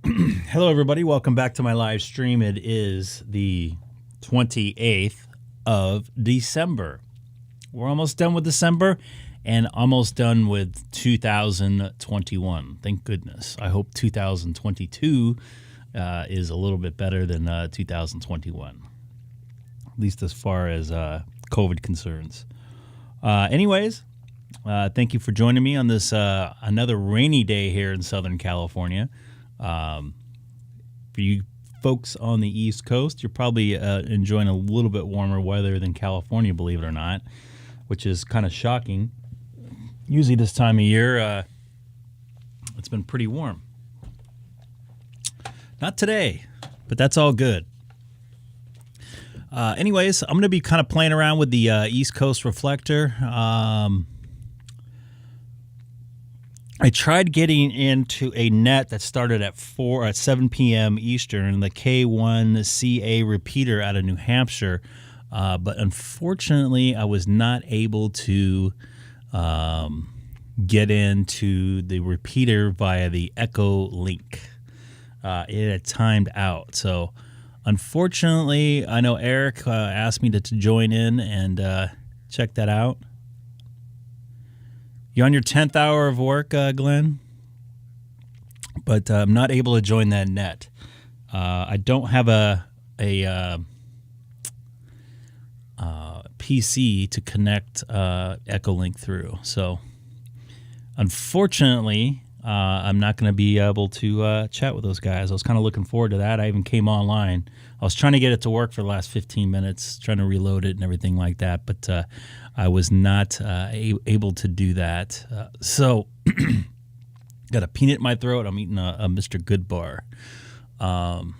Hello, everybody. Welcome back to my live stream. It is the 28th of December. We're almost done with December and almost done with 2021. Thank goodness. I hope 2022 is a little bit better than 2021, at least as far as COVID concerns. Anyways, thank you for joining me on this another rainy day here in Southern California. For you folks on the East Coast, you're probably enjoying a little bit warmer weather than California, believe it or not, which is kind of shocking. Usually this time of year, it's been pretty warm. Not today, but that's all good. Anyways, I'm going to be kind of playing around with the East Coast reflector. I tried getting into a net that started at 7 p.m. Eastern, the K6EGG repeater out of New Hampshire, but unfortunately I was not able to get into the repeater via the Echo link. It had timed out, so unfortunately, I know Eric asked me to join in and check that out. You're on your 10th hour of work, Glenn, but I'm not able to join that net. I don't have a PC to connect Echolink through, so unfortunately, I'm not going to be able to chat with those guys. I was kind of looking forward to that. I even came online. I was trying to get it to work for the last 15 minutes, trying to reload it and everything like that, but I was not able to do that. So, got a peanut in my throat. I'm eating a Mr. Good bar. So I'm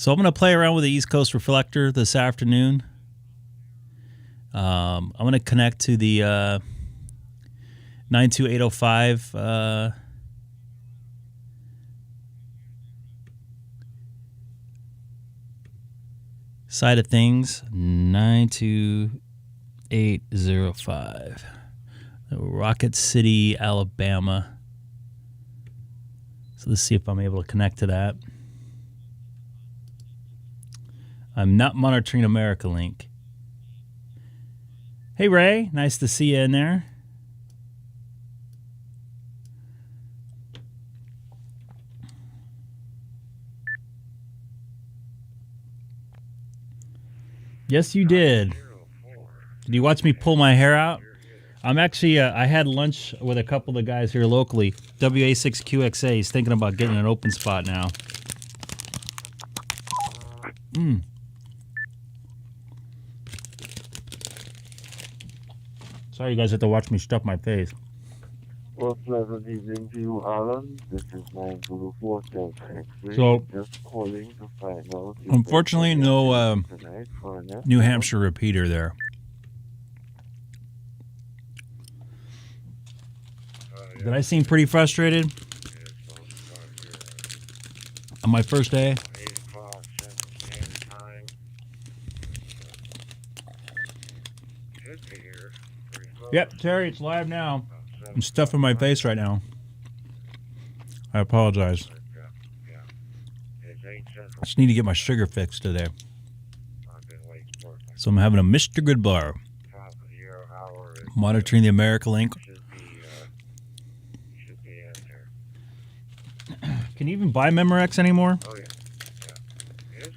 going to play around with the East Coast reflector this afternoon. I'm going to connect to the 92805 side of things. 92805, Rocket City, Alabama. So let's see if I'm able to connect to that. I'm not monitoring America Link. Hey Ray, nice to see you in there. Yes, you did. Did you watch me pull my hair out? I'm actually, I had lunch with a couple of the guys here locally. WA6QXA is thinking about getting an open spot now. Sorry you guys have to watch me stuff my face. Well, pleasant evening to you, Alan. This is 904 So, just calling to find out. Unfortunately, no New Hampshire repeater there. Did I seem pretty frustrated on my first day? Yep, Terry, it's live now. I'm stuffing my face right now. I apologize. I just need to get my sugar fixed today. So I'm having a Mr. Good bar. Monitoring the America Link. Can you even buy Memorex anymore?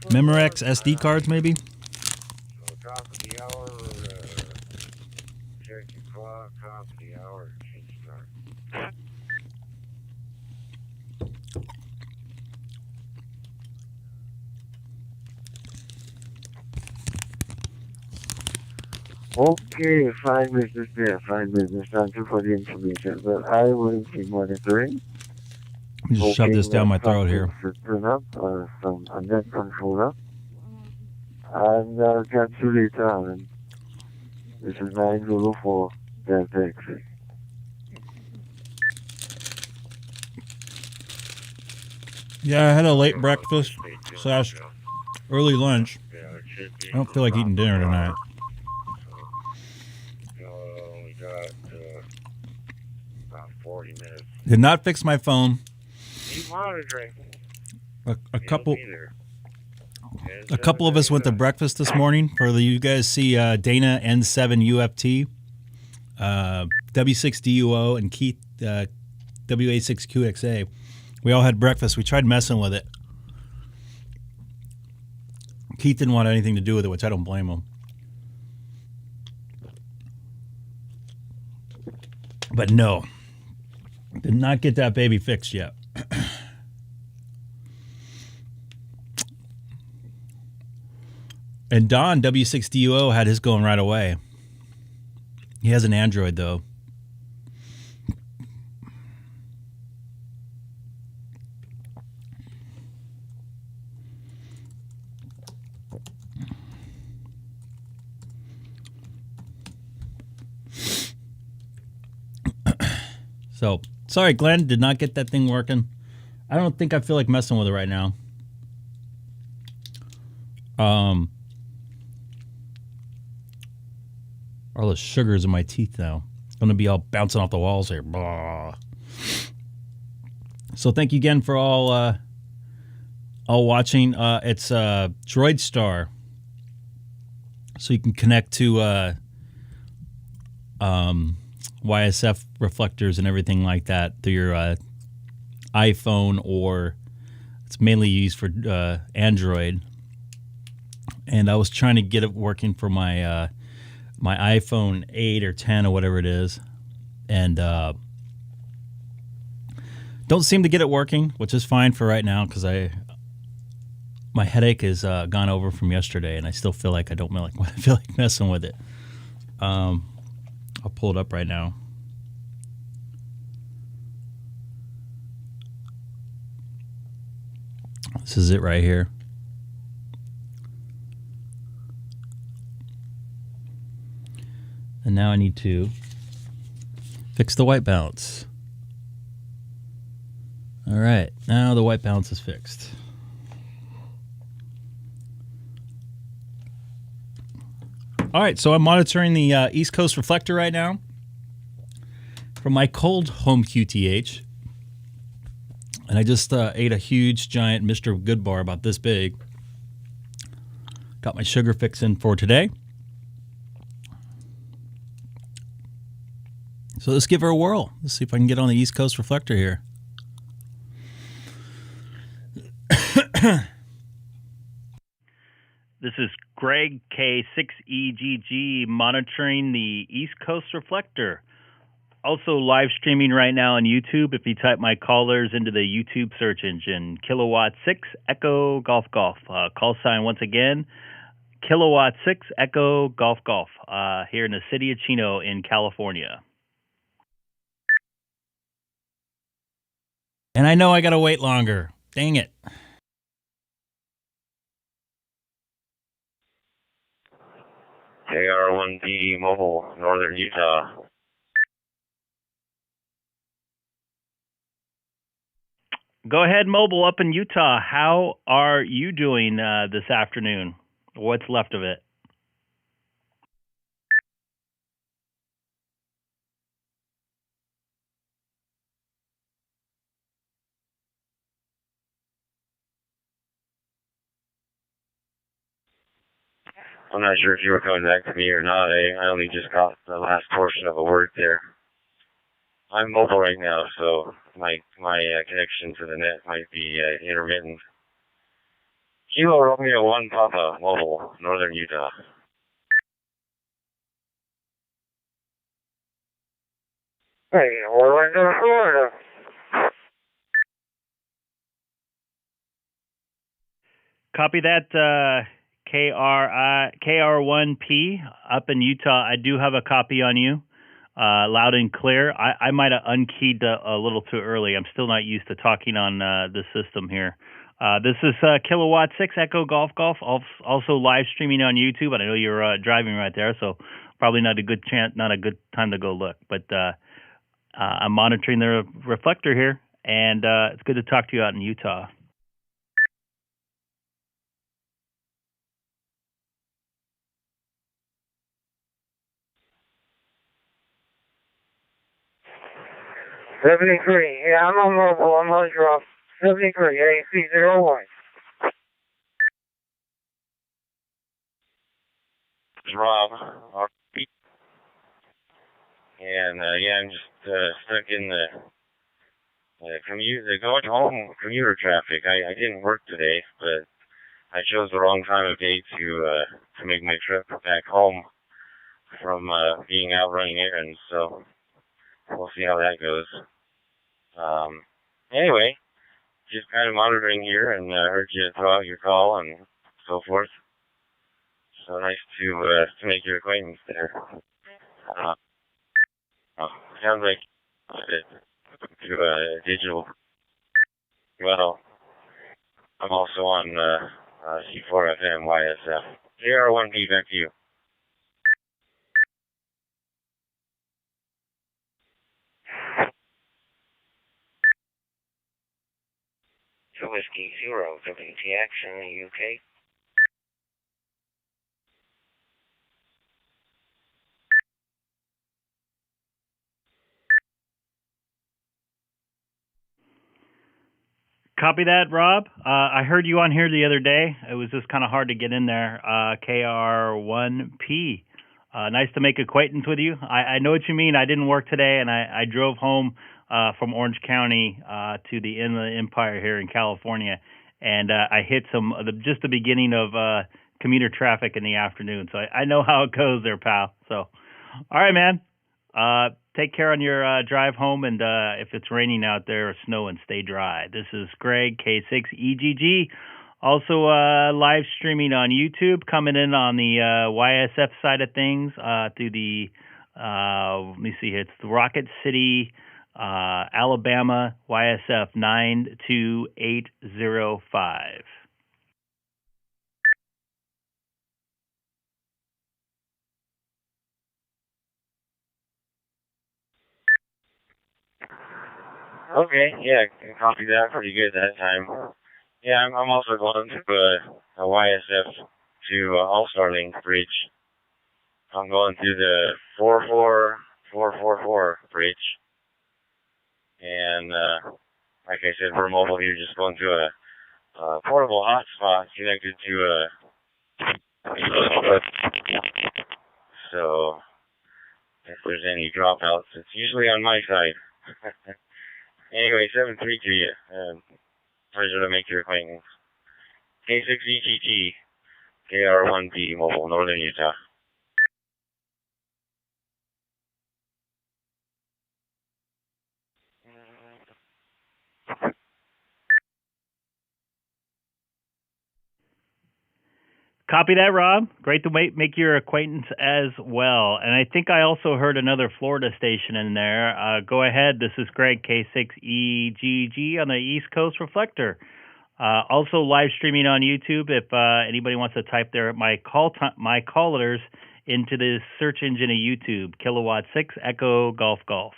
Memorex SD cards, maybe? Okay, fine business there, fine business. Thank you for the information. But I will keep monitoring. Just shove this down my throat here. Turn up some net controller. And I'll catch you later, Alan. This is 904 Delta X-ray. Yeah, I had a late breakfast / early lunch. I don't feel like eating dinner tonight. We got about 40 minutes. Did not fix my phone. Keep monitoring. A couple of us went to breakfast this morning. For you guys see Dana N7 UFT, W6DUO, and Keith WA6QXA. We all had breakfast. We tried messing with it. Keith didn't want anything to do with it, which I don't blame him. But no, did not get that baby fixed yet. And Don, W6DUO, had his going right away. He has an Android, though. So, sorry, Glenn, did not get that thing working. I don't think I feel like messing with it right now. All the sugars in my teeth now. Going to be all bouncing off the walls here. Blah. So thank you again for all watching. It's DroidStar. So you can connect to YSF reflectors and everything like that through your iPhone, or it's mainly used for Android. And I was trying to get it working for my my iPhone 8 or 10 or whatever it is, and don't seem to get it working, which is fine for right now because my headache is gone over from yesterday, and I still feel like I feel like messing with it. I'll pull it up right now. This is it right here. And now I need to fix the white balance. All right, now the white balance is fixed. All right, so I'm monitoring the East Coast reflector right now from my cold home QTH. And I just ate a huge, giant Mr. Good bar about this big. Got my sugar fix in for today. So let's give her a whirl. Let's see if I can get on the East Coast reflector here. This is Greg, K6EGG, monitoring the East Coast reflector. Also live streaming right now on YouTube. If you type my callers into the YouTube search engine, Kilowatt 6 Echo Golf Golf. Call sign once again, Kilowatt 6 Echo Golf Golf, here in the city of Chino in California. And I know I got to wait longer. Dang it. KR1D Mobile, Northern Utah. Go ahead, Mobile, up in Utah. How are you doing this afternoon? What's left of it? I'm not sure if you were coming back to me or not. I only just got the last portion of a word there. I'm mobile right now, so my connection to the net might be intermittent. Kilo Romeo 1 Papa, Mobile, Northern Utah. Hey, Orlando, Florida. Copy that, KR1P up in Utah. I do have a copy on you, loud and clear. I might have unkeyed a little too early. I'm still not used to talking on the system here. This is Kilowatt 6 Echo Golf Golf, also live streaming on YouTube. I know you're driving right there, so probably not a good time to go look. But I'm monitoring the reflector here, and it's good to talk to you out in Utah. Yeah, I'm on mobile. I'm on your Okay, great. Yaesu 01. It's Rob. And yeah, I'm just stuck in the going home commuter traffic. I didn't work today, but I chose the wrong time of day to make my trip back home from being out running errands. So we'll see how that goes. Anyway, just kind of monitoring here, and heard you throw out your call and so forth. So nice to make your acquaintance there. Uh, Sounds like to digital. Well, I'm also on C4 FM YSF. KR1P, back to you. So Whiskey 0, WTX in the UK. Copy that, Rob. I heard you on here the other day. It was just kind of hard to get in there. KR1P. Nice to make acquaintance with you. I know what you mean. I didn't work today, and I drove home from Orange County to the Inland Empire here in California, and I hit just the beginning of commuter traffic in the afternoon. So I know how it goes there, pal. So, all right, man. Take care on your drive home, and if it's raining out there or snowing, stay dry. This is Greg, K6EGG. Also live streaming on YouTube, coming in on the YSF side of things through the, let me see here, it's the Rocket City, Alabama, YSF 92805. Okay, yeah, I can copy that pretty good that time. Yeah, I'm also going to a YSF to All-Star Link Bridge. I'm going through the 44444 bridge. And like I said, we're mobile here, just going to a portable hotspot connected to a. So if there's any dropouts, it's usually on my side. Anyway, 7-3 to you. Pleasure to make your acquaintance. K6EGG, KR1P, mobile, Northern Utah. Copy that, Rob. Great to make your acquaintance as well. And I think I also heard another Florida station in there. Go ahead. This is Greg, K6EGG on the East Coast Reflector. Also live streaming on YouTube. If anybody wants to type my callers into the search engine of YouTube, Kilowatt 6 Echo Golf Golf.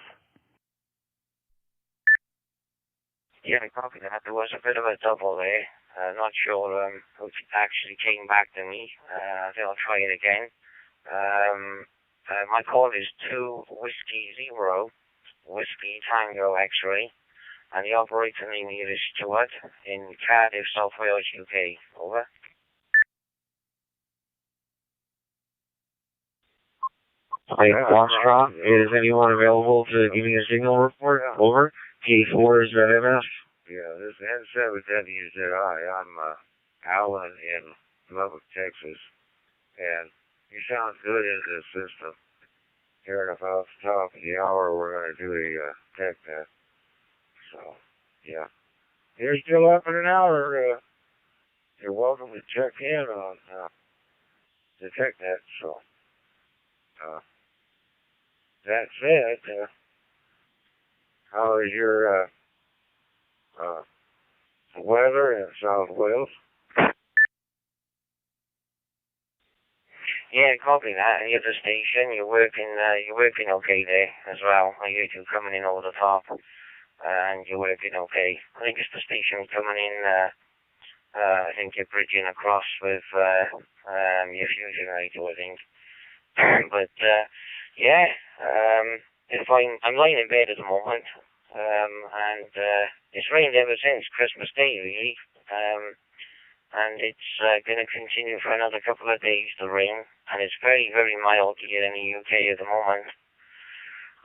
Yeah, I copy that. There was a bit of a double there. Not sure who actually came back to me. I think I'll try it again. My call is 2 Whiskey 0, Whiskey Tango X-ray, and the operator name here is Stuart in Cardiff, South Wales, UK. Over. Hi, Foxtrot. Is anyone available to give me a signal report? Over. K4 is MF. Yeah, this N7WZI. I'm Alan in Lubbock, Texas. And you sound good in this system. Here at about the top of the hour, we're going to do a tech test. So, yeah. You're still up in an hour. You're welcome to check in on the tech net. So, that said, how is your weather in South Wales? Yeah, copy that. You're at the station. You're working okay there as well. I hear you coming in over the top, and you're working okay. I think it's the station coming in. I think you're bridging across with your fusion radio, I think. But yeah, if I'm lying in bed at the moment. and it's rained ever since Christmas Day, really. And it's going to continue for another couple of days, the rain, and it's very, very mild here in the UK at the moment.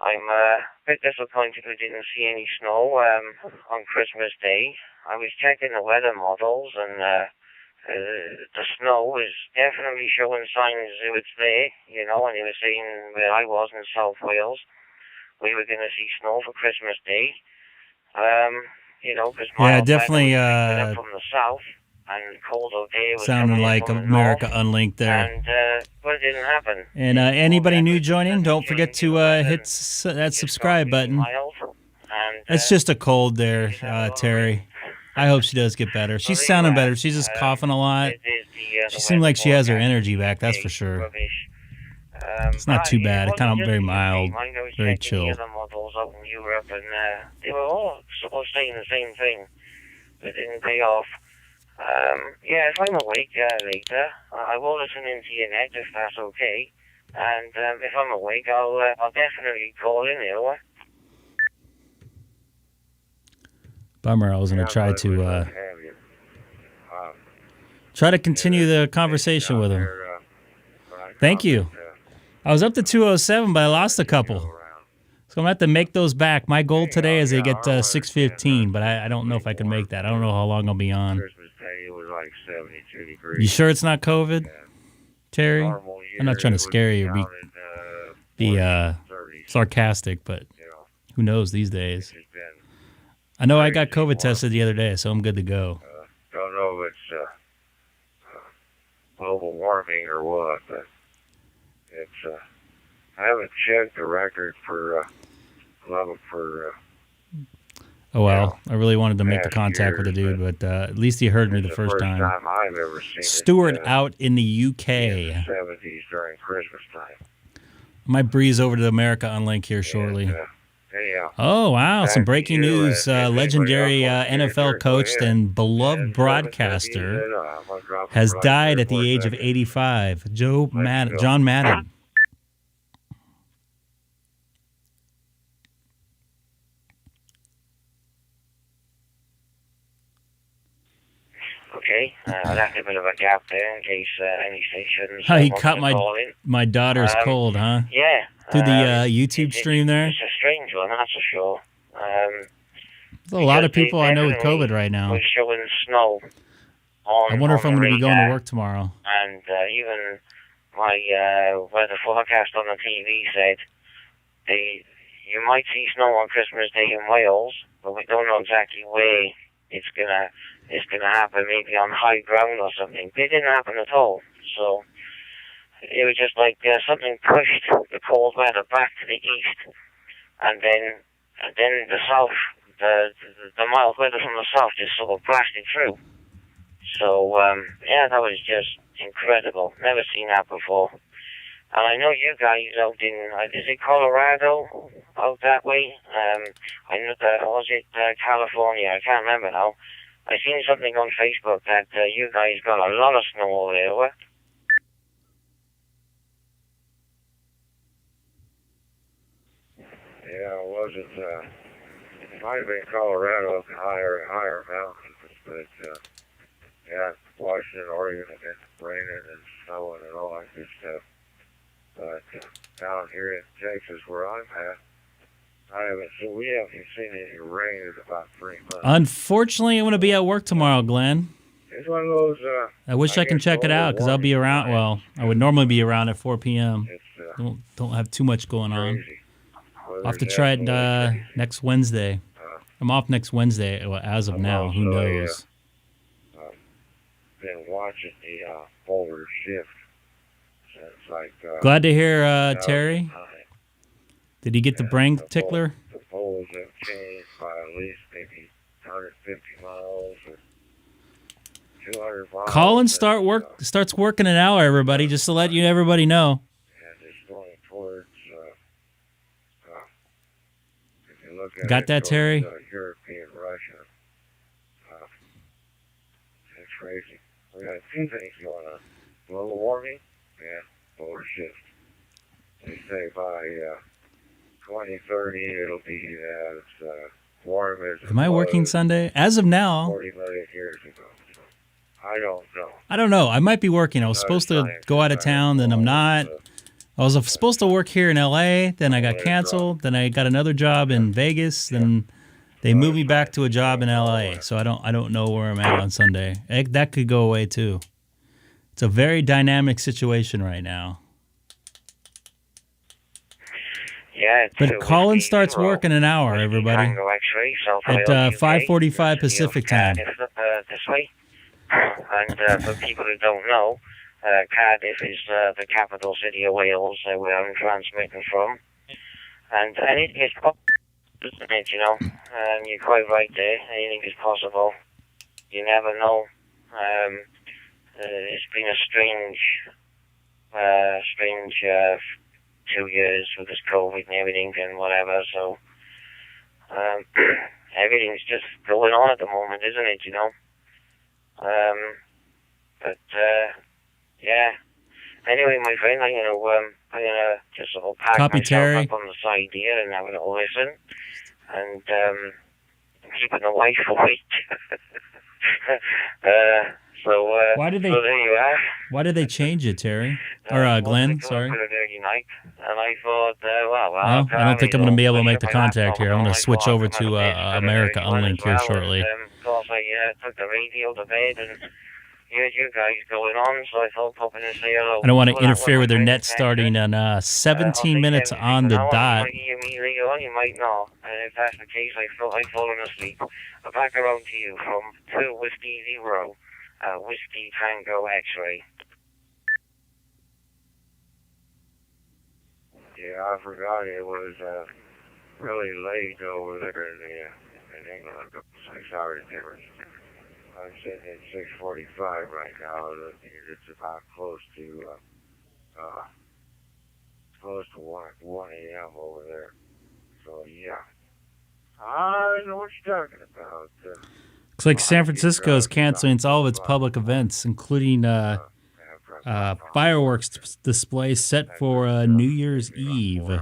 I'm a bit disappointed we didn't see any snow on Christmas Day. I was checking the weather models, and the snow is definitely showing signs that it's there, you know, and they were saying where I was in South Wales, we were going to see snow for Christmas Day. You know, because Yeah, definitely up from the south, and cold out there was sounding coming like from the America north, Unlinked there. and but it didn't happen. And anybody new joining, don't forget to hit that subscribe button. Mild, and, It's just a cold there, Terry. I hope she does get better. She's sounding better. She's just coughing a lot. She seemed like she has her energy back, that's for sure. It's not too bad. It's kind of very mild, very chill. Other models out in Europe, and they were all supposed to say the same thing, but it didn't pay off. Yeah, if I'm awake later, I will listen into your net if that's okay. And if I'm awake, I'll definitely call in here. Bummer. I was going to try to continue the conversation with him. Thank you. I was up to 207, but I lost a couple. So I'm going to have to make those back. My goal today is to get 615, but I don't know if I can make that. I don't know how long I'll be on. Christmas Day, it was like 72 degrees. You sure it's not COVID, Terry? I'm not trying to scare you or be sarcastic, but who knows these days. I know I got COVID tested the other day, so I'm good to go. Don't know if it's global warming or what, but it's I haven't checked the record for oh well, I really wanted to make the contact with the dude, but at least he heard me the first time. I've ever seen Stuart out in the UK. In the 70s during Christmas time. I might breeze over to America Unlink here shortly. Anyhow, oh wow, some breaking news. Legendary NFL coach and beloved broadcaster has died at the age of 85. John Madden. Okay, I left a bit of a gap there in case any stations. How he cut my daughter's cold, huh? Yeah. Through the YouTube stream there? It's a strange one, that's for sure. There's a lot of people I know with COVID right now. We're showing snow on, I wonder if I'm going to be going to work tomorrow. And even my weather forecast on the TV said you might see snow on Christmas Day in Wales, but we don't know exactly where it's gonna happen. Maybe on high ground or something. It didn't happen at all. So it was just like something pushed the cold weather back to the east, and then the south, the mild weather from the south just sort of blasted through. So yeah, that was just incredible. Never seen that before. And I know you guys out in, is it Colorado, out that way? I know was it California? I can't remember now. I seen something on Facebook that you guys got a lot of snow over there, what? Yeah, it wasn't, it might have been Colorado, higher mountains, but, yeah, Washington, Oregon, it been raining and snowing and all that good stuff. But down here in Texas, where I'm at, we haven't seen any rain in about 3 months. Unfortunately, I'm going to be at work tomorrow, Glenn. It's one of those. I wish I can check it out because I'll be around. Well, I would normally be around at 4 p.m. Don't have too much going on. I'll have to try it next Wednesday. I'm off next Wednesday. Well, as of now, who knows? Been watching the polar shift. Like, glad to hear, Terry. Did he get the brain tickler? The poles have changed by at least maybe 150 miles or 200 miles. Colin starts working an hour, everybody, just to let everybody know. And it's going towards, if you look at got that, Terry? European Russia. It's crazy. We got 2 things going on. Global warming. Yeah, polar shift. They say by 2030 it'll be Am I working Sunday? As of now, 45 years ago. I don't know. I don't know. I might be working. I was supposed to go out of town, then I'm not. I was supposed to work here in L.A., then I got canceled, then I got another job in Vegas, then they moved me back to a job in L.A., so I don't know where I'm at on Sunday. That could go away, too. It's a very dynamic situation right now. Yeah, but Colin starts work in an hour, everybody. At 5:45 Pacific time. This way. And for people who don't know, Cardiff is the capital city of Wales, where I'm transmitting from. And it is possible, isn't it, you know? You're quite right there. Anything is possible. You never know. It's been a strange 2 years with this COVID and everything and whatever, so everything's just going on at the moment, isn't it, you know? Yeah. Anyway, my friend, I'm gonna just sort of pack myself up on the side here and have a little listen, and keeping the wife awake. Why did they? So there you are. Why did they change it, Terry? Or Glenn? Sorry. And I thought, I don't think I'm going to be able to make the contact here. I'm going to switch over to America Unlink here shortly. Of course, I took the radio to bed and heard you guys going on, so I thought popping and say hello. I don't want to interfere with their net starting on 17 minutes on the dot. You might know, and if that's the case, I've fallen asleep. I'll back around to you from 2 Whiskey 0, Whiskey Tango X-Ray. Yeah, I forgot it was really late over there in England. 6 hours difference. I'm sitting at 6:45 right now. It's about close to 1 a.m. over there. So yeah, I know what you're talking about. Looks like San Francisco is canceling all of its public events, including fireworks displays set for New Year's Eve.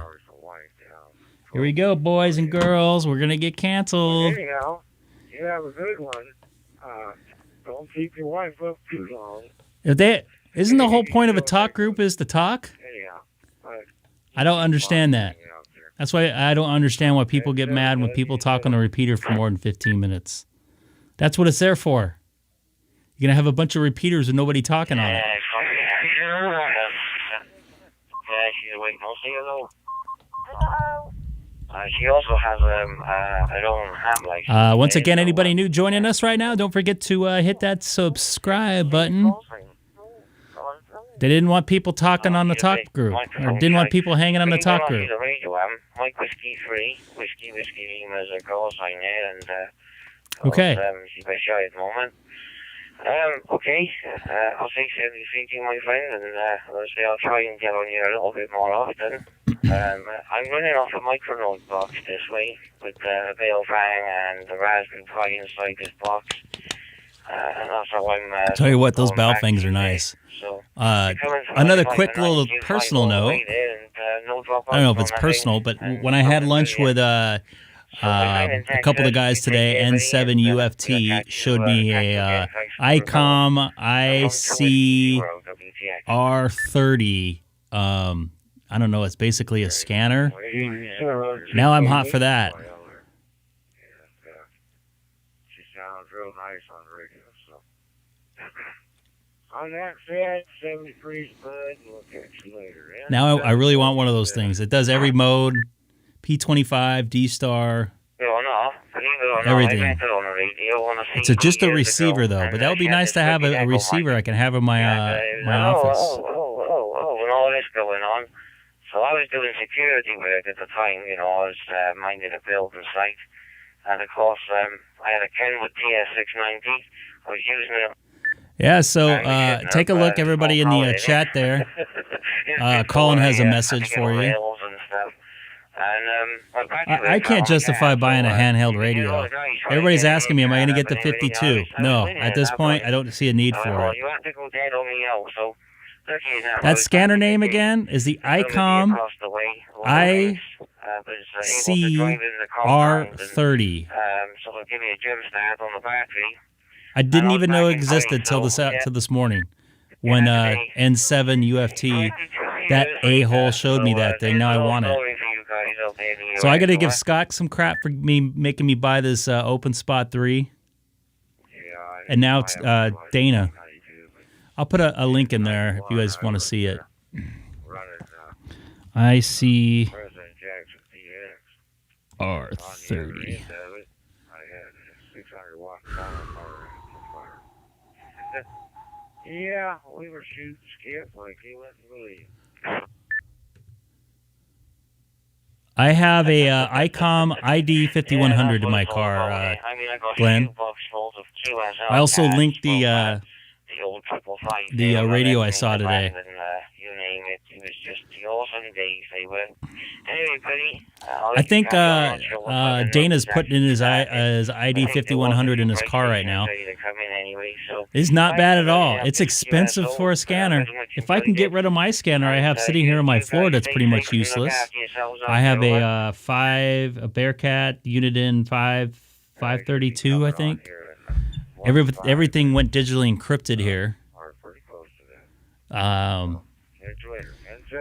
Here we go, boys and girls. We're going to get canceled. Anyhow, you have a good one. Don't keep your wife up too long. Isn't the whole point of a talk group is to talk? I don't understand that. That's why I don't understand why people get mad when people talk on a repeater for more than 15 minutes. That's what it's there for. You're going to have a bunch of repeaters and nobody talking on it. She's awake mostly, though. She also has her own ham license. Once again, anybody new joining us right now, don't forget to hit that subscribe button. They didn't want people talking on the talk group, or didn't want people hanging on the talk group. Mike Whiskey 3, Whiskey Lima is a call sign there, and okay. She's a bit shy at the moment. Okay, I'll say thank you, my friend, and I'll try and get on here a little bit more often. I'm running off a micronote box this way with a bale fang and the Raspberry Pi inside this box. And that's how I'm... Tell you what, those Balfangs are nice. So, another quick little personal note. I don't know if it's personal, but when I had lunch with a couple of the guys today, N7 UFT showed me a Icom IC-30. I don't know. It's basically a scanner. Now I'm hot for that. She sounds real nice on the radio, so. On that said, 73's bud. We'll catch you later. Yeah? Now I really want one of those things. It does every mode. P25, DStar, everything. It's just a receiver, though. But that would be nice to have a receiver I can have in my office. And all this going on. So I was doing security work at the time, you know, I was minding a building site. And of course, I had a Kenwood TS690. I was using it. Yeah, so take a look, everybody in the chat there. Colin has a message for you. I can't justify buying a handheld radio. Everybody's asking me, am I going to get the 52? No, at this point, I don't see a need for it. That scanner name again is the Icom but it's able to drive into the compound. CR30. So it'll give me a jump start on the battery. I didn't even know it existed till this morning when N7 UFT, that a-hole showed me that thing. Now I want it. So I got to give Scott some crap for making me buy this Open Spot 3. And now it's Dana. I'll put a link in there if you guys want to see it. ICR30. Yeah, we were shooting skip like he wouldn't believe. I have a Icom ID-5100 in my car, Glenn. I also linked the radio I saw today. You name it, it was just the awesome days they were. Anyway, buddy, I think Dana's putting in his ID-5100 in his car right now. It's not bad at all. It's expensive for a scanner. If I can get rid of my scanner I have sitting here on my floor that's pretty much useless. I have a Bearcat Uniden 532, I think. Everything went digitally encrypted here.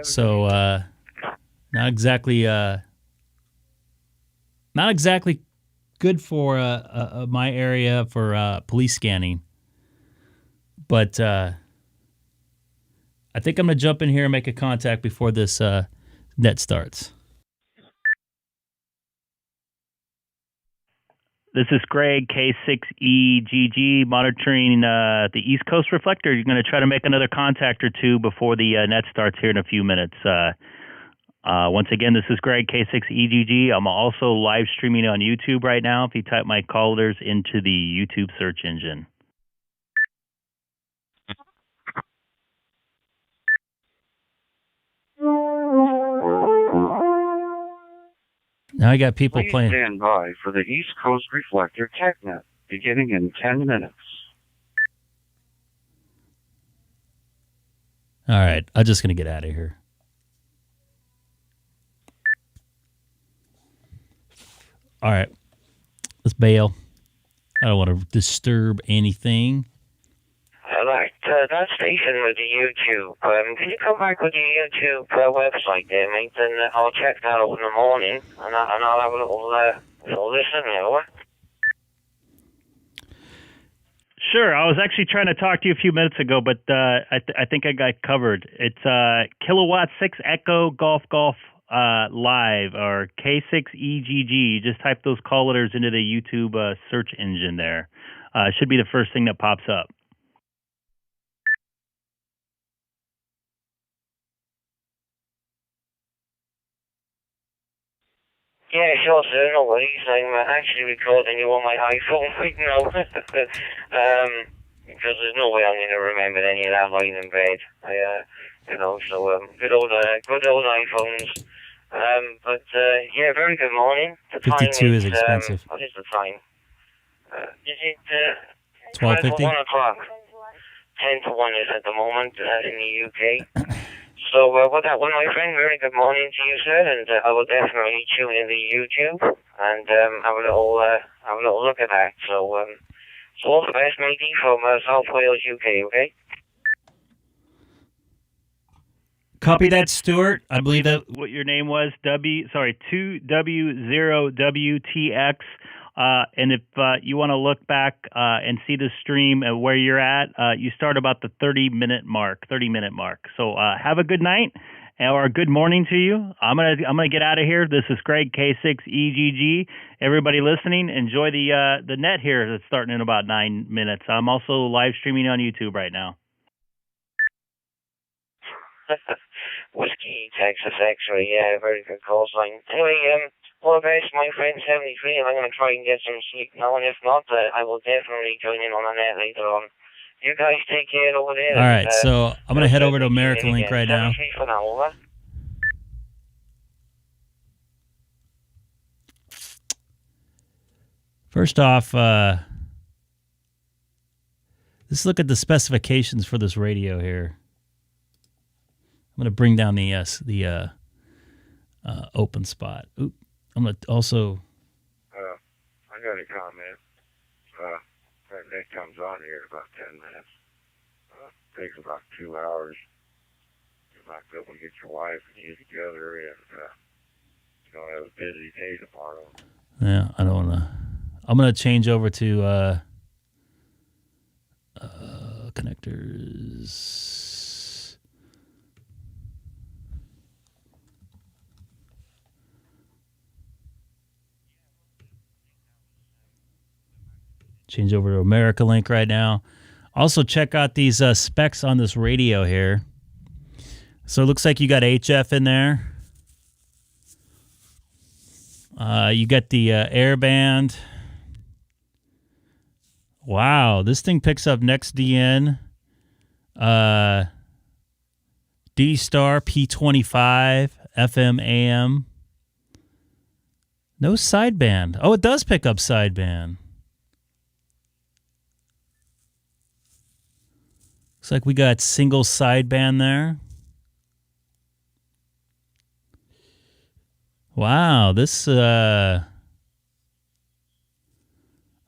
So not exactly good for my area for police scanning. But I think I'm gonna jump in here and make a contact before this net starts. This is Greg, K6EGG, monitoring the East Coast reflector. You're going to try to make another contact or two before the net starts here in a few minutes. Once again, this is Greg, K6EGG. I'm also live streaming on YouTube right now if you type my callers into the YouTube search engine. Now I got people playing. Stand by for the East Coast Reflector TechNet, beginning in 10 minutes. All right, I'm just going to get out of here. All right, let's bail. I don't want to disturb anything. I liked that station with the YouTube. Can you come back with the YouTube website there, mate? And I'll check that out in the morning, and I'll have a little listen there. Sure. I was actually trying to talk to you a few minutes ago, but I think I got covered. It's Kilowatt 6 Echo Golf Live, or K6EGG. Just type those call letters into the YouTube search engine there. It should be the first thing that pops up. Yeah, sure, sir. No worries. I'm actually recording you on my iPhone right now. Because there's no way I'm going to remember any of that lying in bed. So good old iPhones. Yeah, very good morning. The 52 time is expensive. What is the time? Is it 12:50? 1 o'clock? 10 to 1 is at the moment in the UK. So, with that one, my friend, very good morning to you, sir, and I will definitely tune in the YouTube and have a little look at that. So all the best, matey, from South Wales, UK, okay? Copy that, Stuart. I believe that what your name was, 2W0WTX. And if you want to look back and see the stream where you're at, you start about the 30-minute mark. So have a good night or a good morning to you. I'm gonna get out of here. This is Greg, K6EGG. Everybody listening, enjoy the net here that's starting in about 9 minutes. I'm also live streaming on YouTube right now. Whiskey, Texas X-ray, yeah, very good call sign. Anyway, all the best, my friend 73, and I'm going to try and get some sleep now, and if not, I will definitely join in on the net later on. You guys take care over there. All right, so I'm going to head over to American Link right now. For now, over. First off, let's look at the specifications for this radio here. I'm going to bring down the open spot. Oop. I'm going to also... I got a comment. That net comes on here in about 10 minutes. Takes about 2 hours. You might be able to get your wife and you together and you don't have a busy day tomorrow. Yeah, I don't want to... I'm going to change over to connectors. Change over to America Link right now. Also, check out these specs on this radio here. So it looks like you got HF in there. You got the airband. Wow, this thing picks up next DN. DStar P25 FM AM. No sideband. Oh, it does pick up sideband. Looks like we got single sideband there. Wow, this all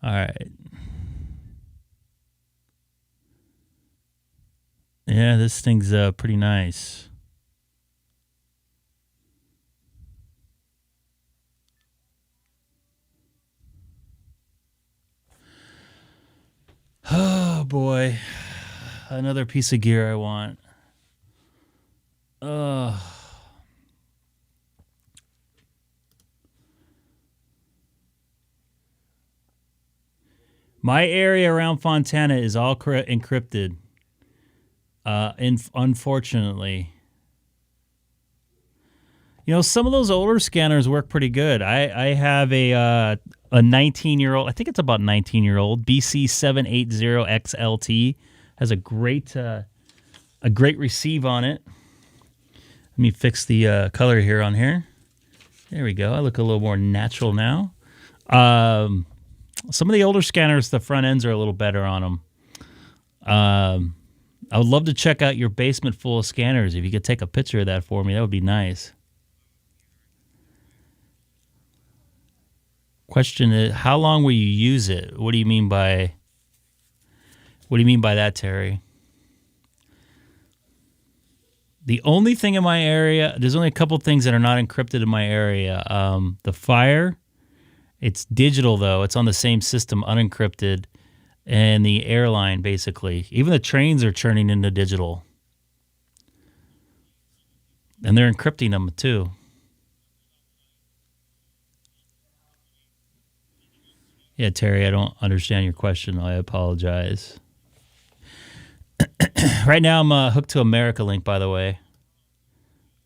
right. Yeah, this thing's pretty nice. Oh boy. Another piece of gear I want. My area around Fontana is all encrypted. Unfortunately. You know, some of those older scanners work pretty good. I have a 19-year-old, I think it's about 19-year-old, BC780XLT. Has a great receive on it. Let me fix the color here on here. There we go. I look a little more natural now. Some of the older scanners, the front ends are a little better on them. I would love to check out your basement full of scanners. If you could take a picture of that for me, that would be nice. Question is, how long will you use it? What do you mean by that, Terry? The only thing in my area, there's only a couple things that are not encrypted in my area. The Fire, it's digital though. It's on the same system, unencrypted. And the airline, basically. Even the trains are turning into digital. And they're encrypting them too. Yeah, Terry, I don't understand your question. I apologize. Right now, I'm hooked to America Link, by the way.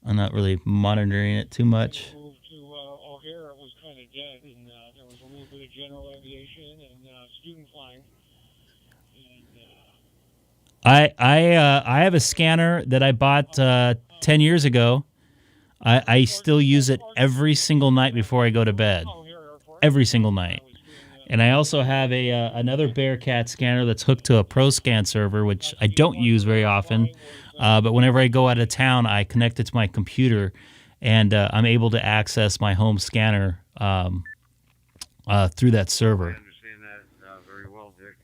I'm not really monitoring it too much. Moved to O'Hare, it was kind of dead, and there was a little bit of general aviation and student flying. And, I have a scanner that I bought 10 years ago. I still use it every single night before I go to bed. Every single night. And I also have another Bearcat scanner that's hooked to a ProScan server, which I don't use very often. But whenever I go out of town, I connect it to my computer, and I'm able to access my home scanner through that server. I understand that very well, Dick.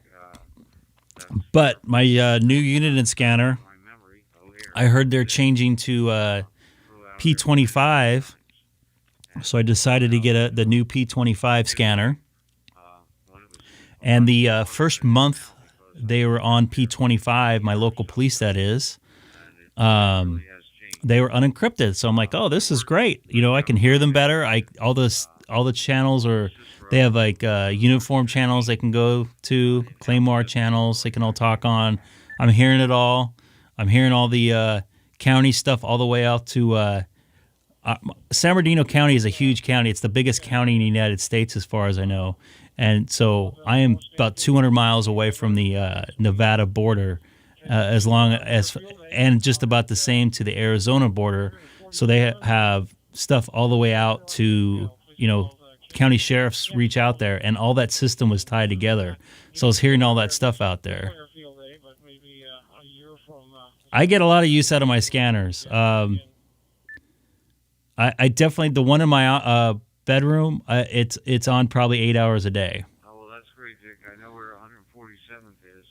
But my new unit and scanner, I heard they're changing to P25, so I decided to get the new P25 scanner. And the first month they were on P25, my local police, that is, they were unencrypted. So I'm like, oh, this is great. You know, I can hear them better. All the channels are, they have like uniform channels they can go to, Claymore channels they can all talk on. I'm hearing it all. I'm hearing all the county stuff all the way out to San Bernardino County is a huge county. It's the biggest county in the United States as far as I know. And so I am about 200 miles away from the Nevada border, and just about the same to the Arizona border. So they have stuff all the way out to, you know, county sheriffs reach out there, and all that system was tied together. So I was hearing all that stuff out there. I get a lot of use out of my scanners. I definitely, the one in my bedroom, it's on probably 8 hours a day. Oh, well, that's great, Dick. I know where 147th is.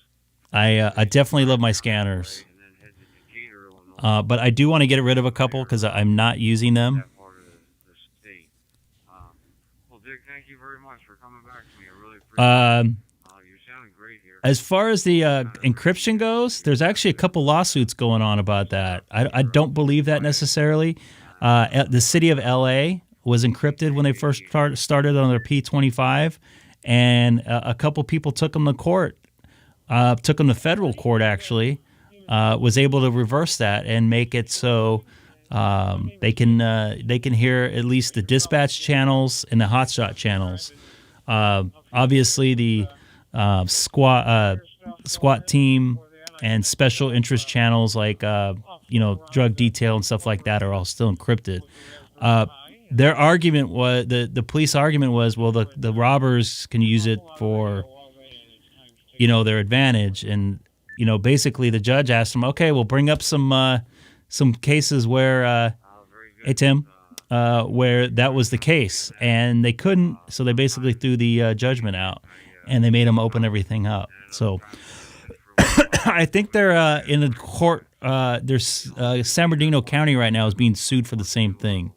I definitely love my scanners. And then head to Decatur, Illinois. But I do want to get rid of a couple because I'm not using them. That part of the state. Well, Dick, thank you very much for coming back to me. I really appreciate it. You're sounding great here. As far as the encryption goes, there's actually a couple lawsuits going on about that. I don't believe that necessarily. The city of L.A. was encrypted when they first started on their P25, and a couple people took them to court, took them to federal court actually, was able to reverse that and make it so they can hear at least the dispatch channels and the hotshot channels. Obviously, the SWAT team and special interest channels like drug detail and stuff like that are all still encrypted. Their argument was the police argument was, well, the robbers can use it for their advantage, and basically the judge asked them, okay, we'll bring up some cases where hey Tim, where that was the case, and they couldn't, so they basically threw the judgment out, and they made them open everything up. So I think they're in a court. There's San Bernardino County right now is being sued for the same thing.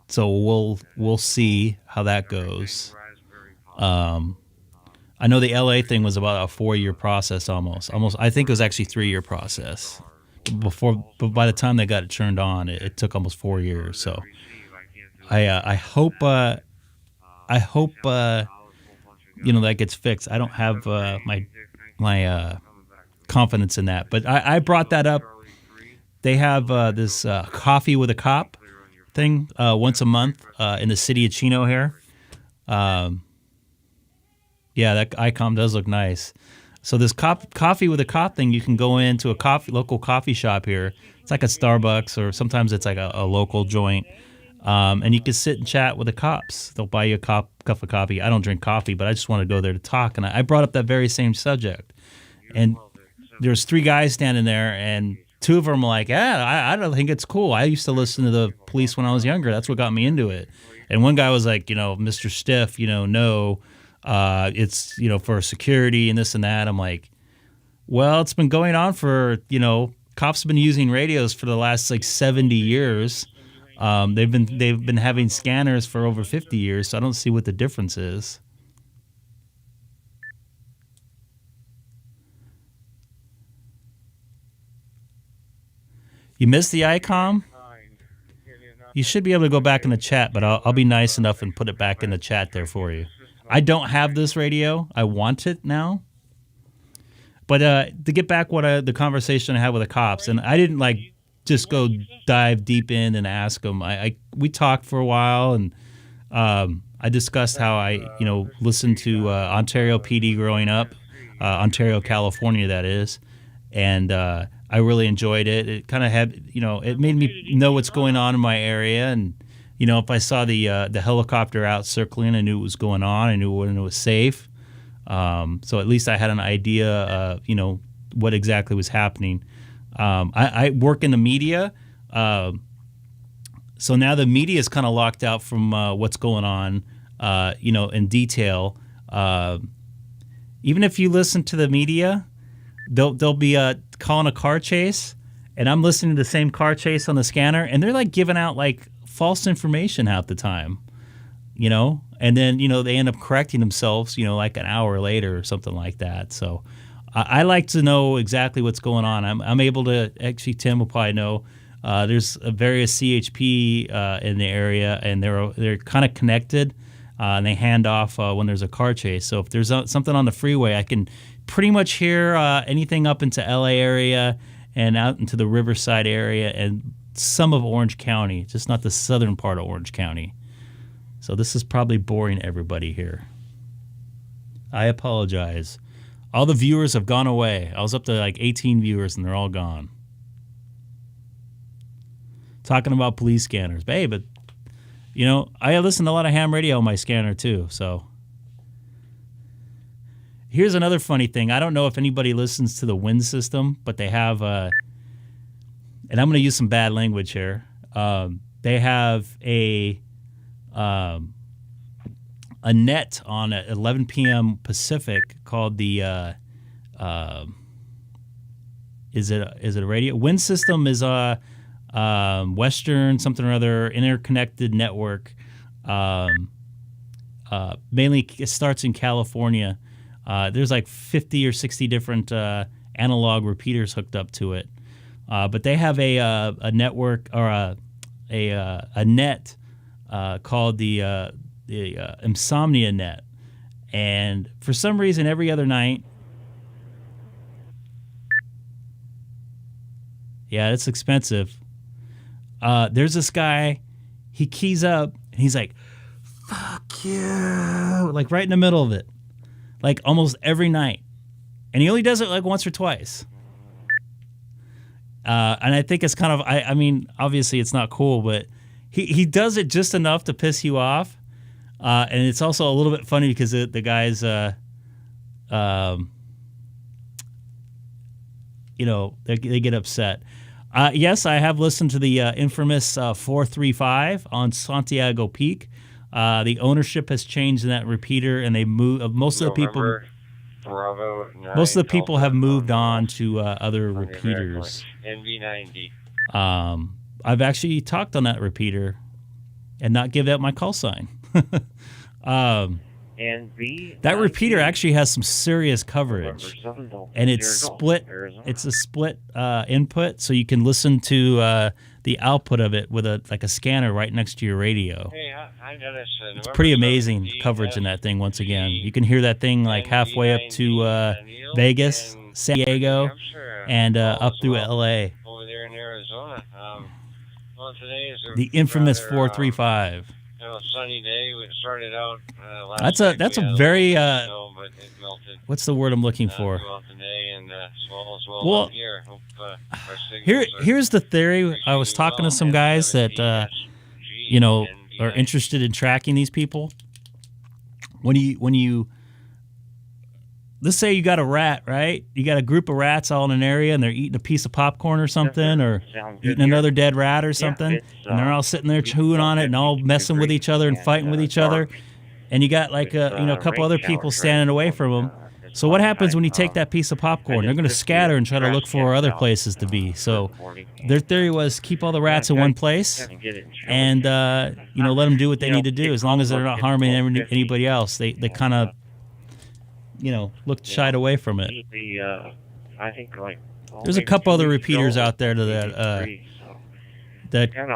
So we'll see how that goes. I know the LA thing was about a 4-year process almost. I think it was actually 3-year process. But by the time they got it turned on, it took almost 4 years. So I hope that gets fixed. I don't have my confidence in that, but I brought that up. They have this coffee with a cop thing once a month in the city of Chino here. Yeah, that icon does look nice. So this coffee with a cop thing, you can go into a local coffee shop here. It's like a Starbucks, or sometimes it's like a local joint. And you can sit and chat with the cops. They'll buy you a cup of coffee. I don't drink coffee, but I just want to go there to talk. And I brought up that very same subject. And there's 3 guys standing there, and 2 of them were like, yeah, I don't think it's cool. I used to listen to the police when I was younger. That's what got me into it. And one guy was like, Mr. Stiff, no, it's, for security and this and that. I'm like, well, it's been going on for, cops have been using radios for the last 70 years. They've been having scanners for over 50 years, so I don't see what the difference is. You missed the ICOM? You should be able to go back in the chat, but I'll be nice enough and put it back in the chat there for you. I don't have this radio. I want it now. But to get back the conversation I had with the cops, and I didn't just go dive deep in and ask them. We talked for a while, and I discussed how I listened to Ontario PD growing up, Ontario, California, that is, and I really enjoyed it. It kind of had it made me know what's going on in my area, and if I saw the helicopter out circling, I knew what was going on. I knew when it was safe. So at least I had an idea of what exactly was happening. I work in the media, so now the media is kind of locked out from what's going on, in detail. Even if you listen to the media, they'll be calling a car chase, and I'm listening to the same car chase on the scanner, and they're giving out false information half the time, and then they end up correcting themselves, an hour later or something like that. So I like to know exactly what's going on. I'm able to actually. Tim will probably know. There's various CHP in the area, and they're kind of connected, and they hand off when there's a car chase. So if there's something on the freeway, I can pretty much hear anything up into LA area and out into the Riverside area and some of Orange County, just not the southern part of Orange County. So this is probably boring everybody here. I apologize. All the viewers have gone away. I was up to 18 viewers, and they're all gone. Talking about police scanners. But hey, I listen to a lot of ham radio on my scanner too. So here's another funny thing. I don't know if anybody listens to the Wind system, but they have, and I'm going to use some bad language here. They have a net on at 11 p.m. Pacific called the is it a radio? Wind System is a Western something or other interconnected network. Mainly it starts in California. There's like 50 or 60 different analog repeaters hooked up to it. But they have a network or a net called the Insomnia Net, and for some reason every other night, yeah, it's expensive. There's this guy, he keys up and he's like, "Fuck you," like right in the middle of it, like almost every night, and he only does it like once or twice. And I think it's kind of, I mean, obviously it's not cool, but he does it just enough to piss you off. And it's also a little bit funny because the guys, you know, they get upset. Yes, I have listened to the infamous 435 on Santiago Peak. The ownership has changed in that repeater, and they moved. Most of the people have moved on to other repeaters. NV90. I've actually talked on that repeater and not give out my call sign. That repeater actually has some serious coverage, and it's split. It's a split input, so you can listen to the output of it with a scanner right next to your radio. It's pretty amazing coverage in that thing. Once again, you can hear that thing like halfway up to Vegas, San Diego, and up through LA. Over there in Arizona. Well, today is the infamous 435. Sunny day. We started out last That's a very snow, but it melted. What's the word I'm looking for? Throughout the day, and well here. Hope, here's the theory. I was talking to some guys that you know are interested in tracking these people. When you let's say you got a rat, right? You got a group of rats all in an area, and they're eating a piece of popcorn or something, or eating another dead rat or something, and they're all sitting there chewing on it and all messing with each other and fighting with each other. And you got like a couple other people standing away from them. So what happens when you take that piece of popcorn? They're going to scatter and try to look for other places to be. So their theory was keep all the rats in one place and let them do what they need to do as long as they're not harming anybody else. They kind of looked shied away from it. I think there's a couple other repeaters out there that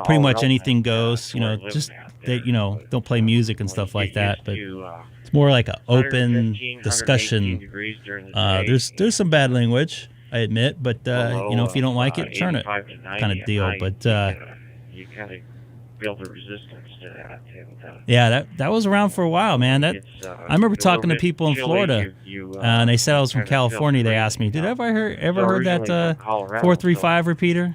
pretty much anything goes. Just they don't play music and stuff like that, but it's more like an open discussion. There's some bad language, I admit, but if you don't like it, turn it, kind of deal. But you kind of build a resistance to that. Yeah, that was around for a while, man. I remember talking to people in Florida, and they said I was from California. They asked me, "Did I ever heard that 435 repeater?"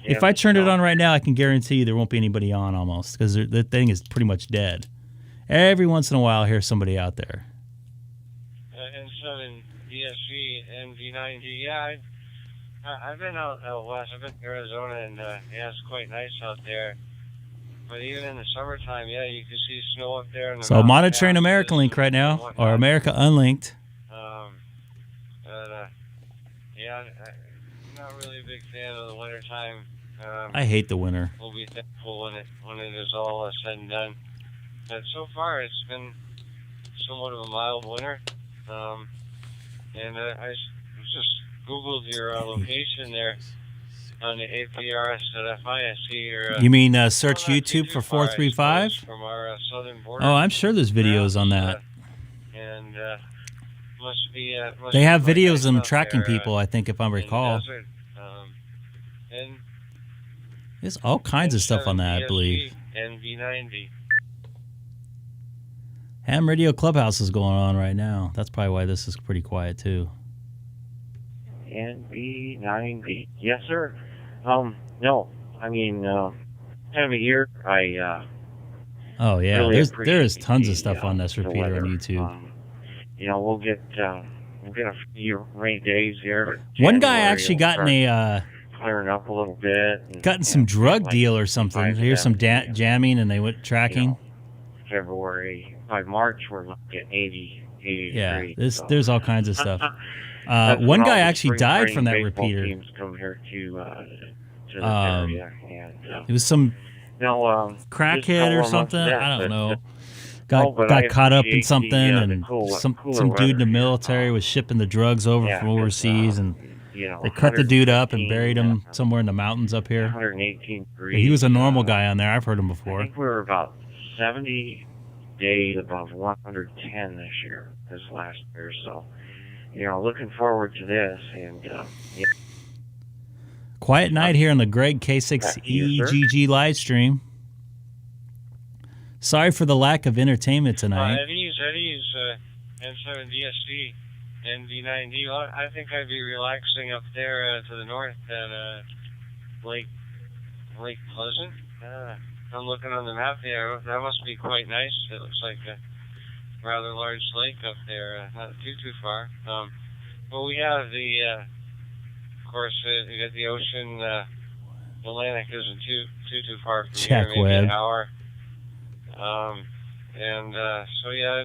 If I turned it on right now, I can guarantee you there won't be anybody on almost, because the thing is pretty much dead. Every once in a while, I hear somebody out there. N7 DSV NV90. Yeah, I've been out west. I've been to Arizona, and it's quite nice out there. But even in the summertime, you can see snow up there. So I'm monitoring America Link right now, or America Unlinked. I'm not really a big fan of the wintertime. I hate the winter. We'll be thankful when it is all said and done. But so far, it's been somewhat of a mild winter. And I just Googled your location there on the APRS.FI. I see your... You mean search YouTube for 435? From our southern border. Oh, I'm sure there's videos on that. And must be... they have videos of them tracking people, I think, if I recall. And there's all kinds of stuff on that, I believe. NV90. Ham Radio Clubhouse is going on right now. That's probably why this is pretty quiet, too. NV90. Yes, sir. No. I mean, time of year, oh, yeah. Really there is tons of stuff on this repeater on YouTube. We'll get a few rainy days here. One guy actually got in clearing up a little bit. And, Gotten some drug like deal or something. 5 Here's some and, jamming, and they went tracking. you know, February, by March, we're looking at 80 Yeah, degrees. So. there's all kinds of stuff. That's One when all guy the actually spring died training from that baseball repeater. Teams come here to this area. And, It was some now, crackhead or something. I don't know. Got I caught up in appreciate something, and cooler some dude weather in the here. military was shipping the drugs over Yeah, from overseas, and you know, they cut the dude up and 115, buried him somewhere in the mountains up here. 118 degrees. Yeah, he was a normal guy on there. I've heard him I before. think we were about 70 days above 110 this last year. So, you know, looking forward to this. And yeah. Quiet night here on the Greg K6EGG live stream. Sorry for the lack of entertainment tonight. Eddie's N7 DSC and D9D. Well, I think I'd be relaxing up there to the north at Lake Pleasant. I'm looking on the map there. That must be quite nice. It looks like a rather large lake up there, not too far. Well, we have the, of course, we got the ocean. The Atlantic isn't too far from Check here, maybe Webb. an hour. So yeah,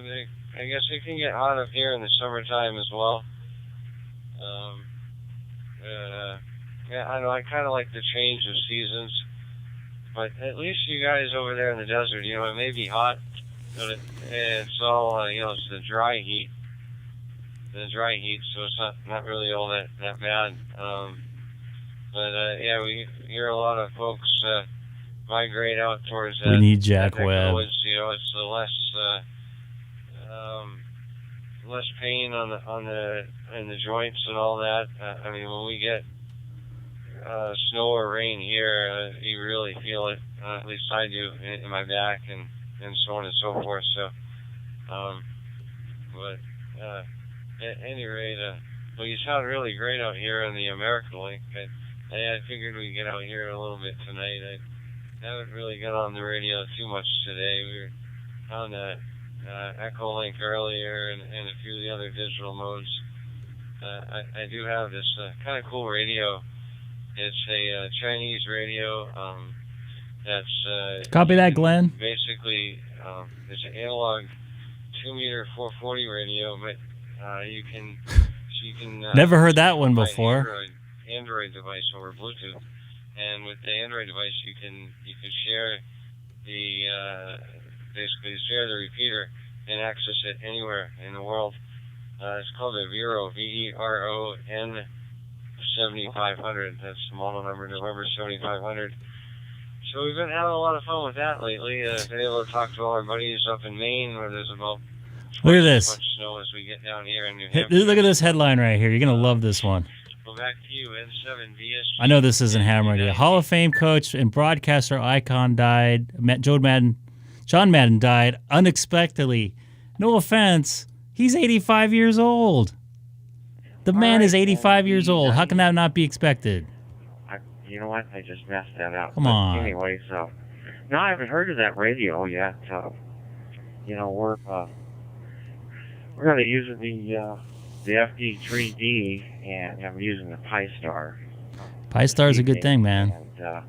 I guess it can get hot up here in the summertime as well. Yeah, I know, I kind of like the change of seasons, but at least you guys over there in the desert, you know, it may be hot, but it's all, you know, it's the dry heat, so it's not really all that bad. Yeah, we hear a lot of folks migrate out towards We need Jack that Webb. woods, you know, it's the less pain on the joints and all that. I mean, when we get snow or rain here, you really feel it. At least I do in my back and so on and so forth. So, at any rate, well, you sound really great out here on the American link. I figured we'd get out here a little bit tonight. I haven't really got on the radio too much today. We were on the Echo Link earlier and a few of the other digital modes. I do have this kind of cool radio. It's a Chinese radio that's... Copy that, Glenn. Basically, it's an analog 2-meter 440 radio, but you can Never heard that one before. Android device over Bluetooth, and with the Android device you can share the basically share the repeater and access it anywhere in the world. It's called a Vero, VERON 7500. That's the model number, November 7500. So we've been having a lot of fun with that lately. Been able to talk to all our buddies up in Maine, where there's about Look at as this. much snow as we get down here in New Hey, Hampshire. look at this headline right here. You're going to love this one. Well, back to you, N7 DSG. I know this isn't ham radio. Hall of Fame coach and broadcaster icon died. John Madden died unexpectedly. No offense. He's 85 years old. The man is 85 years old. How can that not be expected? You know what? I just messed that up. Come on. Anyway, so no, I haven't heard of that radio yet. You know, we're going to use the FD3D, and I'm using the PiStar. PiStar is a good thing, man. And,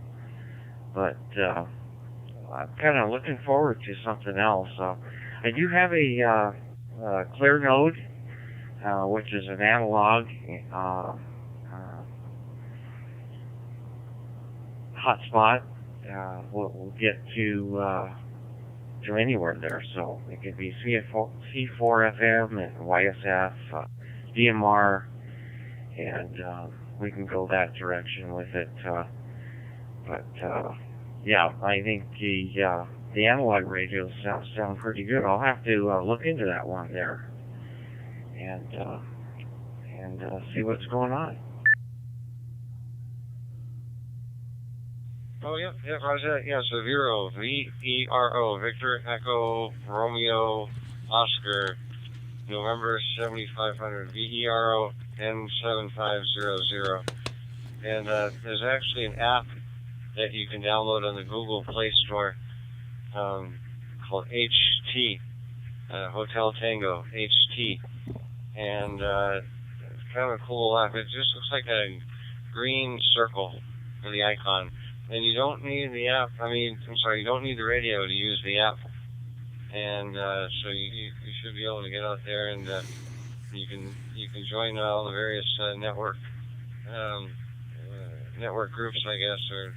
but I'm kind of looking forward to something else. I do have a Clear Node, which is an analog hotspot. We'll get to anywhere there, so it could be C4 FM and YSF, DMR, and we can go that direction with it. But yeah, I think the analog radios sound pretty good. I'll have to look into that one there and see what's going on. Oh, yeah, Roger. Yeah, so Vero, VERO, Victor, Echo, Romeo, Oscar, November 7500, VERO N7500. And there's actually an app that you can download on the Google Play Store called HT, Hotel Tango, HT. And it's kind of a cool app. It just looks like a green circle for the icon. And you don't need the app, you don't need the radio to use the app. And so you should be able to get out there and you can join all the various network groups, I guess, or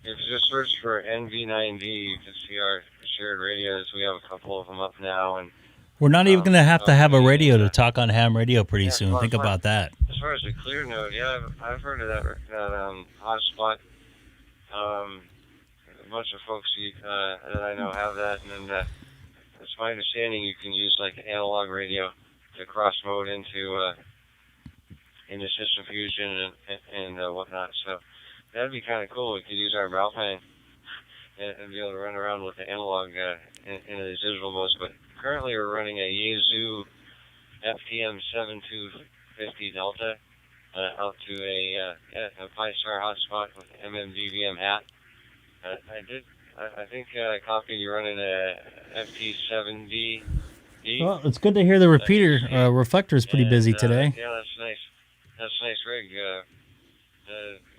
if you just search for NV9D, you can see our shared radios. We have a couple of them up now, and we're not even going to have a radio to talk on ham radio pretty soon. Think about that. As far as the clear node, yeah, I've heard of that hotspot. A bunch of folks that I know have that, and then it's my understanding you can use like analog radio to cross mode into System Fusion and whatnot. So that'd be kind of cool. We could use our Valpine and be able to run around with the analog in the digital modes. But currently we're running a Yaesu FTM 7250 Delta out to a Pi-Star hotspot with MMDVM hat. I think I copied you running a FT7D. Well, it's good to hear the repeater. Reflector is pretty busy today. Yeah, that's nice. That's a nice rig.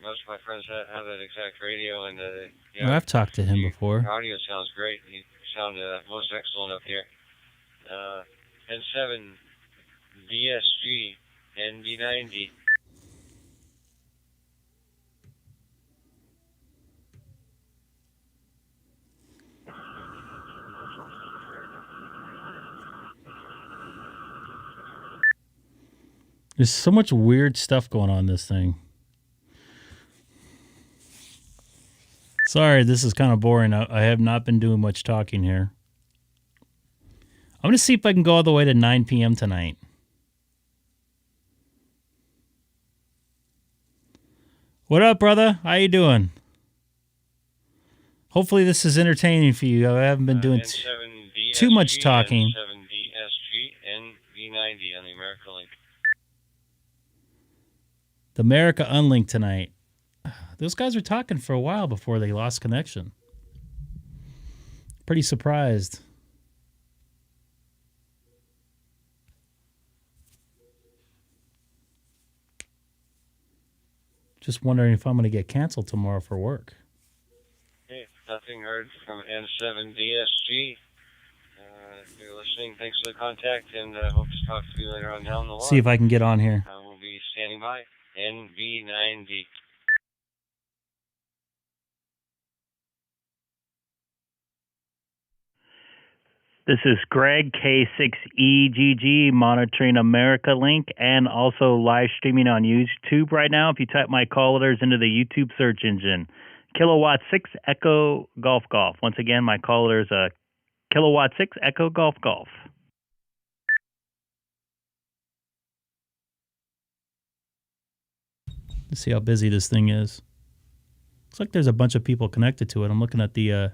Most of my friends have that exact radio, and well, I've talked to him before. Your audio sounds great. You sound most excellent up here. N7 DSG NV90. There's so much weird stuff going on in this thing. Sorry, this is kind of boring. I have not been doing much talking here. I'm going to see if I can go all the way to 9 p.m. tonight. What up, brother? How you doing? Hopefully this is entertaining for you. I haven't been doing too much talking. N7DSG NV90 on the America Link. The America Unlink tonight. Those guys were talking for a while before they lost connection. Pretty surprised. Just wondering if I'm going to get canceled tomorrow for work. Hey, nothing heard from N7DSG. If you're listening, thanks for the contact, and hope to talk to you later on down the line. See if I can get on here. We'll be standing by. NV90. This is Greg, K6EGG, monitoring America Link and also live streaming on YouTube right now. If you type my call letters into the YouTube search engine, Kilowatt 6 Echo Golf Golf. Once again, my call letters are Kilowatt 6 Echo Golf Golf. Let's see how busy this thing is. Looks like there's a bunch of people connected to it. I'm looking at the...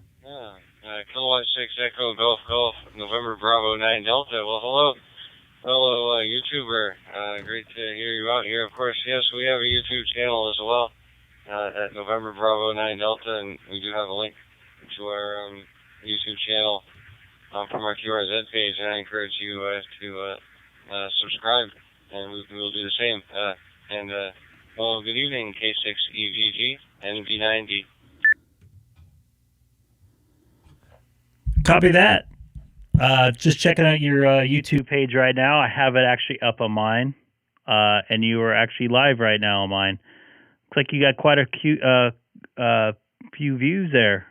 Kilowatt 6 Echo Golf Golf, November Bravo 9 Delta. Well, hello, YouTuber. Great to hear you out here. Of course, yes, we have a YouTube channel as well at November Bravo 9 Delta, and we do have a link to our YouTube channel from our QRZ page, and I encourage you to subscribe, and we will do the same. Well, good evening, K6EGG, NV90. Copy that. Just checking out your YouTube page right now. I have it actually up on mine, and you are actually live right now on mine. Looks like you got quite a few views there.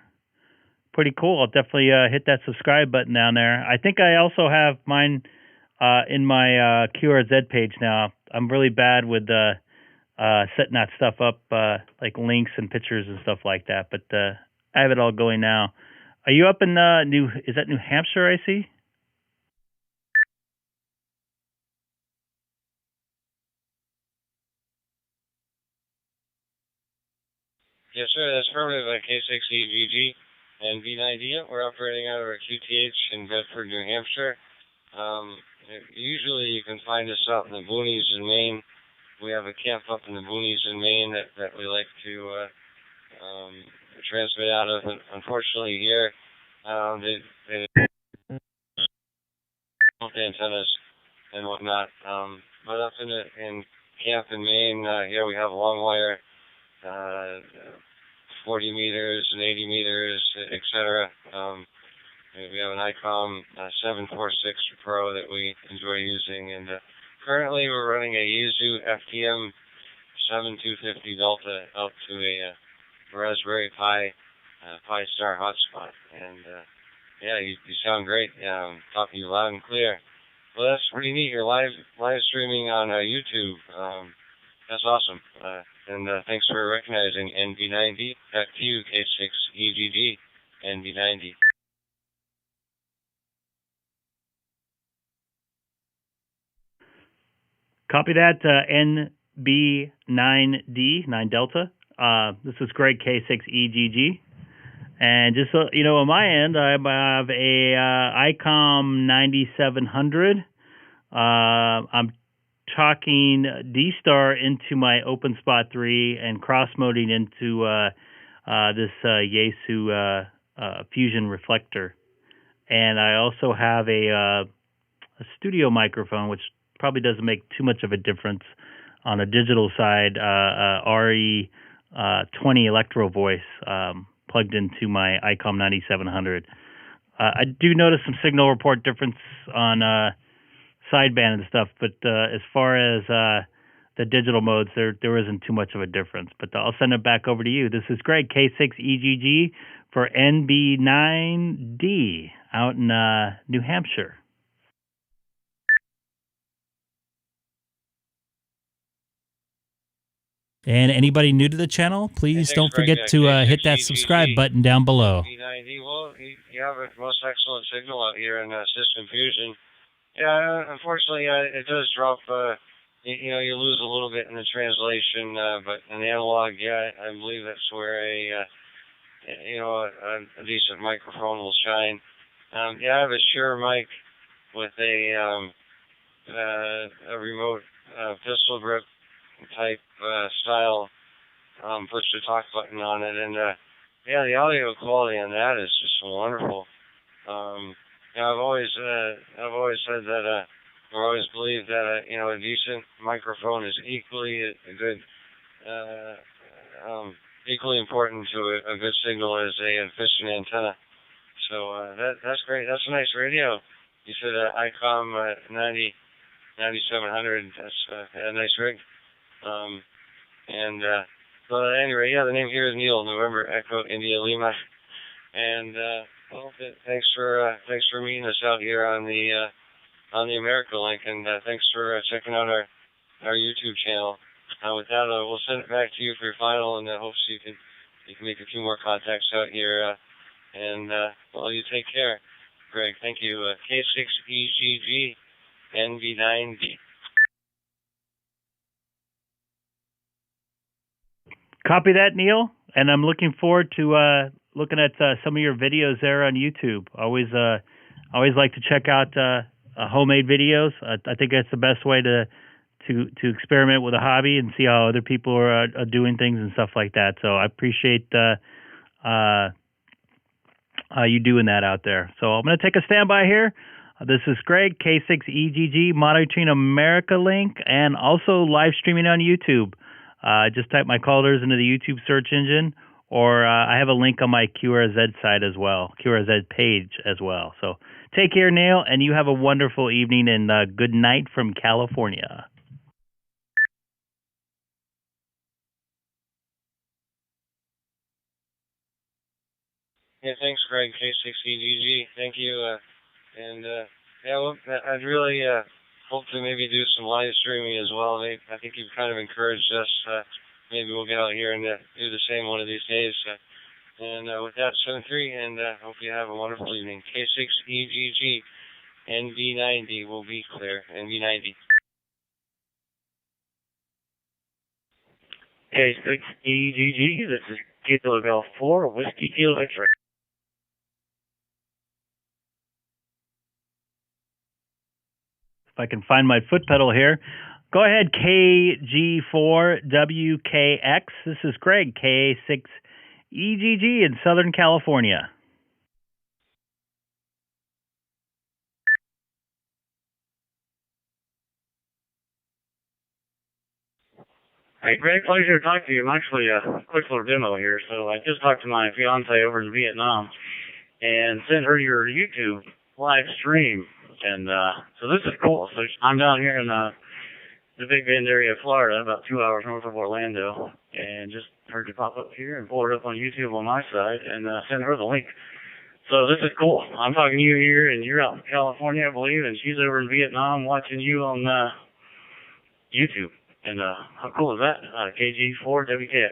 Pretty cool. I'll definitely hit that subscribe button down there. I think I also have mine in my QRZ page now. I'm really bad with setting that stuff up, like links and pictures and stuff like that. But I have it all going now. Are you up in New Hampshire, I see? Yes, sir. That's affirmative at K6EGG and V90. We're operating out of our QTH in Bedford, New Hampshire. Usually you can find us out in the boonies in Maine. We have a camp up in the boonies in Maine that we like to transmit out of. Unfortunately, here they antennas and whatnot. But up in camp in Maine, here we have long wire, 40 meters and 80 meters, etc. We have an Icom 746 Pro that we enjoy using, and currently we're running a Yaesu FTM 7250 Delta out to a Raspberry Pi Pi-Star hotspot, and yeah, you sound great. Talking you loud and clear. Well, that's pretty neat. You're live streaming on YouTube. That's awesome. And thanks for recognizing NB90. Back to you, K6EGG, NB90. Copy that, NB9D, 9 Delta. This is Greg, K6EGG. And just so you know, on my end, I have a Icom 9700. I'm talking DStar into my OpenSpot 3 and cross-moding into this Yaesu Fusion reflector. And I also have a studio microphone, which probably doesn't make too much of a difference on a digital side, RE20 Electro Voice plugged into my Icom 9700. I do notice some signal report difference on sideband and stuff, but as far as the digital modes, there isn't too much of a difference. But I'll send it back over to you. This is Greg, K6EGG for NB9D out in New Hampshire. And anybody new to the channel, please don't forget to hit that subscribe button down below. Well, you have a most excellent signal out here in System Fusion. Yeah, unfortunately, it does drop. You lose a little bit in the translation, but in the analog, yeah, I believe that's where a decent microphone will shine. Yeah, I have a Shure mic with a remote pistol grip type style push-to-talk button on it, and yeah, the audio quality on that is just wonderful. I've always said that or always believed that a decent microphone is equally equally important to a good signal as a efficient antenna. So that's great. That's a nice radio. You said Icom 9700. That's a nice rig. But anyway, yeah, the name here is Neil, November Echo India Lima, and well, thanks for meeting us out here on the America Link, and thanks for checking out our YouTube channel. With that, we'll send it back to you for your final, and hopes you can make a few more contacts out here. Well, you take care, Greg. Thank you. K6EGG NB9D. Copy that, Neil. And I'm looking forward to looking at some of your videos there on YouTube. Always like to check out homemade videos. I think that's the best way to experiment with a hobby and see how other people are doing things and stuff like that. So I appreciate you doing that out there. So I'm going to take a standby here. This is Greg, K6EGG, monitoring America Link, and also live streaming on YouTube. Just type my callers into the YouTube search engine, or I have a link on my QRZ site as well, QRZ page as well. So take care, Neil, and you have a wonderful evening, and good night from California. Yeah, thanks, Greg, K6EGG. Thank you. Yeah, well, I'd really hope to maybe do some live streaming as well. I think you've kind of encouraged us. Maybe we'll get out here and do the same one of these days. And with that, 7-3, and hope you have a wonderful evening. K6EGG NB90 will be clear. NB90. K6EGG, this is Kilo Bell 4, Whiskey Kilo X-ray. If I can find my foot pedal here. Go ahead, KG4WKX. This is Greg, K6EGG in Southern California. Hey, Greg, pleasure to talk to you. I'm actually a quick little demo here. So I just talked to my fiance over in Vietnam and sent her your YouTube live stream. And so this is cool. So I'm down here in the Big Bend area of Florida, about 2 hours north of Orlando, and just heard you pop up here and pulled it up on YouTube on my side and sent her the link. So this is cool. I'm talking to you here, and you're out in California, I believe, and she's over in Vietnam watching you on YouTube. And how cool is that? KG4WKX.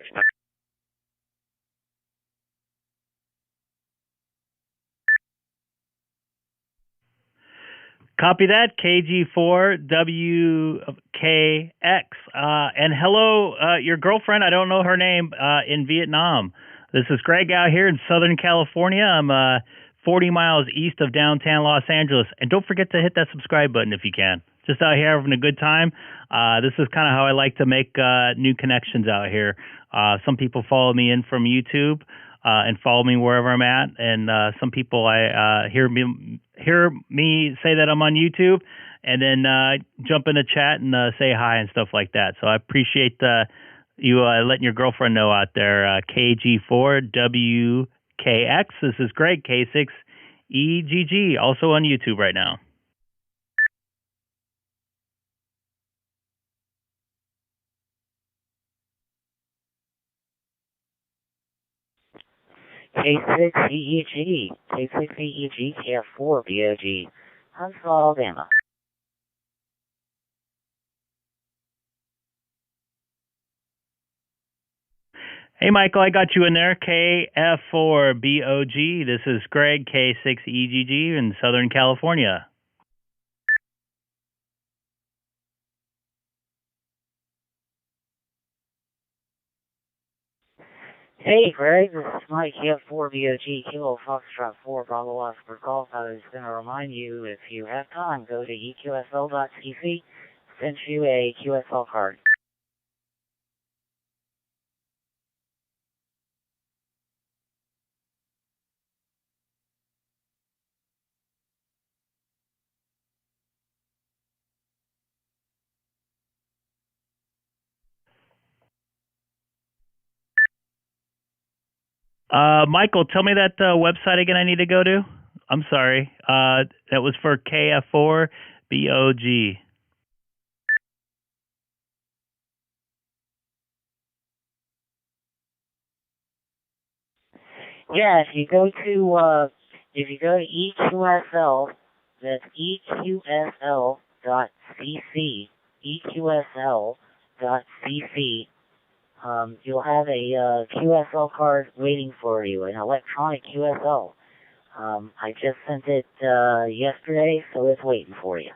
Copy that, KG4WKX. And hello, your girlfriend, I don't know her name, in Vietnam. This is Greg out here in Southern California. I'm 40 miles east of downtown Los Angeles. And don't forget to hit that subscribe button if you can. Just out here having a good time. This is kind of how I like to make new connections out here. Some people follow me in from YouTube. And follow me wherever I'm at. And some people hear me say that I'm on YouTube, and then jump in the chat and say hi and stuff like that. So I appreciate you letting your girlfriend know out there. KG4WKX. This is Greg, K6EGG, also on YouTube right now. K6EGG, K6EGG, K4BOG, Huntsville, Alabama. Hey, Michael, I got you in there. KF4BOG. This is Greg, K6EGG in Southern California. Hey, Greg, this is Mike, K4BOG, Kilo Foxtrot 4, Bravo Oscar Golf. I was going to remind you, if you have time, go to eqsl.cc, send you a QSL card. Michael, tell me that website again I need to go to. I'm sorry. That was for KF4BOG. Yeah, if you go to EQSL, that's EQSL.cc, EQSL.cc, you'll have a QSL card waiting for you, an electronic QSL. I just sent it yesterday, so it's waiting for you.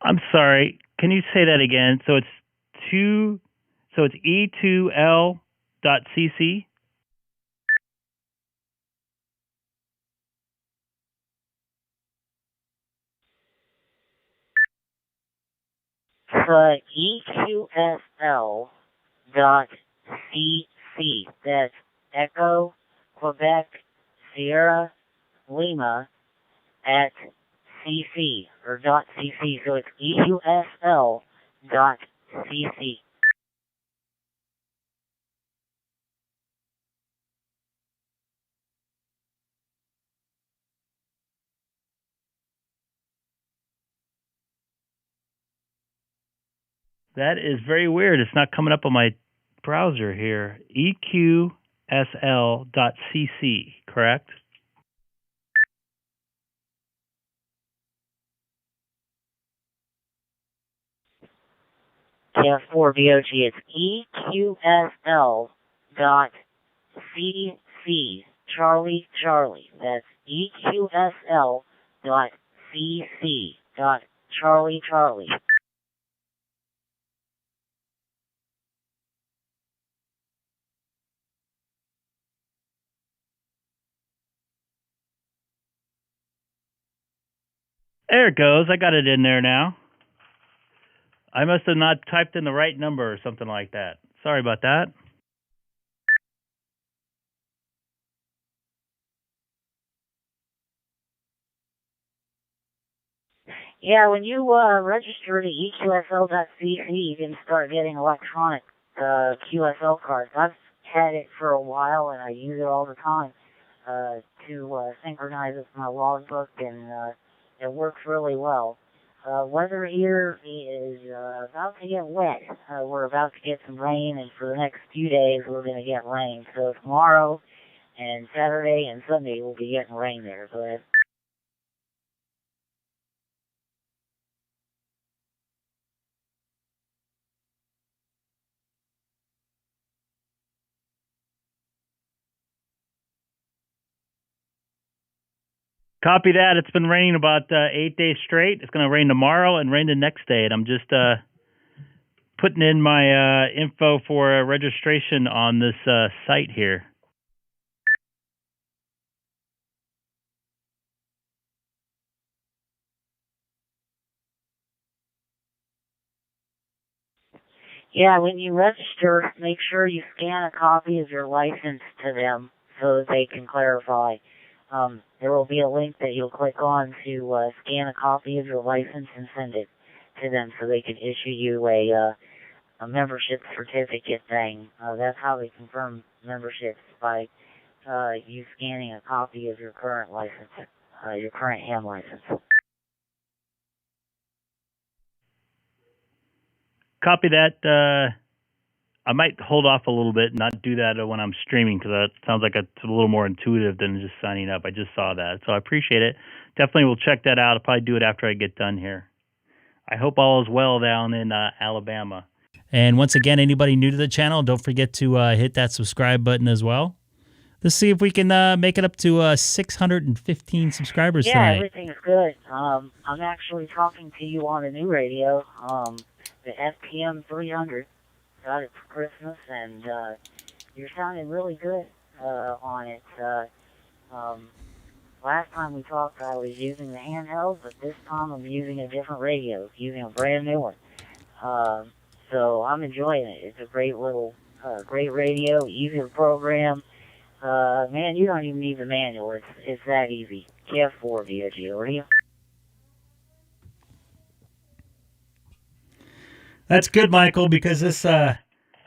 I'm sorry. Can you say that again? So it's E2L.cc. EQSL.cc. That's Echo, Quebec, Sierra, Lima, at CC, or .cc. So it's EQSL.cc. That is very weird. It's not coming up on my browser here. EQSL.cc, correct? K4BOG, it's EQSL.cc. Charlie, Charlie. That's EQSL.cc. Charlie, Charlie. There it goes. I got it in there now. I must have not typed in the right number or something like that. Sorry about that. Yeah, when you register to eqsl.cc, you can start getting electronic QSL cards. I've had it for a while, and I use it all the time to synchronize with my logbook, and it works really well. Weather here is about to get wet. We're about to get some rain, and for the next few days, we're going to get rain. So tomorrow and Saturday and Sunday, we'll be getting rain there. So that's Copy that. It's been raining about 8 days straight. It's going to rain tomorrow and rain the next day. And I'm just putting in my info for registration on this site here. Yeah, when you register, make sure you scan a copy of your license to them so that they can clarify. There will be a link that you'll click on to scan a copy of your license and send it to them so they can issue you a membership certificate thing. That's how they confirm memberships, by you scanning a copy of your current license, your current ham license. Copy that. I might hold off a little bit and not do that when I'm streaming, because that sounds like it's a little more intuitive than just signing up. I just saw that. So I appreciate it. Definitely will check that out. I'll probably do it after I get done here. I hope all is well down in Alabama. And once again, anybody new to the channel, don't forget to hit that subscribe button as well. Let's see if we can make it up to 615 subscribers tonight. Yeah, everything's good. I'm actually talking to you on a new radio, the FPM 300. Got it for Christmas, and you're sounding really good on it. Last time we talked, I was using the handheld, but this time I'm using a different radio, using a brand new one. So I'm enjoying it. It's a great little, great radio, easy to program. Man, you don't even need the manual. It's that easy. K6EGG radio. That's good, Michael, because this Icom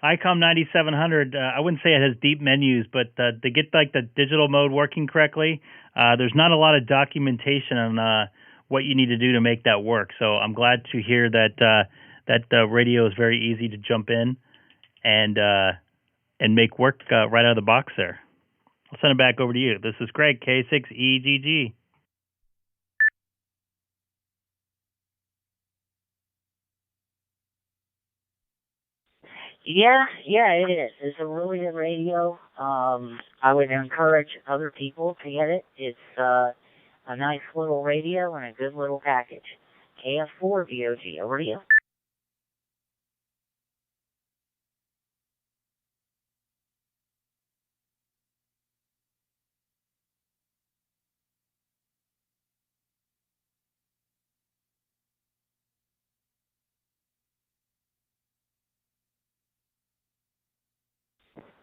9700, I wouldn't say it has deep menus, but to get like the digital mode working correctly, there's not a lot of documentation on what you need to do to make that work. So I'm glad to hear that that radio is very easy to jump in and make work right out of the box there. I'll send it back over to you. This is Greg, K6EGG. Yeah, it is. It's a really good radio. I would encourage other people to get it. It's a nice little radio and a good little package. K6EGG radio.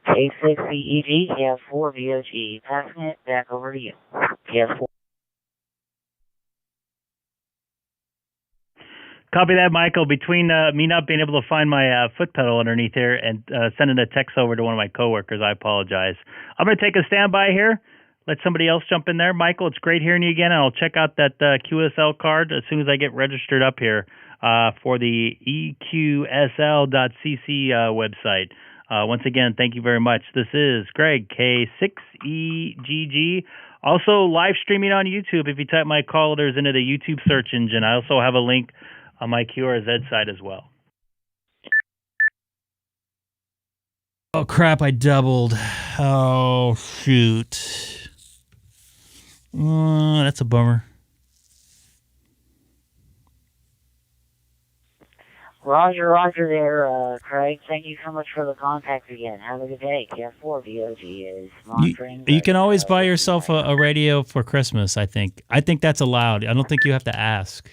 K6EGG, K6EGG. Passing it back over to you. K6. Copy that, Michael. Between me not being able to find my foot pedal underneath here and sending a text over to one of my coworkers, I apologize. I'm going to take a standby here. Let somebody else jump in there. Michael, it's great hearing you again, and I'll check out that QSL card as soon as I get registered up here for the eqsl.cc website. Once again, thank you very much. This is Greg, K6EGG. Also, live streaming on YouTube. If you type my callers into the YouTube search engine, I also have a link on my QRZ site as well. Oh, crap, I doubled. Oh, shoot. That's a bummer. Roger there, Craig. Thank you so much for the contact again. Have a good day. KF4VOG is monitoring. You can always buy yourself a radio for Christmas, I think. I think that's allowed. I don't think you have to ask.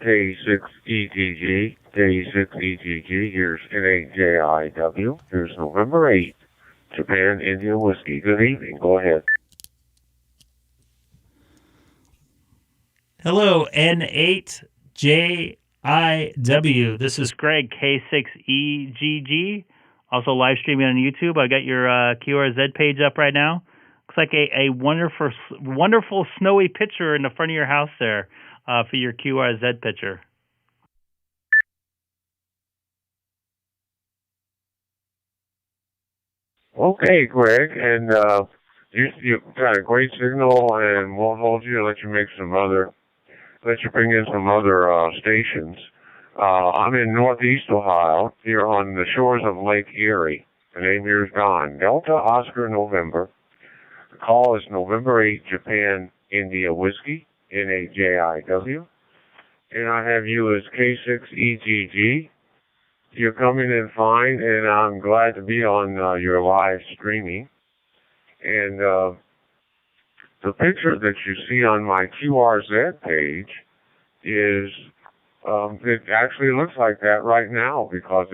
K6EGG, K6EGG, here's N8JIW, here's November 8th, Japan, India Whiskey. Good evening, go ahead. Hello, N8JIW. This is Greg, K6EGG, also live streaming on YouTube. I got your QRZ page up right now. Looks like a wonderful snowy picture in the front of your house there. For your QRZ picture. Okay, Greg, and you got a great signal, and we'll hold you, let you bring in some other stations. I'm in Northeast Ohio, here on the shores of Lake Erie. The name here is Don. Delta Oscar November. The call is November 8, Japan, India Whiskey. N8JIW, and I have you as K6EGG. You're coming in fine, and I'm glad to be on your live streaming. And the picture that you see on my QRZ page is, it actually looks like that right now because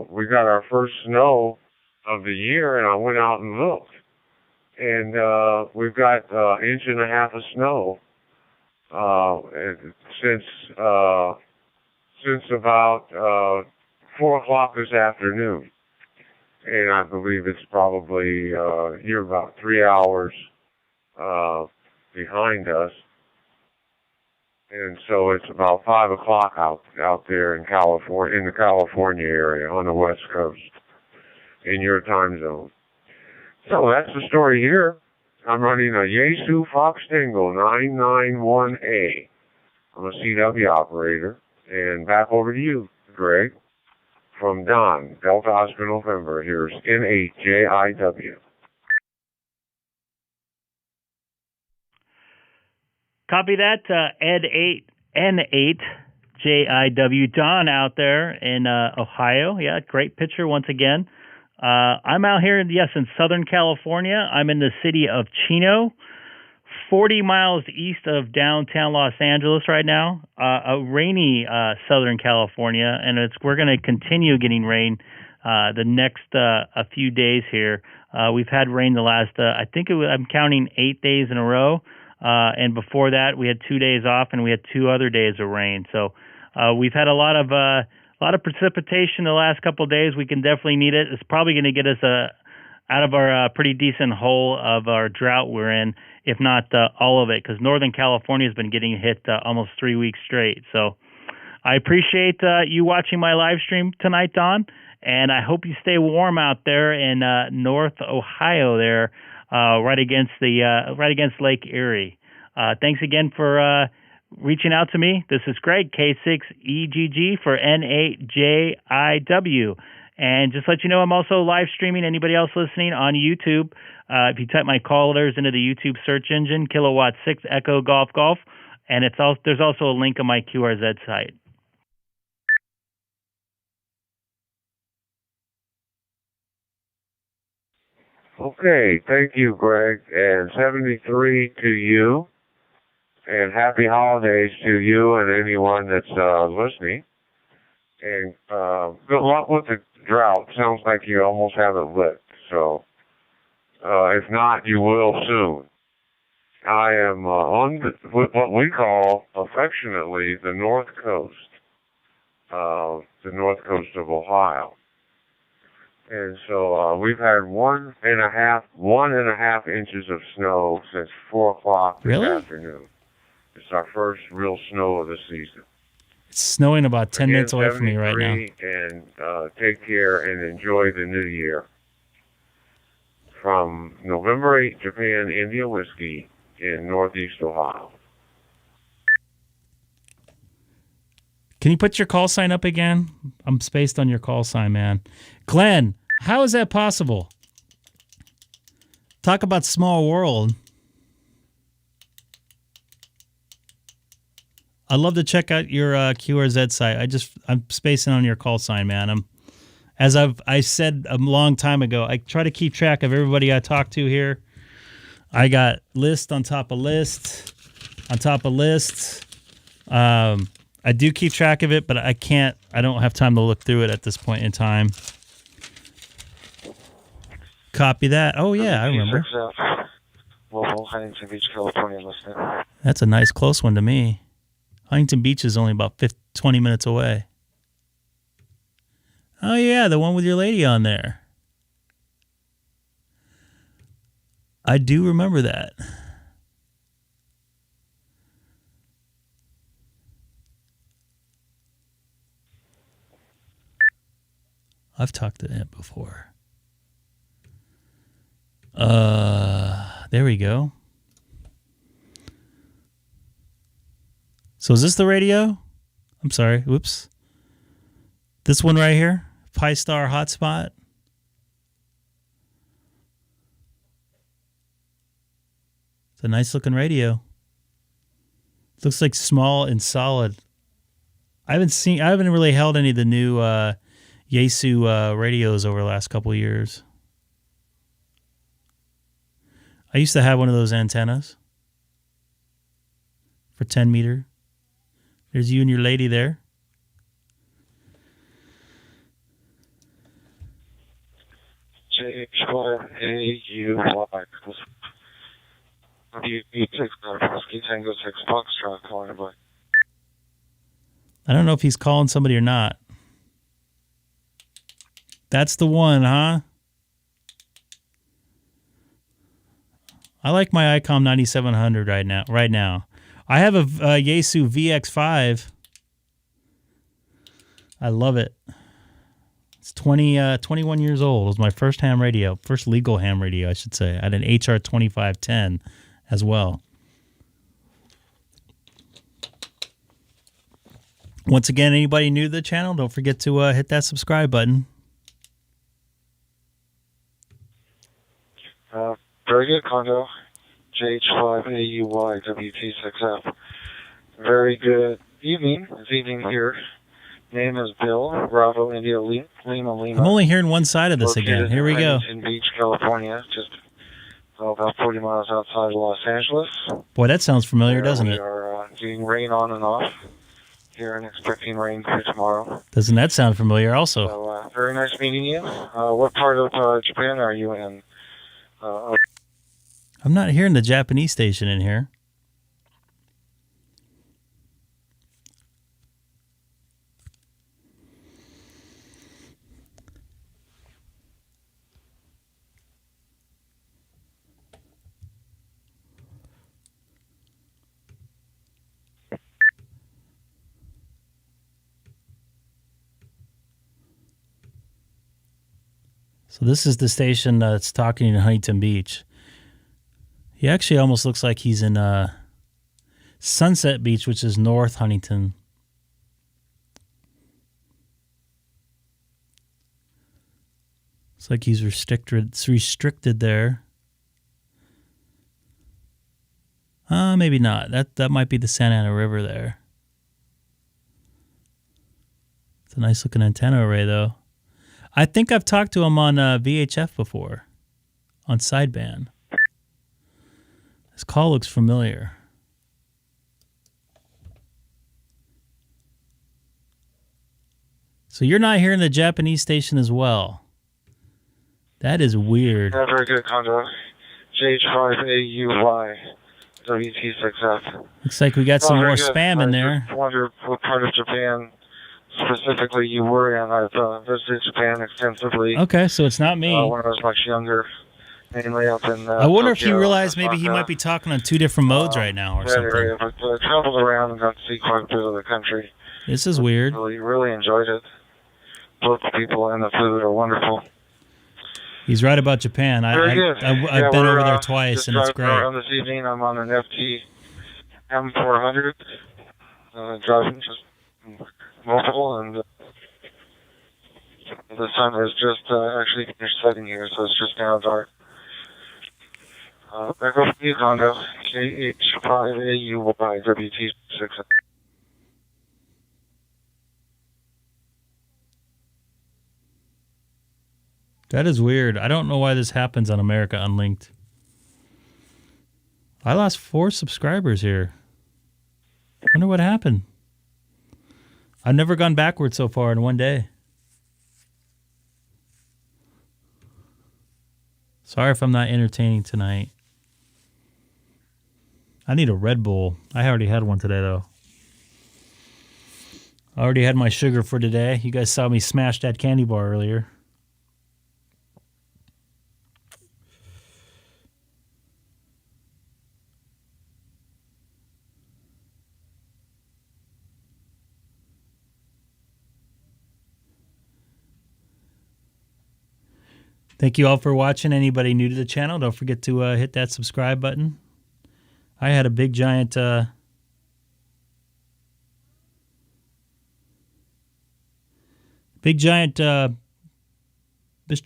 we got our first snow of the year, and I went out and looked. And we've got an inch and a half of snow since about 4 o'clock this afternoon, and I believe it's probably you're about 3 hours behind us, and so it's about 5 o'clock out there in California, in the California area on the West Coast, in your time zone. So that's the story here. I'm running a Yaesu Fox Dingle 991A. I'm a CW operator. And back over to you, Greg, from Don, Delta Oscar November. Here's N8JIW. Copy that, N8JIW. Don out there in Ohio. Yeah, great picture once again. I'm out here, in Southern California. I'm in the city of Chino, 40 miles east of downtown Los Angeles right now. A rainy Southern California, and we're going to continue getting rain the next a few days here. We've had rain the last, I'm counting 8 days in a row, and before that we had 2 days off, and we had 2 other days of rain. So we've had a lot of precipitation the last couple of days. We can definitely need it. It's probably going to get us out of our pretty decent hole of our drought we're in, if not all of it, because Northern California has been getting hit almost 3 weeks straight. So I appreciate you watching my live stream tonight, Don, and I hope you stay warm out there in North Ohio there, right against Lake Erie. Thanks again for reaching out to me. This is Greg, K6EGG for N8JIW. And just let you know, I'm also live streaming. Anybody else listening on YouTube, if you type my callers into the YouTube search engine, Kilowatt 6 Echo Golf Golf, and there's also a link on my QRZ site. Okay, thank you, Greg, and 73 to you, and happy holidays to you and anyone that's listening. And good luck with the drought. Sounds like you almost have it licked. So if not, you will soon. I am on what we call affectionately the North Coast of Ohio. And so we've had one and a half inches of snow since 4 o'clock this afternoon. It's our first real snow of the season. It's snowing about 10 minutes away from me right now. And take care and enjoy the new year. From November 8, Japan, India Whiskey in Northeast Ohio. Can you put your call sign up again? I'm spaced on your call sign, man. Glenn, how is that possible? Talk about small world. I'd love to check out your QRZ site. I'm spacing on your call sign, man. I said a long time ago, I try to keep track of everybody I talk to here. I got list on top of list on top of list. I do keep track of it, but I don't have time to look through it at this point in time. Copy that. Oh, yeah, I remember. Local, Huntington Beach, California, listening. That's a nice close one to me. Huntington Beach is only about 20 minutes away. Oh, yeah, the one with your lady on there. I do remember that. I've talked to him before. There we go. So is this the radio? I'm sorry. Whoops. This one right here? Pi-Star hotspot? It's a nice looking radio. Looks like small and solid. I haven't really held any of the new Yaesu radios over the last couple of years. I used to have one of those antennas for 10 meter. There's you and your lady there. J-A-U-Y. Whiskey Tango 6 Foxtrot calling by. I don't know if he's calling somebody or not. That's the one, huh? I like my Icom 9700 right now. I have a Yaesu VX5. I love it. It's 21 years old. It was my first ham radio. First legal ham radio, I should say. I had an HR 2510 as well. Once again, anybody new to the channel, don't forget to hit that subscribe button. Very good, Condo. JH5AUYWT6F. Very good evening. It's evening here. Name is Bill. Bravo India Lima Lima. I'm only hearing one side of this again. Here we go. In Beach, California, just about 40 miles outside of Los Angeles. Boy, that sounds familiar, doesn't it? We are getting rain on and off here and expecting rain for tomorrow. Doesn't that sound familiar also? So, very nice meeting you. What part of Japan are you in? I'm not hearing the Japanese station in here. So this is the station that's talking in Huntington Beach. He actually almost looks like he's in Sunset Beach, which is North Huntington. Looks like he's restricted. It's restricted there. Maybe not. That might be the Santa Ana River there. It's a nice looking antenna array, though. I think I've talked to him on VHF before, on sideband. This call looks familiar. So you're not hearing the Japanese station as well. That is weird. Yeah, very good, Condo. JH5AUY WT6F. Looks like we got some more spam in there. I wonder what part of Japan specifically you were in. I've visited Japan extensively. Okay, so it's not me. When I was much younger. Mainly up in I wonder Tokyo, if you realize maybe he might be talking on two different modes right now or that something. area, but traveled around and got to see quite a bit of the country. This is weird. Really enjoyed it. Both the people and the food are wonderful. He's right about Japan. Very good. I've been over there twice, and it's great. This evening, I'm on an FT M400, driving just mobile, and the sun is just actually finished setting here, so it's just now dark. Back over to you, Condo. KH5AUYWT6. That is weird. I don't know why this happens on America Unlinked. I lost 4 subscribers here. Wonder what happened. I've never gone backwards so far in one day. Sorry if I'm not entertaining tonight. I need a Red Bull. I already had one today, though. I already had my sugar for today. You guys saw me smash that candy bar earlier. Thank you all for watching. Anybody new to the channel, don't forget to hit that subscribe button. I had a big giant Mr.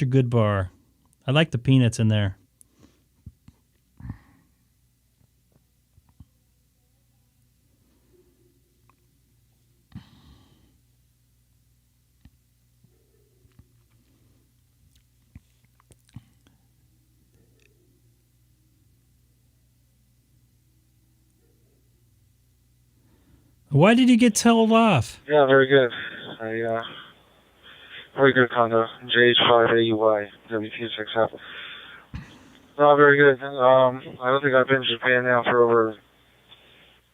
Good Bar. I like the peanuts in there. Why did you get told off? Yeah, very good. Very good condo. JH5AUY, WT6F. No, very good. I don't think I've been to Japan now for over,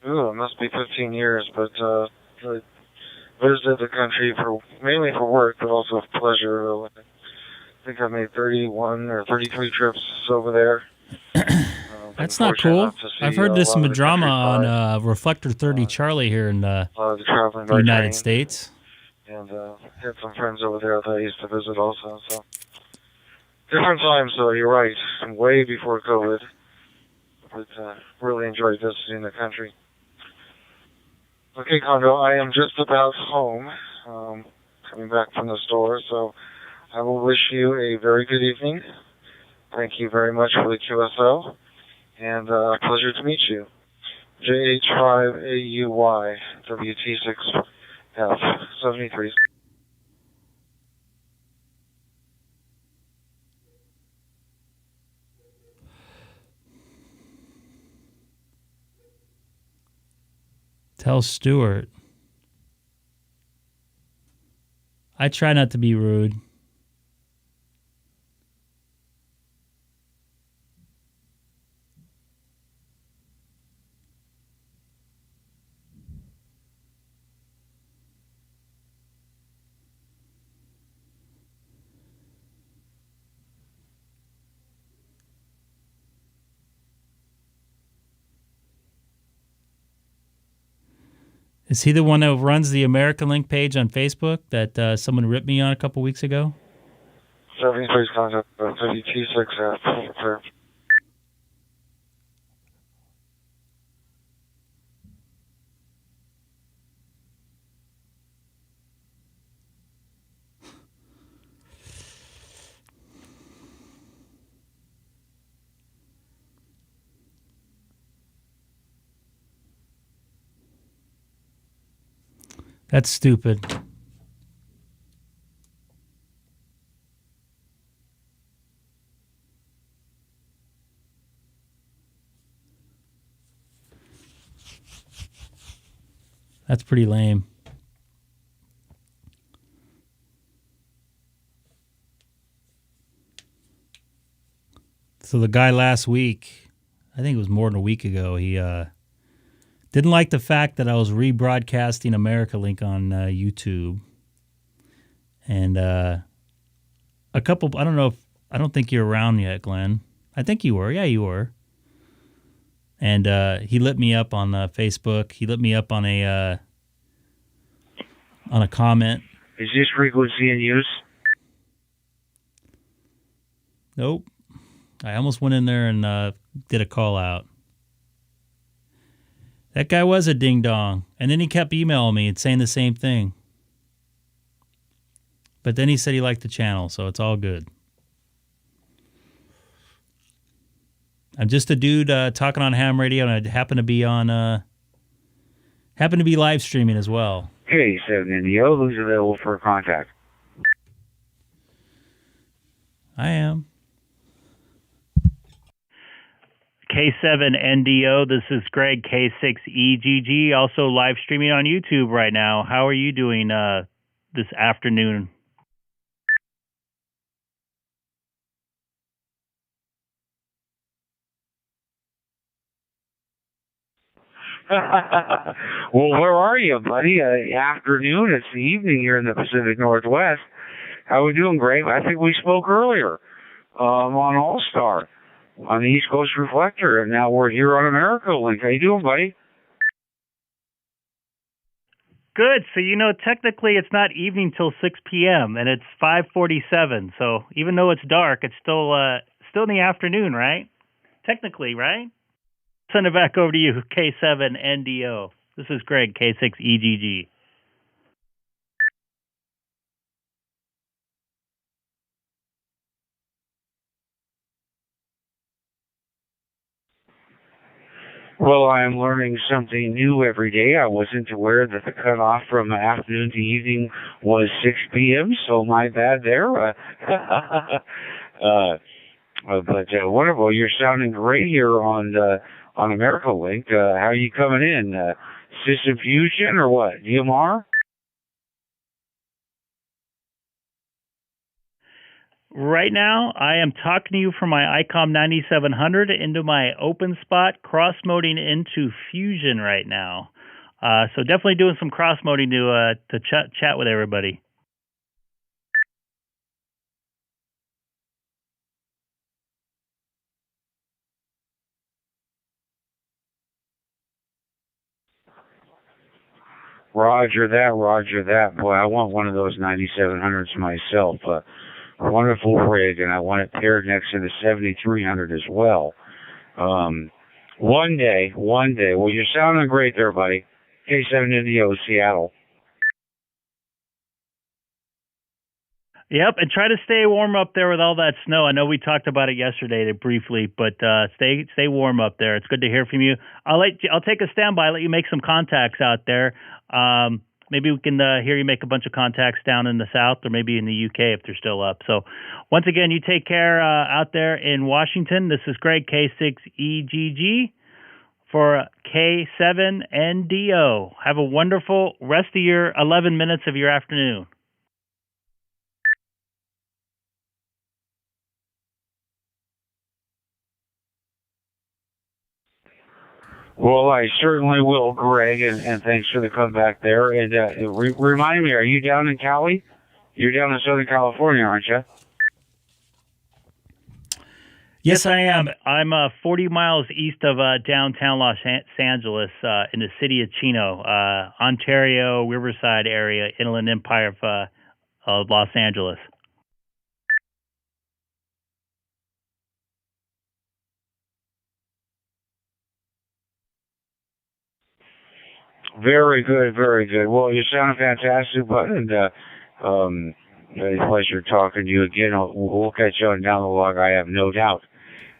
it must be 15 years, but I visited the country mainly for work, but also for pleasure. I think I've made 31 or 33 trips over there. That's not cool. I've heard this drama on Reflector 30 Charlie here in the United States. And had some friends over there that I used to visit also. So different times, though. You're right. Way before COVID, but really enjoyed visiting the country. Okay, Condo. I am just about home, coming back from the store. So I will wish you a very good evening. Thank you very much for the QSO. And a pleasure to meet you. JH5AUY, WT6F, 73. Tell Stuart. I try not to be rude. Is he the one that runs the American Link page on Facebook that someone ripped me on a couple weeks ago? 73 contact WT6F. That's stupid. That's pretty lame. So the guy last week, I think it was more than a week ago, he didn't like the fact that I was rebroadcasting America Link on YouTube. And a couple, I don't think you're around yet, Glenn. I think you were. Yeah, you were. And he lit me up on Facebook. He lit me up on a comment. Is this frequency in use? Nope. I almost went in there and did a call out. That guy was a ding-dong. And then he kept emailing me and saying the same thing. But then he said he liked the channel, so it's all good. I'm just a dude talking on ham radio, and I happen to be live streaming as well. K7 Indio, who's available for contact? I am. K7NDO, this is Greg, K6EGG, also live streaming on YouTube right now. How are you doing this afternoon? Well, where are you, buddy? Afternoon. It's the evening here in the Pacific Northwest. How we doing, Greg? I think we spoke earlier on All-Star on the East Coast Reflector, and now we're here on America Link. How you doing, buddy? Good. So, technically it's not evening till 6 p.m., and it's 5:47. So even though it's dark, it's still in the afternoon, right? Technically, right? Send it back over to you, K7NDO. This is Greg, K6EGG. Well, I'm learning something new every day. I wasn't aware that the cutoff from afternoon to evening was 6 p.m., so my bad there. But wonderful. You're sounding great here on America Link. How are you coming in? System Fusion or what? DMR? Right now, I am talking to you from my Icom 9700 into my open spot, cross-moding into Fusion right now. So definitely doing some cross-moding to chat with everybody. Roger that, roger that. Boy, I want one of those 9700s myself. Wonderful rig, and I want it paired next to the 7300 as well. One day. Well, you're sounding great there, buddy. K7NDO, Seattle. Yep, and try to stay warm up there with all that snow. I know we talked about it yesterday briefly, but stay warm up there. It's good to hear from you. I'll take a standby, let you make some contacts out there. Maybe we can hear you make a bunch of contacts down in the South or maybe in the UK if they're still up. So once again, you take care out there in Washington. This is Greg, K6EGG for K7NDO. Have a wonderful rest of your 11 minutes of your afternoon. Well, I certainly will, Greg, and thanks for the comeback there. And remind me, are you down in Cali? You're down in Southern California, aren't you? Yes, I am. I'm 40 miles east of downtown Los Angeles in the city of Chino, Ontario, Riverside area, Inland Empire of Los Angeles. Very good, very good. Well, you sound fantastic, bud, and a pleasure talking to you again. We'll catch you on down the log, I have no doubt.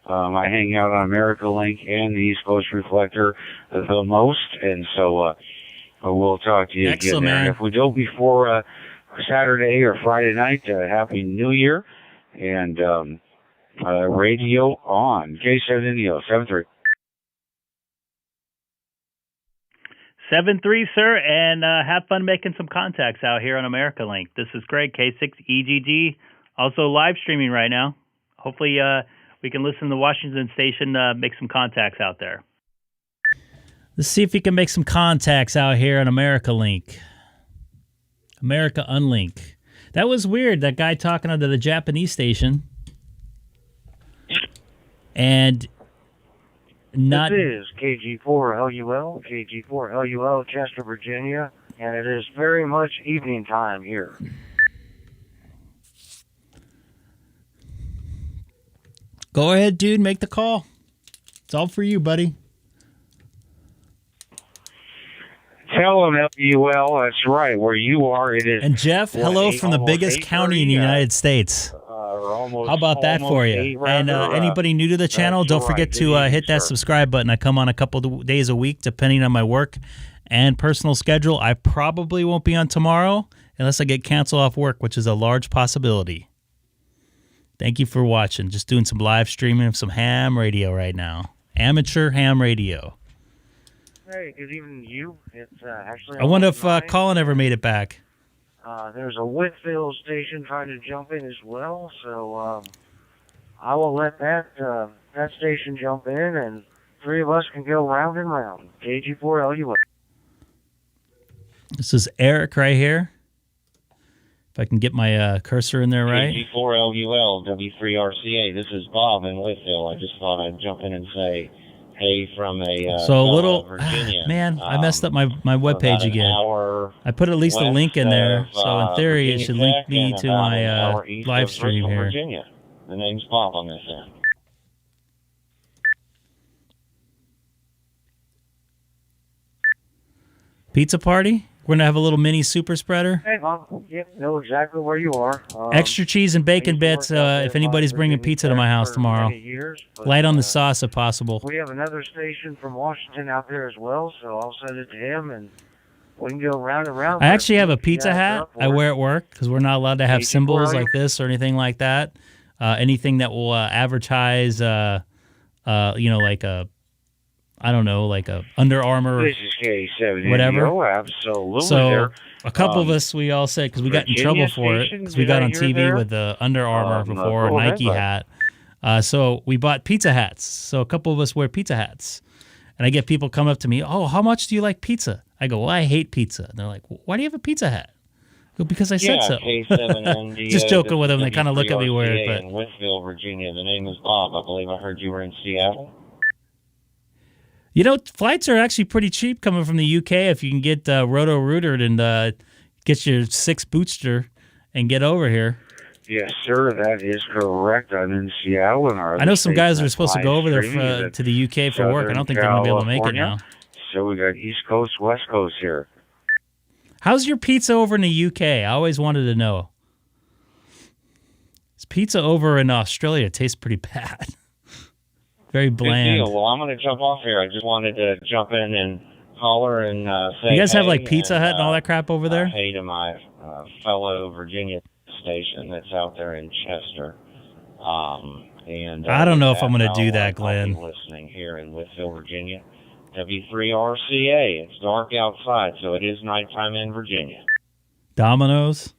I hang out on America Link and the East Coast Reflector the most, and so we'll talk to you Excellent, again there. man. And if we don't before Saturday or Friday night, Happy New Year, and radio on. K7NDO, 73. 7-3, sir, and have fun making some contacts out here on America Link. This is Greg, K6EGG, also live streaming right now. Hopefully we can listen to the Washington station, make some contacts out there. Let's see if we can make some contacts out here on America Link. America Unlink. That was weird, that guy talking under the Japanese station. And not... This is KG4LUL, KG4LUL, Chester, Virginia, and it is very much evening time here. Go ahead, dude. Make the call. It's all for you, buddy. Tell them, LUL, that's right. Where you are, it is. And Jeff, hello from the biggest county in the United States. How about that for you? And anybody new to the channel, don't forget to hit that subscribe button. I come on a couple of days a week, depending on my work and personal schedule. I probably won't be on tomorrow unless I get canceled off work, which is a large possibility. Thank you for watching. Just doing some live streaming of some ham radio right now. Amateur ham radio. Hey, good evening to you. It's actually. I wonder if Colin ever made it back. There's a Whitfield station trying to jump in as well, so I will let that station jump in, and three of us can go round and round. KG4LUL. This is Eric right here. If I can get my cursor in there right. KG4LUL, W3RCA. This is Bob in Whitfield. I just thought I'd jump in and say, hey, from Virginia. Man, I messed up my webpage again. I put at least a link in there, so in theory it should link me to my live stream here. Virginia. The name's Bob on this end. Pizza party? We're going to have a little mini super spreader. Hey, Bob. Yep, know exactly where you are. Extra cheese and bacon bits if anybody's bringing pizza to my house tomorrow. Light on the sauce if possible. We have another station from Washington out there as well, so I'll send it to him, and we can go round and round. I actually have a pizza hat I wear at work because we're not allowed to have symbols like this or anything like that. Anything that will advertise, like a... I don't know, like a Under Armour, this is K6EGG, whatever. Absolutely. So a couple of us, we all said, because we got in trouble for it, because we got on TV with the Under Armour before, a Nike hat. So we bought pizza hats. So a couple of us wear pizza hats. And I get people come up to me, oh, how much do you like pizza? I go, well, I hate pizza. And they're like, why do you have a pizza hat? I go, because I said so. Just joking with them. They kind of look at me weird. But in Whitfield, Virginia. The name is Bob. I believe I heard you were in Seattle. You know, flights are actually pretty cheap coming from the UK if you can get roto-rootered and get your 6 booster and get over here. Yes, sir, that is correct. I'm in Seattle. And I know some guys are supposed to go over there to the UK for work. I don't think they're going to be able to make it now. So we got East Coast, West Coast here. How's your pizza over in the UK? I always wanted to know. This pizza over in Australia tastes pretty bad. Very bland. Good deal. Well, I'm going to jump off here. I just wanted to jump in and holler and say, you guys have like Pizza Hut and all that crap over there? Hey to my fellow Virginia station that's out there in Chester. And I don't know if I'm going to do that, Glenn. I'll be listening here in Whitfield, Virginia. W3RCA. It's dark outside, so it is nighttime in Virginia. Domino's?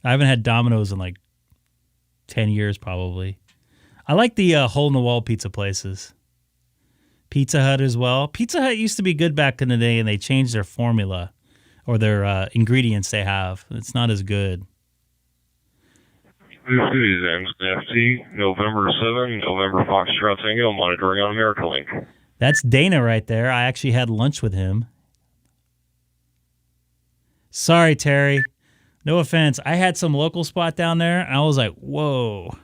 I haven't had Domino's in like 10 years probably. I like the hole-in-the-wall pizza places. Pizza Hut as well. Pizza Hut used to be good back in the day, and they changed their formula or their ingredients they have. It's not as good. This is MSFT, November 7, November Foxtrot Tango, monitoring on America Link. That's Dana right there. I actually had lunch with him. Sorry, Terry. No offense. I had some local spot down there, and I was like, whoa.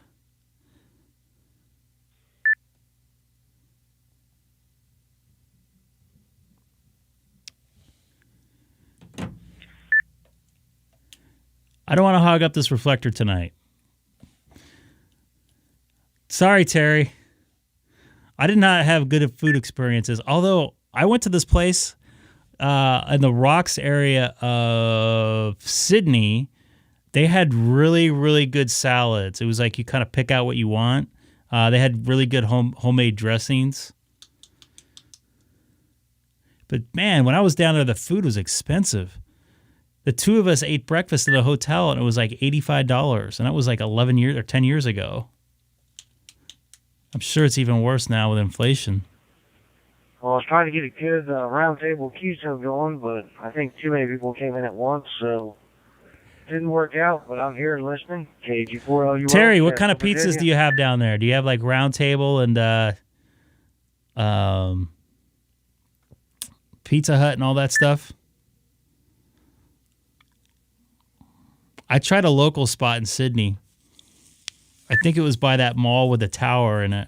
I don't want to hog up this reflector tonight. Sorry, Terry. I did not have good food experiences. Although I went to this place in the Rocks area of Sydney. They had really, really good salads. It was like you kind of pick out what you want. They had really good homemade dressings. But man, when I was down there, the food was expensive. The two of us ate breakfast at a hotel, and it was like $85, and that was like 11 years or 10 years ago. I'm sure it's even worse now with inflation. Well, I was trying to get a good roundtable QSO going, but I think too many people came in at once, so it didn't work out. But I'm here and listening. KG4LUL. Terry, what kind of pizzas do you have down there? Do you have like roundtable and Pizza Hut and all that stuff? I tried a local spot in Sydney. I think it was by that mall with a tower in it.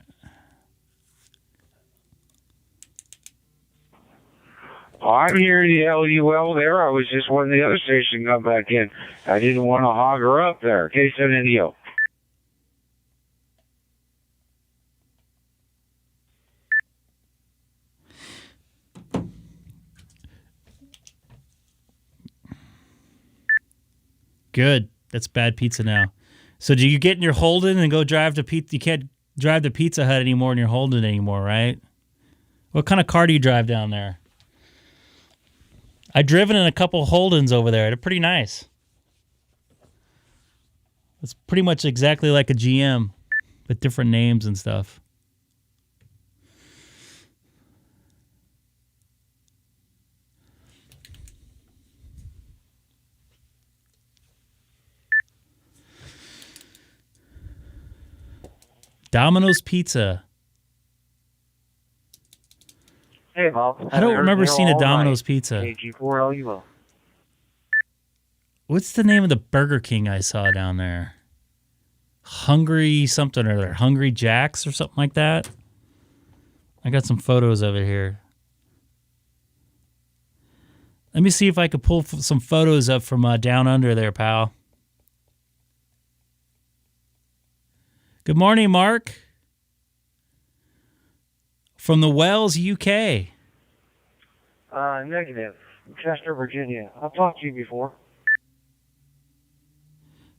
I'm hearing the LUL there. I was just wanting the other station to come back in. I didn't want to hog her up there. K6EGG. Good. That's bad pizza now. So do you get in your Holden and go drive to Pizza? You can't drive to Pizza Hut anymore in your Holden anymore, right? What kind of car do you drive down there? I've driven in a couple Holdens over there. They're pretty nice. It's pretty much exactly like a GM with different names and stuff. Domino's Pizza. Hey, Bob. I don't remember seeing a Domino's Pizza. KG4LUO. What's the name of the Burger King I saw down there? Hungry something or other. Hungry Jack's or something like that? I got some photos of it here. Let me see if I could pull some photos up from down under there, pal. Good morning, Mark. From the Wells, UK. Negative. Chester, Virginia. I've talked to you before.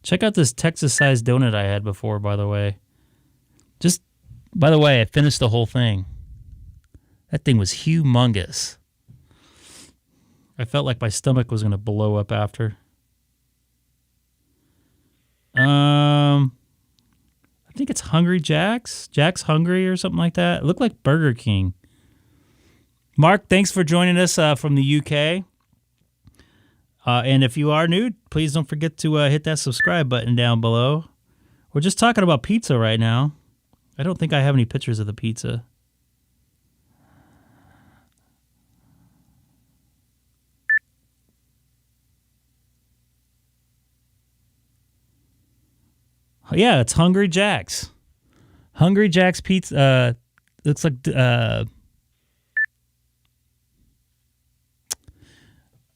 Check out this Texas-sized donut I had before, by the way. Just, by the way, I finished the whole thing. That thing was humongous. I felt like my stomach was going to blow up after. I think it's Hungry Jack's. Jack's Hungry or something like that. It looked like Burger King. Mark, thanks for joining us from the UK. And if you are new, please don't forget to hit that subscribe button down below. We're just talking about pizza right now. I don't think I have any pictures of the pizza. Yeah, it's Hungry Jack's. Hungry Jack's Pizza. Looks like that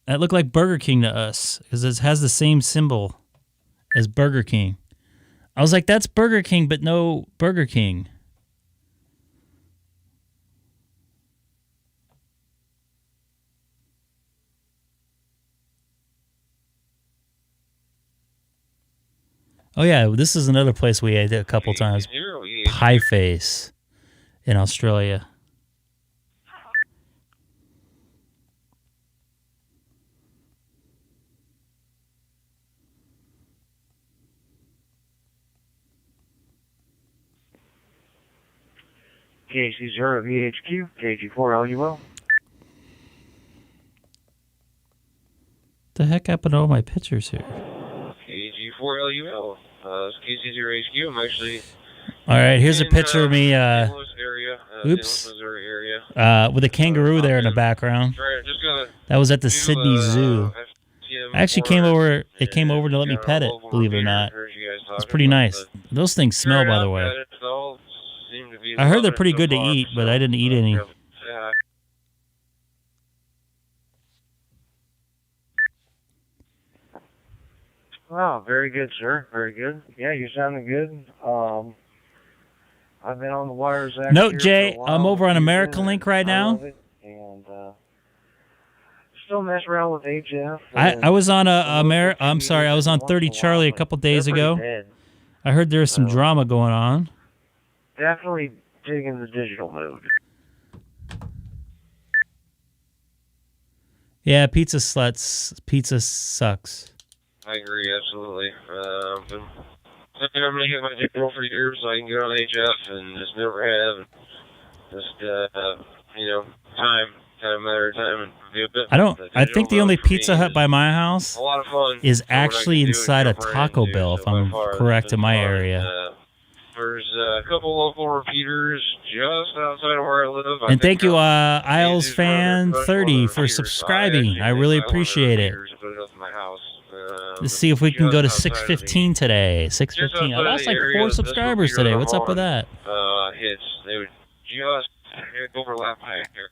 looked like Burger King to us because it has the same symbol as Burger King. I was like, that's Burger King, but no Burger King. Oh, yeah, this is another place we ate a couple times. Pie Face in Australia. KC0VHQ, KG4LUO. The heck happened to all my pictures here? KG4LUL. KC0HQ. I'm actually. All right, here's a picture of me. Area, Oops. area. With a kangaroo there in the background. That was at the Sydney Zoo. I actually came over. It came over to let me pet it. Believe it or not, it's pretty nice. Those things smell, by the way. I heard they're pretty good to eat, but I didn't eat any. Wow, very good, sir. Very good. Yeah, you're sounding good. I've been on the wires. Note, Jay, I'm over on American Link right now. And still mess around with HF. I was on I'm sorry, I was on 30 Charlie a couple days ago. I heard there was some drama going on. Definitely digging the digital mode. Yeah, pizza sluts. Pizza sucks. I agree, absolutely. I'm going to get my digital for years so I can go on HF and just never have. Just, time. Kind of matter of time and be a bit. I think the only Pizza Hut by my house a lot of fun is actually inside a Taco Bell, if I'm correct, in my area. There's a couple local repeaters just outside of where I live. And thank you, Isles Fan 30 for subscribing. I really appreciate it. Let's see if we can go to 615 today. 615. I lost like 4 subscribers today. What's up with that? They would just overlap my hair.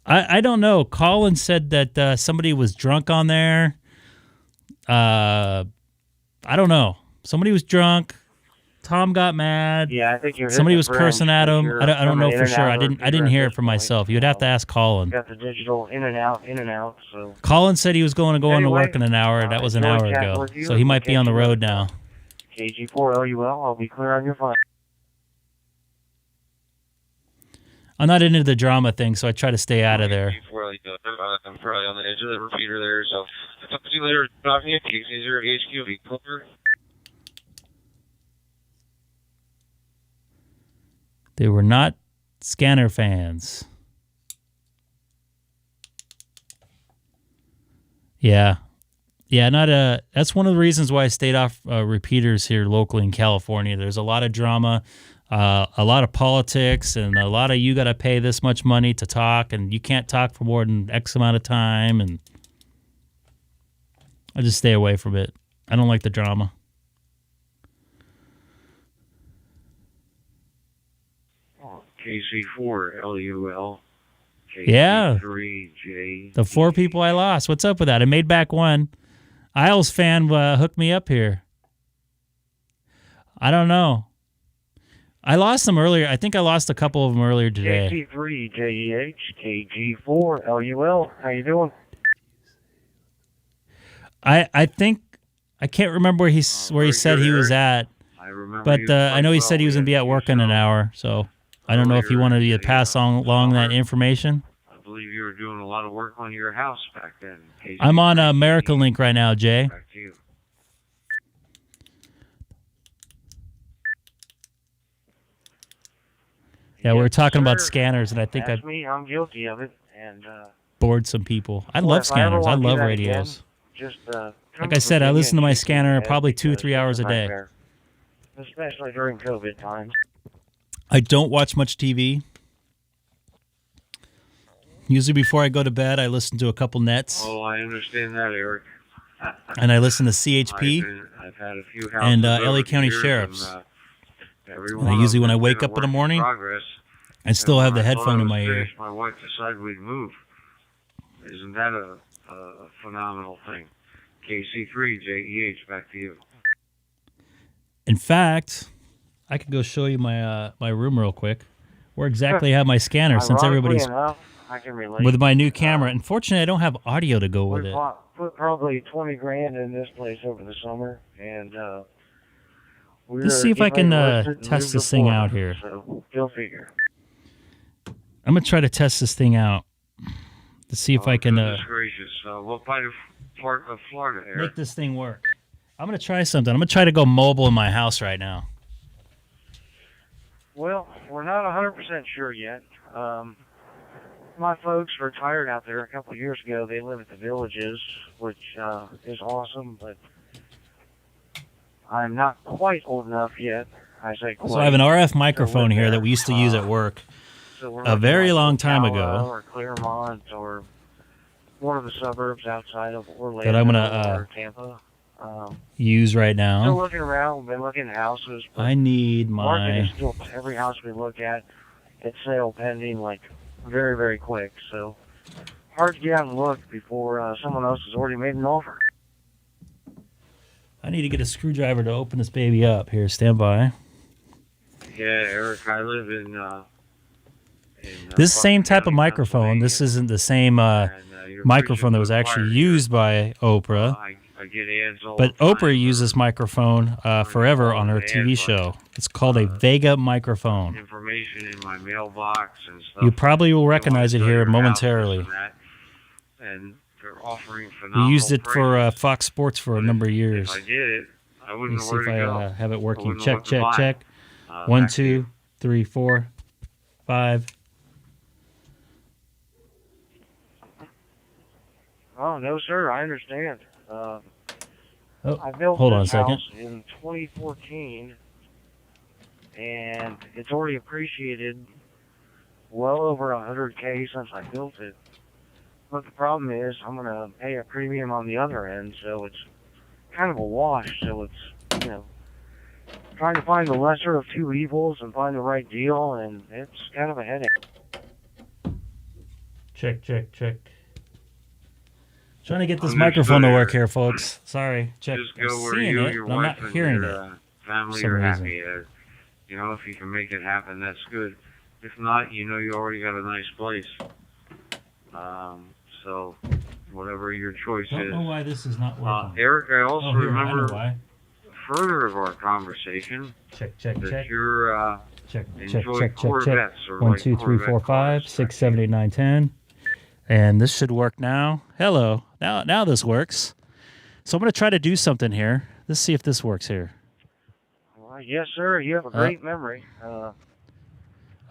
I don't know. Colin said that somebody was drunk on there. I don't know. Somebody was drunk. Tom got mad. Yeah, I think somebody was cursing at him. I don't know for sure. I didn't hear it for myself. You'd have to ask Colin. Got the digital in and out. So Colin said he was going to work in an hour. That was an hour ago. So he might be on the road now. KG4LUL, I'll be clear on your file. I'm not into the drama thing, so I try to stay out of there. I'm probably on the edge of the repeater there, so talk to you later. Talking to K6EGG Cooper. They were not scanner fans. Yeah. Yeah, that's one of the reasons why I stayed off repeaters here locally in California. There's a lot of drama, a lot of politics, and a lot of you got to pay this much money to talk, and you can't talk for more than X amount of time, and I just stay away from it. I don't like the drama. KC4LUL. Yeah. K3J. The 4 people I lost. What's up with that? I made back 1. Isles fan hooked me up here. I don't know. I lost them earlier. I think I lost a couple of them earlier today. KC3JEH, KG4LUL. How you doing? I think I can't remember where he said he was at. I remember. But I know he said he was going to be at work in an hour, so I don't know if you wanted to pass along that information. I believe you were doing a lot of work on your house back then. I'm on America Link right now, Jay. Back to you. Yeah, we were talking about sir. scanners, and I think Ask me, I'm guilty of it. And bored some people. I well, love if I ever scanners. I want to do love that radios. again, just Like I said, I listen to my scanner probably 2 or 3 hours a day. Especially during COVID times. I don't watch much TV. Usually before I go to bed, I listen to a couple nets. Oh, I understand that, Eric. And I listen to CHP I've had a few and LA County Sheriffs. And I usually, when I wake up in the morning, I still have the headphone in my ear. My wife decided we'd move. Isn't that a phenomenal thing? KC3JEH, back to you. In fact, I could go show you my my room real quick. Where exactly I have my scanner, since everybody's enough, I can relate. with my new camera. Unfortunately, I don't have audio to go with We it. put probably 20 grand in this place over the summer, and Let's see if I can test this thing out here. So go figure. I'm gonna try to test this thing out to see if I can Goodness gracious. What part of Florida, Eric? make this thing work. I'm gonna try something. I'm gonna try to go mobile in my house right now. Well, we're not 100% sure yet. My folks retired out there a couple of years ago. They live at the Villages, which is awesome, but I'm not quite old enough yet. I say quite. So I have an RF microphone here that we used to use at work So a very long time Ocala ago. Or Claremont or one of the suburbs outside of Orlando That I'm gonna or Tampa. use right Still now. looking around. We've been looking at houses. But I need market my. is still, every house we look at, it's sale pending, like very, very quick. So hard to get out and look before someone else has already made an offer. I need to get a screwdriver to open this baby up. Here, stand by. Yeah, Eric, I live in This same type of microphone. This isn't the same microphone that was actually used by Oprah. I get ads all But the time Oprah used this microphone forever on her TV show. It's called a Vega microphone. information in my mailbox and stuff. You probably will recognize it here momentarily. And they're offering We phenomenal used it for prices. Fox Sports for a number of years. If I did it, I Let wouldn't me know see where if to I go. have it working. wouldn't know Check, what to check, buy. check. 1, Back to you. 2, 3, 4, 5. Oh, no, sir, I understand. I built hold on this a second. house in 2014, and it's already appreciated well over $100K since I built it. But the problem is, I'm going to pay a premium on the other end, so it's kind of a wash. So it's, trying to find the lesser of two evils and find the right deal, and it's kind of a headache. Check, check, check. Trying to get this Understood, microphone to work Eric. here, folks. Sorry. Check. Just I'm go where seeing you, it, your but I'm wife, not and hearing your it. family some are reason. happy. If you can make it happen, that's good. If not, you already got a nice place. So, whatever your choice I don't is. know why this is not working. Eric, I also Oh, here, I know remember why. further of our conversation, Check. that you're enjoy Check. Corvettes or 1, like 2, 3, 4, Corvette 5, cars. 6, 7, 8, 9, 10. And this should work now. Hello. Now this works. So I'm going to try to do something here. Let's see if this works here. Well, yes, sir. You have a great memory. All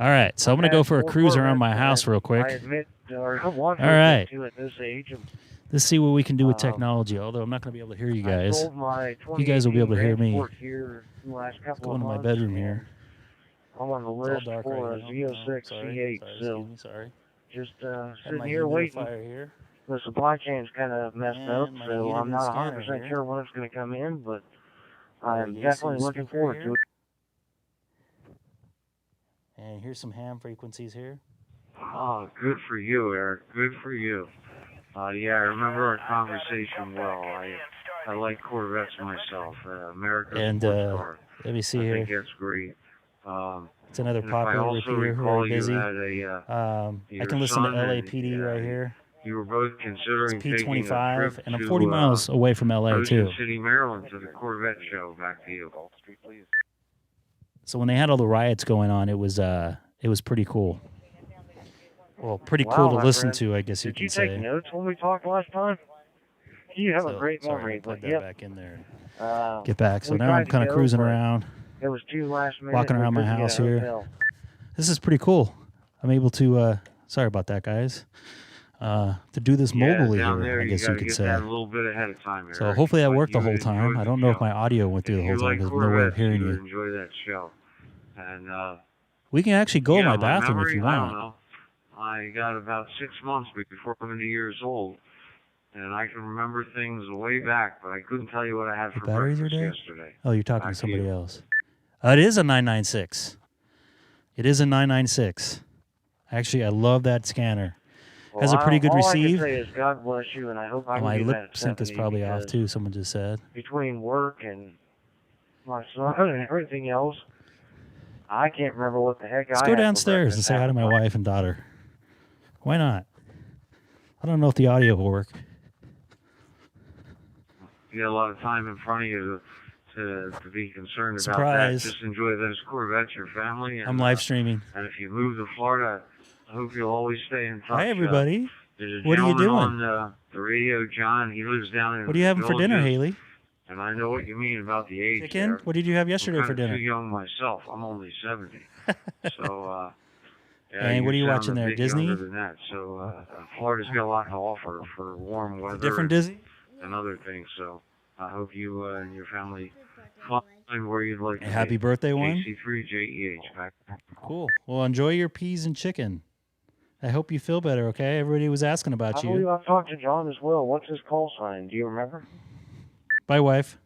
right. So I'm going to go for a cruise around my house real quick. I admit, or I want All right. to at this age. Let's see what we can do with technology, although I'm not going to be able to hear you guys. I sold my You guys will be able to hear me. Here in the last Let's couple go into of my months, bedroom here. I'm on the It's all list dark for right a now. Z06 C8, so Sorry. just Got sitting my here waiting. humidifier here. The supply chain's kind of messed up, And my so I'm unit not scanner 100% here. sure when it's going to come in, but I'm Yaesu definitely looking speaker forward here. to it. And here's some ham frequencies here. Oh, good for you, Eric. Good for you. Yeah, I remember our conversation well. I like Corvettes myself. America's And sports car. let me see I here. think that's great. It's another And if I popular also repeater, recall, very busy. you had a I your can listen to son and, LAPD right here. You were both considering It's taking a P25, trip and I'm to, 40 miles away from LA Ocean too. City, Maryland, to the Corvette show. Back to you. So when they had all the riots going on, it was pretty cool. Well, pretty Wow, cool to my listen friend. to, I guess you Did can you say. take notes when we talked last time? You have a So, great sorry, memory, I plugged but that yep. back in there. Uh, Get back. So we now tried I'm to kind of go, cruising but around, It was too last minute. walking we around my couldn't get a house here. hotel. This is pretty cool. I'm able to. Sorry about that, guys. To do this mobily down here, there, I guess you gotta could get say. that a little bit ahead of time, So Eric, hopefully that but worked the you whole would time. enjoy I the don't know if show. my audio went through the If whole you time like because there's no way of Corvettes, hearing you would you. enjoy that show. And We can actually go in yeah, my bathroom memory, if you I don't want. know. I got about 6 months before I'm 70 years old, and I can remember things way back, but I couldn't tell you what I had The for batteries are breakfast dead? yesterday. Oh, you're talking Back to to you. somebody else. It is a 996. It is a 996. Actually, I love that scanner. Has a pretty good all receive. I can say is God bless you, and I hope I can My do that lip at sync is 70, probably off because too, someone just said. between work and my son and everything else, I can't remember what the heck Let's I go had for downstairs and breakfast say hi to my half the time. wife and daughter. Why not? I don't know if the audio will work. You got a lot of time in front of you to be concerned Surprise. about that. Just enjoy those Corvettes, your family. And, I'm live streaming. And if you move to Florida, I hope you'll always stay in touch. Hi, everybody. There's a What are you gentleman doing? on the radio, John. He lives down in What are you having for dinner, Villages, Haley? And I know what you mean about the age Chicken? there. What did you have yesterday I'm for kinda dinner? too young myself. I'm only 70. So, yeah, And what are you sound watching a there, bit Disney? younger than that. So, Florida's got a lot to offer for warm weather. Different Disney? And other things. So, I hope you and your family find where you'd like to Happy be. birthday, one. K6EGG. Back. Cool. Well, enjoy your peas and chicken. I hope you feel better, okay? Everybody was asking I about believe you. I've talked to John as well. What's his call sign? Do you remember? Bye, wife.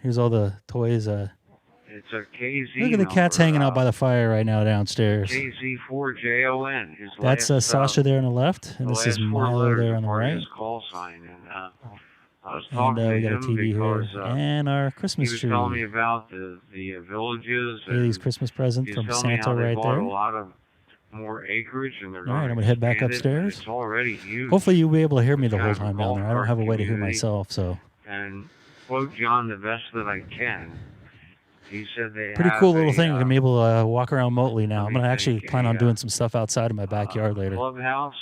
Here's all the toys. It's a KZ. Look at the cats number, hanging out by the fire right now downstairs. KZ4JON. His That's last, Sasha there on the left, and the this is last four Milo letters there are on the part of right. his call sign. And I was And talking to we got a him TV because here, and our he Christmas was tree. telling me about the villages. Haley's and Christmas present he was from telling me Santa how they right bought there. a lot of more acreage, and they're All right, going I'm gonna head back expand it, and upstairs. It's already huge. Hopefully you'll be able to hear me the Kind whole of a time down there. I don't golf have a way to hear community. myself, so. And quote John the best that I can. He said they Pretty have cool little a, thing. I'm gonna be able to walk around remotely now. let I'm me gonna actually think, plan on a, doing some stuff outside in my backyard later. clubhouse,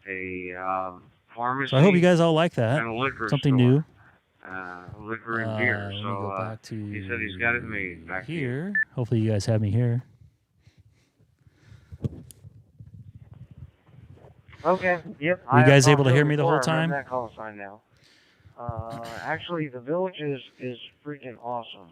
a pharmacy, So I hope you guys all like that. and a liquor Something store. new. Liquor and beer. Let me So go back to he said he's got it made. Back to you. here. Hopefully you guys have me here. Okay. Yep. Were you guys I able to talked hear him me the before. whole I remember time? that call sign now. Actually, the village is freaking awesome.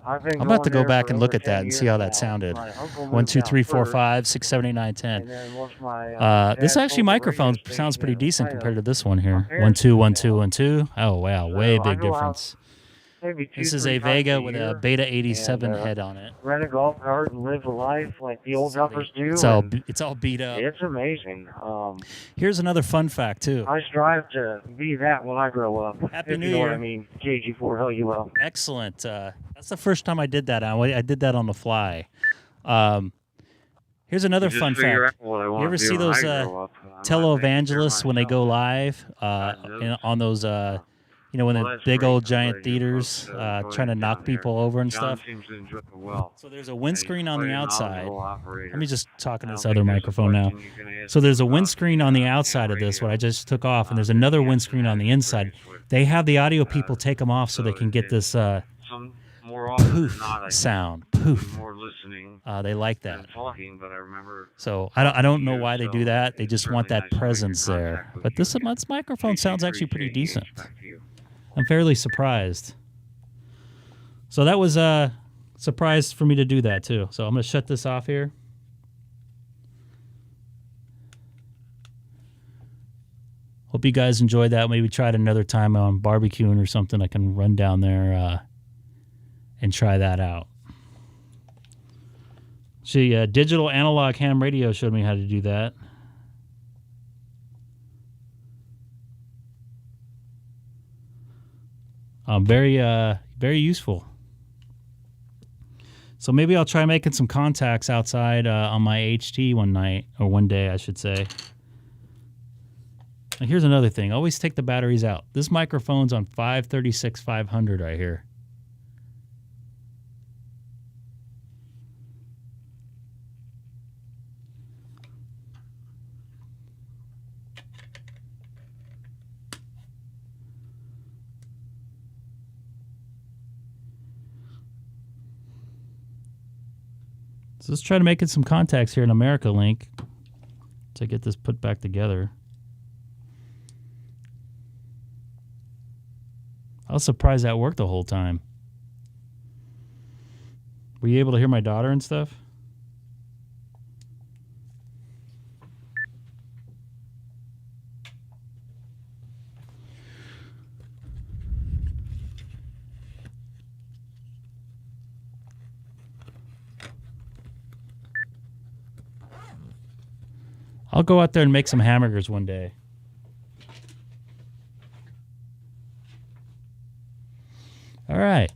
I've been I'm about to going go there back for and look over at that 10 and see years how that now. sounded. My uncle 1, moved 2, out 3, 4, first, 5, 6, 7, 8, 9, 10. and then once my This dad actually sold the microphone radio sounds station pretty in decent Ohio, compared to this one my here. parents 1, 2, moved 1, out. 2, 1, 2. Oh wow, way So I big go out difference. maybe This 2, is 3 a times Vega with a year, Beta 87 and, head on it. rent a golf cart and live the life like the old duffers do. It's all beat up. It's amazing. Here's another fun fact too. I strive to be that when I grow up. Happy if New you know Year. what I mean. KG4LUL. Excellent. That's the first time I did that. I did that on the fly. Here's another Just fun figure fact. out what I You want ever to do see when those I grow up. I'm not taking care of televangelists when they go myself. live God knows. on those You know, when Well, the that's big great. old I'm giant glad you theaters folks enjoyed trying to it knock down there. people over and John stuff. seems to enjoy it well. So there's a And he's windscreen on quite the a outside. knowledgeable operator. Let me just talk in I this don't other think there's a microphone now. question you can ask So there's a about windscreen on the ham outside of this, what I radio. just took off, and there's That another Jensen windscreen had on the inside. experience with. They have the audio people take them off so they So can get this some more often than poof not, I sound. do Poof. more listening They like that. than talking, but I remember. So I don't know why they so do that. They it's just want certainly that nice to make presence there. contact with But you this again. microphone sounds actually pretty decent. Back to you. I'm fairly surprised. So that was a surprise for me to do that too. So I'm going to shut this off here. Hope you guys enjoyed that. Maybe try it another time on barbecuing or something. I can run down there and try that out. See, digital analog ham radio showed me how to do that. Very useful. So maybe I'll try making some contacts outside on my HT one night, or one day, I should say. Now here's another thing. Always take the batteries out. This microphone's on 536-500 right here. So let's try to make it some contacts here in America Link to get this put back together. I was surprised that worked the whole time. Were you able to hear my daughter and stuff? I'll go out there and make some hamburgers one day. All right.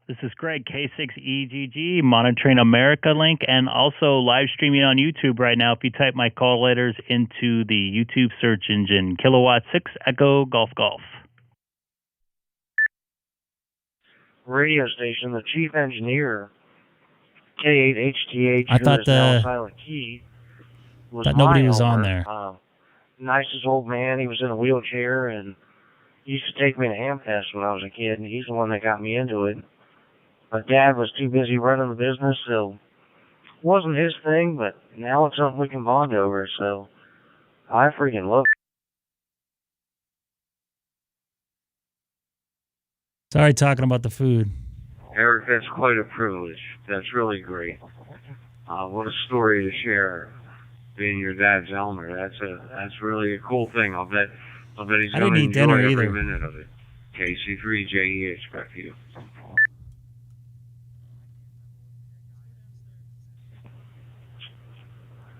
This is Greg, K6EGG, monitoring America Link, and also live streaming on YouTube right now. If you type my call letters into the YouTube search engine, Kilowatt 6 Echo Golf Golf. Radio station, the chief engineer, K8HTH, I thought Silent Key, was thought nobody my was on owner. there. Nicest old man. He was in a wheelchair, and he used to take me to ham fest when I was a kid, and he's the one that got me into it. My dad was too busy running the business, so it wasn't his thing, but now it's something we can bond over, so I freaking love it. Sorry talking about the food. Eric, that's quite a privilege. That's really great. What a story to share, being your dad's Elmer. That's really a cool thing. I'll bet he's I going didn't to eat enjoy dinner every either. minute of it. K6EGG, back to you.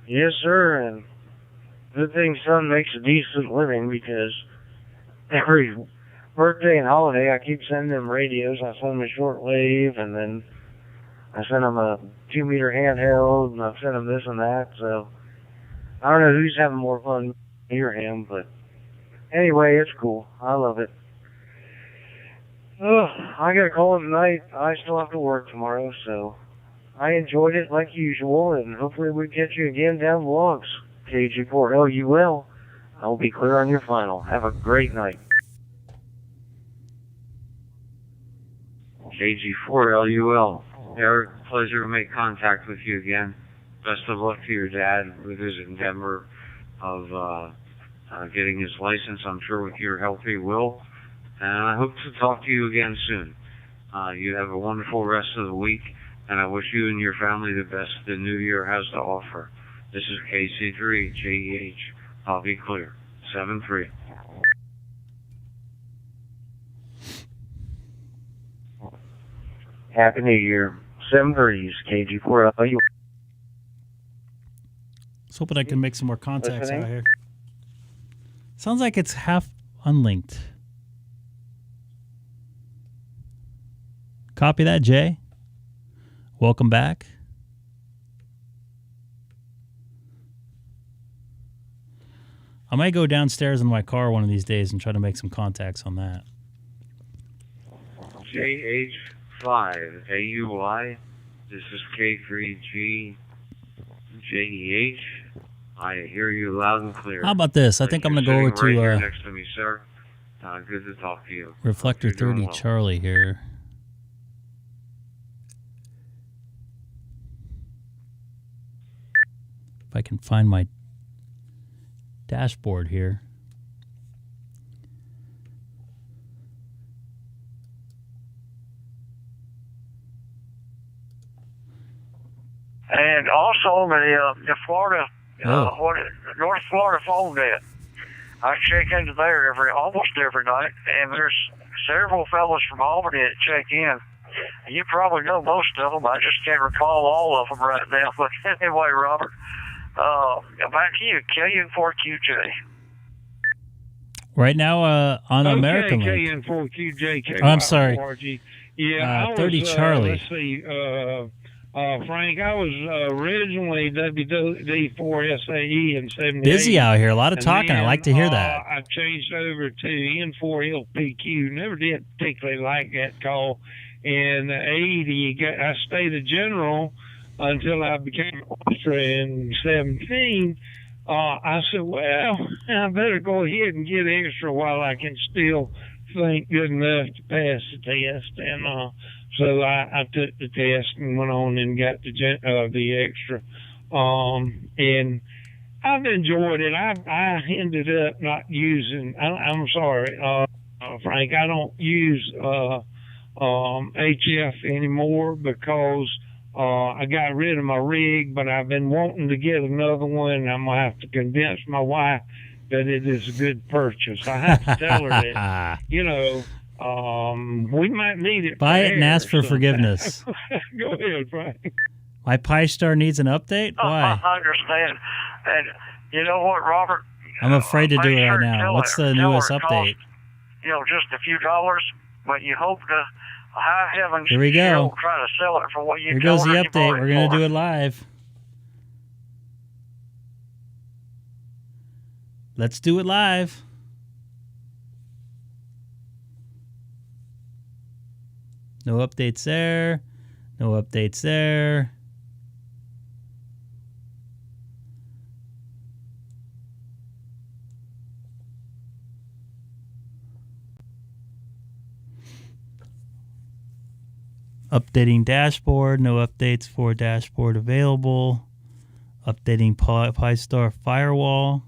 Yes, sir, and good thing son makes a decent living, because every birthday and holiday I keep sending them radios. I send them a shortwave, and then I send them a 2-meter handheld, and I send them this and that, so I don't know who's having more fun, me or him, but anyway, it's cool. I love it. Oh, I gotta call it tonight. I still have to work tomorrow, so I enjoyed it like usual, and hopefully we catch you again down the logs. KG4LUL. I'll be clear on your final. Have a great night. KG4LUL. Eric, pleasure to make contact with you again. Best of luck to your dad with his endeavor of getting his license. I'm sure with your help he will. And I hope to talk to you again soon. You have a wonderful rest of the week, and I wish you and your family the best the new year has to offer. This is KC3JEH. I'll be clear. 7-3. Happy New Year. 7:30s, KG4LU. I was hoping I can make some more contacts Listening? out here. Sounds like it's half unlinked. Copy that, Jay. Welcome back. I might go downstairs in my car one of these days and try to make some contacts on that. JH5AUI. This is K3EGG. I hear you loud and clear. How about this? I think I'm going to go over Right here to next to me, sir. Good to talk to you. Reflector Hope you're doing 30 well. Charlie here. If I can find my dashboard here. And also the Florida, North Florida phone net. I check into there almost every night, and there's several fellas from Albany that check in. You probably know most of them. I just can't recall all of them right now. But anyway, Robert, back to you, KN4QJ. Right now on American Link. KN4QJ. Oh, I'm sorry. Yeah, 30 Charlie. Let's see. Frank, I was originally WD4SAE in 78. Busy out here. A lot of talking. Then, I like to hear that. I changed over to N4LPQ. Never did particularly like that call. In 80, I stayed a general until I became officer in 17. I said, well, I better go ahead and get extra while I can still think good enough to pass the test. And so I took the test and went on and got the extra. And I've enjoyed it. I ended up not using, I'm sorry, Frank, I don't use HF anymore because I got rid of my rig, but I've been wanting to get another one. And I'm going to have to convince my wife that it is a good purchase. I have to tell her that, we might need it. Buy it and ask for forgiveness. Go ahead, Frank. My Pi Star needs an update? Why? I understand. And you know what, Robert? I'm afraid to do it right now. What's the newest update? Just a few dollars, but you hope to high heavens. Here we go. She'll try to sell it for what you. Here goes the told her update. you bought We're going for. to do it live. Let's do it live. No updates there. No updates there. Updating dashboard. No updates for dashboard available. Updating Pi Star firewall.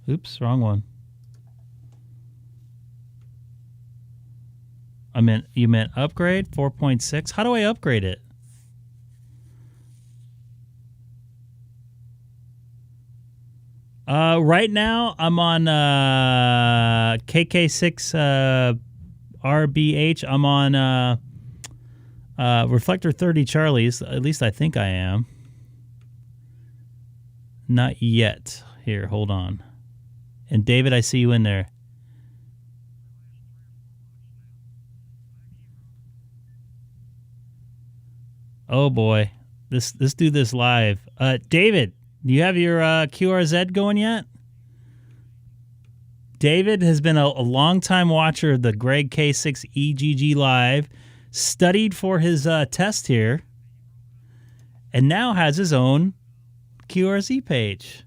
Oops, wrong one. You meant upgrade 4.6. How do I upgrade it? Right now I'm on KK6 RBH. I'm on reflector 30 Charlie's. At least I think I am. Not yet. Here, hold on. And David, I see you in there. Oh boy, let's do this live. David, do you have your QRZ going yet? David has been a long-time watcher of the Greg K6EGG live, studied for his test here, and now has his own QRZ page.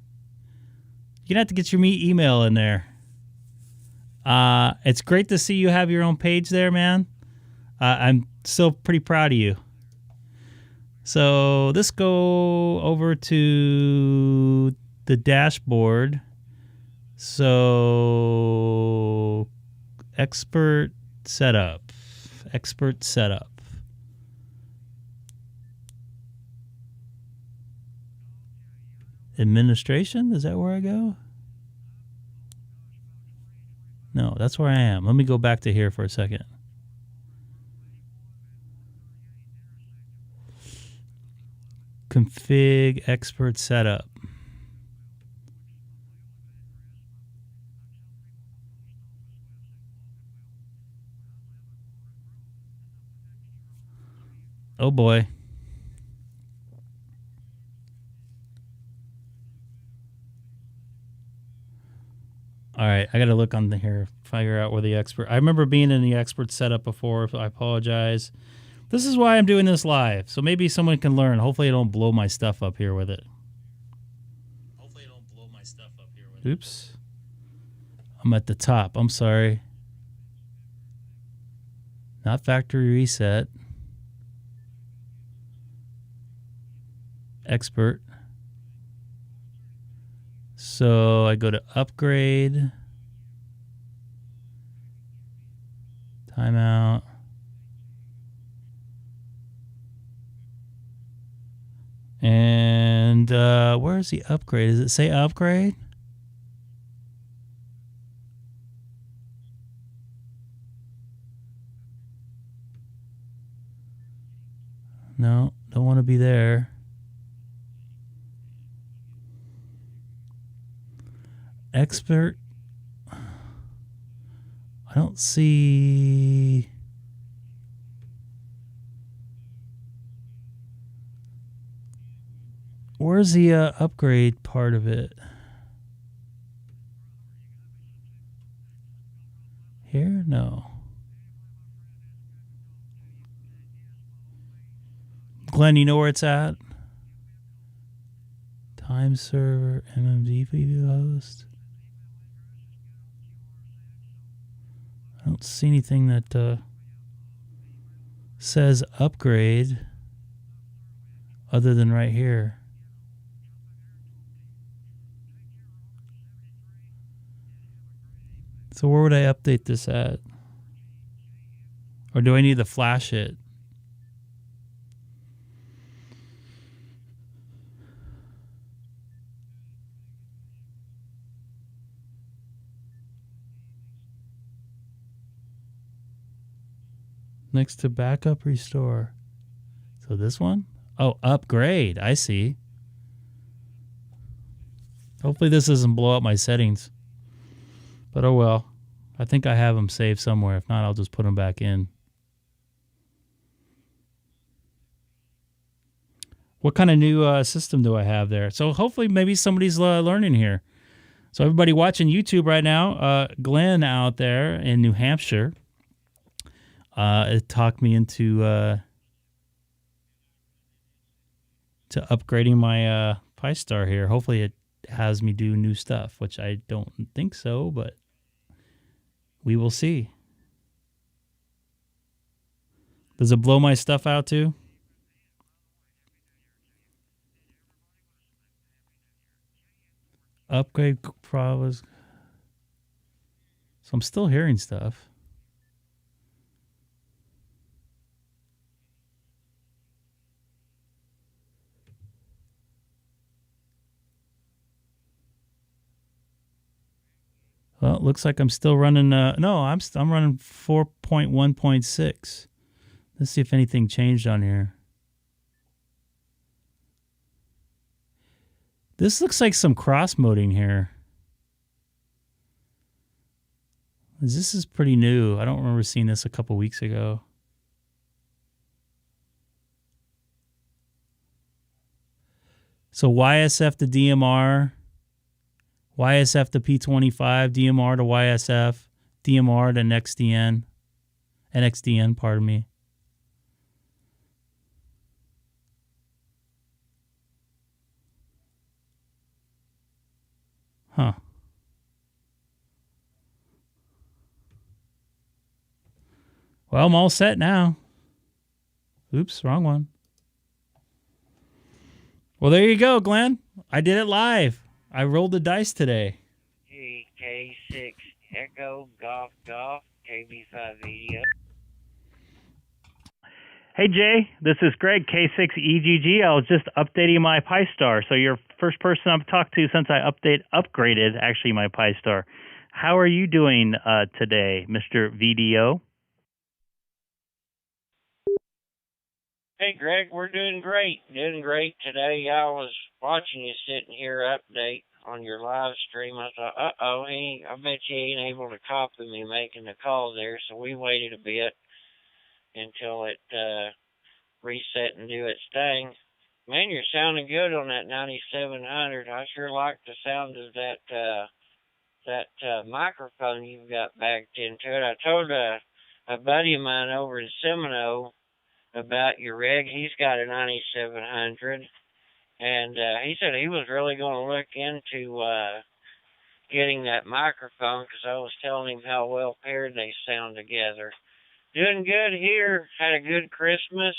You're going to have to get your email in there. It's great to see you have your own page there, man. I'm still pretty proud of you. So let's go over to the dashboard. So expert setup. Administration? Is that where I go? No, that's where I am. Let me go back to here for a second. Config expert setup. Oh boy. All right, I got to look on here, figure out where the expert. I remember being in the expert setup before. I apologize. This is why I'm doing this live, so maybe someone can learn. Hopefully, I don't blow my stuff up here with it. Oops. I'm at the top. I'm sorry. Not factory reset. Expert. So I go to upgrade. Timeout. And where's the upgrade? Does it say upgrade? No, don't want to be there. Expert. I don't see. Where's the upgrade part of it? Here? No. Glenn, you know where it's at? Time server, MMD host. I don't see anything that says upgrade other than right here. So where would I update this at? Or do I need to flash it? Next to backup restore. So this one? Oh, upgrade. I see. Hopefully this doesn't blow up my settings. But oh well. I think I have them saved somewhere. If not, I'll just put them back in. What kind of new system do I have there? So hopefully maybe somebody's learning here. So everybody watching YouTube right now, Glenn out there in New Hampshire, it talked me into to upgrading my Pi-Star here. Hopefully it has me do new stuff, which I don't think so, but we will see. Does it blow my stuff out too? Upgrade problems. So I'm still hearing stuff. Well, it looks like I'm still running. No, I'm running 4.1.6. Let's see if anything changed on here. This looks like some cross-moding here. This is pretty new. I don't remember seeing this a couple weeks ago. So YSF to DMR, YSF to P25, DMR to YSF, DMR to NXDN, pardon me. Huh. Well, I'm all set now. Oops, wrong one. Well, there you go, Glenn. I did it live. I rolled the dice today. K6 Echo Golf KB580. Hey, Jay. This is Greg, K6EGG. I was just updating my Pi-Star. So you're first person I've talked to since I upgraded, actually, my Pi-Star. How are you doing today, Mr. VDO? Hey, Greg, we're doing great. Doing great today. I was watching you sitting here update on your live stream. I thought, I bet you ain't able to copy me making the call there. So we waited a bit until it reset and do its thing. Man, you're sounding good on that 9700. I sure like the sound of that microphone you've got backed into it. I told a buddy of mine over in Seminole about your rig. He's got a 9700, and he said he was really going to look into getting that microphone because I was telling him how well paired they sound together. Doing good here. Had a good Christmas.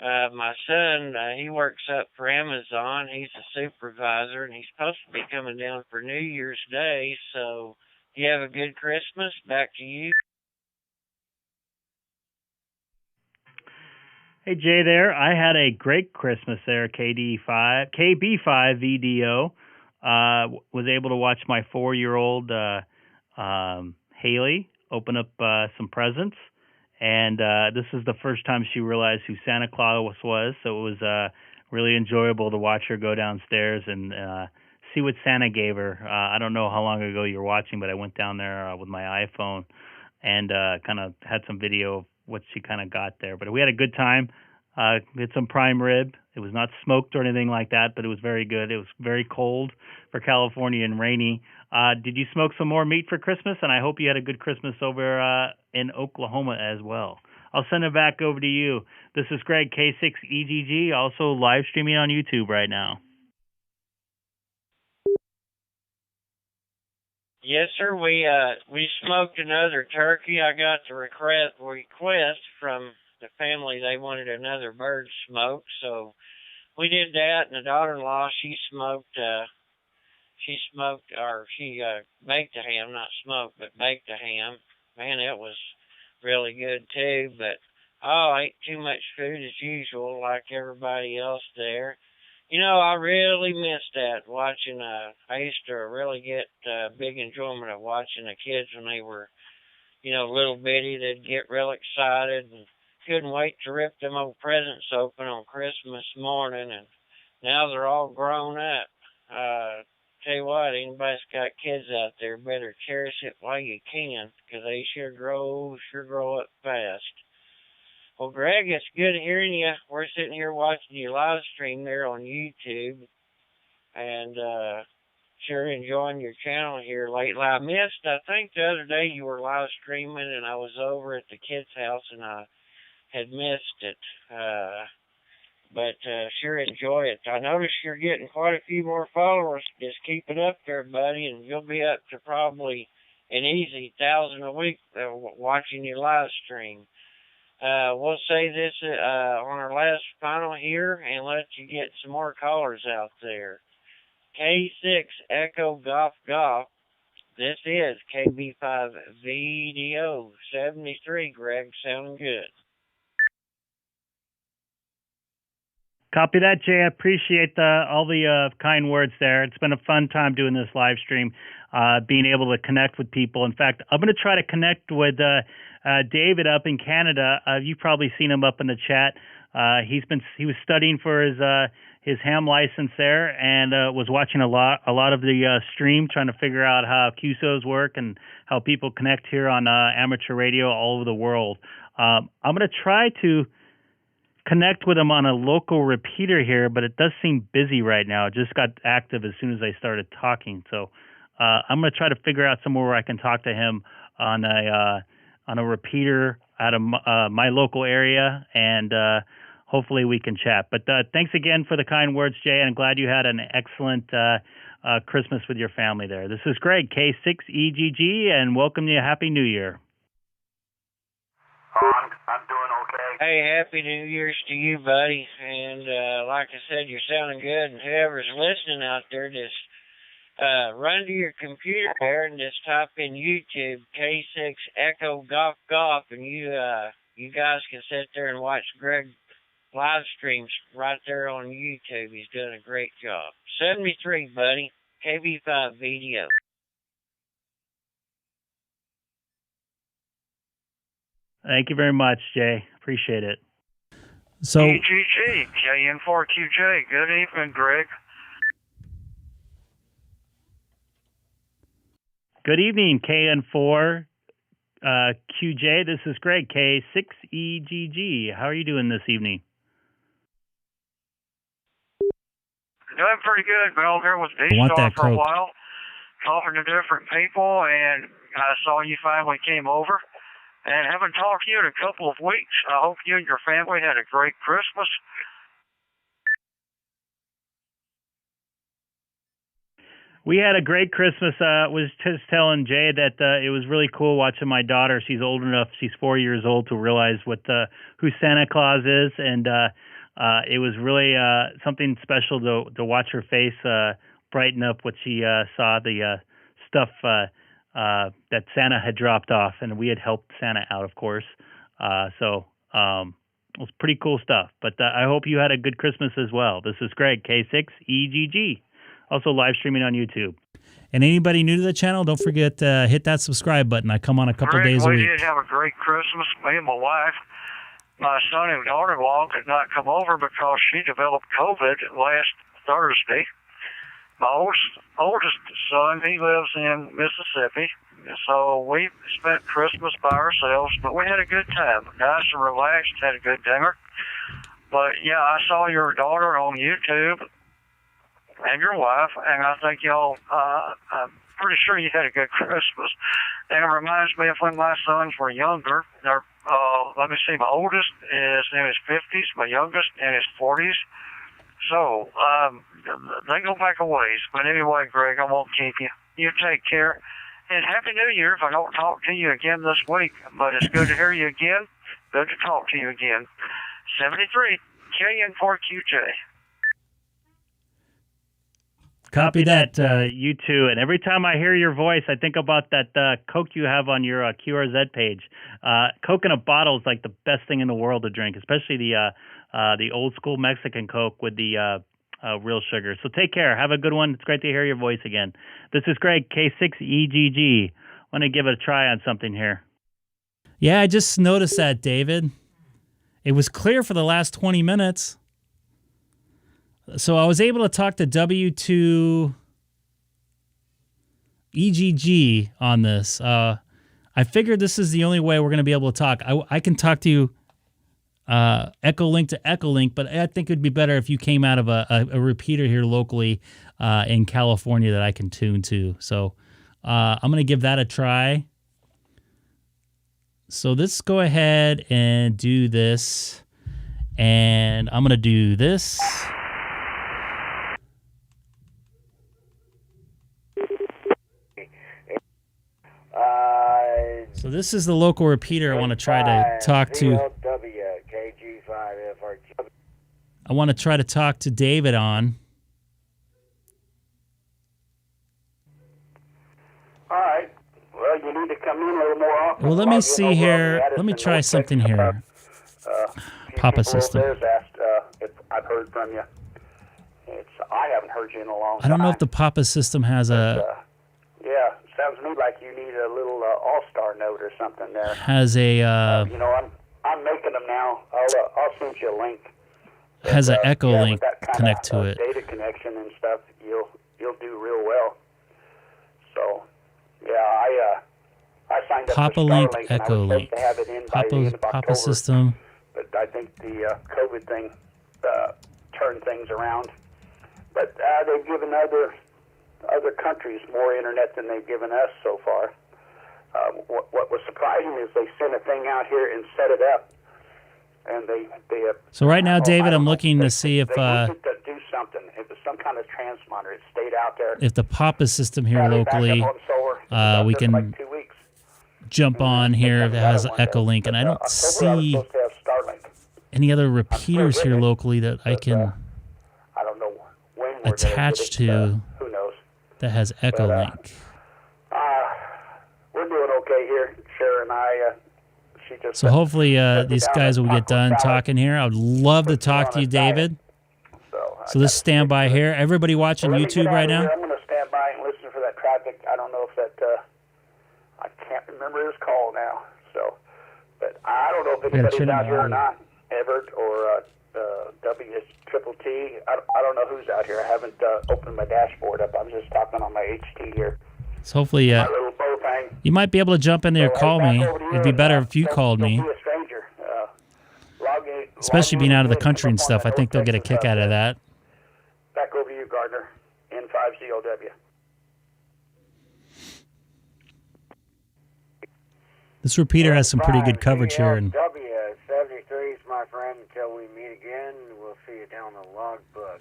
My son, he works up for Amazon. He's a supervisor, and he's supposed to be coming down for New Year's Day. So, you have a good Christmas. Back to you. Hey, Jay there. I had a great Christmas there, KB5 VDO. Was able to watch my 4-year-old Haley open up some presents. And this is the first time she realized who Santa Claus was, so it was really enjoyable to watch her go downstairs and see what Santa gave her. I don't know how long ago you were watching, but I went down there with my iPhone and kind of had some video of what she kind of got there. But we had a good time. We had some prime rib. It was not smoked or anything like that, but it was very good. It was very cold for California and rainy. Did you smoke some more meat for Christmas? And I hope you had a good Christmas over in Oklahoma as well. I'll send it back over to you. This is Greg, K6EGG, also live streaming on YouTube right now. Yes, sir. We smoked another turkey. I got the request from the family. They wanted another bird smoked, so we did that. And the daughter-in-law, she baked a ham, not smoked, but baked a ham. Man, it was really good too. But I ate too much food as usual, like everybody else there. You know, I really missed that watching. I used to really get big enjoyment of watching the kids when they were, little bitty. They'd get real excited and couldn't wait to rip them old presents open on Christmas morning. And now they're all grown up. Tell you what, anybody's got kids out there better cherish it while you can, because they sure grow up fast. Well, Greg, it's good hearing you. We're sitting here watching you live stream there on YouTube, and sure enjoying your channel here lately. I think the other day you were live streaming, and I was over at the kids' house, and I had missed it. But sure enjoy it. I noticed you're getting quite a few more followers. Just keep it up there, buddy, and you'll be up to probably an easy 1,000 a week watching your live stream. We'll say this on our last final here and let you get some more callers out there. K6 Echo Golf Golf. This is KB5 VDO 73. Greg, sounding good. Copy that, Jay. I appreciate all the kind words there. It's been a fun time doing this live stream, being able to connect with people. In fact, I'm going to try to connect with David up in Canada. You've probably seen him up in the chat. He was studying for his ham license there and was watching a lot of the stream, trying to figure out how QSOs work and how people connect here on amateur radio all over the world. I'm going to try to connect with him on a local repeater here, but it does seem busy right now. It just got active as soon as I started talking. So I'm going to try to figure out somewhere where I can talk to him on a repeater out of my local area, and hopefully we can chat. But thanks again for the kind words, Jay, and I'm glad you had an excellent Christmas with your family there. This is Greg, K6EGG, and welcome you. Happy New Year. I'm doing okay. Hey, Happy New Year's to you, buddy. And like I said, you're sounding good. And whoever's listening out there, just run to your computer there and just type in YouTube K6 Echo Golf Golf, and you guys can sit there and watch Greg live streams right there on YouTube. He's doing a great job. 73, buddy. KB5 video. Thank you very much, Jay. Appreciate it. So EGG, KN4QJ. Good evening, Greg. Good evening, KN4 QJ. This is Greg, K6EGG. How are you doing this evening? Doing pretty good. Been over here with I want DStar that for a Coke. while, talking to different people, and I saw you finally came over. And haven't talked to you in a couple of weeks. I hope you and your family had a great Christmas. We had a great Christmas. Was just telling Jay that it was really cool watching my daughter. She's old enough. She's 4 years old to realize who Santa Claus is, and it was really something special to watch her face brighten up when she saw the stuff that Santa had dropped off, and we had helped Santa out, of course. So it was pretty cool stuff. But I hope you had a good Christmas as well. This is Greg, K6EGG. Also live streaming on YouTube. And anybody new to the channel, don't forget to hit that subscribe button. I come on a couple days a week. We did have a great Christmas, me and my wife. My son and daughter-in-law could not come over because she developed COVID last Thursday. My oldest son, he lives in Mississippi, so we spent Christmas by ourselves, but we had a good time. Nice and relaxed, had a good dinner. But yeah, I saw your daughter on YouTube and your wife, and I think y'all, I'm pretty sure you had a good Christmas. And it reminds me of when my sons were younger. They're, let me see, my oldest is in his 50s, my youngest in his 40s. So, they go back a ways. But anyway, Greg, I won't keep you. You take care. And Happy New Year if I don't talk to you again this week. But it's good to hear you again. Good to talk to you again. 73 KN4QJ. Copy that, you too. And every time I hear your voice, I think about that Coke you have on your QRZ page. Coke in a bottle is like the best thing in the world to drink, especially the old school Mexican Coke with the real sugar. So take care. Have a good one. It's great to hear your voice again. This is Greg, K6EGG. I want to give it a try on something here. Yeah, I just noticed that, David. It was clear for the last 20 minutes. So I was able to talk to W2EGG on this. I figured this is the only way we're going to be able to talk. I can talk to you Echolink to Echolink, but I think it would be better if you came out of a repeater here locally in California that I can tune to. So I'm going to give that a try. So let's go ahead and do this. And I'm going to do this. So this is the local repeater I want to try to talk to. I want to try to talk to David on. All right. Well, you need to come in a little more often. Well, let me see here. Let me try something here. Papa system. Asked if I've heard from you. I haven't heard you in a long time. I don't know if the Papa system has a... yeah, sounds to me like you need a little all-star note or something there. Has a... you know, I'm making them now. I'll send you a link. Has an Echo Link connect to it. Data connection and stuff, you'll do real well. So, yeah, I signed up Papa for Link, Starlink, Echo Link. To have it in by the end of Papa October, system. but I think the COVID thing turned things around. But they've given other countries more internet than they've given us so far. What was surprising is they sent a thing out here and set it up. And they so right now, David, I'm looking to see if they wanted to do something. If it's some kind of transponder, it stayed out there. if the Papa system here locally, we can like 2 weeks. jump on here if it has an Echo Link, and I don't see any other repeaters here locally that I can I don't know when attach to who knows? that has Echo Link. We're doing okay here. Sharon and I. She just So hopefully these guys will get done talking here. I would love to talk to you, David. So let's stand by here. Everybody watching YouTube right now? I'm going to stand by and listen for that traffic. I don't know if that, I can't remember his call now. So, but I don't know if anybody's out here or not. Everett or WTTT. I don't know who's out here. I haven't opened my dashboard up. I'm just talking on my HT here. So hopefully my little bow thing. You might be able to jump in there and call me. It'd be better if you called me. Don't be a stranger. Especially being out of the country and stuff. I think they'll get a kick out of that. Back over to you, Gardner. N5COW. This repeater has some pretty good coverage here. And W73 is my friend. Until we meet again, we'll see you down the logbook.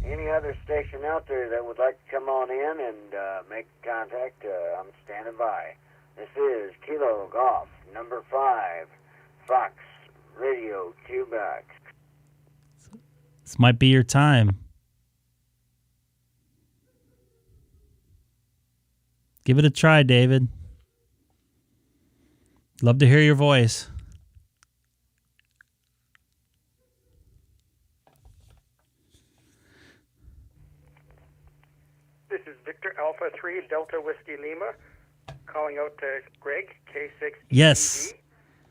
Any other station out there that would like to come on in and make contact, I'm standing by. This is Kilo Golf, number 5, Fox Radio, Quebec. This might be your time. Give it a try, David. Love to hear your voice. This is Victor Alpha 3 Delta Whiskey Lima calling out to Greg, K6EGG. Yes.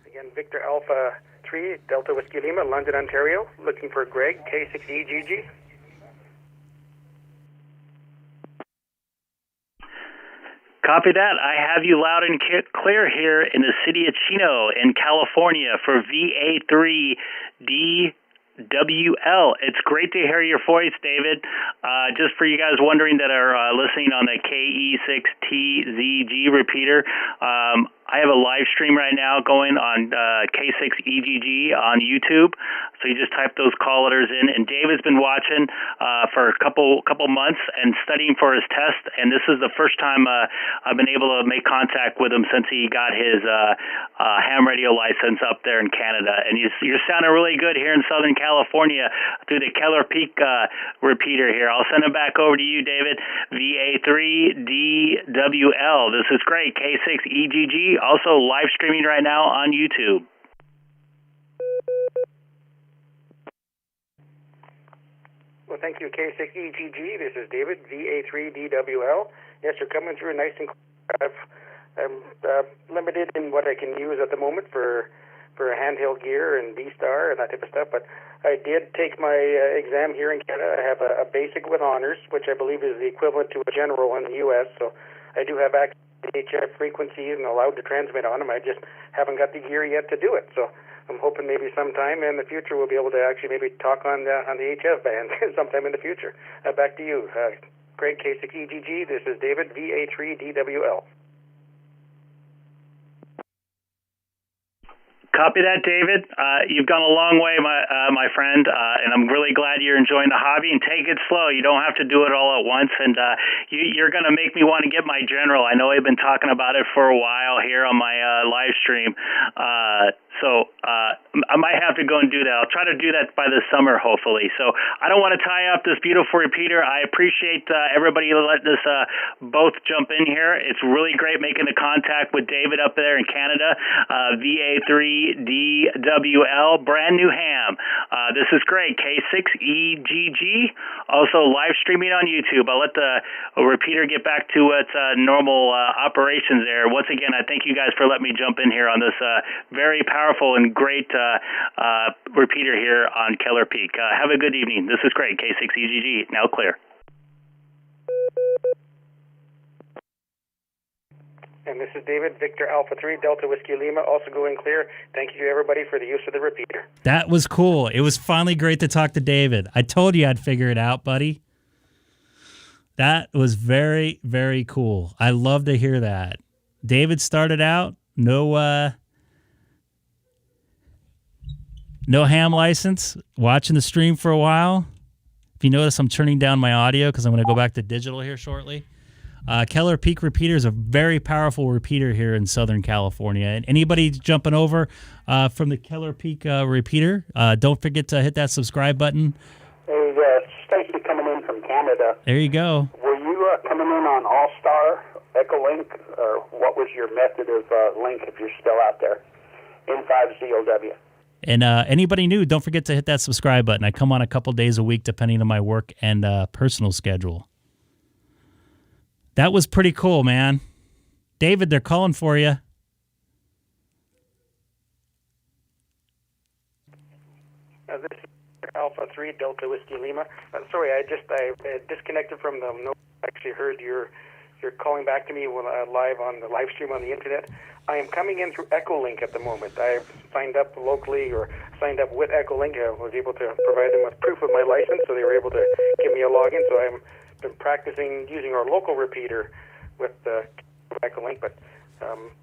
Again, Victor Alpha 3 Delta Whiskey Lima, London, Ontario, looking for Greg, K6EGG. Copy that. I have you loud and clear here in the city of Chino in California for VA3DWL. It's great to hear your voice, David. Just for you guys wondering that are listening on the K6EGG repeater, I have a live stream right now going on K6EGG on YouTube. So you just type those call letters in. And David's been watching for a couple months and studying for his test. And this is the first time I've been able to make contact with him since he got his ham radio license up there in Canada. And you're sounding really good here in Southern California through the Keller Peak repeater here. I'll send it back over to you, David. VA3DWL. This is great. K6EGG. Also live streaming right now on YouTube. Well, thank you, K6EGG. This is David, VA3DWL. Yes, you're coming through nice and clear. I'm limited in what I can use at the moment for handheld gear and DStar and that type of stuff, but I did take my exam here in Canada. I have a basic with honors, which I believe is the equivalent to a general in the U.S., so I do have access to HF frequencies and allowed to transmit on them. I just haven't got the gear yet to do it, so I'm hoping maybe sometime in the future we'll be able to actually maybe talk on the HF band sometime in the future. Back to you, Greg, K6EGG. This is David, VA3DWL. Copy that, David. You've gone a long way, my friend, and I'm really glad you're enjoying the hobby. And take it slow. You don't have to do it all at once. And you're going to make me want to get my general. I know I've been talking about it for a while here on my live stream. So I might have to go and do that. I'll try to do that by the summer, hopefully. So I don't want to tie up this beautiful repeater. I appreciate everybody letting us both jump in here. It's really great making the contact with David up there in Canada. VA3DWL, brand new ham. This is great. K6EGG, also live streaming on YouTube. I'll let the repeater get back to its normal operations there. Once again, I thank you guys for letting me jump in here on this very powerful and great repeater here on Keller Peak. Have a good evening. This is great. K6EGG, now clear. And this is David, Victor Alpha 3, Delta Whiskey Lima, also going clear. Thank you to everybody for the use of the repeater. That was cool. It was finally great to talk to David. I told you I'd figure it out, buddy. That was very, very cool. I love to hear that. David started out, no ham license, watching the stream for a while. If you notice, I'm turning down my audio because I'm going to go back to digital here shortly. Keller Peak repeater is a very powerful repeater here in Southern California. And anybody jumping over from the Keller Peak repeater, don't forget to hit that subscribe button. Hey, Stacy coming in from Canada. There you go. Were you coming in on All-Star, Echolink, or what was your method of link if you're still out there? N5COW. And anybody new, don't forget to hit that subscribe button. I come on a couple days a week depending on my work and personal schedule. That was pretty cool, man. David, they're calling for you. This is Alpha 3, Delta Whiskey Lima. Sorry, I disconnected from the. No, I actually heard your you're calling back to me when live on the live stream on the internet. I am coming in through Echolink at the moment. I've signed up locally or signed up with Echolink. I was able to provide them with proof of my license, so they were able to give me a login. So I've been practicing using our local repeater with Echolink, but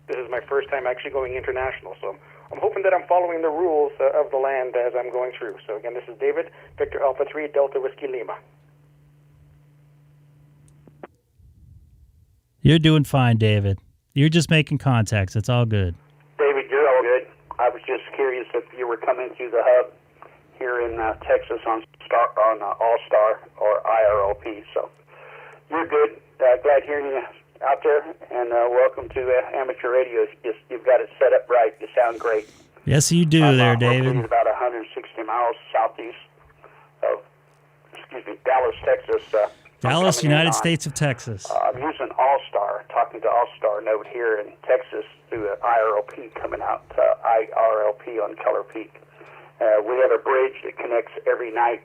this is my first time actually going international. So I'm hoping that I'm following the rules of the land as I'm going through. So again, this is David, Victor Alpha 3, Delta Whiskey Lima. You're doing fine, David. You're just making contacts. It's all good. David, you're all good. I was just curious if you were coming through the hub here in Texas on All-Star or IRLP. So you're good. Glad hearing you out there, and welcome to amateur radio. You've got it set up right. You sound great. Yes, you do there, David. I'm about 160 miles southeast of, Dallas, Texas. Dallas, United States of Texas. I'm using All-Star, talking to All-Star Node here in Texas through the IRLP coming out, IRLP on Keller Peak. We have a bridge that connects every night.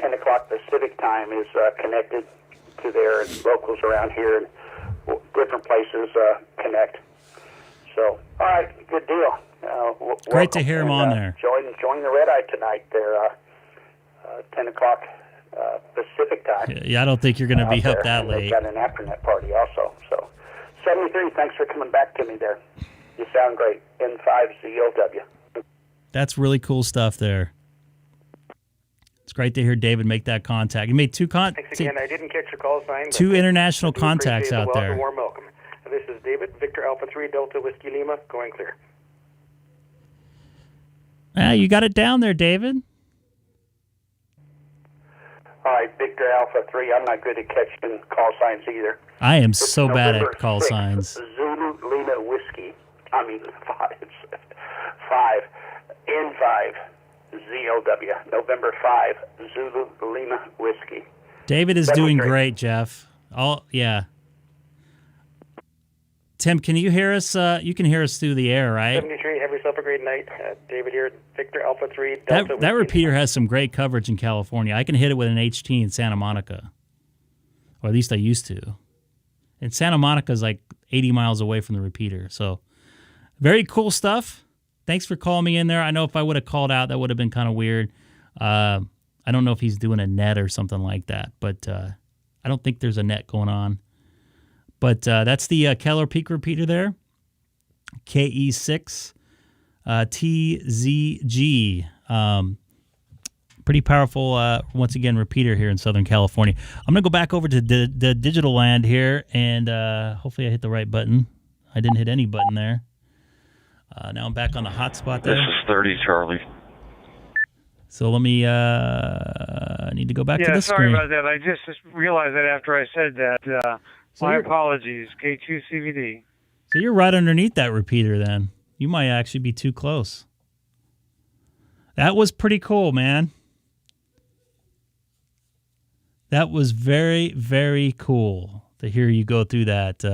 10 o'clock Pacific time is connected to there, and locals around here and different places connect. So, all right, good deal. Great to hear him on there. Join the Red Eye tonight there, 10 o'clock Pacific time. Yeah, I don't think you're going to be up that late. They've got an afternet party also. So, 73, thanks for coming back to me there. You sound great. N5ZLW. That's really cool stuff there. It's great to hear David make that contact. He made Thanks again. I didn't catch your call sign. Two international contacts out there. Warm welcome. This is David, Victor Alpha 3, Delta Whiskey Lima, going clear. You got it down there, David. All right, Victor Alpha 3, I'm not good at catching call signs either. I am so bad at call 6, signs. Zulu Lima Whiskey. 5. N5 ZLW. November 5, Zulu Lima Whiskey. David is doing great, Jeff. Yeah. Tim, can you hear us? You can hear us through the air, right? 73, have yourself a great night. David here, Victor Alpha 3, Delta That repeater has some great coverage in California. I can hit it with an HT in Santa Monica. Or at least I used to. And Santa Monica is like 80 miles away from the repeater. So, very cool stuff. Thanks for calling me in there. I know if I would have called out, that would have been kind of weird. I don't know if he's doing a net or something like that, but I don't think there's a net going on. But that's the Keller Peak repeater there, K6EGG. Pretty powerful, once again, repeater here in Southern California. I'm going to go back over to the digital land here, and hopefully I hit the right button. I didn't hit any button there. Now I'm back on the hotspot there. This is 30 Charlie. So let me, I need to go back to the screen. screen. Sorry about that. I just realized that after I said that. My apologies, K2CVD. So you're right underneath that repeater then. You might actually be too close. That was pretty cool, man. That was very, very cool to hear you go through that.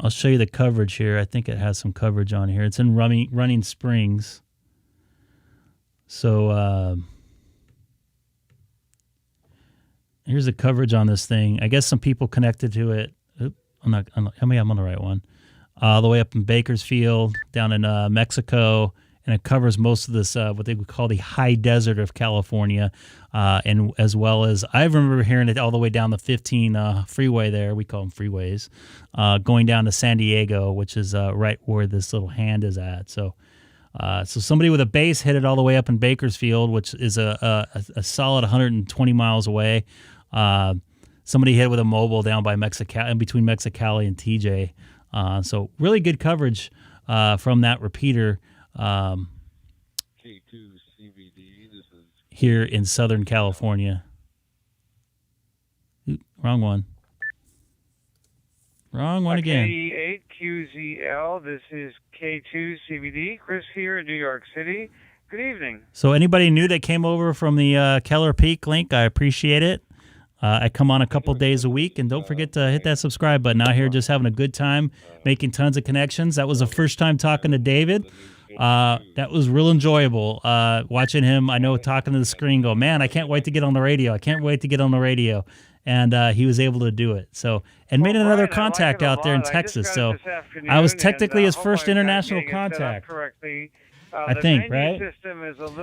I'll show you the coverage here. I think it has some coverage on here. It's in Running Springs. So here's the coverage on this thing. I guess some people connected to it. I'm on the right one. All the way up in Bakersfield, down in Mexico, and it covers most of this, what they would call the high desert of California, and as well as, I remember hearing it all the way down the 15 freeway there, we call them freeways, going down to San Diego, which is right where this little hand is at. So somebody with a base hit it all the way up in Bakersfield, which is a solid 120 miles away. Somebody hit it with a mobile down by in between Mexicali and TJ. So really good coverage from that repeater. K2CVD, this is here in Southern California. Wrong one. Wrong one again. K8QZL, this is K2CVD. Chris here in New York City. Good evening. So anybody new that came over from the Keller Peak link, I appreciate it. I come on a couple days a week, and don't forget to hit that subscribe button. Out here just having a good time, making tons of connections. That was the first time talking to David. That was real enjoyable. Watching him, I know, talking to the screen, go, man, I can't wait to get on the radio. I can't wait to get on the radio. And he was able to do it. So, and made another contact out there in Texas. So I was technically his first international contact. I think, right?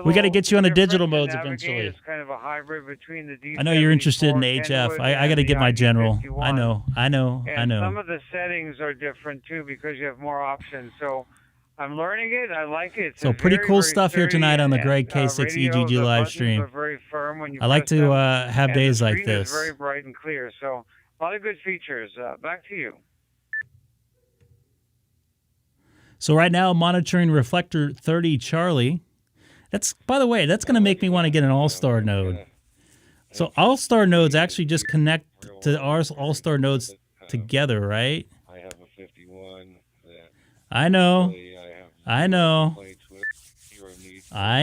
We got to get you on the digital modes eventually. It's kind of a hybrid between the I know you're interested in HF. I got to get my general. I know. And some of the settings are different too because you have more options. So I'm learning it. I like it. It's so pretty cool stuff here tonight on the Greg K6EGG live stream. I like to have days like this. It's very bright and clear. So a lot of good features. Back to you. So right now, monitoring Reflector 30 Charlie. That's, by the way, that's going to make me want to get an All-Star node. So All-Star nodes actually just connect to our All-Star nodes together, right? I have a 51. I know. I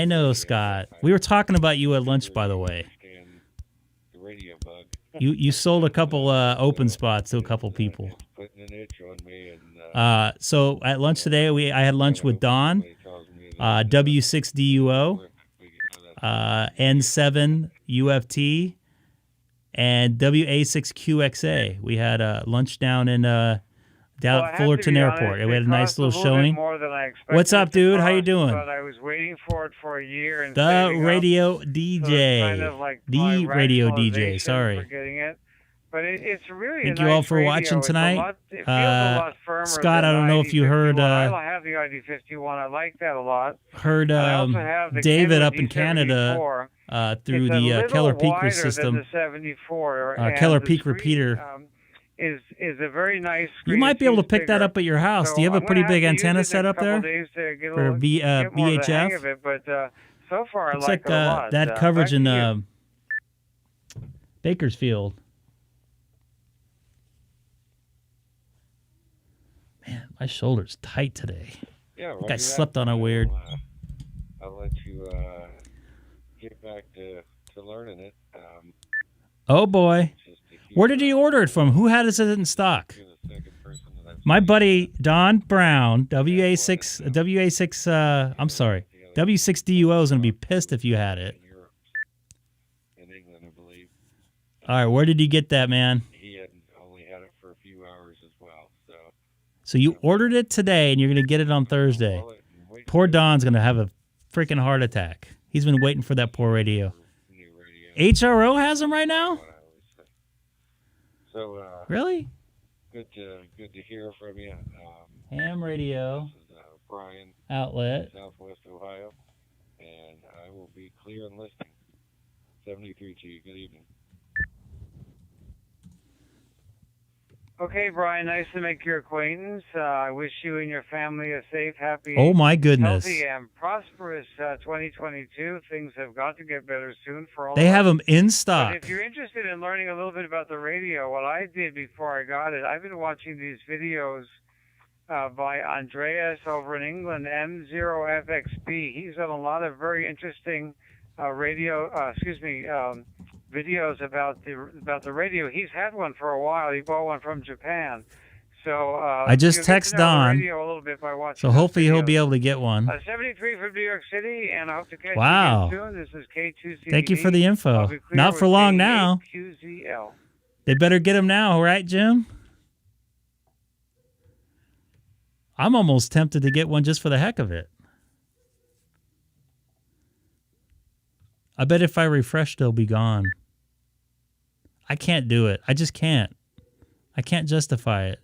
know, Scott. We were talking about you at lunch, by the way. You sold a couple open spots to a couple people. So at lunch today, I had lunch with Don, W6DUO, N7 UFT, and WA6QXA. We had lunch down in down Fullerton Airport. We had a nice little showing. What's up, dude? How you doing? But I was waiting for it for a year. And the radio DJ. So kind of like the radio DJ. Sorry. But it's really Thank a you nice all for radio. watching tonight. It feels a lot firmer Scott, I than don't know if you heard. I have the ID51. I like that a lot. Heard David up in Canada through the Keller Peak system. The 74. Keller Peak repeater. Is a very nice. You might be able to pick that up at your house. So Do you have a pretty big antenna set up there for VHF? But so far, looks I like it a lot. That coverage in Bakersfield. Man, my shoulder's tight today. Yeah, I think I slept on a weird. I'll let you get back to learning it. Oh boy. Where did you order it from? Who had it in stock? My buddy Don Brown, W6DUO is going to be pissed if you had it. In England, I believe. All right, where did you get that, man? He had only had it for a few hours as well. So you ordered it today, and you're going to get it on Thursday. Poor Don's going to have a freaking heart attack. He's been waiting for that poor radio. HRO has them right now? So, really? Good to hear from you. Ham radio. This is Brian. Outlet. Southwest Ohio. And I will be clear and listening. 73 to you. Good evening. Okay, Brian, nice to make your acquaintance. I wish you and your family a safe, happy, oh my goodness, healthy, and prosperous 2022. Things have got to get better soon for all They of have us. them in stock. But if you're interested in learning a little bit about the radio, what I did before I got it, I've been watching these videos by Andreas over in England, M0FXB. He's done a lot of very interesting videos about the radio. He's had one for a while. He bought one from Japan. So I just text Don. So hopefully he'll be able to get one. 73 from New York City, and I hope to catch you wow. again soon. This is K2CEGG. Thank you for the info. Not for long now. K8QZL. They better get them now, right, Jim? I'm almost tempted to get one just for the heck of it. I bet if I refresh, they'll be gone. I can't do it. I just can't. I can't justify it.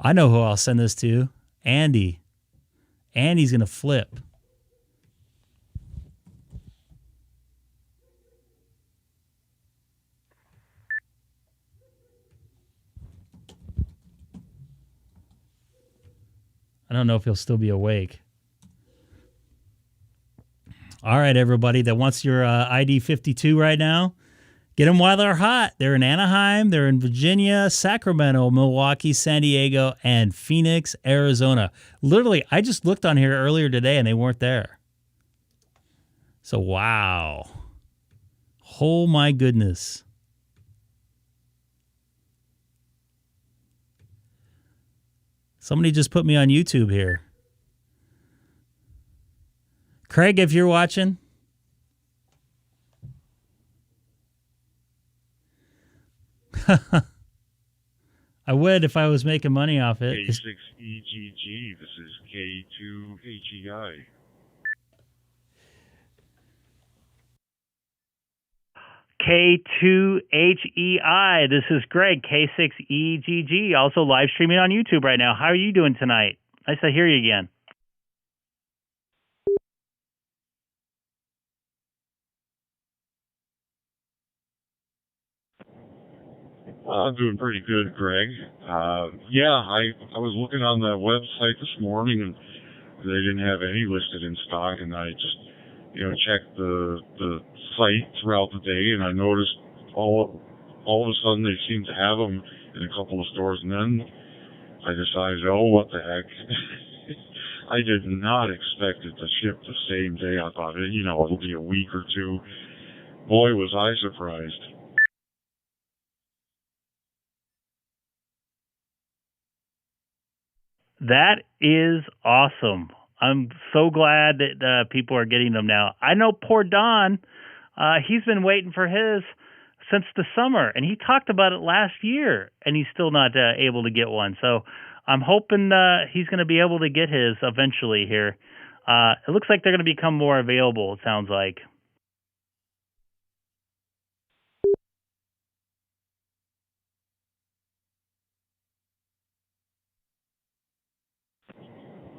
I know who I'll send this to. Andy. Andy's going to flip. I don't know if he'll still be awake. All right, everybody that wants your ID 52 right now, Get them while they're hot. They're in Anaheim, they're in Virginia, Sacramento, Milwaukee, San Diego, and Phoenix, Arizona. Literally, I just looked on here earlier today and they weren't there. So, wow. Oh, my goodness. Somebody just put me on YouTube here. Craig, if you're watching. I would if I was making money off it. K6EGG, this is K2HEI. K2HEI, this is Greg, K6EGG, also live streaming on YouTube right now. How are you doing tonight? Nice to hear you again. I'm doing pretty good, Greg. Yeah, I was looking on the website this morning and they didn't have any listed in stock, and I just, checked the site throughout the day, and I noticed all of a sudden they seemed to have them in a couple of stores, and then I decided, oh, what the heck. I did not expect it to ship the same day. I thought, it'll be a week or two. Boy, was I surprised. That is awesome. I'm so glad that people are getting them now. I know poor Don, he's been waiting for his since the summer, and he talked about it last year, and he's still not able to get one. So I'm hoping he's going to be able to get his eventually here. It looks like they're going to become more available, it sounds like.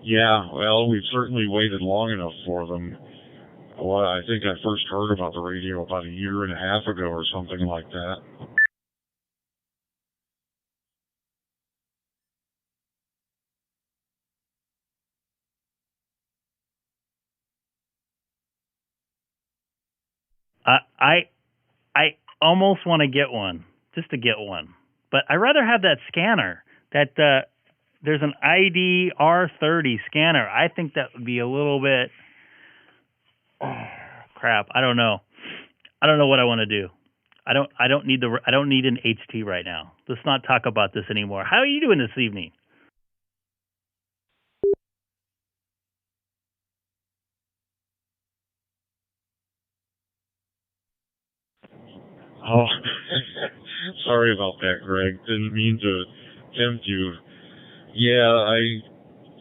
Yeah, well, we've certainly waited long enough for them. Well, I think I first heard about the radio about a year and a half ago or something like that. I almost want to get one, just to get one. But I'd rather have that scanner. There's an ID R30 scanner. I think that would be a little bit crap. I don't know. I don't know what I want to do. I don't need an HT right now. Let's not talk about this anymore. How are you doing this evening? Oh, sorry about that, Greg. Didn't mean to tempt you. Yeah, I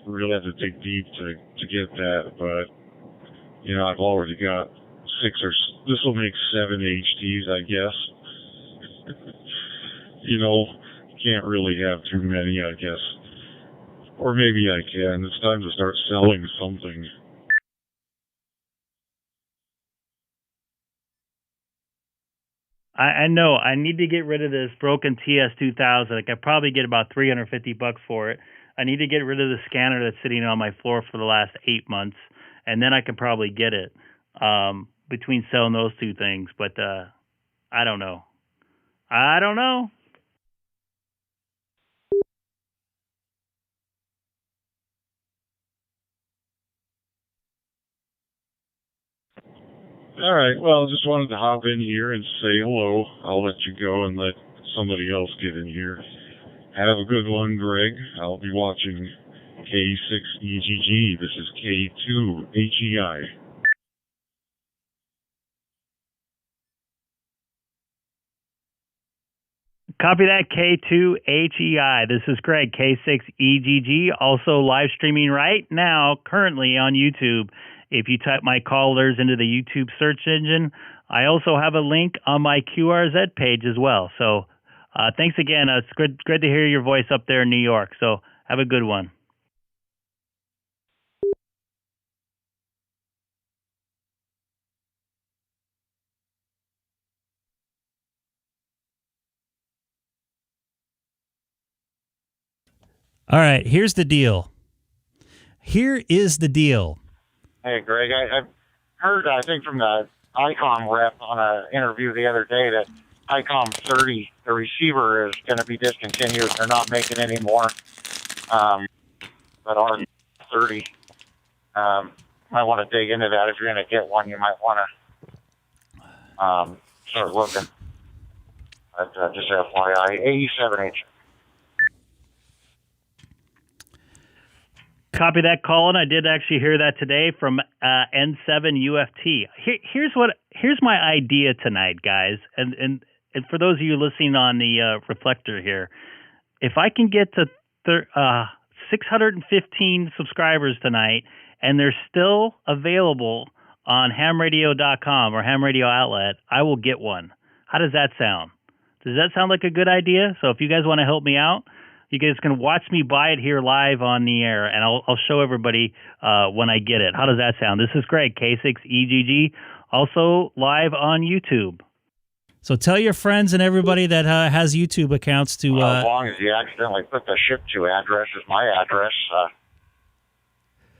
really have to dig deep to get that, but, I've already got this will make 7 HTs, I guess. Can't really have too many, I guess. Or maybe I can. It's time to start selling something. I know. I need to get rid of this broken TS2000. I could probably get about $350 for it. I need to get rid of the scanner that's sitting on my floor for the last 8 months, and then I could probably get it between selling those two things. But I don't know. All right, well, just wanted to hop in here and say hello. I'll let you go and let somebody else get in here. Have a good one, Greg. I'll be watching K6EGG. This is K2HEI. Copy that, K2HEI. This is Greg, K6EGG, also live streaming right now, currently on YouTube. If you type my callers into the YouTube search engine, I also have a link on my QRZ page as well. So thanks again. It's good to hear your voice up there in New York. So have a good one. All right, here's the deal. Here is the deal. Hey, Greg, I heard, I think, from the Icom rep on an interview the other day that ICOM 30, the receiver is going to be discontinued. They're not making any more. But our 30, might want to dig into that. If you're going to get one, you might want to start looking. But just FYI, AE7H. Copy that, Colin. I did actually hear that today from N7UFT. Here's my idea tonight, guys, and for those of you listening on the reflector here, if I can get to 615 subscribers tonight, and they're still available on hamradio.com or ham radio outlet, I will get one. How does that sound? Does that sound like a good idea? So if you guys want to help me out, you guys can watch me buy it here live on the air, and I'll show everybody when I get it. How does that sound? This is Greg, K6EGG, also live on YouTube. So tell your friends and everybody that has YouTube accounts to... Well, as long as you accidentally put the ship to address as my address,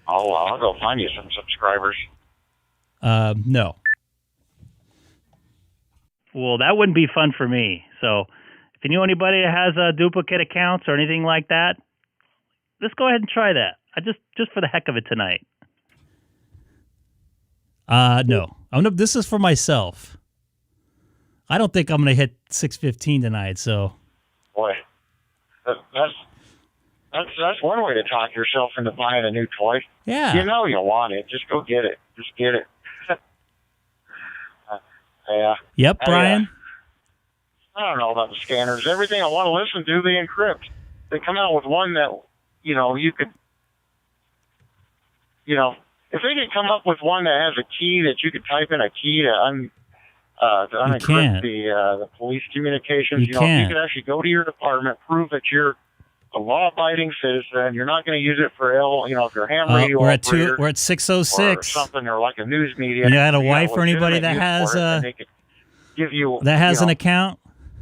I'll go find you some subscribers. No. Well, that wouldn't be fun for me. So if you know anybody that has duplicate accounts or anything like that, let's go ahead and try that. Just for the heck of it tonight. No. This is for myself. I don't think I'm going to hit 615 tonight, so... Boy, that's one way to talk yourself into buying a new toy. Yeah. You know you want it. Just go get it. Just get it. Yeah. Yep, Brian? I don't know about the scanners. Everything I want to listen to, they encrypt. They come out with one that, you could... if they could come up with one that has a key that you could type in a key to unencrypt the police communications. You if you could actually go to your department, prove that you're a law-abiding citizen, you're not going to use it for if you're a ham radio we're operator at 6:06 or something, or like a news media. You had a wife or anybody that has they could give you an account,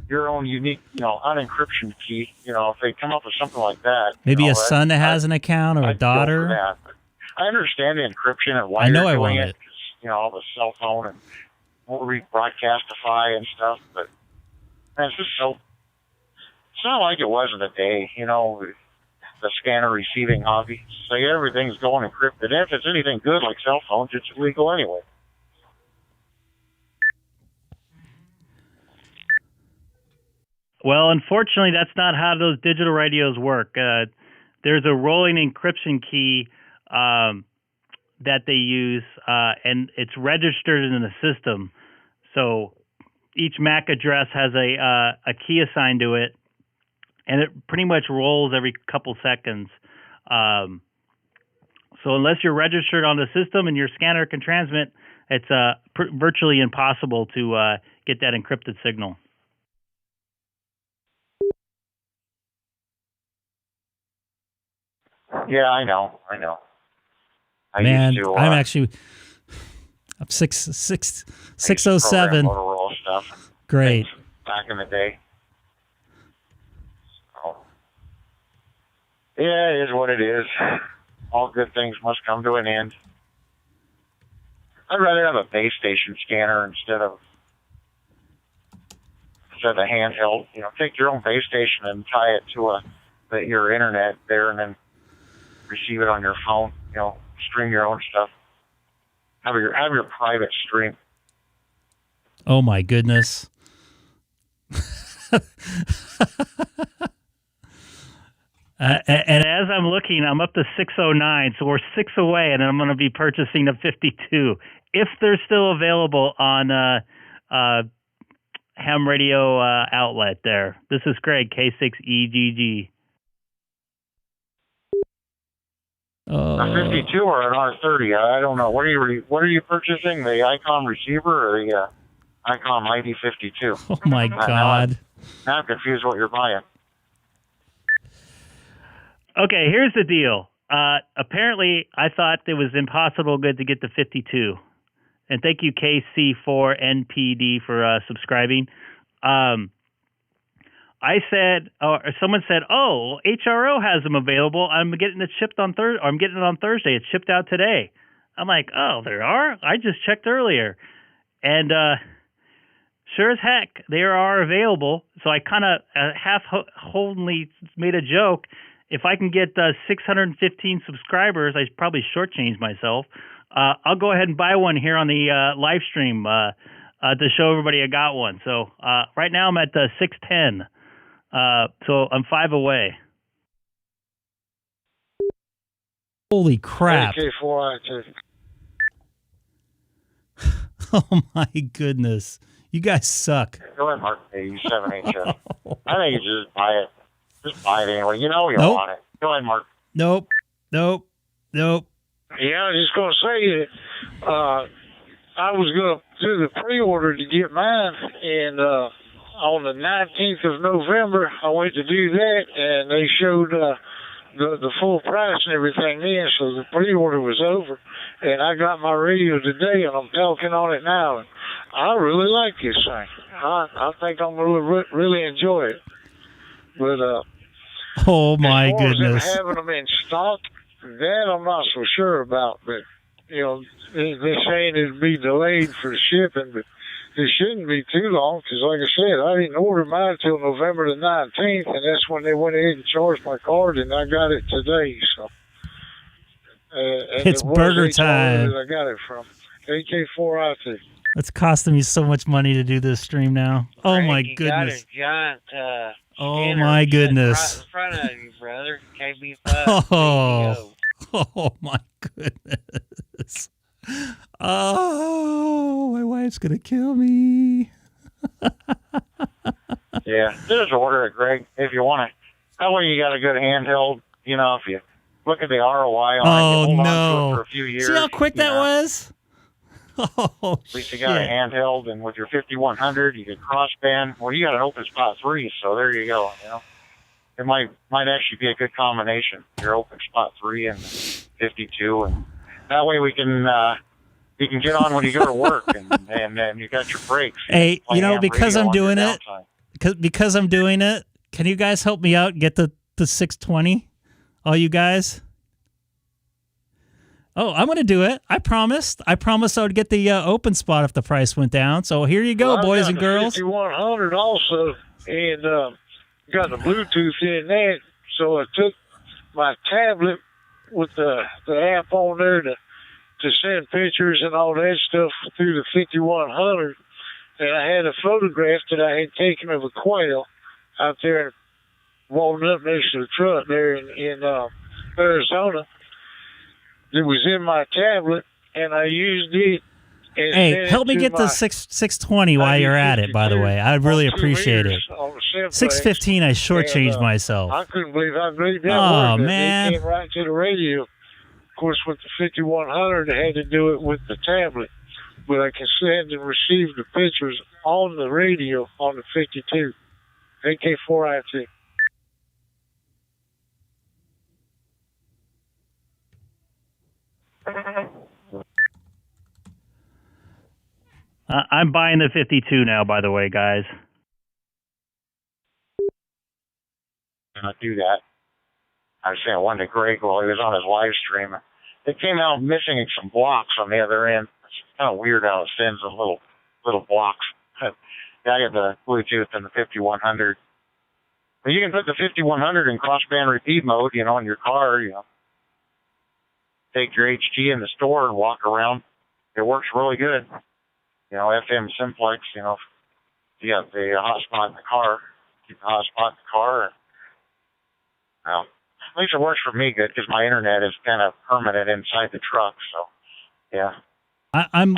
your own unique unencryption key. If they come up with something like that, maybe a son that has an account or a daughter. I understand the encryption and why I know you're I doing want it. All the cell phone and rebroadcastify and stuff, but man, it's not like it was in the day, the scanner receiving hobby. So everything's going encrypted. And if it's anything good like cell phones, it's illegal anyway. Well, unfortunately, that's not how those digital radios work. There's a rolling encryption key that they use, and it's registered in the system. So each MAC address has a key assigned to it, and it pretty much rolls every couple seconds. So unless you're registered on the system and your scanner can transmit, it's virtually impossible to get that encrypted signal. Yeah, I know. Man, used to, I'm actually... I'm 607. Motorola stuff. Great. Back in the day. So, yeah, it is what it is. All good things must come to an end. I'd rather have a base station scanner instead of a handheld. Take your own base station and tie it to your internet there, and then receive it on your phone. Stream your own stuff. Have your private stream. Oh my goodness. And as I'm looking, I'm up to 609, so we're 6 away, and I'm going to be purchasing a 52 if they're still available on ham radio outlet there. This is Greg, K6EGG. A 52 or an R30? I don't know. What are you purchasing? The Icom receiver or the Icom ID52? Oh my God! Now I'm confused what you're buying. Okay, here's the deal. Apparently, I thought it was impossible good to get the 52. And thank you, KC4NPD, for subscribing. I said, or someone said, "Oh, HRO has them available. I'm getting it shipped on Thursday. I'm getting it on Thursday. It's shipped out today." I'm like, "Oh, there are? I just checked earlier." And Sure as heck, they are available. So I kind of half-holdingly made a joke. If I can get 615 subscribers, I probably shortchange myself. I'll go ahead and buy one here on the live stream to show everybody I got one. So right now I'm at 610. So I'm 5 away. Holy crap. AK4I2. Oh, my goodness. You guys suck. Go ahead, Mark. 87HF. I think you just buy it. Just buy it anyway. You know you Nope. want it. Go ahead, Mark. Nope. Yeah, I was just going to say that I was going to do the pre-order to get mine, and on the 19th of November, I went to do that, and they showed the full price and everything then, so the pre-order was over, and I got my radio today, and I'm talking on it now, and I really like this thing. I think I'm going to really enjoy it. But oh, my as far goodness. as them having them in stock, that I'm not so sure about, but, you know, they're saying it'd be delayed for shipping, but it shouldn't be too long, because like I said, I didn't order mine until November the 19th, and that's when they went ahead and charged my card, and I got it today, so. And It's it was burger HR time. that I got it from. AK4I2. It's costing me so much money to do this stream now. Oh, Greg, my you goodness. got a giant Oh, scanner my set goodness. right in front of you, brother. KB5. Oh, oh, my goodness. Oh, my wife's going to kill me. Yeah, just order it, Greg, if you want it. That way you got a good handheld. You know, if you look at the ROI on it, Oh, you hold on to it no. for a few years. See how quick you that know. was? Oh, At least you got a shit. handheld, and with your 5100, you can crossband. Well, you got an open spot 3, so there you go. You know, it might actually be a good combination. Your open spot 3 and 52, and that way we can you can get on when you go to work, and you got your breaks. Hey, Play you know, ham because radio I'm on your doing it, downtime. because I'm doing it, can you guys help me out and get the 620? All you guys? Oh, I'm going to do it. I promised. I promised I would get the open spot if the price went down. So here you go, Well, boys I've and got the girls. 5100 also, and got the Bluetooth in that. So I took my tablet with the app on there to send pictures and all that stuff through the 5100. And I had a photograph that I had taken of a quail out there walking up next to the truck there in Arizona. It was in my tablet, and I used it. And Hey, help me get the 620 while you're at it, by the way. I'd really appreciate it. 615, I shortchanged myself. I couldn't believe how great that Oh, was. man. They came right to the radio. Of course, with the 5100, I had to do it with the tablet. But I can send and receive the pictures on the radio on the 52. AK4I2. I'm buying the 52 now, by the way, guys. Not do that. I was saying one to Greg while he was on his live stream. It came out missing some blocks on the other end. It's kind of weird how it sends those little blocks. Yeah, I got the Bluetooth and the 5100. But you can put the 5100 in crossband repeat mode, you know, in your car, you know. Take your HG in the store and walk around. It works really good. You know, FM simplex, you know, you got the hotspot in the car, keep the hotspot in the car. Well, at least it works for me good because my internet is kind of permanent inside the truck. So, yeah. I'm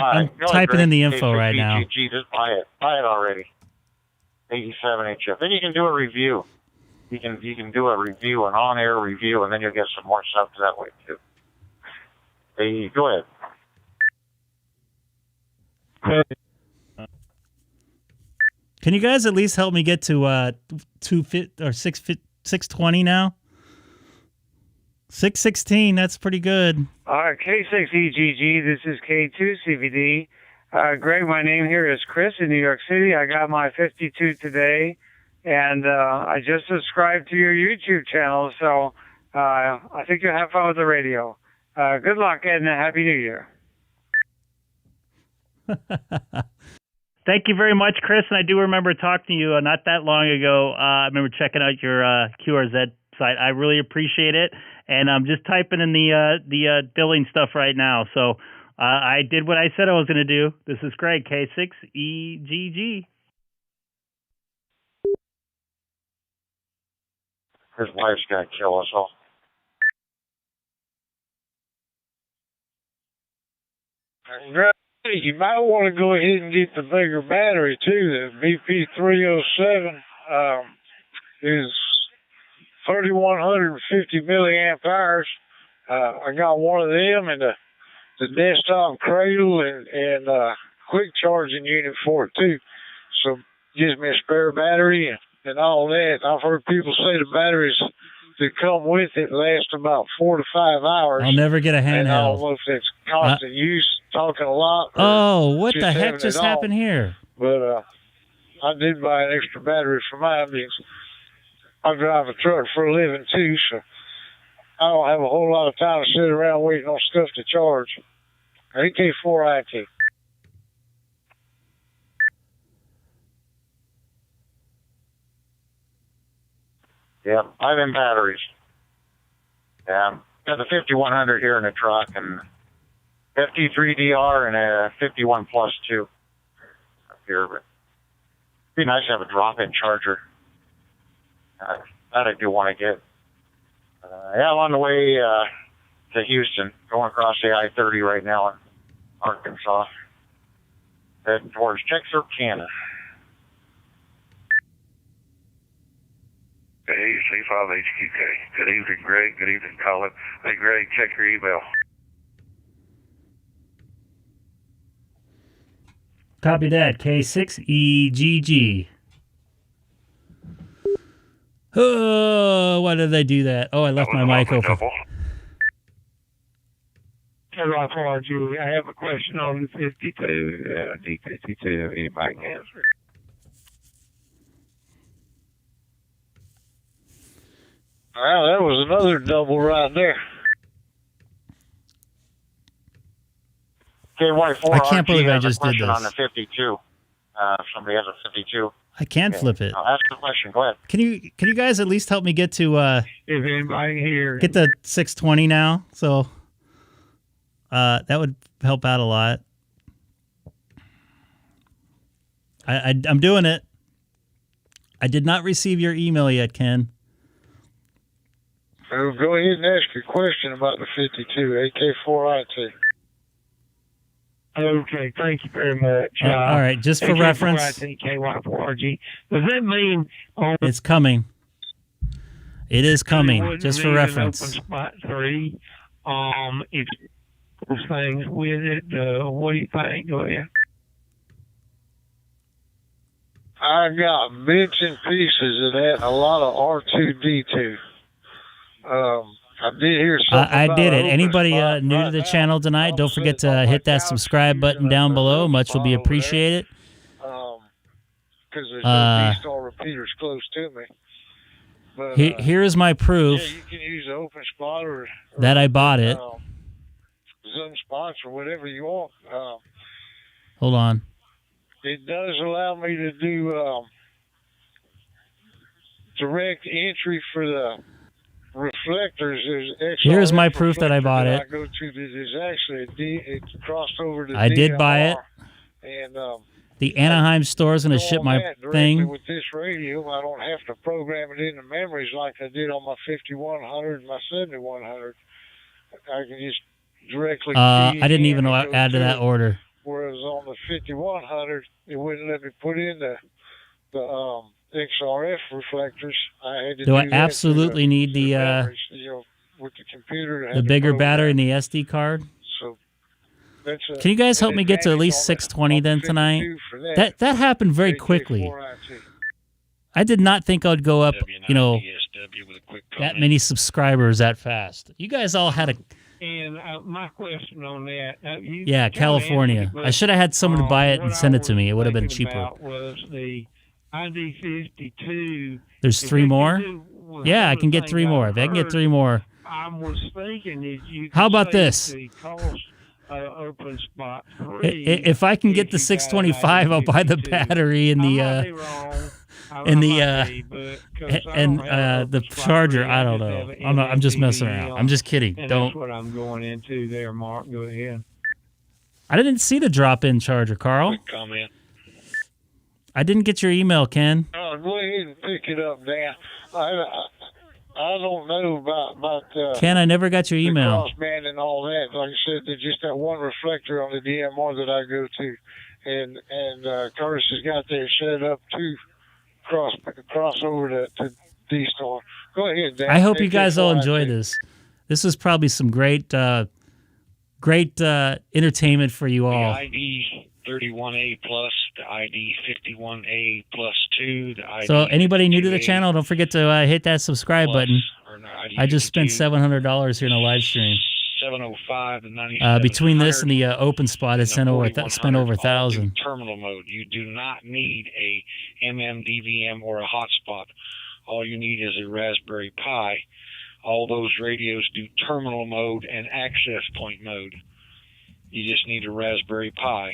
typing in the info right now. K6EGG, just buy it. Buy it already. 87HF. Then you can do a review. You can do a review, an on-air review, and then you'll get some more stuff that way too. Hey, go ahead. Can you guys at least help me get to 620 now? 616, that's pretty good. All right, K6EGG, this is K2CVD. Greg, my name here is Chris in New York City. I got my 52 today, and I just subscribed to your YouTube channel, so I think you'll have fun with the radio. Good luck, and a Happy New Year. Thank you very much, Chris. And I do remember talking to you not that long ago. I remember checking out your QRZ site. I really appreciate it. And I'm just typing in the billing stuff right now. So I did what I said I was going to do. This is Greg, K6EGG. His wife's gonna kill us all. You might want to go ahead and get the bigger battery too. The BP307 is 3,150 milliamp hours. I got one of them and the desktop cradle and quick charging unit for it too. So gives me a spare battery and all that. I've heard people say the batteries that come with it last about 4 to 5 hours. I'll never get a handheld. And I don't know if that's constant use, talking a lot. Oh, what the heck just happened here? But I did buy an extra battery for mine because I drive a truck for a living too, so I don't have a whole lot of time to sit around waiting on stuff to charge. AK4IT. Yeah, I have in batteries. Yeah, got the 5100 here in the truck and FT3DR and a 51 Plus 2 up here, but it'd be nice to have a drop-in charger. That I do want to get. Yeah, I'm on the way to Houston, going across the I-30 right now in Arkansas, heading towards Texarkana. Hey, C5HQK. Good evening, Greg. Good evening, Colin. Hey, Greg, check your email. Copy that. K6EGG. Oh, why did I do that? Oh, I left my mic open. Hello, RG. I have a question on the 52. D52. Anybody can answer? Well, that was another double right there. KY4 I can't believe I has a just did question this. on the 52. If somebody has a 52. I can flip it. Ask the question. Go ahead. Can you guys at least help me get to If anybody here get the 620 now? So that would help out a lot. I'm doing it. I did not receive your email yet, Ken. So go ahead and ask your question about the 52 AK4IT. Okay, thank you very much. All right, just for reference. KY4RG. Does that mean it's coming? It is coming, just for reference. Open spot 3. If those things with it, what do you think? Go ahead. I got bits and pieces of that, a lot of R2D2. I did hear something I about did it. open Anybody spot new right to the now. channel tonight, don't forget to hit that subscribe button down below. Much will be appreciated. Because there's no DStar repeaters close to me. But, here is my proof yeah, you can use the open spot or that I bought it. Zoom spots or whatever you want. Hold on. It does allow me to do direct entry for the reflectors. There's Here's my proof that I bought it. I go to there's actually it's crossed over to I did buy it. And The Anaheim store is going to ship my thing. With this radio, I don't have to program it into memories like I did on my 5100 and my 7100. I can just directly. I didn't even add to that order. Whereas on the 5100, it wouldn't let me put in the XRF reflectors. I had to Do I that absolutely need the memories, with the computer? the bigger battery and the SD card? So can you guys help me get to at least 620 then tonight? That happened very quickly. I did not think I'd go up, that many subscribers that fast. You guys all had a... And my question on that... yeah, California. I should have had someone to buy it and send it to me. It would have been cheaper. Was the ID52... There's 3 more? Yeah, I can get 3 more. If I can get 3 more... I was thinking that you How about this? the cost open spot I- free. If I can get the if you got an 625, I'll buy the ID52. battery and I the might be wrong. and I the might be, but 'cause I and don't have an the open spot charger. free. I don't just know. have an I'm just messing around. MMDVM, I'm just kidding. and Don't. that's what I'm going into there, Mark. Go ahead. I didn't see the drop-in charger, Carl. Quick comment. I didn't get your email, Ken. Oh, go ahead and pick it up now. I don't know about Ken, I never got your the email. crossband and all that. Like I said, there's just that one reflector on the DMR that I go to, and Curtis has got that set up to cross over to DStar. Go ahead, Dan. I hope you Take guys it all while I enjoy take- this. This is probably some great entertainment for you The all. ID 31A plus, the ID 51A plus 2, the ID. So anybody new to the 52A channel, don't forget to hit that subscribe plus, button. or no, ID I just spent 52, $700 here in a live stream. 705, the 9700. Between this and the open spot, I spent over all do $1,000. terminal mode. You do not need a MMDVM or a hotspot. All you need is a Raspberry Pi. All those radios do terminal mode and access point mode. You just need a Raspberry Pi.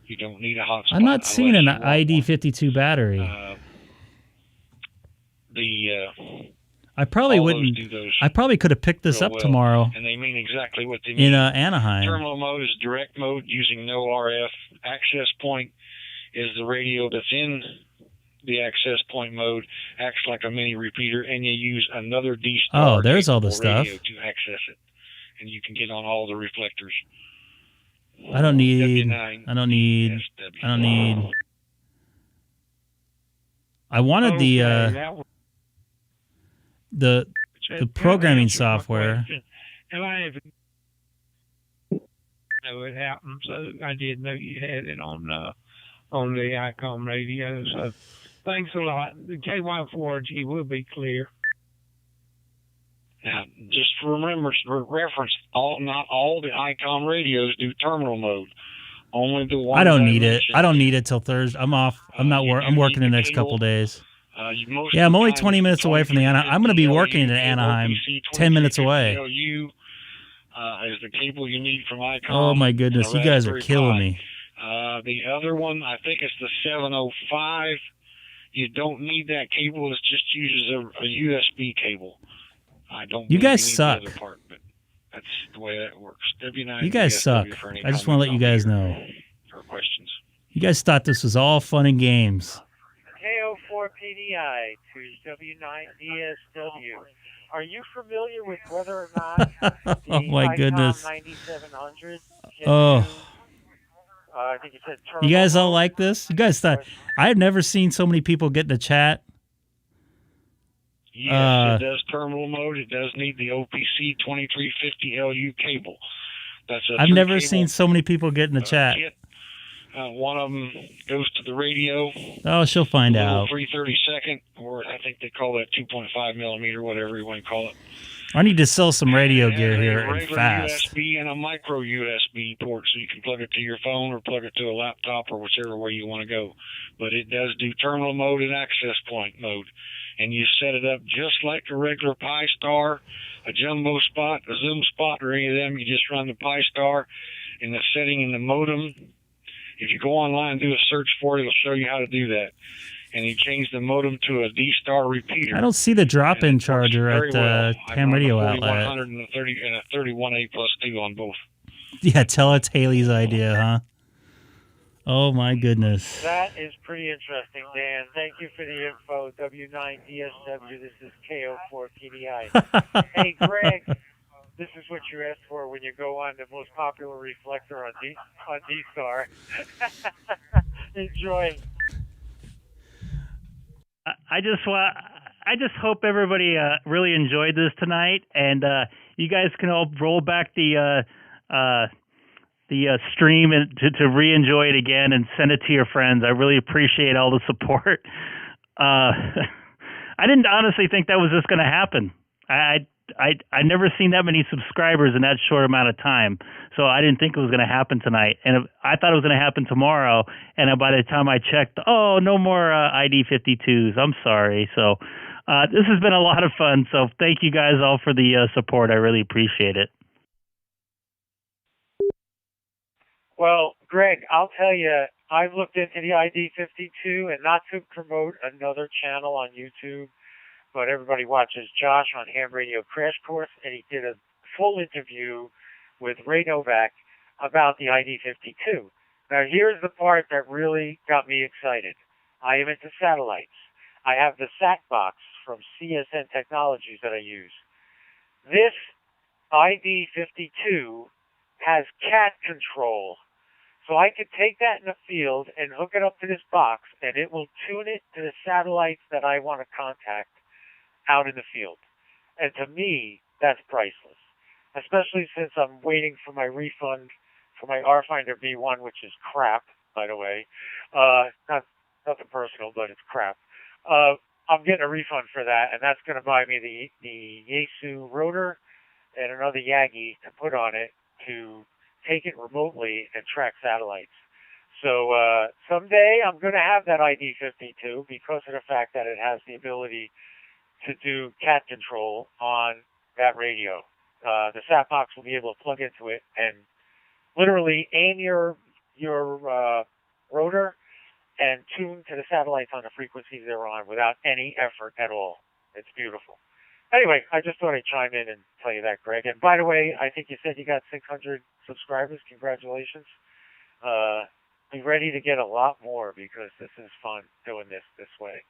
You don't need a hotspot. I'm not seeing an unless you want ID52 battery. I probably all those wouldn't. do those I probably could have picked this real up well, tomorrow and they mean exactly what they mean. in Anaheim. Terminal mode is direct mode using no RF. Access point is the radio that's in the access point mode, acts like a mini repeater, and you use another DStar Oh, there's all the capable radio stuff. to access it, and you can get on all the reflectors. I don't need. W9, I don't need. DSW. I don't need. I wanted the programming software. And I have know it happened, so I did know you had it on the ICOM radio. So thanks a lot. The KY4G will be clear. Now, just remember, for reference, not all the ICOM radios do terminal mode. Only the ones I don't need it. mentioned. I don't need it till Thursday. I'm off. I'm not. I'm working the next couple days. Yeah, I'm only 20 minutes away from the Anaheim. I'm going to be working in Anaheim, 10 minutes away. Is the cable you need from ICOM. Oh my goodness, you guys are killing me. The other one, I think it's the 705. You don't need that cable. It just uses a USB cable. I don't. You believe guys need suck. The other part, but that's the way that works. W9. You guys suck. DSW for any I just want to let you guys know. or questions. You guys thought this was all fun and games. KO4PDI to W9DSW. Are you familiar with whether or not the Oh my goodness. Icom 9700 Oh. I think it said You guys all like this? You guys thought I've never seen so many people get in the chat. Yes, it does terminal mode. It does need the OPC 2350LU cable. That's a I've through never cable seen so many people get in the chat. kit. One of them goes to the radio. Oh, she'll find little out. 332nd, or I think they call that 2.5 millimeter, whatever you want to call it. I need to sell some radio gear And here a and regular fast. USB and a micro USB port, so you can plug it to your phone or plug it to a laptop or whichever way you want to go. But it does do terminal mode and access point mode, and you set it up just like a regular Pi Star, a jumbo spot, a zoom spot, or any of them. You just run the Pi Star in the setting in the modem. If you go online and do a search for it, it'll show you how to do that. And you change the modem to a DStar repeater. I don't see the drop-in charger Very at the well. ham radio I run a outlet. 4100 and a 31A plus 2 on both. Yeah, tell it's Haley's idea, huh? Oh my goodness. That is pretty interesting, Dan. Thank you for the info. W9DSW, this is KO4PDI. Hey, Greg, this is what you asked for when you go on the most popular reflector on DStar. Enjoy. I just hope everybody really enjoyed this tonight, and you guys can all roll back the stream and to re-enjoy it again and send it to your friends. I really appreciate all the support. I didn't honestly think that was just going to happen. I never seen that many subscribers in that short amount of time, so I didn't think it was going to happen tonight. And I thought it was going to happen tomorrow, and by the time I checked, oh, no more ID52s. I'm sorry. So this has been a lot of fun, so thank you guys all for the support. I really appreciate it. Well, Greg, I'll tell you, I've looked into the ID52, and not to promote another channel on YouTube, but everybody watches Josh on Ham Radio Crash Course, and he did a full interview with Ray Novak about the ID52. Now, here's the part that really got me excited. I am into satellites. I have the SAT box from CSN Technologies that I use. This ID52 has cat control. So I could take that in the field and hook it up to this box, and it will tune it to the satellites that I want to contact out in the field. And to me, that's priceless, especially since I'm waiting for my refund for my RFinder V1, which is crap, by the way. Nothing personal, but it's crap. I'm getting a refund for that, and that's going to buy me the Yaesu rotor and another Yagi to put on it to take it remotely and track satellites. So someday I'm going to have that ID52 because of the fact that it has the ability to do cat control on that radio. The sat box will be able to plug into it and literally aim your rotor and tune to the satellites on the frequencies they're on without any effort at all. It's beautiful. Anyway, I just thought I'd chime in and tell you that, Greg. And by the way, I think you said you got 600 subscribers. Congratulations. Be ready to get a lot more because this is fun doing this way.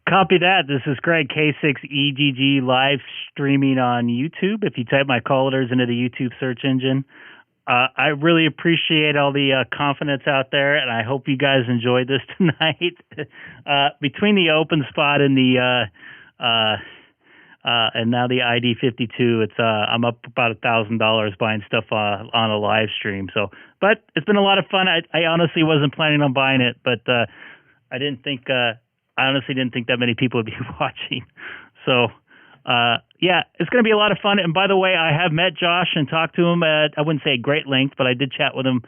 Copy that. This is Greg, K6EGG, live streaming on YouTube. If you type my callers into the YouTube search engine, I really appreciate all the confidence out there, and I hope you guys enjoyed this tonight. Between the open spot and the and now the ID52, it's I'm up about $1,000 buying stuff on a live stream. So, but it's been a lot of fun. I honestly wasn't planning on buying it, but I didn't think. I honestly didn't think that many people would be watching. So, yeah, it's going to be a lot of fun. And by the way, I have met Josh and talked to him at, I wouldn't say great length, but I did chat with him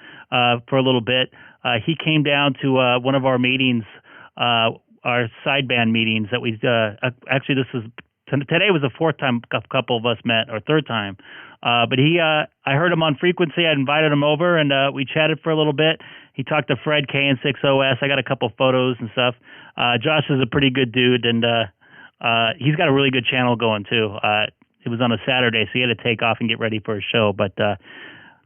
for a little bit. He came down to one of our meetings, our sideband meetings that we, actually today was the fourth time a couple of us met, or third time. But I heard him on frequency. I invited him over and we chatted for a little bit. He talked to Fred, KN6OS. I got a couple photos and stuff. Josh is a pretty good dude, and he's got a really good channel going too. It was on a Saturday, so he had to take off and get ready for his show. But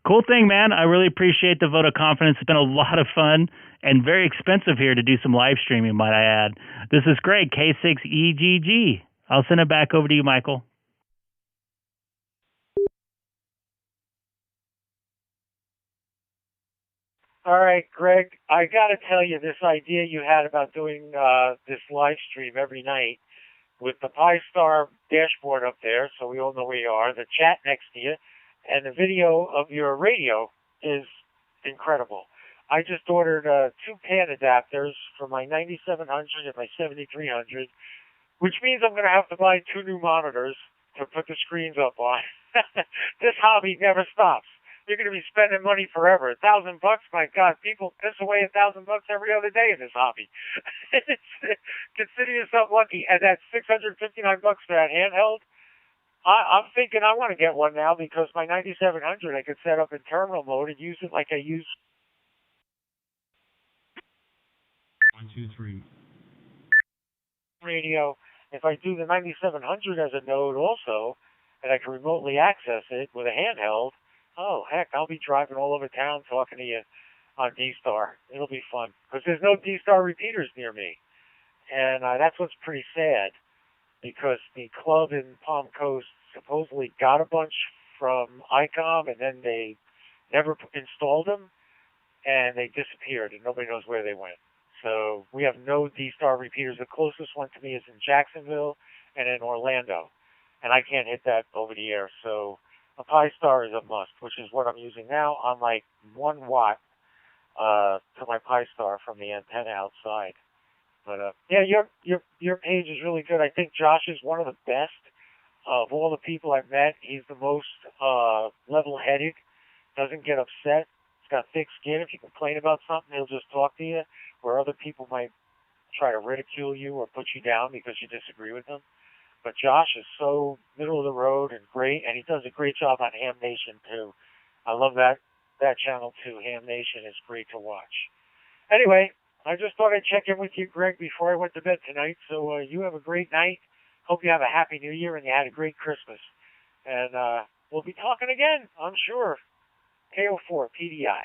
cool thing, man. I really appreciate the vote of confidence. It's been a lot of fun and very expensive here to do some live streaming, might I add. This is Greg, K6EGG. I'll send it back over to you, Michael. All right, Greg, I got to tell you, this idea you had about doing this live stream every night with the Pi-Star dashboard up there, so we all know where you are, the chat next to you, and the video of your radio is incredible. I just ordered 2 PAN adapters for my 9700 and my 7300, which means I'm going to have to buy 2 new monitors to put the screens up on. This hobby never stops. You're going to be spending money forever. $1,000, my God, people piss away $1,000 every other day in this hobby. Consider yourself lucky. And that's $659 for that handheld. I'm thinking I want to get one now because my 9700 I could set up in terminal mode and use it like I use. 1, 2, 3. Radio. If I do the 9700 as a node also, and I can remotely access it with a handheld, oh, heck, I'll be driving all over town talking to you on DStar. It'll be fun. Because there's no DStar repeaters near me. And that's what's pretty sad. Because the club in Palm Coast supposedly got a bunch from ICOM, and then they never installed them, and they disappeared, and nobody knows where they went. So we have no DStar repeaters. The closest one to me is in Jacksonville and in Orlando. And I can't hit that over the air. So a Pi-Star is a must, which is what I'm using now. I'm like 1 watt to my Pi-Star from the antenna outside. But yeah, your page is really good. I think Josh is one of the best of all the people I've met. He's the most level-headed, doesn't get upset. He's got thick skin. If you complain about something, he'll just talk to you, where other people might try to ridicule you or put you down because you disagree with them. But Josh is so middle of the road and great, and he does a great job on Ham Nation too. I love that channel too. Ham Nation is great to watch. Anyway, I just thought I'd check in with you, Greg, before I went to bed tonight. So you have a great night. Hope you have a happy New Year and you had a great Christmas. And we'll be talking again, I'm sure. KO4 PDI.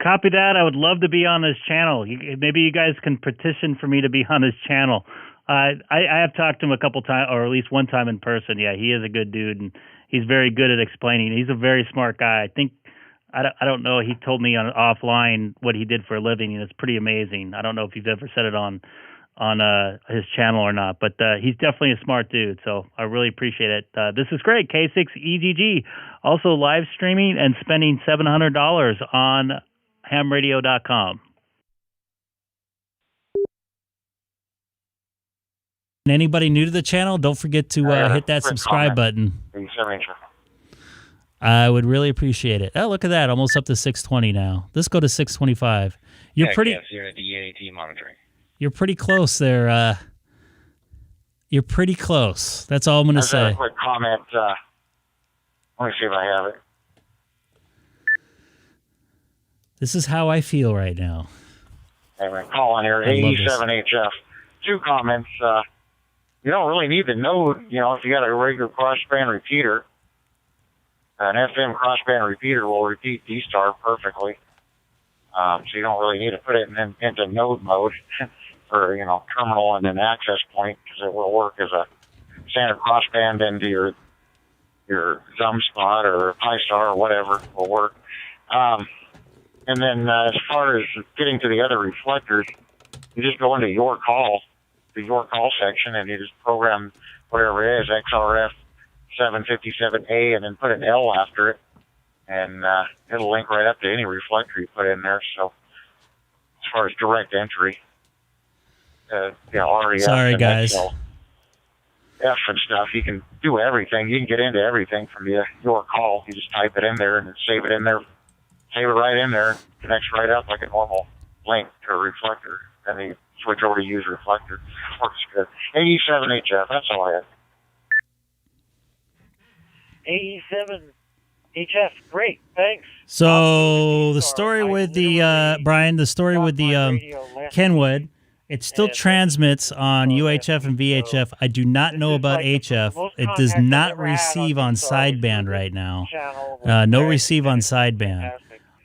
Copy that. I would love to be on his channel. Maybe you guys can petition for me to be on his channel. I have talked to him a couple times, or at least one time in person. Yeah, he is a good dude, and he's very good at explaining. He's a very smart guy. I think, I don't know, he told me on offline what he did for a living, and it's pretty amazing. I don't know if you've ever said it on his channel or not, but he's definitely a smart dude, so I really appreciate it. This is Greg, K6EGG, also live streaming and spending $700 on hamradio.com. And anybody new to the channel, don't forget to hit that subscribe button. I would really appreciate it. Oh, look at that. Almost up to 620 now. Let's go to 625. You're pretty... Yes, you're at the EAT monitoring. You're pretty close there. You're pretty close. That's all I'm going to say. A quick comment. Let me see if I have it. This is how I feel right now. Anyway, call on here. AE7HF. 2 comments. You don't really need the node, if you got a regular crossband repeater. An FM crossband repeater will repeat DStar perfectly. So you don't really need to put it into node mode for, terminal and then access point, because it will work as a standard crossband into your Zum spot or PyStar or whatever will work. And then as far as getting to the other reflectors, you just go into your call, the your call section, and you just program whatever it is, XRF 757A, and then put an L after it, and it'll link right up to any reflector you put in there. So as far as direct entry, REF, sorry, guys. XL, F and stuff, you can do everything. You can get into everything from your call. You just type it in there and then save it in there. Save it right in there, connects right up like a normal link to a reflector. Then you switch over to use reflector. Works good. AE7HF, that's all I have. AE7HF, great, thanks. So the story with the, Brian, the story with the Kenwood, it still transmits on UHF and VHF. I do not know about HF. It does not receive on sideband right now. No receive on sideband.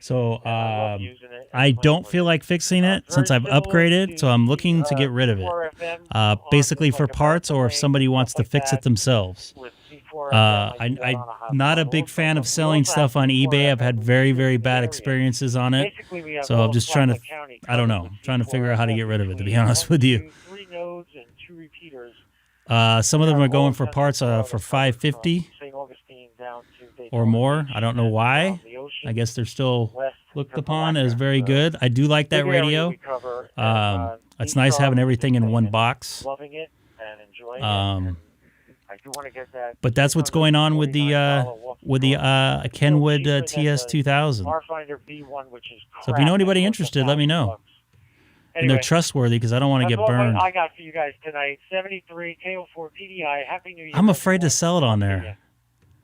So I don't feel like fixing it since I've upgraded, so I'm looking to get rid of it. Basically for parts, or if somebody wants to fix it themselves. I'm not a big fan of selling stuff on eBay. I've had very, very bad experiences on it. So I'm just trying to, I don't know, trying to figure out how to get rid of it, to be honest with you. Some of them are going for parts for $550 or more. I don't know why. I guess they're still looked upon as very good. I do like that radio. It's nice having everything in one box. But that's what's going on with the Kenwood TS2000. So if you know anybody interested, let me know. And they're trustworthy, because I don't want to get burned. I got for you guys tonight. 73 KO4 PDI. Happy New Year. I'm afraid to sell it on there.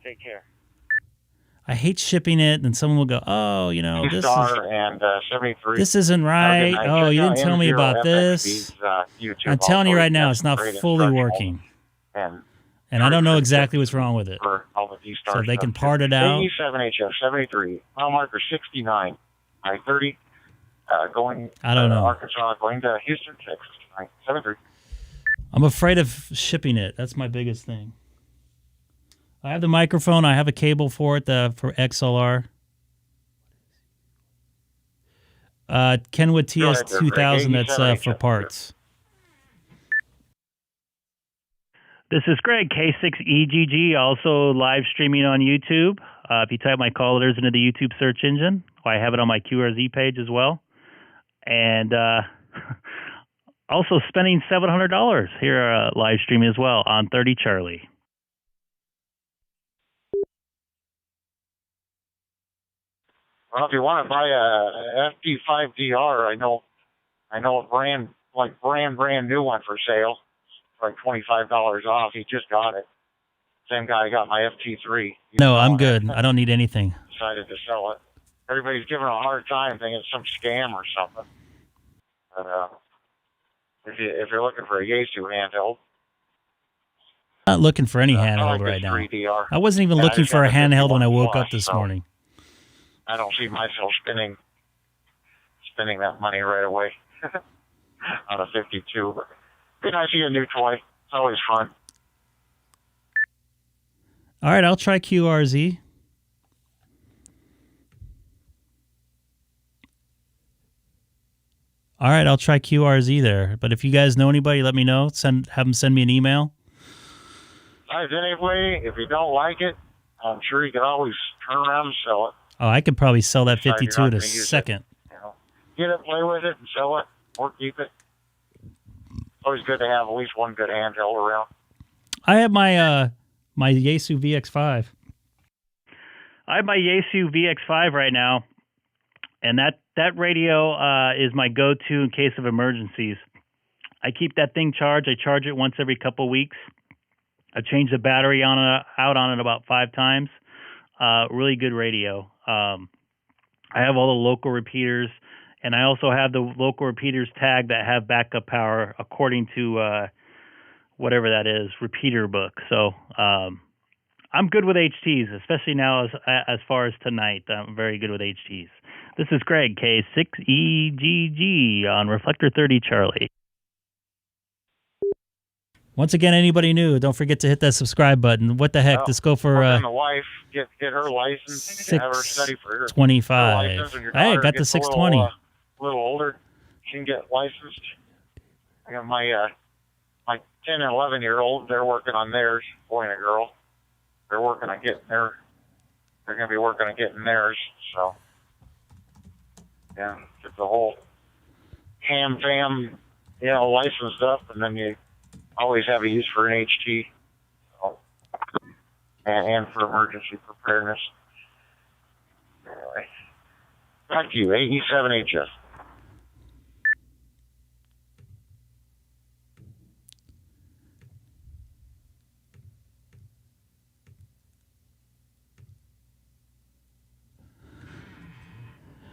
Take care. I hate shipping it, and someone will go, "Oh, this is and 73. This isn't right. Oh, you didn't tell me about this." I'm telling you right now, it's not fully working. And I don't know exactly what's wrong with it. So they can part it out. AE7HF 73, mile marker 69, I-30, going I don't know. Arkansas, going to Houston, Texas, 73. I'm afraid of shipping it. That's my biggest thing. I have the microphone. I have a cable for it, for XLR. Kenwood TS2000, that's for parts. This is Greg, K6EGG, also live streaming on YouTube. If you type my call letters into the YouTube search engine, I have it on my QRZ page as well. And also spending $700 here live streaming as well on 30 Charlie. Well, if you want to buy a FD5DR, I know a brand like brand new one for sale, like $25 off. He just got it. Same guy got my FT3. No, I'm good. I don't need anything. Decided to sell it. Everybody's giving him a hard time, thinking it's some scam or something. But if you're looking for a Yaesu handheld, Not looking for any handheld I like right this now. 3DR. I wasn't even Yeah, I looking just for a got the handheld when I 51 woke Plus, up this so morning. I don't see myself spending that money right away on a 52. But good nice to see a new toy. It's always fun. All right, I'll try QRZ. All right, I'll try QRZ there. But if you guys know anybody, let me know. Have them send me an email. Anyway, if you don't like it, I'm sure you can always turn around and sell it. Oh, I could probably sell that Decide you're 52 not in a gonna use it. second. Get it, play with it, and sell it, or keep it. Always good to have at least one good handheld around. I have my my Yaesu VX5. I have my Yaesu VX5 right now, and that radio is my go-to in case of emergencies. I keep that thing charged. I charge it once every couple of weeks. I change the battery out on it about 5 times. Really good radio. I have all the local repeaters, and I also have the local repeaters tagged that have backup power according to whatever that is, repeater book. So I'm good with HTs, especially now as far as tonight. I'm very good with HTs. This is Greg, K6EGG on Reflector 30 Charlie. Once again, anybody new, don't forget to hit that subscribe button. What the heck? Let's go for And the wife get her license, have her study for her 625. license, and your Hey, daughter got the gets 620. A little older, she can get licensed. I got my 10 and 11-year-old. They're working on theirs, boy and a girl. They're working on getting their. They're going to be working on getting theirs. So yeah, it's the whole ham-fam, license stuff, and then you always have a use for an HT, so, and for emergency preparedness. Anyway, back to you, AE7HS.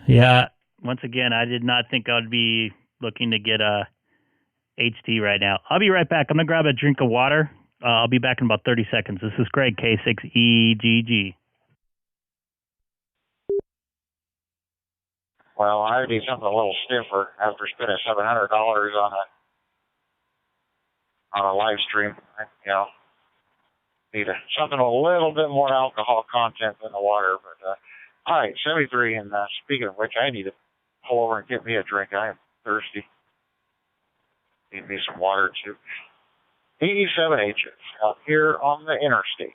Yeah, once again, I did not think I would be looking to get a HT right now. I'll be right back. I'm going to grab a drink of water. I'll be back in about 30 seconds. This is Greg, K6EGG. Well, I need something a little stiffer after spending $700 on a live stream. Need something a little bit more alcohol content than the water. But all right, 73. And speaking of which, I need to pull over and get me a drink. I am thirsty. Need me some water too. 87H's out here on the interstate.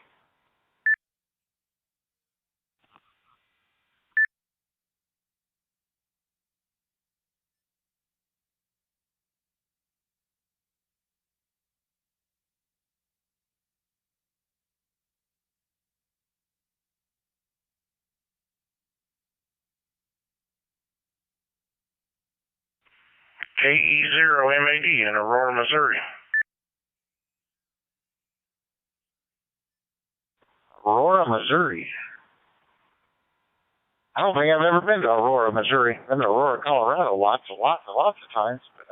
KE0MAD in Aurora, Missouri. Aurora, Missouri. I don't think I've ever been to Aurora, Missouri. Been to Aurora, Colorado lots of times. But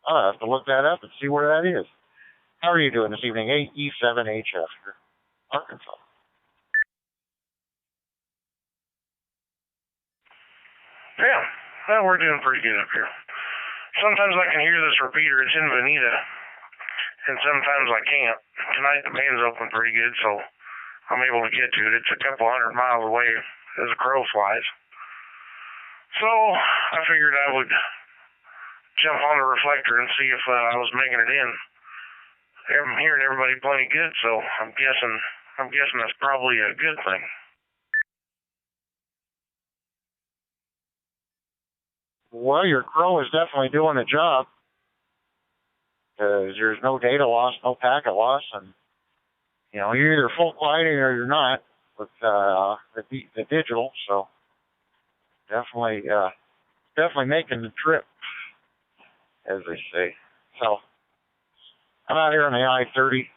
I'll have to look that up and see where that is. How are you doing this evening? AE7HF here, Arkansas. Yeah, well, we're doing pretty good up here. Sometimes I can hear this repeater. It's in Veneta, and sometimes I can't. Tonight the band's open pretty good, so I'm able to get to it. It's a couple 100 miles away as a crow flies. So I figured I would jump on the reflector and see if I was making it in. I'm hearing everybody plenty good, so I'm guessing that's probably a good thing. Well, your crow is definitely doing the job. Because there's no data loss, no packet loss, and you're either full quieting or you're not with the digital. So definitely making the trip. as they say. So I'm out here on the I-30,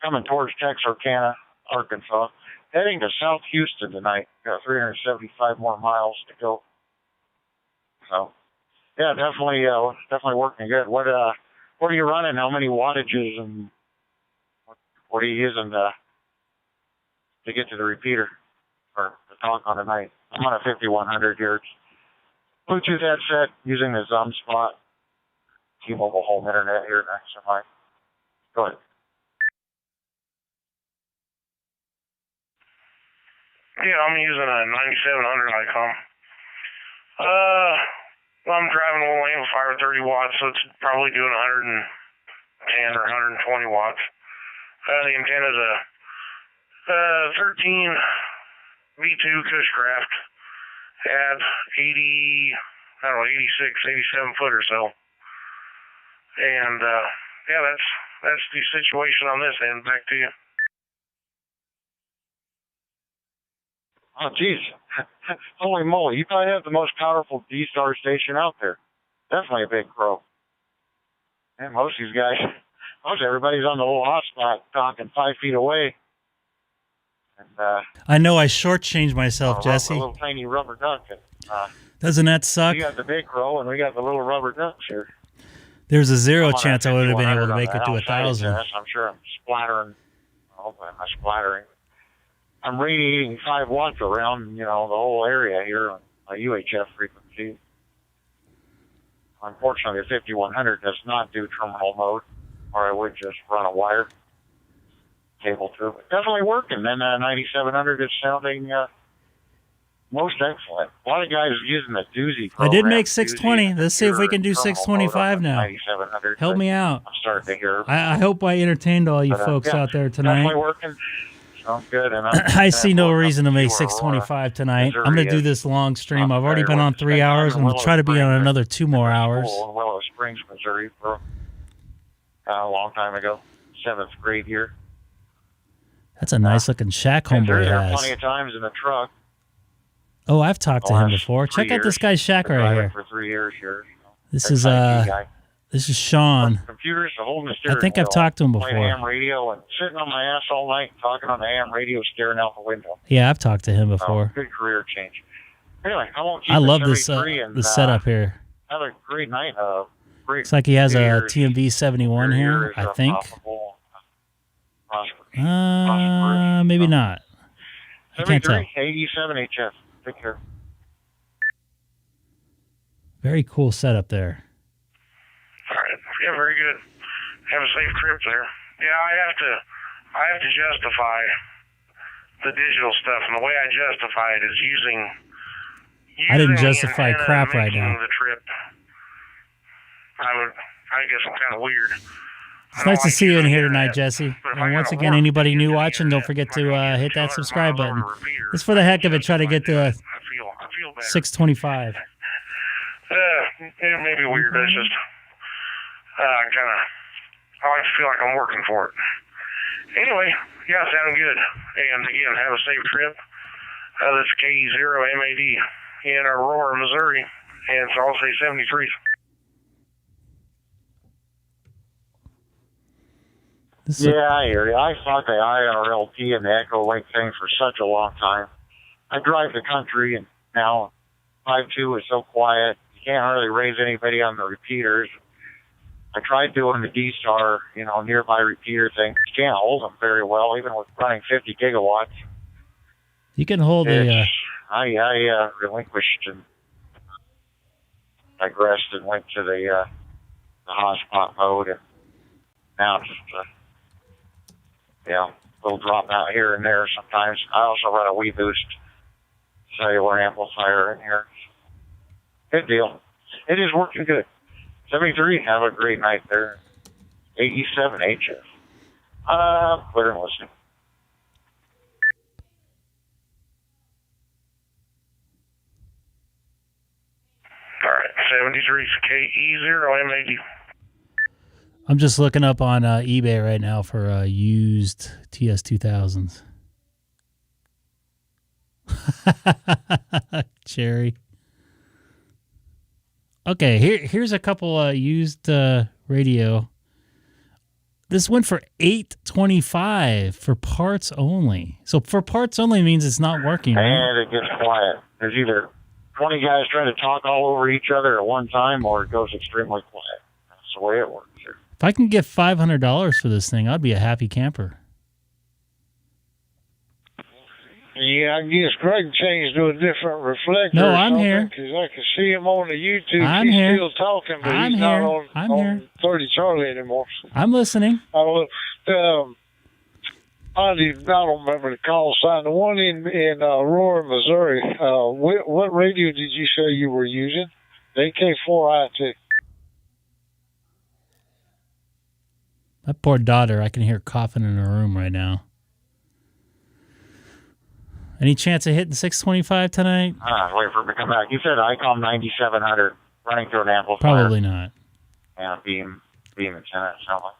coming towards Texarkana, Arkansas, heading to South Houston tonight. Got 375 more miles to go. So, yeah, definitely working good. What are you running? How many wattages, and what are you using to get to the repeater or to talk on tonight? I'm on a 5100 here. Bluetooth headset using the Spot T-Mobile home internet here next to mine. Go ahead. Yeah, I'm using a 9700 Icom. I'm driving a little amplifier with 30 watts, so it's probably doing 110 or 120 watts. The antenna's a 13 V2 Cushcraft. Had 86, 87 foot or so. And, yeah, that's the situation on this end. Back to you. Oh, geez. Holy moly. You probably have the most powerful DStar station out there. Definitely a big pro. And most of these guys, everybody's on the little hotspot talking 5 feet away. And, I know I shortchanged myself, Jesse. A little tiny rubber duck. And, doesn't that suck? You got the big pro, and we got the little rubber ducks here. There's a zero chance I would have been able to make it to 1,000. I'm sure I'm splattering. Oh, am I splattering? I'm radiating 5 watts around, the whole area here on a UHF frequency. Unfortunately, the 5100 does not do terminal mode, or I would just run a wire cable to it. Definitely working. Then 9700 is sounding most excellent. A lot of guys are using the doozy program. I did make 620. Let's see if we can do 625 now. 9700. Help me out. I'm starting to hear. I hope I entertained all you folks out there tonight. Definitely working. Sounds good. And I see no reason to make 625 tonight. I'm going to do this long stream. I've already been on 3 hours. I'm going to try to be on another 2 more hours. In Willow Springs, Missouri, for a long time ago, 7th grade year. That's a nice looking shack homeboy has. Plenty of times in the truck. Oh, I've talked to him before. Check out this guy's shack right here. For 3 years here. This is Sean. Computers, the whole mysterious. I think I've talked to him before. Playing ham radio and sitting on my ass all night, talking on the ham radio, staring out the window. Yeah, I've talked to him before. Good career change. Anyway, I won't keep I love this setup here. Another great night. Looks like he has a TMV 71 here, I think. Maybe not. I can't tell. 87 HF. Take care. Very cool setup there. All right. Yeah, very good. Have a safe trip there. Yeah, I have to justify the digital stuff, and the way I justify it is using I didn't justify crap right now. The trip. I guess I'm kind of weird. It's nice to see you in here tonight, Jesse. And once again, anybody new watching, don't forget to hit that subscribe button. Just for the heck of it, try to get to 625. It may be weird, but it's just I feel like I'm working for it. Anyway, yeah, sounding good. And again, have a safe trip. That's K6EGG in Aurora, Missouri. And so I'll say 73. Yeah, I hear you. I thought the IRLP and the Echo Link thing for such a long time. I drive the country, and now 5.2 is so quiet. You can't really raise anybody on the repeaters. I tried doing the DStar, nearby repeater thing. You can't hold them very well, even with running 50 gigawatts. You can hold I relinquished and digressed and went to the hotspot mode, and now it's a little drop out here and there sometimes. I also run a WeBoost cellular amplifier in here. Good deal. It is working good. 73, have a great night there. 87 HF. Clear and listening. All right, 73 K6EGG. I'm just looking up on eBay right now for used TS2000s. Cherry. Okay, here's a couple used radio. This went for $825 for parts only. So for parts only means it's not working, right? And it gets quiet. There's either 20 guys trying to talk all over each other at one time, or it goes extremely quiet. That's the way it works here. If I can get $500 for this thing, I'd be a happy camper. Yeah, I guess Greg changed to a different reflector. No, or I'm something, here. Because I can see him on the YouTube. I'm He's here. still talking, but I'm he's here. not I'm on here. 30 Charlie anymore. I'm listening. I don't remember the call sign. The one in Aurora, Missouri. What radio did you say you were using? The AK4IT. My poor daughter, I can hear coughing in her room right now. Any chance of hitting 625 tonight? Wait for him to come back. You said Icom 9700 running through an amplifier. Probably not. And a beam antenna or something.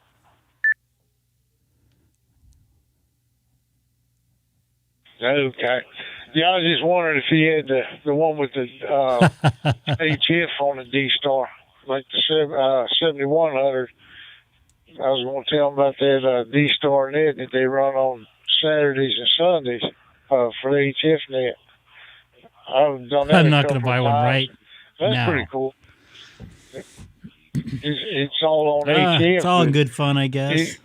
Okay. Yeah, I was just wondering if he had the one with the HF on the DStar, like the 7100. I was going to tell him about that DStar net that they run on Saturdays and Sundays for the HF net. I've done that. I'm not going to buy one right That's now. pretty cool. It's all on HF. It's all in good fun, I guess. It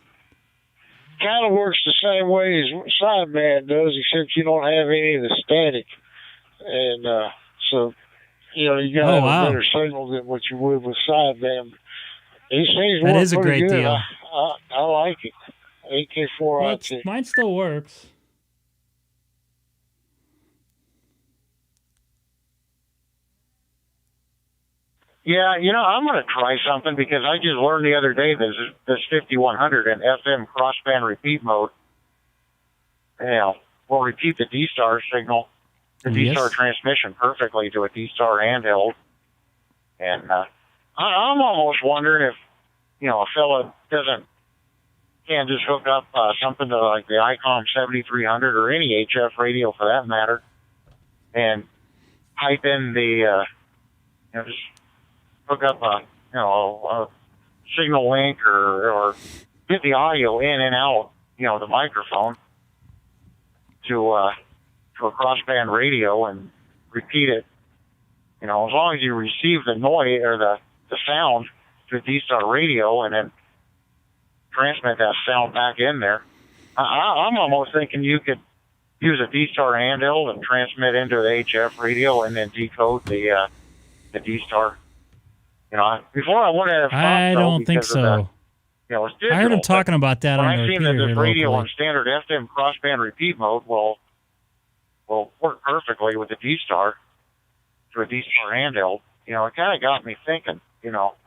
kind of works the same way as sideband does, except you don't have any of the static. And so, you got a better signal than what you would with sideband. These things That work is a pretty great good. deal. I like it. AK4IT. Mine still works. Yeah, I'm going to try something because I just learned the other day this 5100 in FM crossband repeat mode. Will repeat the DStar signal, the DStar transmission perfectly to a DStar handheld. And I'm almost wondering if, a fella can't just hook up something to like the Icom 7300 or any HF radio for that matter, and pipe in the, just hook up a signal link or get the audio in and out, the microphone to a crossband radio and repeat it. As long as you receive the noise or the sound to a DStar radio and then transmit that sound back in there. I'm almost thinking you could use a DStar handheld and transmit into the HF radio and then decode the DStar. Before I wouldn't have thought I don't think so. It's digital, I heard him talking about that on the I've seen that repeater this here radio locally. on standard FM crossband repeat mode will work perfectly with the DStar to a DStar handheld. It kind of got me thinking.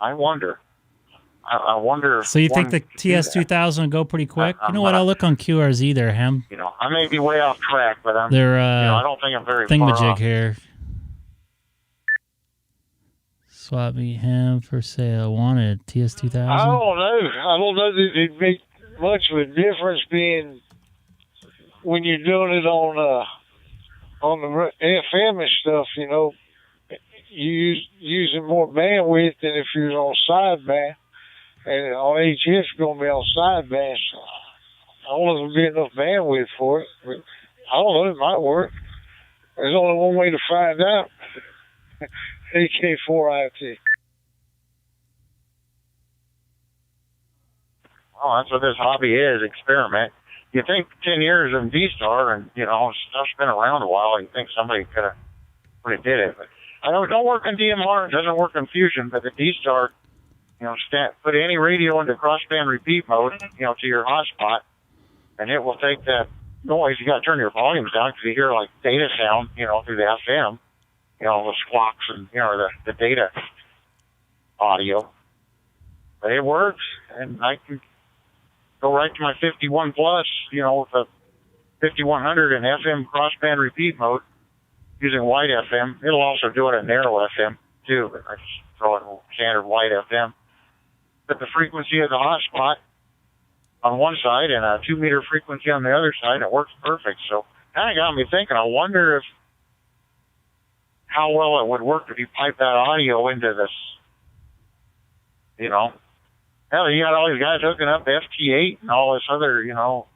I wonder. I wonder. So you think one the could do that. TS2000 will go pretty quick? You know what? I'll look on QRZ there, Hem. I may be way off track, but I'm. They're I don't think I'm very far thingamajig off. here. Swap meet Hem for sale. Wanted TS2000. I don't know. I don't know that it'd make much of a difference being when you're doing it on the FM and stuff. You using more bandwidth than if you're on sideband, and on HF going to be on sideband. So I don't know if there'll be enough bandwidth for it, but I don't know. It might work. There's only one way to find out. AK4IT. Oh, that's what this hobby is, experiment. You think 10 years in DStar and, stuff's been around a while, you think somebody could have did it. But I don't work in DMR, it doesn't work in Fusion, but the DStar, put any radio into crossband repeat mode, to your hotspot, and it will take that noise. You got to turn your volumes down because you hear like data sound, through the FM, the squawks and, the data audio. But it works, and I can go right to my 51 plus, with a 5100 in FM crossband repeat mode using wide FM. It'll also do it at narrow FM too, but I just throw it in standard wide FM. But the frequency of the hotspot on one side and a 2 meter frequency on the other side, it works perfect. So kind of got me thinking, I wonder if how well it would work if you pipe that audio into this, you know. Hell, you got all these guys hooking up the FT8 and all this other, you know,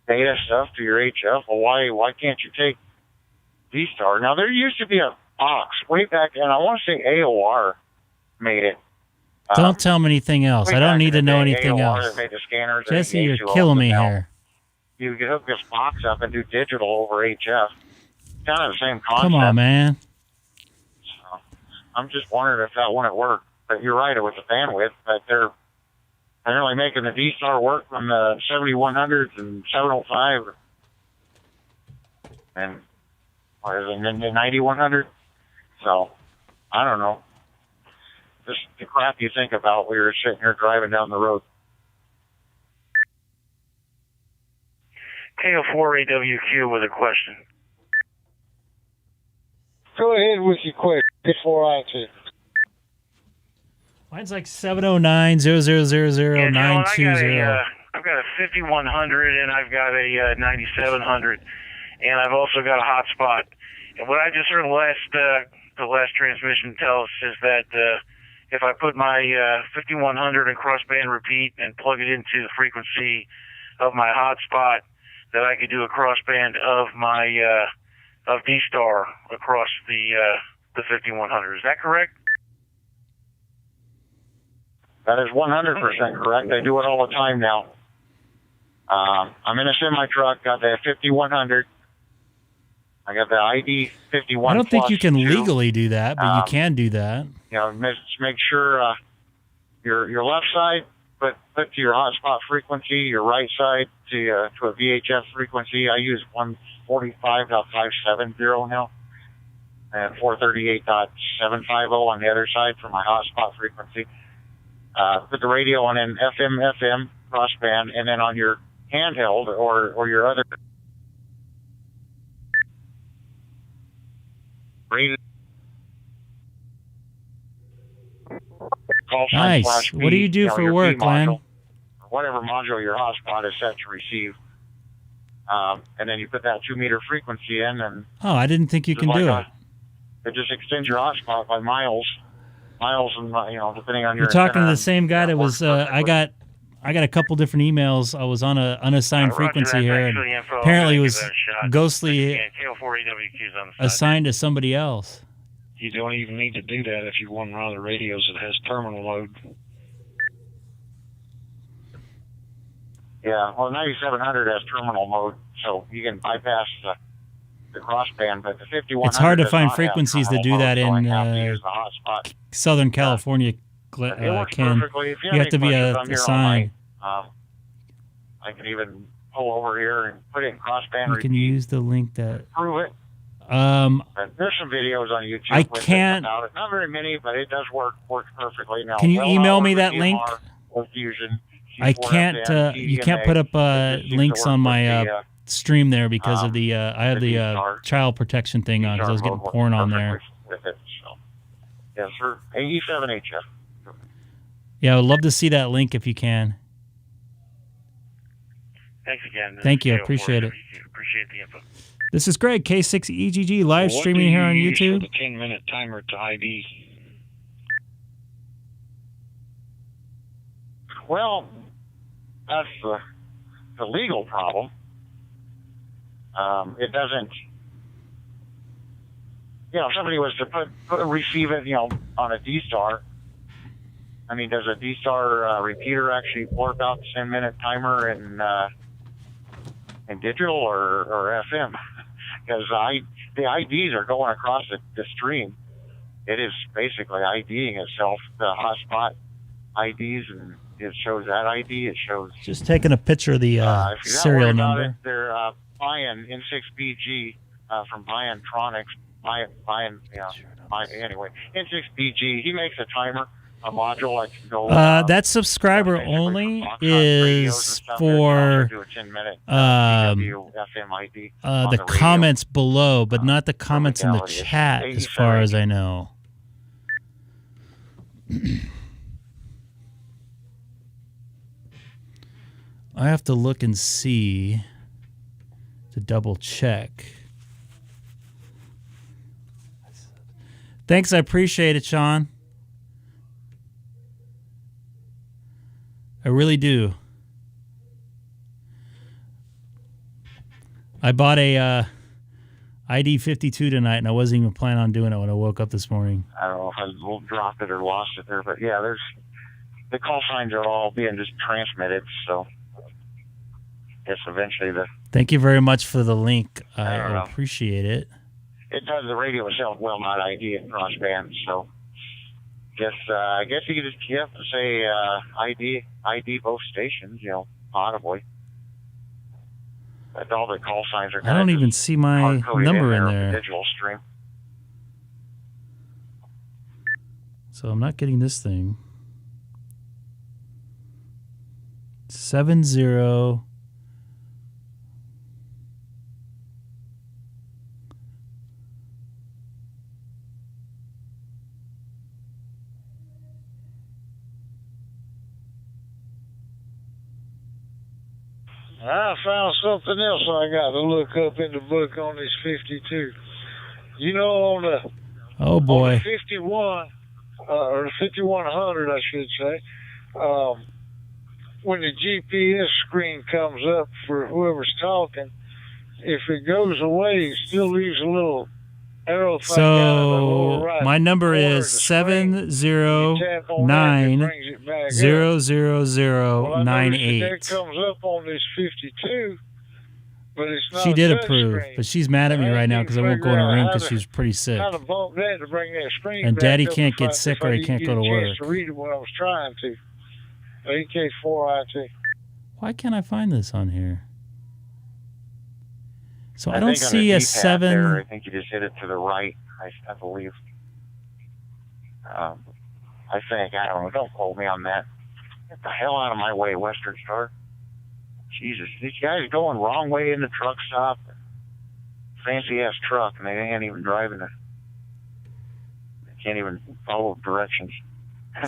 data stuff to your HF. Well, why can't you take DStar? Now, there used to be a box way back, and I want to say AOR made it. Don't tell me anything else. I don't need to know anything AOR else. made the scanners. Jesse, you're Yaesu killing also me now. here. You could hook this box up and do digital over HF. Kind of the same concept. Come on, man. So, I'm just wondering if that wouldn't work. But you're right, with the bandwidth, but they're apparently making the DStar work from the 7100s and 705 and what is it, the 9100. So, I don't know. Just the crap you think about when you're sitting here driving down the road. KO4AWQ with a question. Go ahead with your question before I answer. Mine's like 709-0000920. I've got a 5100 and I've got a 9700, and I've also got a hotspot. And what I just heard the last transmission tell us is that if I put my 5100 in crossband repeat and plug it into the frequency of my hotspot, that I could do a crossband of my of DStar across the 5100. Is that correct? That is 100% correct. I do it all the time now. I'm in a semi-truck, got the 5100. I got the ID 51. I don't think you can too. legally do that, but you can do that. You know, just make sure your left side put to your hotspot frequency, your right side to a VHF frequency. I use 145.570 now, and 438.750 on the other side for my hotspot frequency. Put the radio on an FM crossband, and then on your handheld or your other radio. Nice. What do you do for work, Glenn? Or whatever module your hotspot is set to receive. And then you put that 2-meter frequency in, and Oh, I didn't think you can do it. It just extends your hotspot by miles, and depending on your. You're talking to antenna. the same guy that was. I got a couple different emails. I was on a unassigned frequency here, and apparently it was ghostly assigned to somebody else. You don't even need to do that if you want one of the radios that has terminal mode. Yeah, well, 9700 has terminal mode, so you can bypass the crossband, but the 5100. It's hard to does find not have frequencies that do terminal that mode, so I in have to use the hotspot. Southern California. It works Ken, perfectly. If you you have to be questions, I'm here all assigned. night. I can even pull over here and put it in crossband. You can use the link that. Prove it. But there's some videos on YouTube. I with can't- it about it. Not very many, but it does works perfectly. Now, Can you email me that link? Or Fusion, I C4FM, can't. You can't put up links on my stream there because of the. I have the child protection thing on because I was getting porn on there. With it, so. Yes, sir. AE7HF. Yeah, I would love to see that link if you can. Thanks again. Thank you. I appreciate it. Appreciate the info. This is Greg, K6EGG, live streaming here on YouTube. The 10-minute timer to ID. Well, that's the legal problem. It doesn't. If somebody was to receive it, on a DStar. I mean, does a DStar repeater actually warp out the 10-minute timer in digital or FM? Because the IDs are going across the stream. It is basically IDing itself, the hotspot IDs, and it shows that ID. It shows. Just taking a picture of the serial number. They're buying N6BG from Biontronics. Anyway, N6BG. He makes a timer. A module that can go. That subscriber only is for the comments below, but not the comments in the chat, as far as I know. I have to look and see to double check. Thanks, I appreciate it, Sean. I really do. I bought a ID 52 tonight, and I wasn't even planning on doing it when I woke up this morning. I don't know if I dropped it or lost it there, but yeah, the call signs are all being just transmitted, so I guess eventually Thank you very much for the link. I don't know. Appreciate it. It does the radio itself will not ID it crossband, so I guess you have to say ID both stations, audibly. But all the call signs are I don't even see my number in there. The digital stream. So I'm not getting this thing. 70. I found something else I got to look up in the book on this 52. You know, on the Oh boy. on the 51 or the 5100, I should say, when the GPS screen comes up for whoever's talking, if it goes away, it still leaves a little arrow thing down in the lower right. My number is 709000098. That comes up on this 52, but it's not. She did a touch approve, screen. but she's mad at me right now because I won't go in her room because she's pretty sick. Kind of bumped that to bring that screen And back Daddy up can't if get I- sick if or I he can't didn't go get to a chance work. to read it when I was trying to. AK4IT. Why can't I find this on here? So I I don't think on see the a D-pad 7. There, I think you just hit it to the right, I believe. I think, I don't know, don't quote me on that. Get the hell out of my way, Western Star. Jesus, these guys going wrong way in the truck stop. Fancy ass truck, and they ain't even driving it. They can't even follow directions.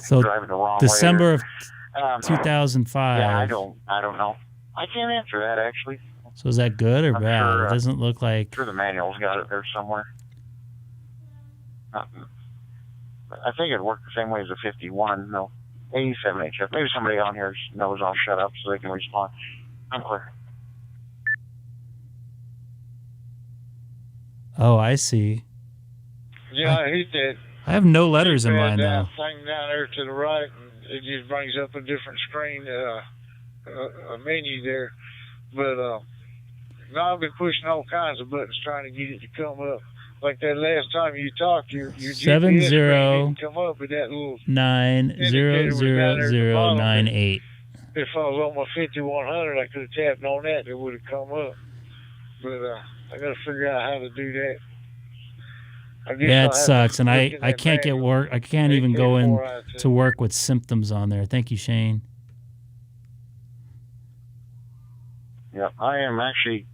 So driving the wrong December way. of 2005. Yeah, I don't know. I can't answer that actually. So is that good or I'm bad? sure, It doesn't look like. I'm sure the manual's got it there somewhere. I think it worked the same way as a 51. No, 87 HF. Maybe somebody on here knows. I'll shut up so they can respond. I'm clear. Oh, I see. Yeah, I hit that. I have no letters in That mine though. thing down there to the right, and it just brings up a different screen, a menu there. But now I've been pushing all kinds of buttons trying to get it to come up. Like that last time you talked, your GPS screen didn't come up with that little 9000098. If I was on my 5100, I could have tapped on that. It would have come up. But I got to figure out how to do that. I guess Yeah, I'll it have sucks, to and look I in that can't get manual. work. I can't even go in AK4IT. to work with symptoms on there. Thank you, Shane. Yeah, I am actually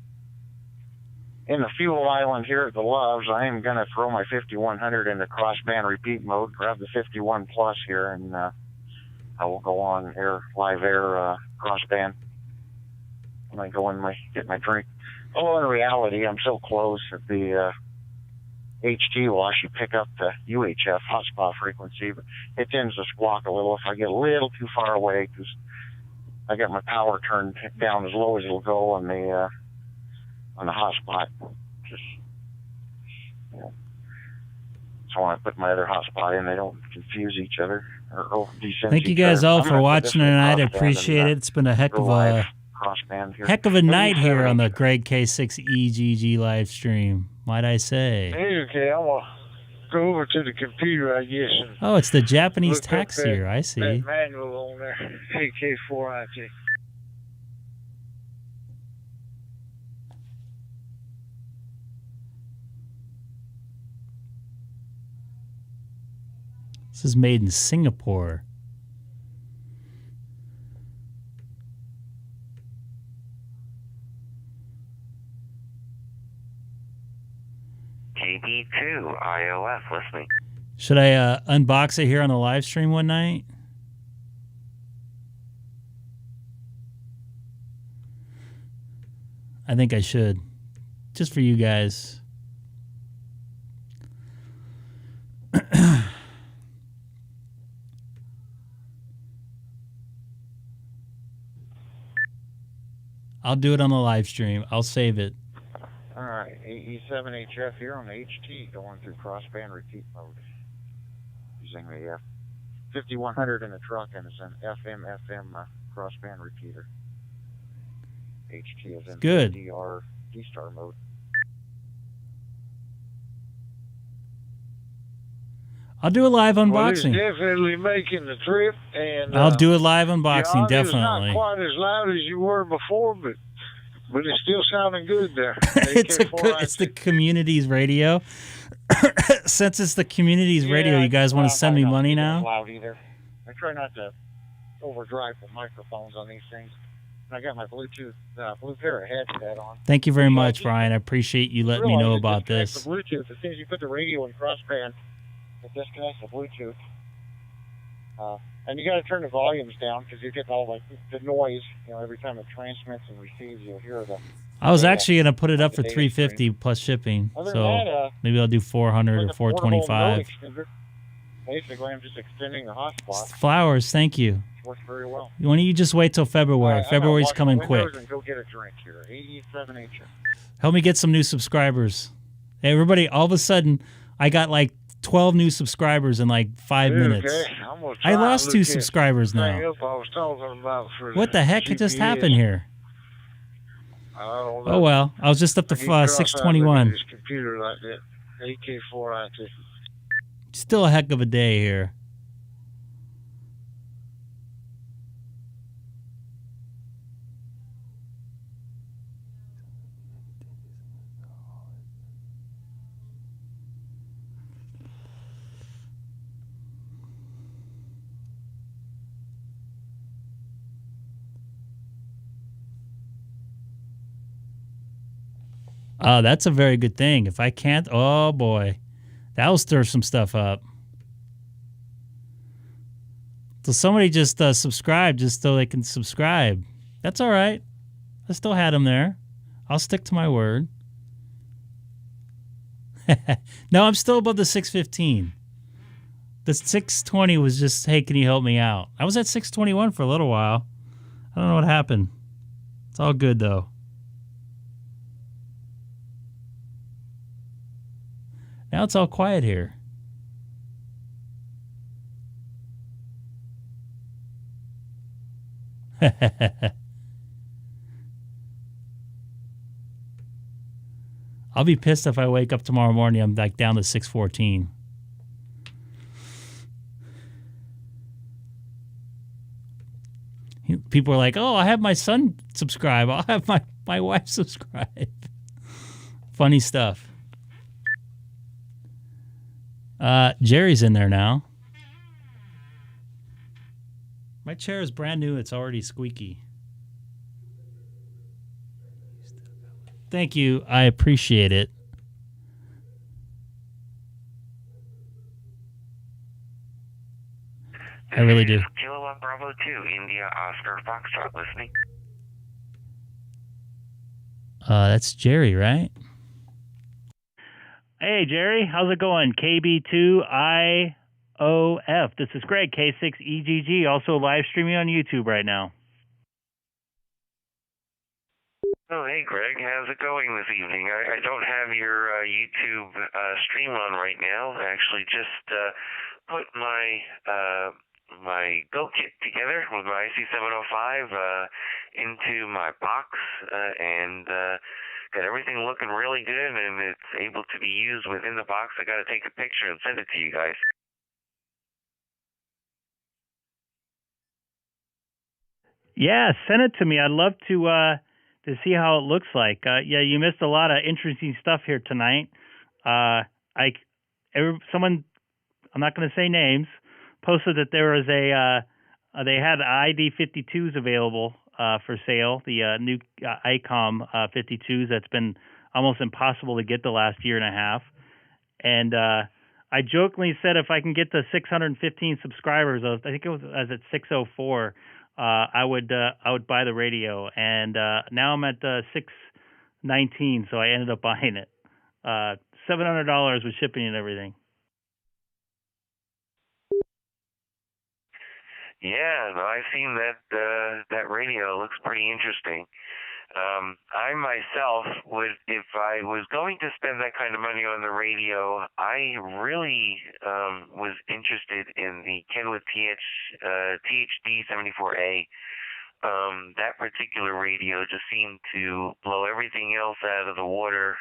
in the fuel island here at the Loves. I am going to throw my 5100 into crossband repeat mode, grab the 51 Plus here, and I will go on live air crossband when I go in get my drink. Although in reality, I'm so close that the HT will actually pick up the UHF hotspot frequency, but it tends to squawk a little if I get a little too far away because I got my power turned down as low as it'll go on the hotspot. Just, so when I put my other hotspot in, they don't confuse each other or desync Thank you each guys other. all I'm for gonna put watching this in tonight. I crossband appreciate and, it. It's been a heck go of live a crossband here. night here on the Greg K6EGG live stream. Might I say? Okay, I'm going to go over to the computer, I guess. And Oh, it's the Japanese look up tax that- here. I see. That manual on there, AK4IT. This is made in Singapore. KD2 iOS listening. Should I unbox it here on the live stream one night? I think I should. Just for you guys. I'll do it on the live stream. I'll save it. All right, AE7HF here on the HT going through crossband repeat mode. Using the 5100 in the truck, and it's an FM crossband repeater. HT is in Good. DStar mode. I'll do a live Well, unboxing. it's definitely making the trip, and I'll do a live unboxing, your audio's definitely. not quite as loud as you were before, but it's still sounding good there. It's the community's radio. Since it's the community's radio, you guys want to send me money now? Loud either. I try not to overdrive the microphones on these things. I got my Bluetooth blue pair of headset on. Thank you very much, Brian. I appreciate you letting me know about this. The Bluetooth, as soon as you put the radio in crossband, it disconnects the Bluetooth. And you got to turn the volumes down because you're getting all the noise. Every time it transmits and receives, you'll hear the. I was actually going to put it up for $350 plus shipping, so maybe I'll do $400 or $425. Basically, I'm just extending the hotspot. Flowers, thank you. It works very well. Why don't you just wait till February? February's coming quick. And go get a drink here. AE7HF. Help me get some new subscribers. Hey, everybody, all of a sudden, I got like 12 new subscribers in like 5 minutes. I lost 2 subscribers now. What the heck just happened here? Oh well, I was just up to 621. This computer like that, AK4 IT. Still a heck of a day here. Oh, that's a very good thing. If I can't, oh boy, that will stir some stuff up. So somebody just subscribe just so they can subscribe. That's all right. I still had them there. I'll stick to my word. No, I'm still above the 615. The 620 was just, hey, can you help me out? I was at 621 for a little while. I don't know what happened. It's all good, though. Now it's all quiet here. I'll be pissed if I wake up tomorrow morning, I'm like down to 614. People are like, oh, I have my son subscribe. I'll have my wife subscribe. Funny stuff. Jerry's in there now. My chair is brand new. It's already squeaky. Thank you. I appreciate it. I really do. Kilo 1 Bravo 2, India Oscar Foxtrot listening. That's Jerry, right? Hey, Jerry. How's it going? KB2IOF. This is Greg, K6EGG, also live streaming on YouTube right now. Oh, hey, Greg. How's it going this evening? I don't have your YouTube stream on right now. I actually just put my Go kit together with my IC-705 into my box and got everything looking really good, and it's able to be used within the box. I got to take a picture and send it to you guys. Yeah, send it to me. I'd love to see how it looks like. Yeah, you missed a lot of interesting stuff here tonight. Someone, I'm not going to say names, posted that there was they had ID52s available for sale, the new Icom 52s that's been almost impossible to get the last year and a half. And I jokingly said if I can get to 615 subscribers, I think it was at 604, I would buy the radio. And now I'm at 619, so I ended up buying it. $700 with shipping and everything. Yeah, no, I've seen that radio. It looks pretty interesting. I myself would, if I was going to spend that kind of money on the radio, I really was interested in the Kenwood THD 74A. That particular radio just seemed to blow everything else out of the water.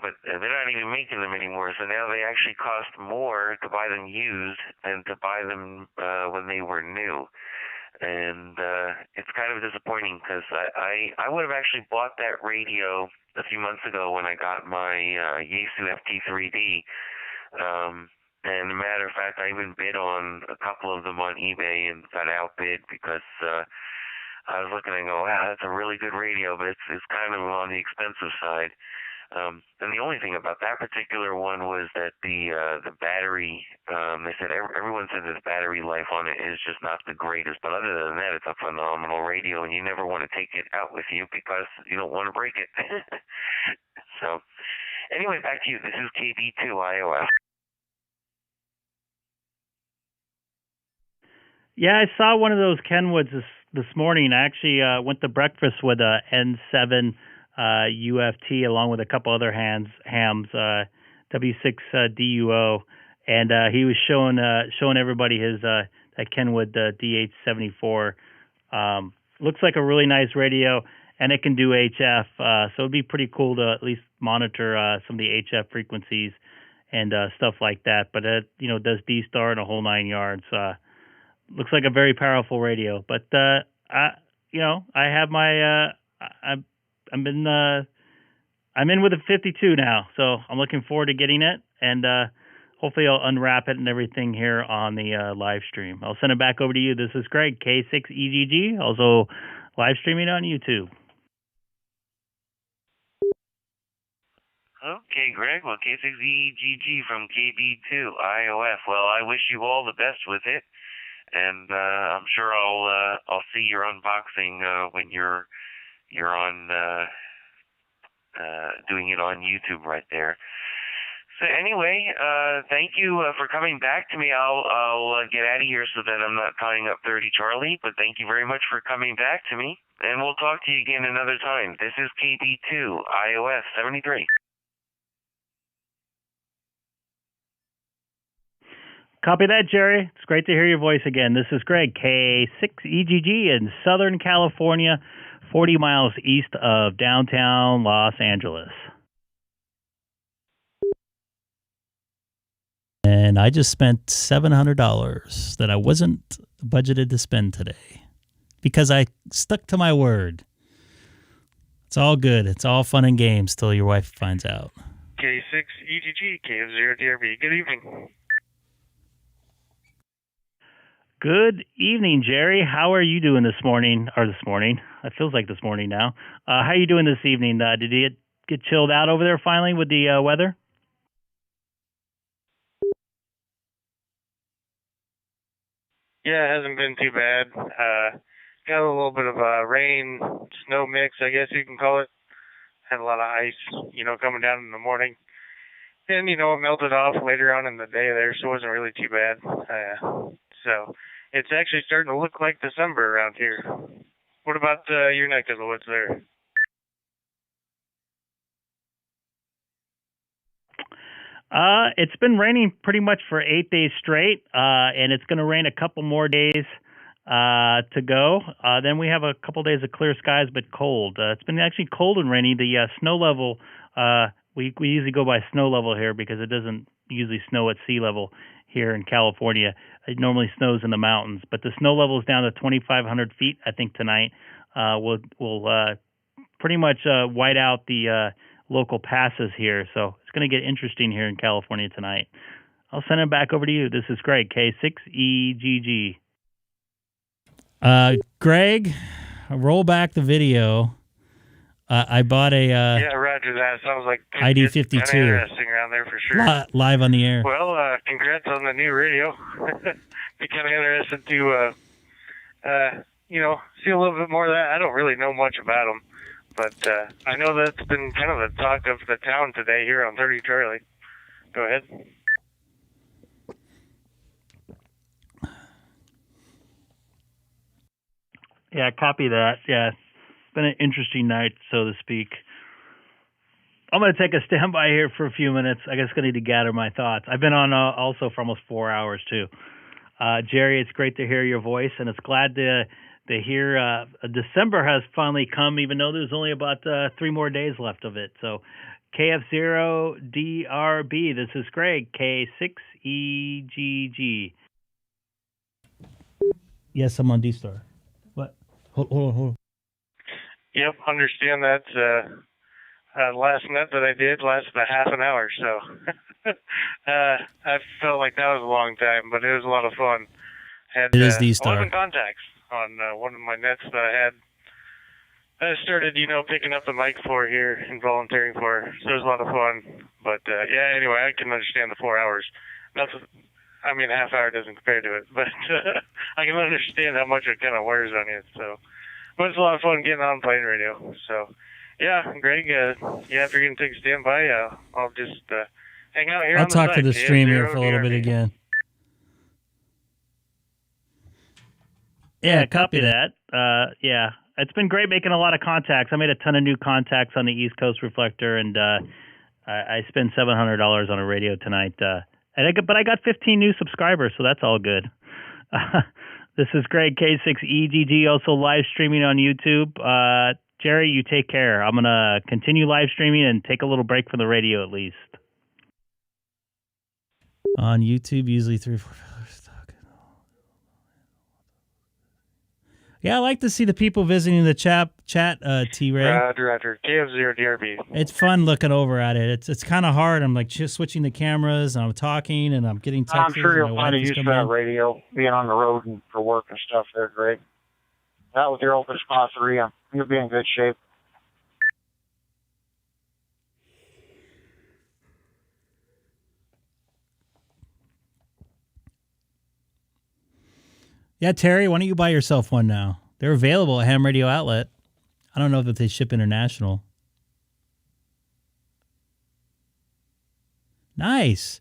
But they're not even making them anymore, so now they actually cost more to buy them used than to buy them when they were new. And it's kind of disappointing because I would have actually bought that radio a few months ago when I got my Yaesu FT3D. And as a matter of fact, I even bid on a couple of them on eBay and got outbid because I was looking and go, wow, that's a really good radio, but it's kind of on the expensive side. And the only thing about that particular one was that the battery, they said everyone said the battery life on it is just not the greatest, but other than that, it's a phenomenal radio, and you never want to take it out with you because you don't want to break it. So, anyway, back to you. This is KB2 iOS. Yeah, I saw one of those Kenwoods this morning. I actually went to breakfast with a N7 UFT along with a couple other hams, W6 DUO, and he was showing everybody his that Kenwood DH74. Looks like a really nice radio, and it can do HF, so it'd be pretty cool to at least monitor some of the HF frequencies and stuff like that. But it does DStar and a whole 9 yards. Looks like a very powerful radio. But I have my I'm in with a 52 now, so I'm looking forward to getting it, and hopefully I'll unwrap it and everything here on the live stream. I'll send it back over to you. This is Greg, K6EGG, also live streaming on YouTube. Okay, Greg. Well, K6EGG from KB2 iOS. Well, I wish you all the best with it, and I'm sure I'll see your unboxing when you're on doing it on YouTube right there. So anyway, thank you for coming back to me. I'll get out of here so that I'm not tying up 30 Charlie, but thank you very much for coming back to me, and we'll talk to you again another time. This is KB2 iOS 73. Copy that, Jerry. It's great to hear your voice again. This is Greg, K6EGG in Southern California, 40 miles east of downtown Los Angeles. And I just spent $700 that I wasn't budgeted to spend today because I stuck to my word. It's all good. It's all fun and games till your wife finds out. K6EGG, KF0DRB. Good evening. Good evening, Jerry. How are you doing this morning? Or this morning? It feels like this morning now. How are you doing this evening? Did you get chilled out over there finally with the weather? Yeah, it hasn't been too bad. Got a little bit of rain, snow mix, I guess you can call it. Had a lot of ice, coming down in the morning. And, it melted off later on in the day there, so it wasn't really too bad. So it's actually starting to look like December around here. What about your neck of the woods there? It's been raining pretty much for 8 days straight, and it's going to rain a couple more days to go. Then we have a couple days of clear skies, but cold. It's been actually cold and rainy. The snow level, we usually go by snow level here because it doesn't usually snow at sea level here in California. It normally snows in the mountains, but the snow level is down to 2,500 feet, I think, tonight. We'll pretty much white out the local passes here, so it's going to get interesting here in California tonight. I'll send it back over to you. This is Greg, K6EGG. Greg, roll back the video. I bought a yeah, roger that. Sounds like ID52. Interesting around there for sure. Live on the air. Well, congrats on the new radio. Be kind of interested to, see a little bit more of that. I don't really know much about them, but I know that's been kind of the talk of the town today here on 30 Charlie. Go ahead. Yeah, copy that. Yeah, it's been an interesting night, so to speak. I'm going to take a standby here for a few minutes. I guess I need to gather my thoughts. I've been on also for almost 4 hours, too. Jerry, it's great to hear your voice, and it's glad to hear December has finally come, even though there's only about 3 more days left of it. So KF0DRB, this is Greg, K6EGG. Yes, I'm on DStar. What? Hold on. Yep, understand that. Last net that I did lasted a half an hour, so I felt like that was a long time, but it was a lot of fun. Had It is DStar. 11 contacts on one of my nets that I started, picking up the mic for here and volunteering for, so it was a lot of fun. But yeah, anyway, I can understand the 4 hours. A half hour doesn't compare to it, but I can understand how much it kind of wears on you. So, but it's a lot of fun getting on playing radio. So. Yeah, Greg, if you're going to take a standby, I'll just hang out here I'll on the talk to side. the stream here for a little bit again. Yeah, copy that. Yeah, it's been great making a lot of contacts. I made a ton of new contacts on the East Coast Reflector, and I spent $700 on a radio tonight. But I got 15 new subscribers, so that's all good. This is Greg, K6EGG, also live streaming on YouTube. Jerry, you take care. I'm going to continue live streaming and take a little break from the radio at least. On YouTube, usually 3 or 4 hours. Yeah, I like to see the people visiting the chat, T-Ray. Roger. KF0DRB. It's fun looking over at it. It's kind of hard. I'm like just switching the cameras, and I'm talking, and I'm getting texts. I'm sure you'll find a use for that radio, being on the road and for work and stuff there, Greg. That was your open spot 3. You'll be in good shape. Yeah, Terry, why don't you buy yourself one now? They're available at Ham Radio Outlet. I don't know if they ship international. Nice.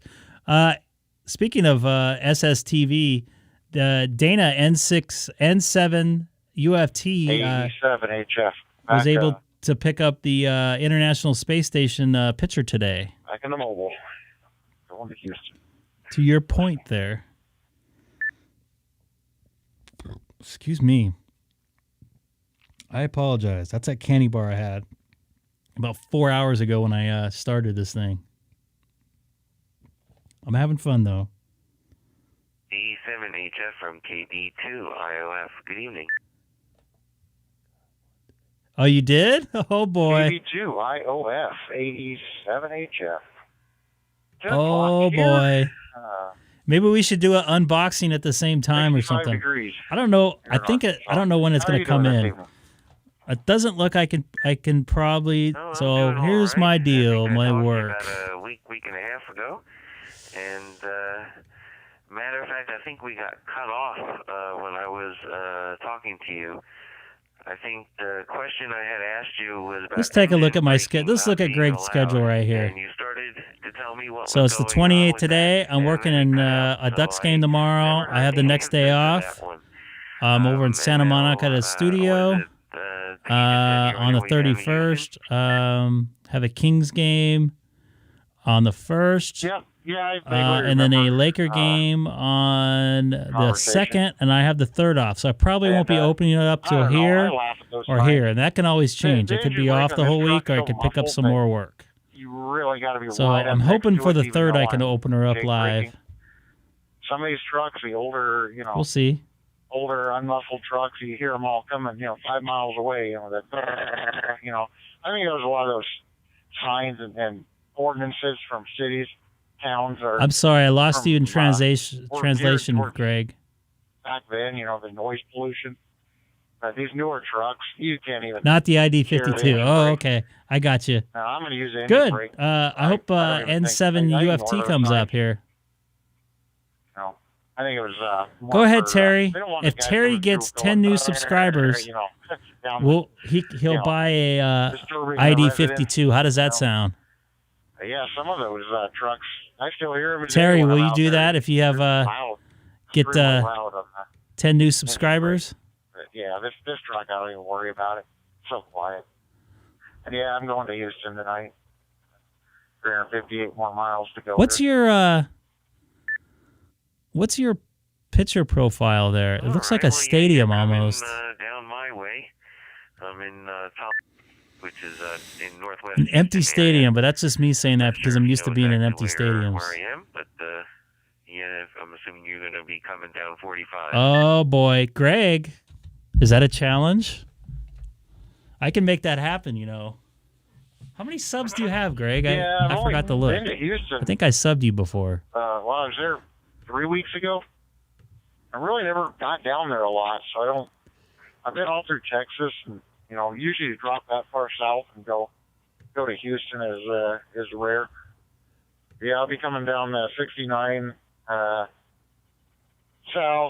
Speaking of SSTV, the Dana N7 UFT 87 HF. was able to pick up the International Space Station picture today. Back in the mobile. Going to Houston. To your point there. Excuse me. I apologize. That's that candy bar I had about 4 hours ago when I started this thing. I'm having fun, though. 87 HF from KB2 IOF. Good evening. Oh, you did? Oh, boy. KB2 IOF 87 HF. Oh, boy. Maybe we should do an unboxing at the same time or something. Degrees. I don't know. I don't know when it's going to come in. It doesn't look I can probably. So here's my deal, my work. About a week and a half ago, and matter of fact, I think we got cut off when I was talking to you. I think the question I had asked you was about. Let's take a look at my schedule. Let's look at Greg's schedule right here. And you started to tell me what so it's the 28th today. I'm working in a Ducks game tomorrow. I have the next day off. I'm over in Santa Monica at a studio on the 31st. Have a Kings game on the 1st. Yeah, and then a Laker game on the 2nd, and I have the 3rd off. So I probably won't be opening it up till here or here, and that can always change. It could be off the whole week, or I could pick up some more work. You really got to be. So I'm hoping for the 3rd I can open her up live. Some of these trucks, the older, we'll see. Older unmuffled trucks, you hear them all coming, 5 miles away. That, I think there's a lot of those signs and ordinances from cities. Towns or I'm sorry, I lost you in translation, Greg. Back then, the noise pollution. These newer trucks, you can't even. Not the ID52. Oh, okay. I got you. No, I'm going to use the Good. brake. I hope N7 UFT comes up here. No, I think it was. Go ahead, Terry. If Terry gets 10 new subscribers, he'll buy a ID52. How does that sound? Yeah, some of those trucks, I still hear them. Terry, will you do that if you have get 10 new subscribers? yeah, this truck, I don't even worry about it. It's so quiet. And yeah, I'm going to Houston tonight. 358 more miles to go. What's your picture profile there? It looks like a stadium almost. Down my way. I'm in Top, which is in northwest. An empty Houston stadium, area. but that's just me saying that because I'm used to being in empty stadiums. Where I am, but yeah, I'm assuming you're going to be coming down 45. Oh boy, Greg, is that a challenge? I can make that happen, you know. How many subs do you have, Greg? I forgot to look. Been to Houston. I think I subbed you before. Well, I was there 3 weeks ago. I really never got down there a lot, so I've been all through Texas, and you know, usually drop that far south and go to Houston is rare. Yeah, I'll be coming down 69 south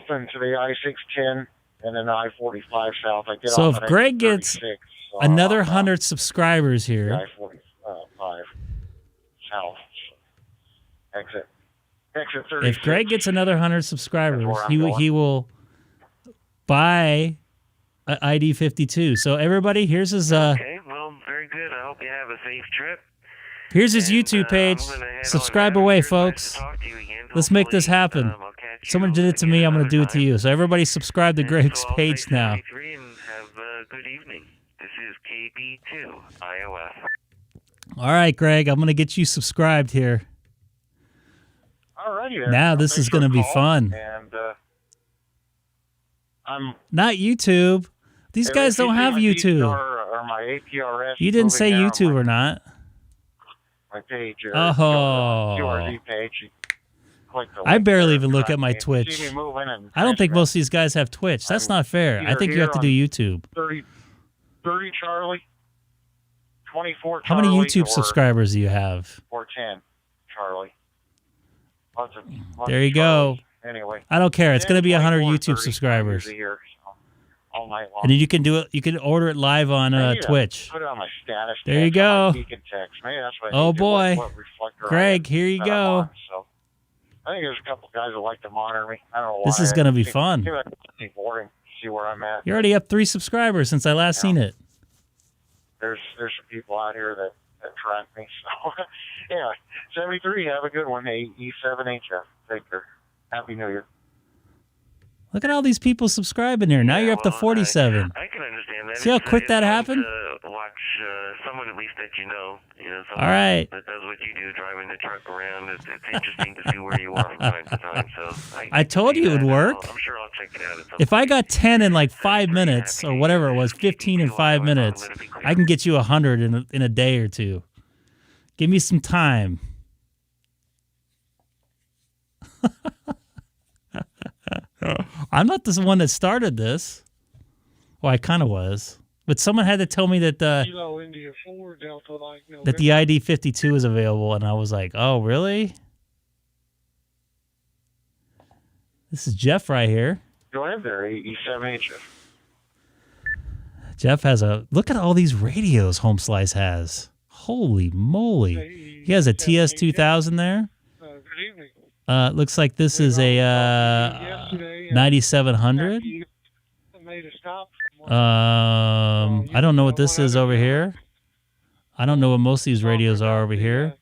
into the I-610 and then the I-45 south. I get So off if at Greg gets another 100 subscribers the here, I-45 south exit 36. if Greg gets another 100 subscribers, where I'm he going. will buy an ID 52. So everybody, here's his Okay, well, very good. I hope you have a safe trip. here's his YouTube page. Subscribe away, folks. Let's make this happen. Someone did it to me. I'm going to do it to you. So everybody subscribe to Greg's page now. And have a good evening. This is KB2 iOS. All right, Greg, I'm going to get you subscribed here. Alrighty there. Now this is going to be fun. And I'm Not YouTube. These guys don't have YouTube. or my APRS. You didn't say moving down YouTube or not. my page. Oh. QRZ page. Click the I link barely there, even look track at my me. Twitch. See me moving and I don't think most of these guys have Twitch. That's not fair. I either think you have to do here YouTube. 30 Charlie, 24 Charlie. How many YouTube or, subscribers do you have? Or 10 Charlie. Lots There you of go. Charlies. Anyway. I don't care. It's going to be 100 24, YouTube 30 subscribers. a year, so, all night long. And then you can do it. You can order it live on I need to Twitch. Put it on my status. There you text, on my go. beacon text. Maybe that's what I Oh need to do, boy, what reflector Greg, here you I'm go. on, so. I think there's a couple guys that like to monitor me. I don't know why. This is going to be fun. It's boring to see where I'm at. You already have 3 subscribers since I last seen it. There's some people out here that track me. So, yeah, 73. Have a good one. E7HF. Take care. Happy New Year. Look at all these people subscribing here. Now you're up to 47. I can understand that. See how quick that happened? Watch someone at least that you know. Someone All right. that does what you do, driving the truck around. It's interesting to see where you are from time to time. So I told you it would work. I'm sure I'll check it out at some If I got 10 in like 5 minutes or whatever it was, 15 in 5 minutes, I can get you 100 in a day or two. Give me some time. I'm not the one that started this. Well, I kind of was. But someone had to tell me that Kilo India 4 Delta like November. that the ID 52 is available, and I was like, oh, really? This is Jeff right here. Go ahead there, E7HF. Jeff has look at all these radios Home Slice has. Holy moly. He has a TS2000 there. Good evening. Looks like this is a 9700. Made a stop. I don't know what this is over here. I don't know what most of these radios are over here.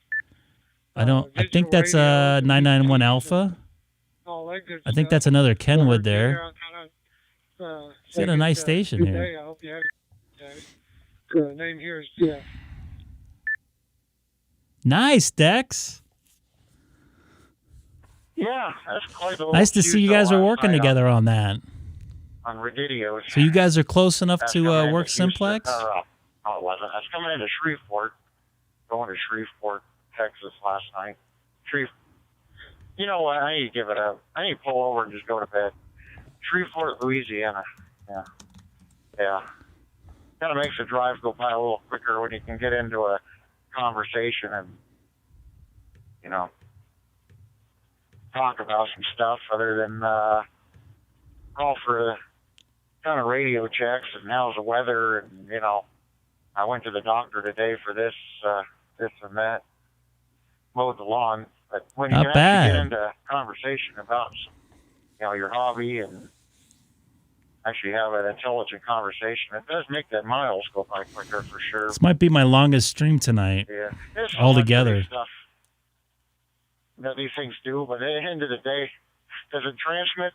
I think that's a 991 Alpha. I think that's another Kenwood there. It's got a nice station here. I hope you have the name here is Jeff. Nice, Dex. Yeah, that's quite a little Nice to see you guys are working together on that. On Radios. So you guys are close enough That's to coming into work Houston. Simplex? No, it wasn't. I was coming into Shreveport, going to Shreveport, Texas last night. You know what? I need to give it up. I need to pull over and just go to bed. Shreveport, Louisiana. Yeah. Kind of makes the drive go by a little quicker when you can get into a conversation and, talk about some stuff other than call for kind of radio checks and how's the weather and, I went to the doctor today for this and that, mowed the lawn. But when you Not can bad. actually get into conversation about, your hobby, and actually have an intelligent conversation. It does make that miles go by quicker for sure. This might be my longest stream tonight. Yeah, there's so altogether. much stuff that these things do, but at the end of the day, does it transmit?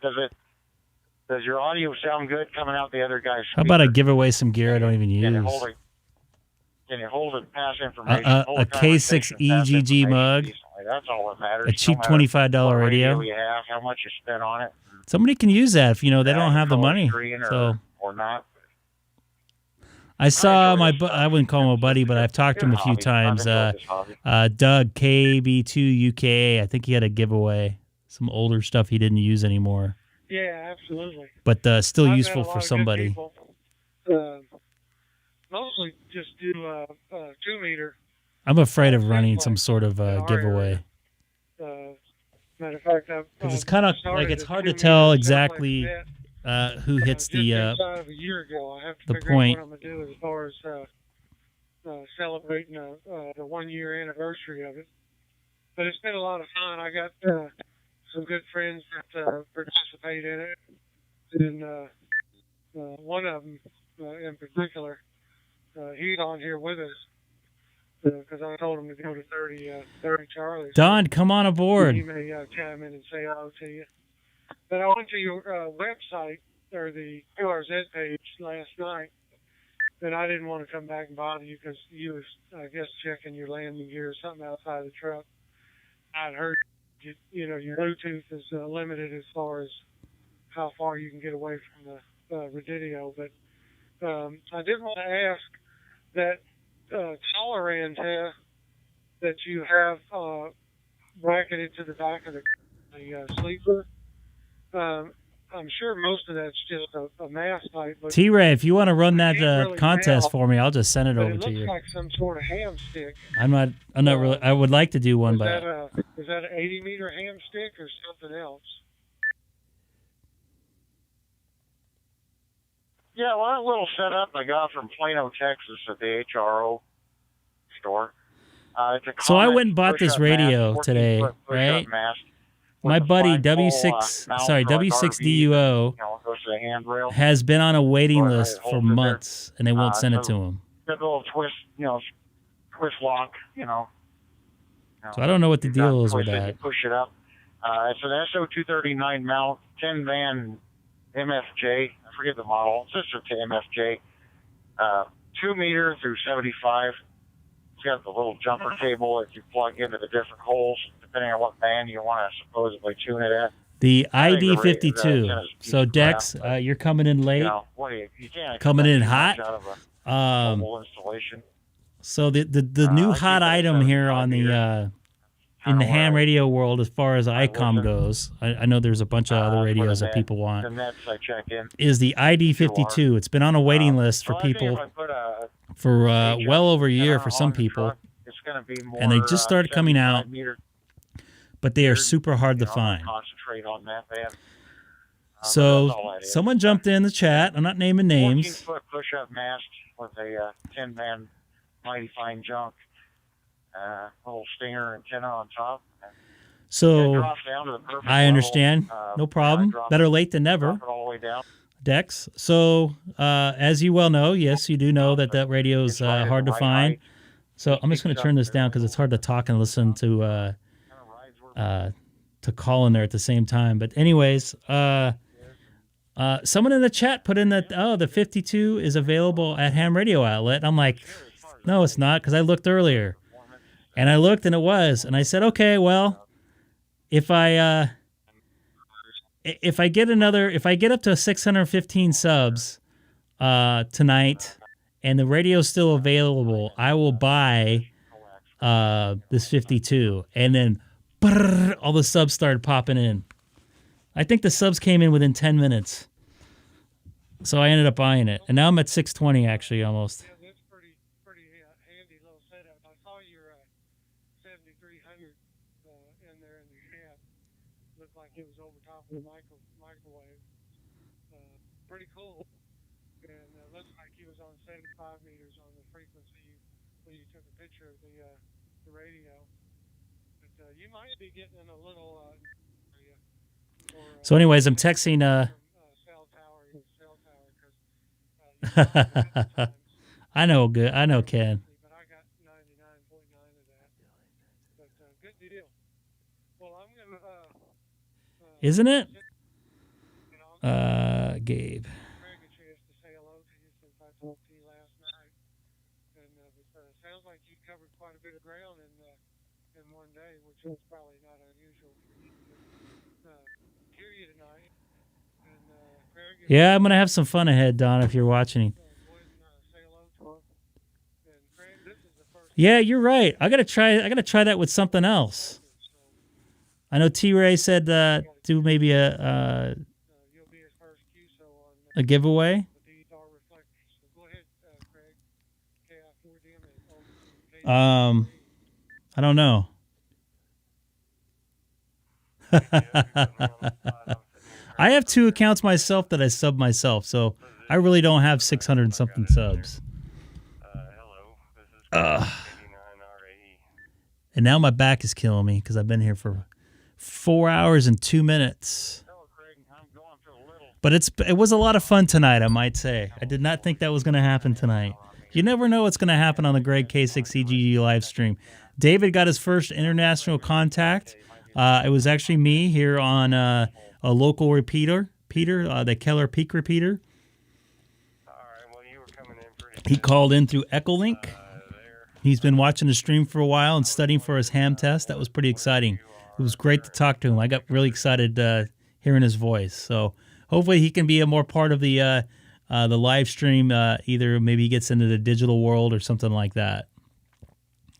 Does your audio sound good coming out the other guy's speaker? How about I give away some gear I don't even Can you use? hold it, pass information? A hold the conversation, pass K6EGG information mug, decently. That's all that matters. a cheap No matter $25 what radio. you have, how much you spent on it. Somebody can use that if they don't have the money. So Or not. I saw I wouldn't call him a buddy, but I've talked to him a few times. Doug KB2UKA. I think he had a giveaway, some older stuff he didn't use anymore, Yeah, absolutely. but still I've useful met a lot for of good somebody. people. Mostly just do 2-meter. I'm afraid of running some sort of giveaway Matter of fact, because it's kind of like it's hard to tell exactly who hits just inside of a year ago. I have to the figure point. out what I'm gonna do as far as celebrating the 1-year anniversary of it. But it's been a lot of fun. I got some good friends that participate in it, and one of them in particular, he's on here with us because I told him to go to 30 Charlie. Don, come on aboard. He may chime in and say hello to you. But I went to your website, or the QRZ page last night, and I didn't want to come back and bother you because you was, I guess, checking your landing gear or something outside the truck. I'd heard, your Bluetooth is limited as far as how far you can get away from the radio, but I did want to ask that taller antenna that you have bracketed to the back of the sleeper. I'm sure most of that's just a mast pipe. But T-Ray, if you want to run that really contest tell, for me, I'll just send it but over it to looks you. like some sort of ham stick. I'm not really. I would like to do one, Is but that an 80-meter ham stick or something else? Yeah, well, that little setup I got from Plano, Texas at the HRO store. It's a so I Comet went and bought this push-up radio mast, today, 14-foot push-up right? mast My with a buddy flagpole, mount for like W6DUO RV, goes to the handrail. has been on a waiting Or, list for holds it there. months, and they won't send it so to him. Good little twist, twist lock, So I don't know what the deal is with twist it, that. you push it up. It's an SO239 mount, 10-band MFJ. I forget the model. It's just a MFJ. 2 meter through 75. It's got the little jumper cable that you plug into the different holes, depending on what band you want to supposedly tune it at. The I think the ID52. So Dex, you're coming in late. You can't Coming in expect hot. much out of a mobile installation. So the new hot item here on the in the ham radio world, as far as ICOM goes, I know there's a bunch of other radios that people The want, nets I check in. is the ID52. It's been on a waiting list for Well, I think people if I put a for well over a year for some people, it's going to be more, and they just started coming out, 75-meter. but they are super hard to find. Concentrate on that band. So someone jumped in the chat. I'm not naming names. 14-foot push-up mast with a 10-band mighty fine junk. Little stinger antenna on top. So drops down to the perfect I understand. level. No problem. drop Better late than never. Drop it all the way down. Dex. So as you well know, yes, you do know that radio is hard to find. So I'm just going to turn this down because it's hard to talk and listen to call in there at the same time. But anyways, someone in the chat put in that, the 52 is available at Ham Radio Outlet. I'm like, no, it's not, because I looked earlier. And I looked and it was. And I said, okay, well, if I get up to 615 subs tonight and the radio's still available, I will buy this 52. And then all the subs started popping in. I think the subs came in within 10 minutes. So I ended up buying it. And now I'm at 620 actually almost. Yeah, that's pretty handy little setup. I saw your 7300 in there in the cab. Looked like it was over top of the microwave. Pretty cool. And looked like he was on 75 meters on the frequency when you took a picture of the radio. But you might be getting in a little So anyways, I'm texting I know good. I know Ken. But I got 99.9 of that. But good deal. Well, I'm gonna. Isn't it? Gabe. Greg, a chance to say hello to you since I talked to you last night, and it sounds like you covered quite a bit of ground in one day, which was probably not unusual for you. But hear you tonight, and Greg. Yeah, I'm gonna have some fun ahead, Don. If you're watching. Yeah, you're right. I gotta try that with something else. I know T Ray said do maybe a giveaway. I don't know. I have 2 accounts myself that I sub myself, so I really don't have 600 and something subs. And now my back is killing me because I've been here for 4 hours and 2 minutes. But it was a lot of fun tonight, I might say. I did not think that was going to happen tonight. You never know what's going to happen on the Greg K6EGG live stream. David got his first international contact. It was actually me here on a local repeater, the Keller Peak repeater. He called in through Echolink. He's been watching the stream for a while and studying for his ham test. That was pretty exciting. It was great to talk to him. I got really excited hearing his voice. So hopefully he can be a more part of the live stream. Either maybe he gets into the digital world or something like that.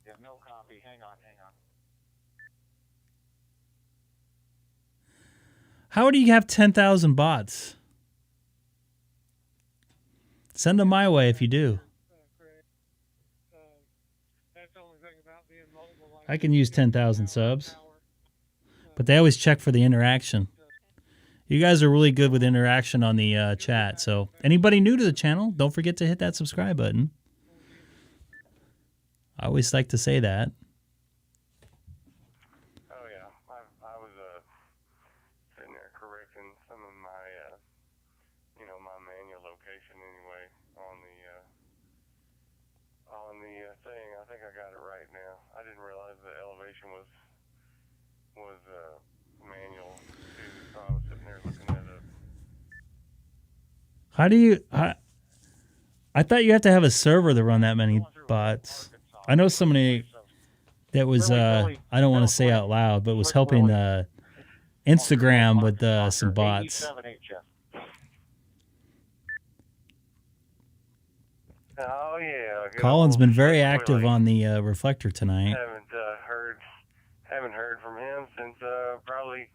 Yeah, no copy. Hang on. How do you have 10,000 bots? Send them my way if you do. I can use 10,000 subs. But they always check for the interaction. You guys are really good with interaction on the chat. So anybody new to the channel, don't forget to hit that subscribe button. I always like to say that. Oh, yeah. I was sitting there correcting some of my, my manual location anyway on the thing. I think I got it right now. I didn't realize the elevation was manual too, so I was sitting there looking at it. How do you... I thought you have to have a server to run that many bots. I know somebody that was, I don't want to say out loud, but was helping Instagram with some bots. Oh, yeah. Colin's been very active on the reflector tonight. Haven't heard from him since probably,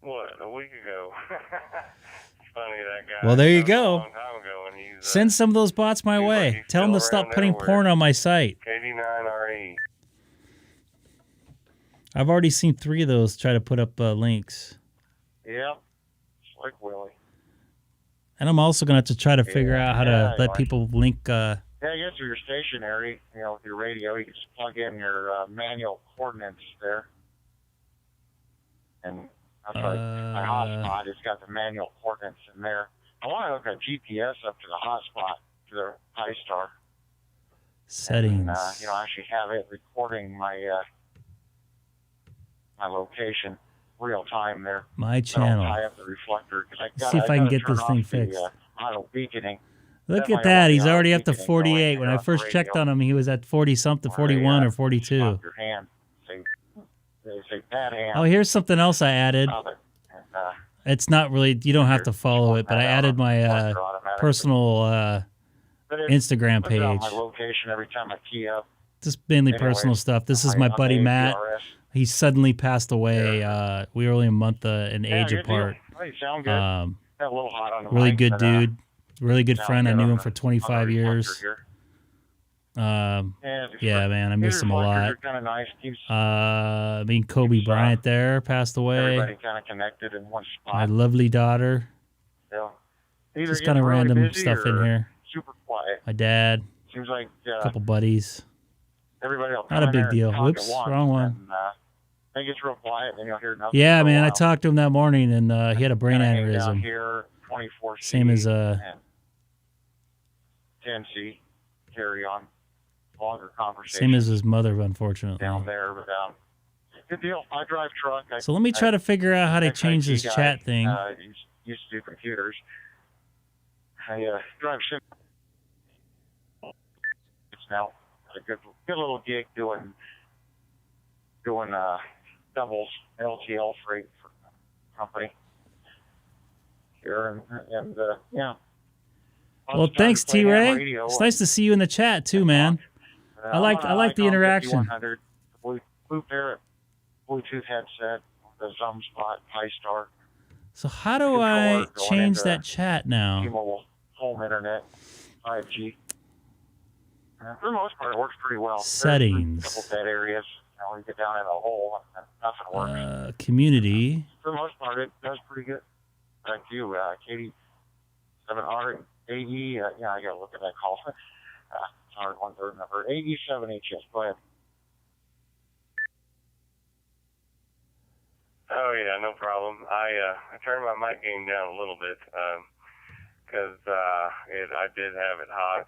a week ago. It's funny, that guy. Well, there you go. A long time ago, and he's, send some of those bots my way. Like Tell them to stop putting porn on my site. KD9RE. I've already seen 3 of those try to put up links. Yeah, it's like Willie. And I'm also going to have to try to figure out how to let people link... Yeah, I guess if you're stationary, with your radio, you can just plug in your manual coordinates there. And that's like my hotspot. It's got the manual coordinates in there. I want to hook a GPS up to the hotspot, to the iStar. Settings. And, actually have it recording my my location real time there. My channel. Tie up the reflector. See if I can get this thing fixed. Auto beaconing. Look at that. He's already up to 48. When I first checked on him, he was at 40-something, 41 or 42. Your hand. They say bad hand. Oh, here's something else I added. It's not really, you don't have to follow it, but I added my personal Instagram page. My location every time I key up. Just mainly personal stuff. This is my buddy Matt. He suddenly passed away. We were only a month in age apart. Hey, sound good. A little hot on the really mic, good but, dude. Really good friend. I knew him for 25 years. Yeah, man, I miss him a lot. Me and Kobe Bryant there passed away. Everybody kind of connected in one spot. My lovely daughter. Yeah. Just kind of random stuff in here. Super quiet. My dad. Seems like a couple buddies. Everybody else. Not a big deal. Whoops, wrong one. And, it gets real quiet, then you'll hear nothing. Yeah, man, I talked to him that morning, and he had a brain Down aneurysm. here, 24/7. Same as tendency to carry on longer conversations. Same as his mother, unfortunately. Down there, but good deal. I drive truck. So let me try to figure out how to ex-IT change this guy, chat thing. Used to do computers. I drive sim. It's now a good little gig doing doubles LTL freight for a company here, and yeah. Well, thanks, T-Ray. It's nice to see you in the chat too, man. I like the interaction. Blue Parrot Bluetooth headset, the Zoom Spot, High-Star. So how do I change that chat now? T-Mobile home internet, 5G. For the most part, it works pretty well. Settings. There's a couple dead areas. You get down in a hole, and nothing works. Community. For the most part, it does pretty good. Thank you, K6EGG AE. Yeah, I got to look at that call. Sorry, 1/3 number. AE7HS. Go ahead. Oh yeah, no problem. I turned my mic gain down a little bit because I did have it hot.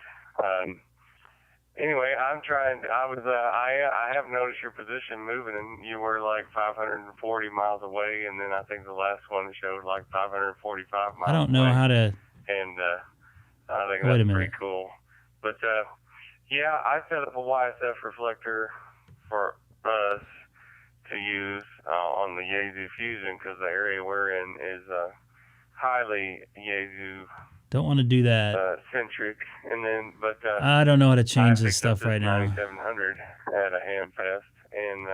Anyway, I'm trying. I have noticed your position moving, and you were like 540 miles away, and then I think the last one showed like 545 miles. I don't know how to. And I think Wait a that's minute. pretty cool. But yeah, I set up a YSF reflector for us to use on the Yaesu Fusion because the area we're in is highly Yaesu Don't want to do that. centric. And then, but I don't know how to change I this stuff right now. 9700 at a Hamfest, and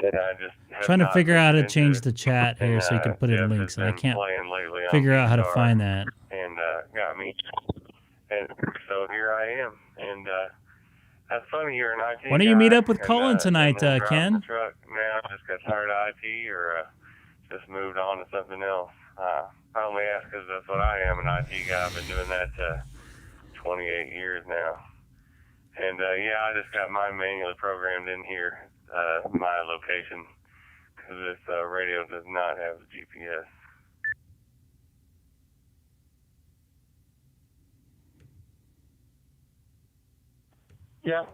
I just have Trying to not figure out how to looked change into the chat here so you can put Jeff in has links, and I been can't playing lately on figure out how to DStar, find that. and got me. And so here I am, and that's funny. You're an IT Why don't you guy, meet up with and, Colin tonight, and driving Ken? the truck now, just got tired of IT, or just moved on to something else. I only ask because that's what I am, an IT guy. I've been doing that 28 years now. And yeah, I just got mine manually programmed in here, my location, because this radio does not have GPS. Yeah.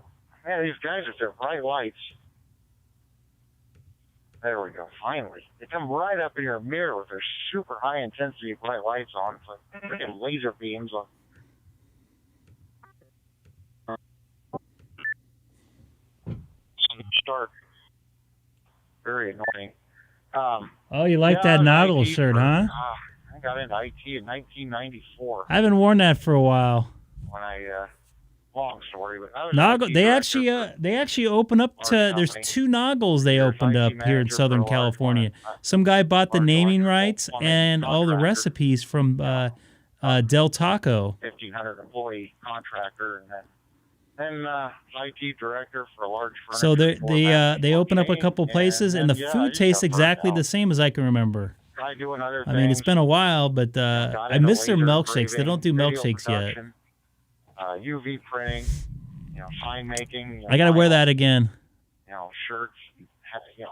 Man, these guys with their bright lights. There we go, finally. They come right up in your mirror with their super high intensity bright lights on. It's like freaking laser beams on. Stark. Very annoying. Oh, you like that Noggle shirt, huh? I got into IT in 1994 I haven't worn that for a while. when long story, but I was Noggle. IT They actually open up to. There's 2 Noggles they opened up here in Southern California. Some guy bought the naming rights and all the recipes from Del Taco. 1,500 employee contractor, and then IT director for a large furniture So store. they open up a couple places, and the food tastes exactly the same as I can remember. Try doing other I mean, it's things. been a while, but I miss their milkshakes. They don't do video milkshakes yet. production, UV printing, sign making. I got to wear that again. Shirts,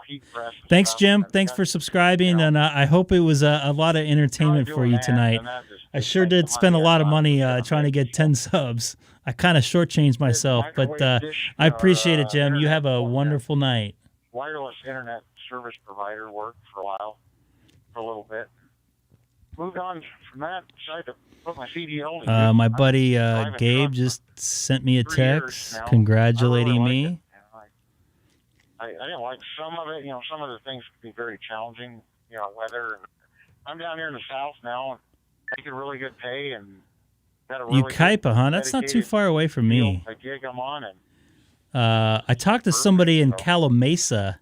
heat press. Thanks, Jim. Thanks for subscribing, and I hope it was a lot of entertainment for you tonight. I sure did spend a lot of money trying to get 10 subs. I kind of shortchanged myself, but I appreciate it, Jim. You have a wonderful night. Wireless internet service provider worked for a while, for a little bit. Moved on from that, decided to put my CDL in. My buddy Gabe just sent me a text congratulating me. I didn't like some of it. Some of the things could be very challenging. Weather. I'm down here in the south now, making really good pay, and got a really Ukaipa, huh? That's not too far away from me. A gig I'm on, and I talked to somebody in Calamasa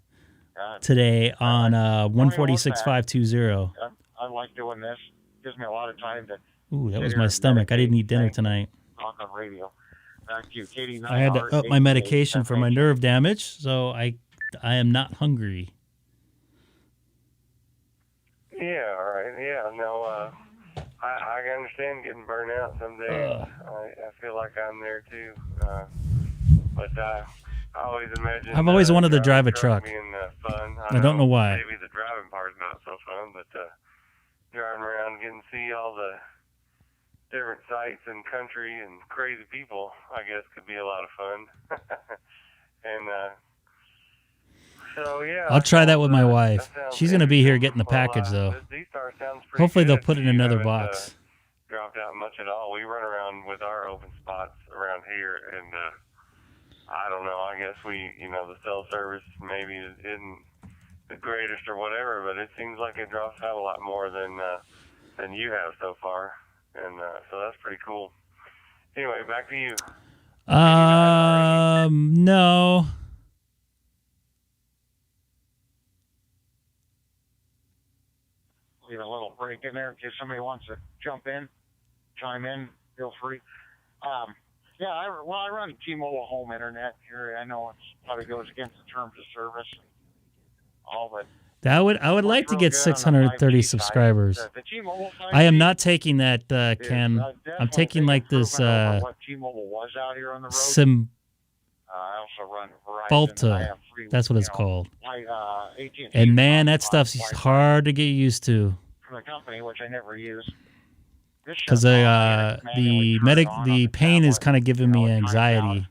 today on 146.520. I like doing this. Gives me a lot of time to. Ooh, that was my stomach. I didn't eat dinner tonight. Talk on radio. Back to you, Katie. I had to up my medication for my nerve damage, so I am not hungry. Yeah, all right. Yeah, no, I can understand getting burnt out some days. I feel like I'm there too. But I always imagine. I've always wanted to drive a truck truck. being fun. I don't know why. Maybe the driving part's not so fun, but driving around, getting to see all the different sights and country and crazy people, I guess, could be a lot of fun. And so, yeah. I'll try that with my wife. sounds She's going to be here getting the Well, package, though. this DStar sounds pretty Hopefully they'll good. put it in You another haven't, box. Dropped out much at all. We run around with our open spots around here, and I don't know. I guess the cell service maybe isn't the greatest or whatever, but it seems like it drops out a lot more than you have so far, and so that's pretty cool. Anyway, back to you. No. Leave a little break in there in case somebody wants to jump in, chime in. Feel free. Yeah, I run T-Mobile home internet here. I know it probably goes against the terms of service and all, but I would like to get 630 subscribers. The T-Mobile 5G I am not taking that, Ken. I'm taking like this what T-Mobile was out here on the road. I also run Verizon. And I have free, That's what it's called. AT&T And man, that stuff's hard to get used to. from the company, which I never use. Because the pain is kind of giving me anxiety.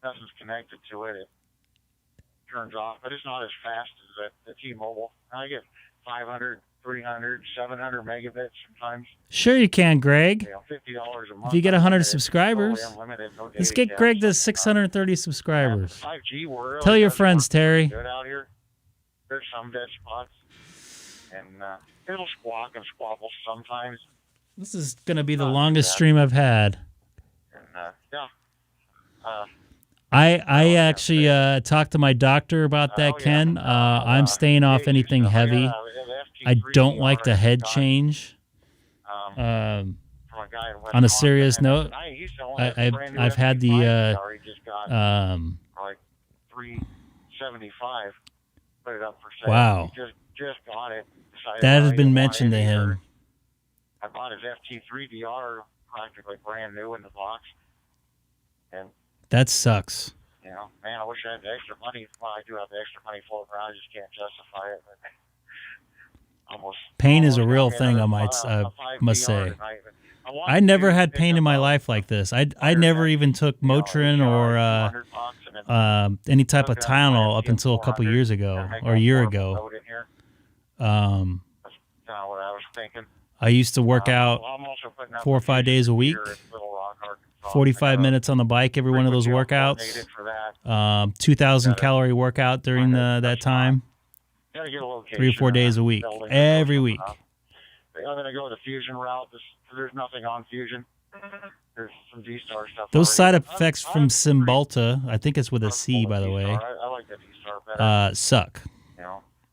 Nothing's connected to it. It turns off, but it's not as fast as the T-Mobile. I get 500, 300, 700 megabits sometimes. Sure you can, Greg. $50 a month. If you get 100 subscribers, let's get Greg to 630 subscribers. 5G world. Tell your friends, Terry. Good out here. There's some dead spots, and it'll squawk and squabble sometimes. This is going to be the longest stream I've had. And, I actually talked to my doctor about that, Ken. I'm staying off anything heavy. I don't like the head change. On a serious note, I've had the like $375. Put it up for sale. Wow. Just got it. That has been mentioned to him. I bought his FT3DR practically brand new in the box, and that sucks. Man, I wish I had the extra money. Well, I do have the extra money floating around. I just can't justify it. But pain is a real thing. I must say. I never had pain in my life like this. I never even took Motrin or any type of Tylenol up until a couple years ago or a year ago. That's what I was thinking. I used to work out 4 or 5 days a week, 45 minutes on the bike every one of those workouts, 2,000 calorie workout during that time, 3 or 4 days a week, every week. I'm going to go the Fusion route. There's nothing on Fusion. There's some DStar stuff. Those side effects from Cymbalta, I think it's with a C, by the way, I like the DStar better. Suck.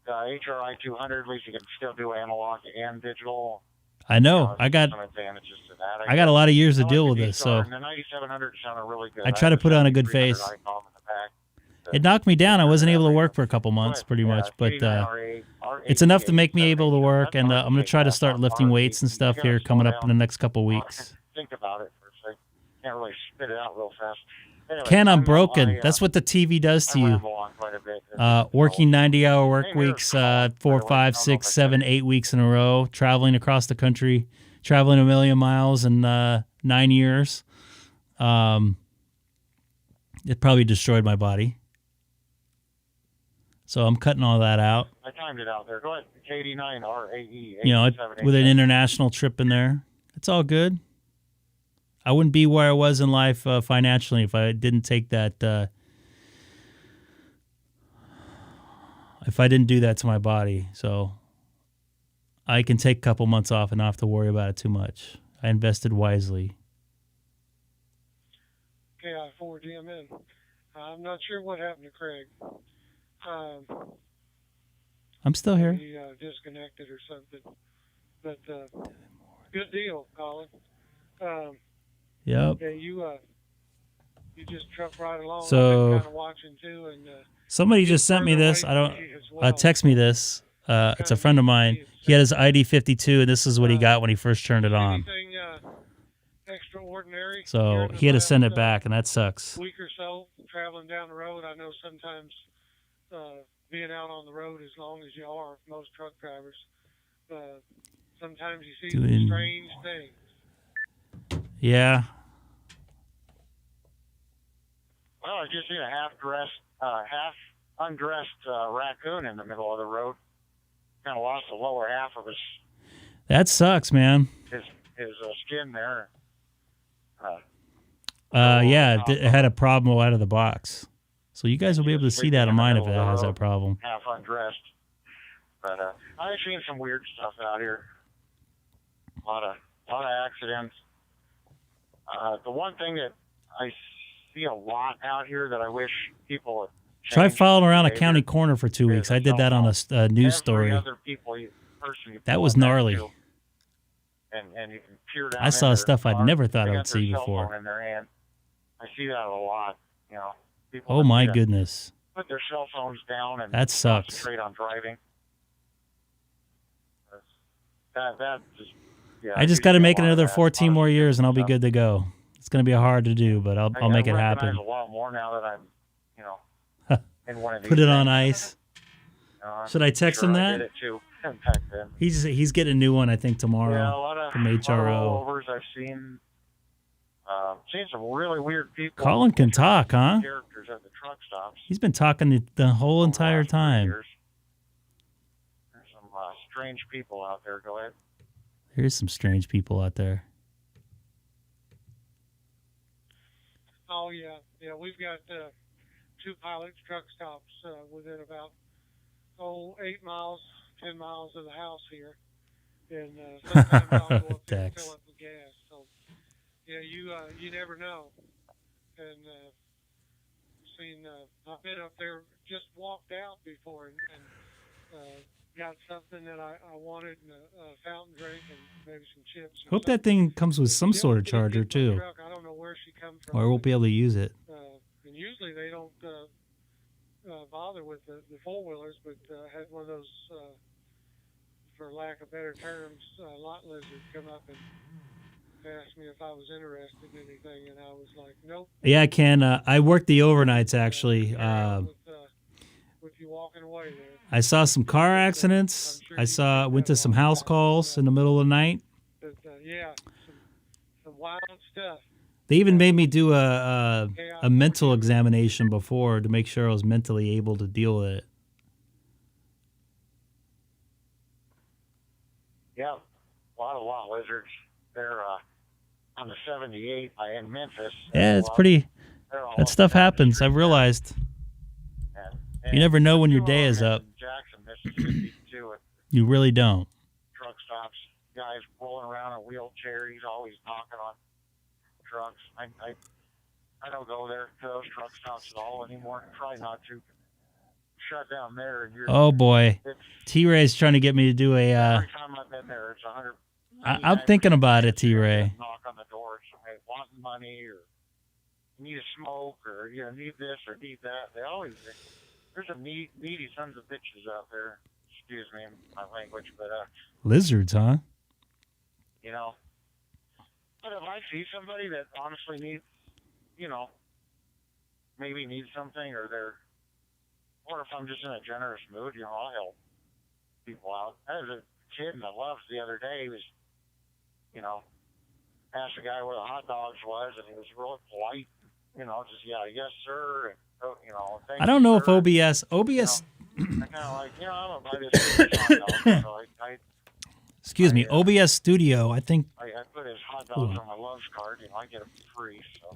HRI 200, at least you can still do analog and digital. I know. I got some advantages to that. I got a lot of years to deal with this, so the 9700 sounded really good. I try to put on a good face. It knocked me down. I wasn't able to work for a couple months, pretty much, but it's enough to make me able to work, and I'm going to try to start lifting weights and stuff here coming up in the next couple weeks. Think about it for a second. Can't really spit it out real fast. Anyway, Ken, I'm broken. That's what the TV does to you. Working 90-hour work weeks, 4, 5, 6, 7, 8 weeks in a row, traveling across the country, traveling 1 million miles in 9 years. It probably destroyed my body. So I'm cutting all that out. I timed it out there. Go ahead. K89RAE. With an international trip in there. It's all good. I wouldn't be where I was in life financially if I didn't take that. If I didn't do that to my body, so I can take a couple months off and not have to worry about it too much. I invested wisely. KI4DMN. I'm not sure what happened to Craig. I'm still here. He disconnected or something. But good deal, Colin. Yep. Yeah, you just truck right along. So, I've been kind of watching too, and somebody just sent me this. I don't. Text me this. It's a friend of mine. He had his ID 52, and this is what he got when he first turned it on. Anything extraordinary? So he had to send it back, and that sucks. Week or so traveling down the road. I know sometimes being out on the road as long as you are, most truck drivers, sometimes you see some strange things. Yeah. Well, I just seen a half undressed raccoon in the middle of the road. Kind of lost the lower half of his That sucks, man. skin there. Yeah, it had a problem out of the box. So you guys will be able to see that on mine if it has that problem. Half undressed. But I've seen some weird stuff out here. A lot of accidents. The one thing that I see a lot out here that I wish people would Try following around a county corner for 2 weeks. I did that on a news story. That was gnarly. And you can peer down I saw in stuff their I'd car. never thought They I got would their see cell before. phone in their hand. I see that a lot. You know, people Oh that my need to goodness. put their cell phones down and That sucks. concentrate on driving. That just, yeah, I just got to make it another 14 more years and I'll be good to go. It's going to be hard to do, but I'll make it happen. I recognize a lot more now that I'm, you know, in one of these Put it on things. ice. Should I text him I that? did it too back then. He's getting a new one, I think, tomorrow Yeah, a lot of from HRO. rollovers I've seen. Seen some really weird people. Colin can talk, huh? Characters at the truck stops. He's been talking the whole entire time. There's some strange people out there. Go ahead. There's some strange people out there. Oh, yeah. Yeah, we've got 2 pilot truck stops within about, 8 miles, 10 miles of the house here. And sometimes I'll go up there and fill up the gas. So, yeah, you never know. And I've been up there, just walked out before and got something that I wanted, and a fountain drink and maybe some chips. Hope that thing comes with some sort of charger, too. I don't know where she comes from. Or I won't be able to use it. And usually they don't bother with the four-wheelers, but had one of those, for lack of better terms, lot lizards come up and asked me if I was interested in anything, and I was like, nope. Yeah, I can. I work the overnights, actually. With you walking away there. I saw some car accidents. Went to some house calls in the middle of the night. But, yeah, some wild stuff. They even made me do a mental examination before to make sure I was mentally able to deal with it. Yeah, a lot of lot lizards. They're on the 78 in Memphis. Yeah, it's pretty. That stuff happens. I've realized. You never know when your day is up. Jackson, Mississippi, too. You really don't. Truck stops, guys rolling around in wheelchairs, always knocking on trucks. I don't go there to those truck stops at all anymore. Try not to. Shut down there. And Oh boy, T-Ray's trying to get me to do a. Every time I've been there, it's 100. I'm thinking about it, T-Ray. Knock on the door, somebody wanting money or need a smoke or need this or need that. They always. There's some needy sons of bitches out there. Excuse me, my language, but Lizards, huh? you know. But if I see somebody that honestly needs, maybe needs something, or if I'm just in a generous mood, I'll help people out. I was a kid in the Loves the other day. He was, asked the guy where the hot dogs was, and he was really polite. Yes, sir. And, thank I don't know you, if sir. OBS. I kind of like, I'm going to buy this hot dog. So Excuse me, OBS Studio. I think. I put his hot dogs on my Loves card. I get them free. So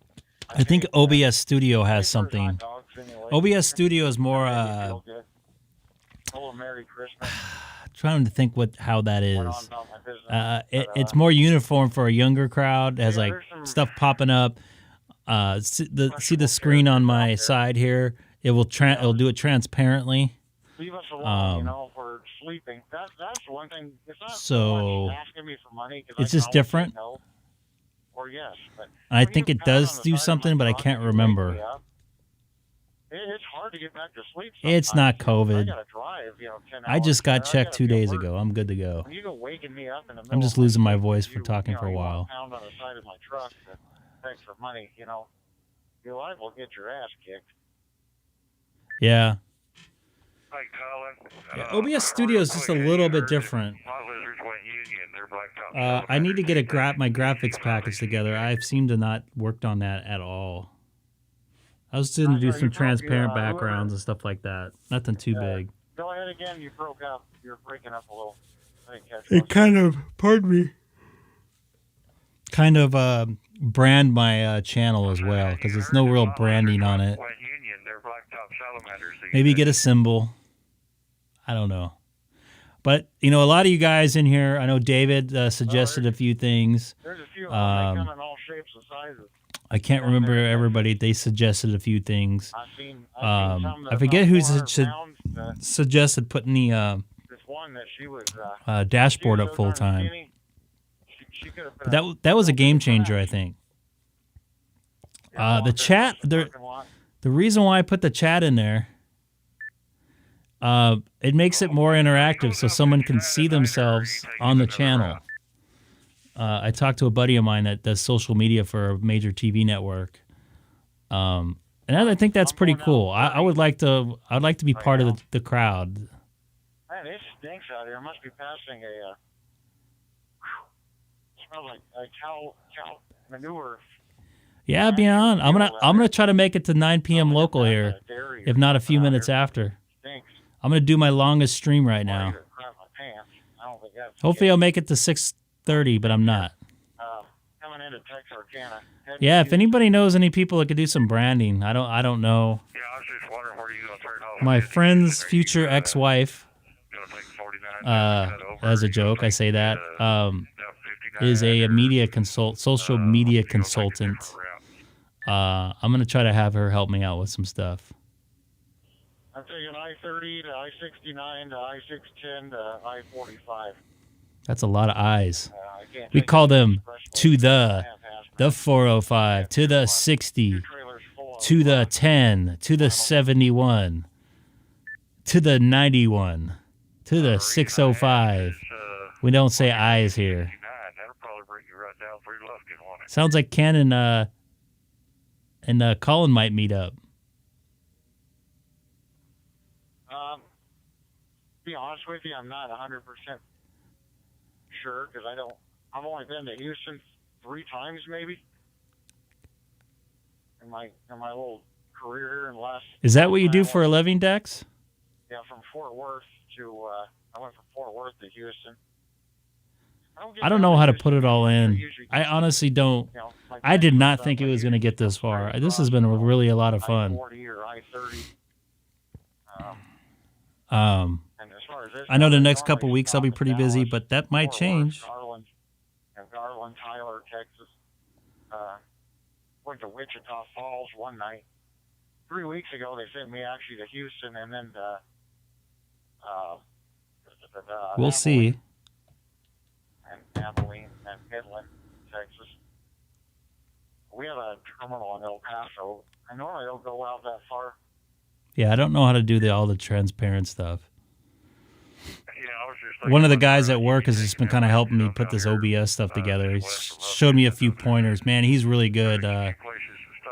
I think OBS Studio has something. OBS Studio is more. Oh, Merry Christmas. Trying to think how that is. It's more uniform for a younger crowd. It has like stuff popping up. See the screen on my side here. It'll do it transparently. Leave us alone, if we're sleeping. That's the one thing. It's not So much asking me for money. it's just different. No, or yes, but I think it does do something, but I can't remember. It's hard to get back to sleep. It's not COVID. I gotta drive, 10 I just got hours. checked 2 days ago. I'm good to go. When you go waking me up in the middle I'm just of losing my night, voice for talking for a while. Pound on the side of my truck to beg for money, your life will get your ass kicked. Yeah. Hi, Colin. OBS Studio is just a little bit different. Lot lizards went Union. They're blacktop. I need to get my graphics package together. I've seemed to not worked on that at all. I was going to do some transparent backgrounds and stuff like that. Nothing too big. Go ahead again. You broke up. You're breaking up a little. I didn't catch It kind of, pardon me, kind of brand my channel as well, because there's no real branding on it. Maybe get a symbol. I don't know. But, you know, a lot of you guys in here, I know David suggested a few things. There's a few of them. They come in all shapes and sizes. I can't remember everybody. They suggested a few things. I've seen some that I forget who suggested putting the this one that she was, dashboard up full time. But that was a game changer, I think. The chat, the reason why I put the chat in there, it makes it more interactive so someone can see themselves on the channel. I talked to a buddy of mine that does social media for a major TV network, and I think that's pretty cool. I'd like to be part of the crowd. Man, it stinks out here. I must be passing a. Smells like cow manure. Yeah, beyond. I'm gonna try to make it to 9 p.m. local here, if not a few minutes after. I'm gonna do my longest stream right now. Hopefully, I'll make it to 6:30, but I'm not. Coming into Texarkana. Yeah, if anybody knows any people that could do some branding, I don't know. Yeah, I was just wondering where you gonna turn off. My friend's future ex-wife, as a joke, I say that, is a social media consultant. I'm gonna try to have her help me out with some stuff. I'm taking I-30 to I-69 to I-610 to I-45. That's a lot of I's. We call them to the 405, to the 60, to the 10, to the 71, to the 91, to the 605. We don't say I's here. Sounds like Ken and Colin might meet up. To be honest with you, I'm not 100% sure because I've only been to Houston 3 times maybe in my little career here in the last. Is that what you do for a living, Dex? Yeah, from Fort Worth to I went from Fort Worth to Houston. I don't know how to put it all in. I honestly don't. I did not think it was going to get this far. This has been really a lot of fun. I-40 or I-30. I know the next couple weeks I'll be pretty busy, but that might change. Garland, Tyler, Texas. Went to Wichita Falls one night. 3 weeks ago, they sent me actually to Houston, and then we'll see. And Abilene and Midland, Texas. We have a terminal in El Paso. I normally don't go out that far. Yeah, I don't know how to do all the transparent stuff. One of the guys at work has just been kind of helping me put this OBS stuff together. He showed me a few pointers. Man, he's really good.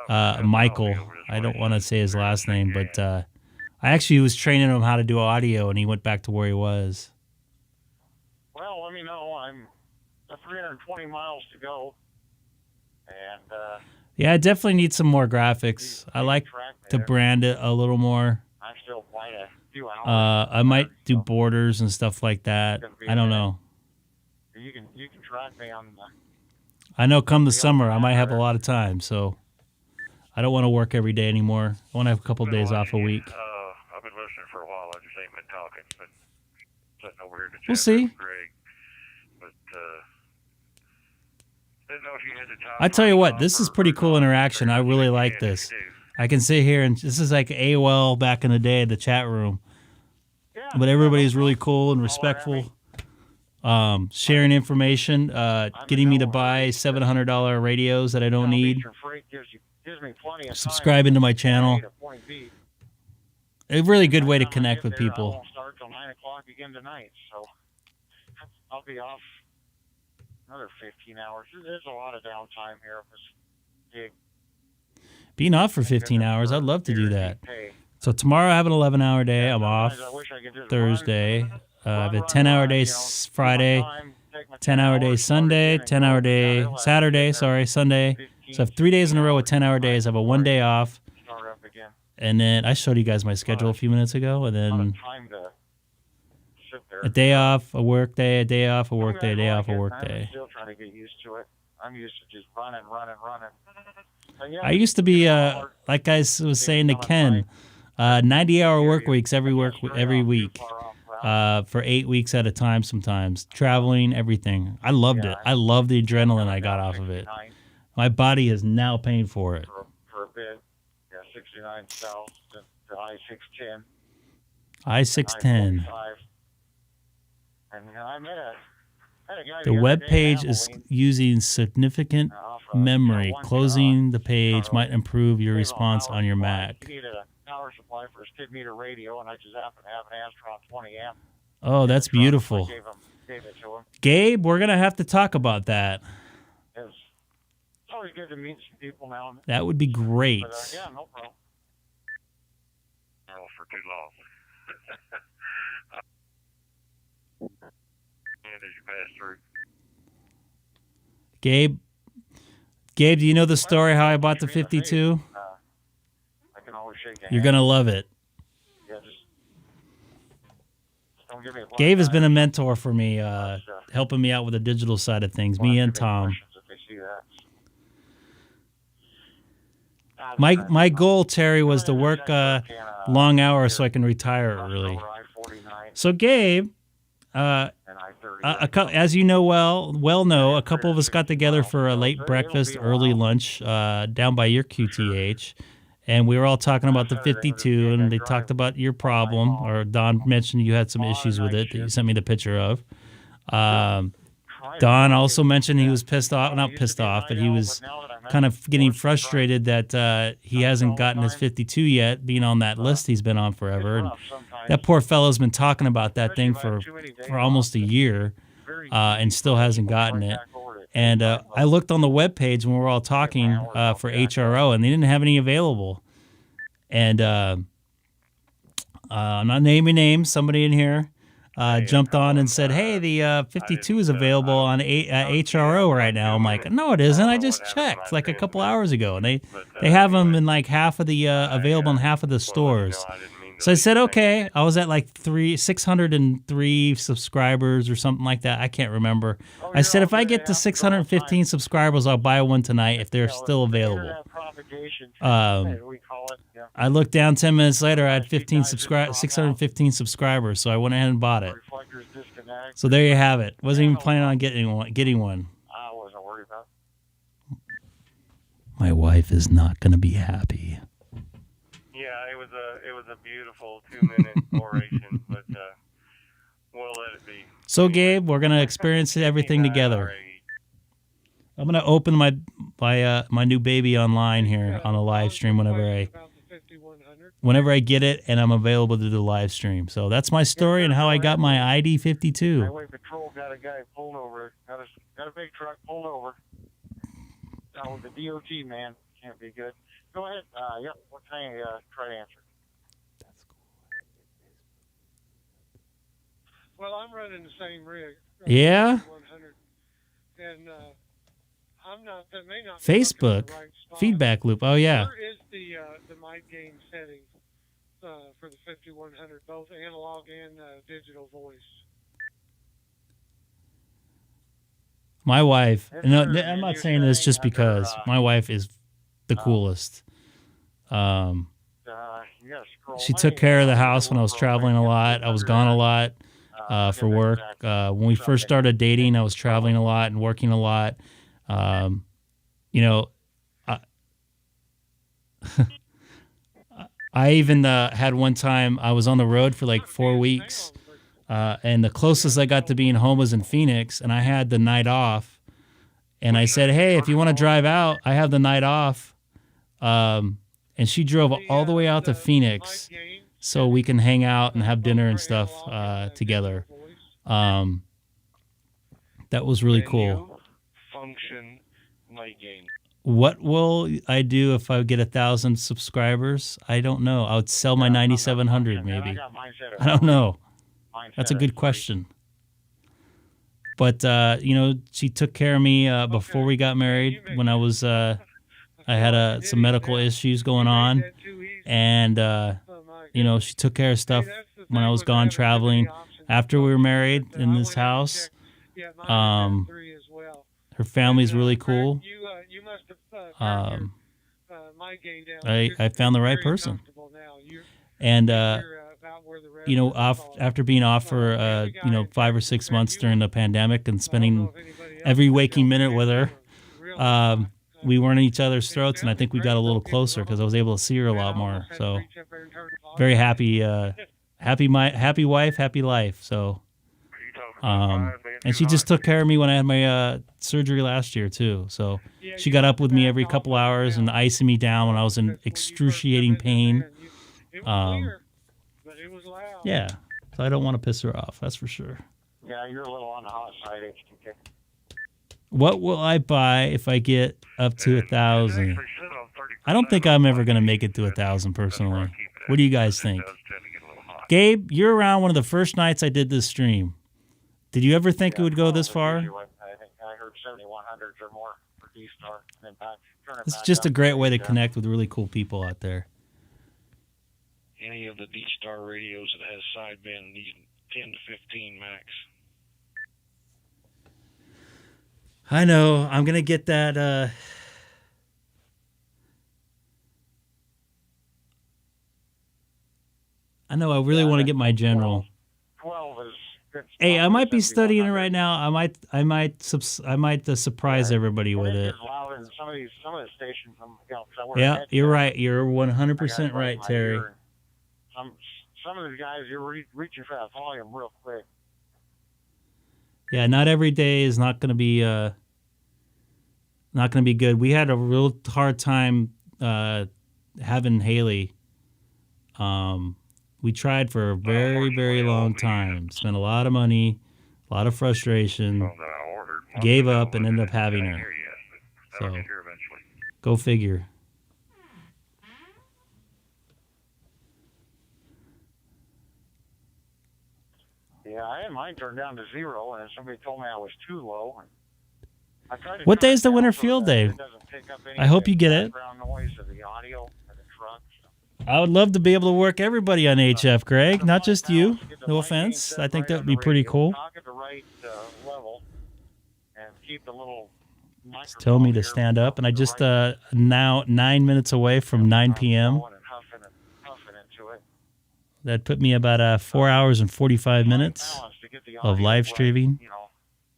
Michael, I don't want to say his last name, but I actually was training him how to do audio, and he went back to where he was. Well, let me know. I'm 320 miles to go. And yeah, I definitely need some more graphics. I like to brand it a little more. I'm still quite a few hours. I might do borders and stuff like that. I don't know. You can track me on I know come the summer I might have a lot of time, so I don't want to work every day anymore. I want to have a couple of days off a week. I've been listening for a while. I just ain't been talking, but sitting over here to chat we'll see. with Greg. But didn't know if you had the time. I tell you what, this is pretty cool interaction. I really like this. I can sit here and this is like AOL back in the day, the chat room. But everybody's really cool and respectful. Sharing information, getting me to buy $700 radios that I don't need. Subscribing to my channel. A really good way to connect with people. I won't start till 9 o'clock again tonight, so I'll be off another 15 hours. There's a lot of downtime here with this gig. Being off for 15 hours, I'd love to do that. So tomorrow I have an 11-hour day. I'm off Thursday. I have a 10-hour day Friday. 10-hour day Sunday, 10-hour day Saturday, Sunday. So I have 3 days in a row with 10-hour days. I have a 1 day off. And then I showed you guys my schedule a few minutes ago. And then a day off, a work day, a day off, a work day, a day off, a work day. I'm still trying to get used to it. I'm used to just running. I used to be, like I was saying to Ken, 90-hour work weeks every week for 8 weeks at a time sometimes. Traveling, everything. I loved it. I loved the adrenaline I got off of it. My body is now paying for it. For a bit. Yeah, 69 south to I-610. I-610. And I met a guy The web page is using significant memory. Closing the page might improve your response on your Mac. He needed a power supply for his 10-meter radio, and I just happened to have an Astron 20 amp. Oh, that's beautiful. Gave it to him. Gabe, we're going to have to talk about that. It's always good to meet some people now and then. That would be great. But, yeah, no problem. Oh, for too long. And as you pass through. Gabe, do you know the story how I bought the 52? I can always shake a You're hand. going to love it. Yeah, just don't give me a Gabe has been a mentor for me, helping me out with the digital side of things, me and Tom. if they see that. My goal, Terry, was to work long hours so I can retire early. So Gabe, as you know a couple of us got together for a late breakfast, early lunch down by your QTH, and we were all talking about the 52, and they talked about your problem, or Don mentioned you had some issues with it that you sent me the picture of. Don also mentioned he was not pissed off, but he was kind of getting frustrated that he hasn't gotten his 52 yet, being on that list he's been on forever. And that poor fellow's been talking about that thing for almost a year and still hasn't gotten it. And I looked on the webpage when we were all talking for HRO, and they didn't have any available. And I'm not naming names. Somebody in here jumped on and said, hey, the 52 is available on HRO right now. I'm like, no, it isn't. I just checked like a couple hours ago. And they have them in like half of the available in half of the stores. So I said, okay. I was at like 603 subscribers or something like that. I can't remember. I said, if I get to 615 subscribers, I'll buy one tonight if they're still available. I looked down 10 minutes later, I had 615 subscribers, so I went ahead and bought it. So there you have it. Wasn't even planning on getting one. I wasn't worried about it. My wife is not going to be happy. Yeah, it was a beautiful 2-minute oration, but we'll let it be. So Gabe, we're going to experience everything together. I'm going to open my new baby online here on a live stream whenever I get it and I'm available to do the live stream. So that's my story and how I got my ID 52. Highway Patrol got a guy pulled over. Got a big truck pulled over. Oh, the DOT man can't be good. Go ahead. Yep. What can I try to answer? Well, I'm running the same rig. Yeah. 100, and I'm not. That may not. Facebook feedback loop. Oh yeah. Where is the mic gain setting for the 5100, both analog and digital voice? My wife. No, I'm not saying this just because my wife is the coolest. She took care of the house when I was traveling a lot. I was gone a lot for work. When we first started dating, I was traveling a lot and working a lot. I even had one time I was on the road for like 4 weeks, and the closest I got to being home was in Phoenix, and I had the night off. And I said, hey, if you want to drive out, I have the night off. And she drove all the way out to Phoenix so we can hang out and have dinner and stuff together. That was really cool. Function mic gain. What will I do if I get 1,000 subscribers? I don't know. I would sell my 9700 maybe. I don't know. That's a good question. But she took care of me before we got married. When I had some medical issues going on, and she took care of stuff when I was gone traveling. After we were married in this house, her family's really cool. I found the right person, and after being off for 5 or 6 months during the pandemic and spending every waking minute with her, we weren't in each other's throats, and I think we got a little closer because I was able to see her a lot more. So very happy, happy wife, happy life. So, and she just took care of me when I had my surgery last year too. So she got up with me every couple hours and icing me down when I was in excruciating pain. Yeah, so I don't want to piss her off. That's for sure. Yeah, you're a little on the hot side, HTK. What will I buy if I get up to 1,000? I don't think I'm ever going to make it to 1,000 personally. What do you guys think? Gabe, you're around one of the first nights I did this stream. Did you ever think it would go this far? I think I heard 7,100s or more for DStar. It's just a great way to connect with really cool people out there. Any of the DStar radios that has sideband need 10 to 15 max. I know. I'm going to get that. I know. I really want to get my general. 12 is good. Hey, I might be studying it right now. I might surprise everybody with it. Some of the stations. Yeah, you're right. You're 100% right, Terry. Some of the guys, you're reaching for that volume real quick. Yeah, not every day is not going to be good. We had a real hard time having Haley. We tried for a very, very long time. Spent a lot of money, a lot of frustration. Gave up and ended up having her. So, go figure. Yeah, I had mine turned down to 0, and somebody told me I was too low. What day is the winter field day? I hope you get it. I would love to be able to work everybody on HF, Greg, not just you. No offense. I think that would be pretty cool. Just tell me to stand up, and I just now 9 minutes away from 9 p.m. That put me about 4 hours and 45 minutes of live streaming.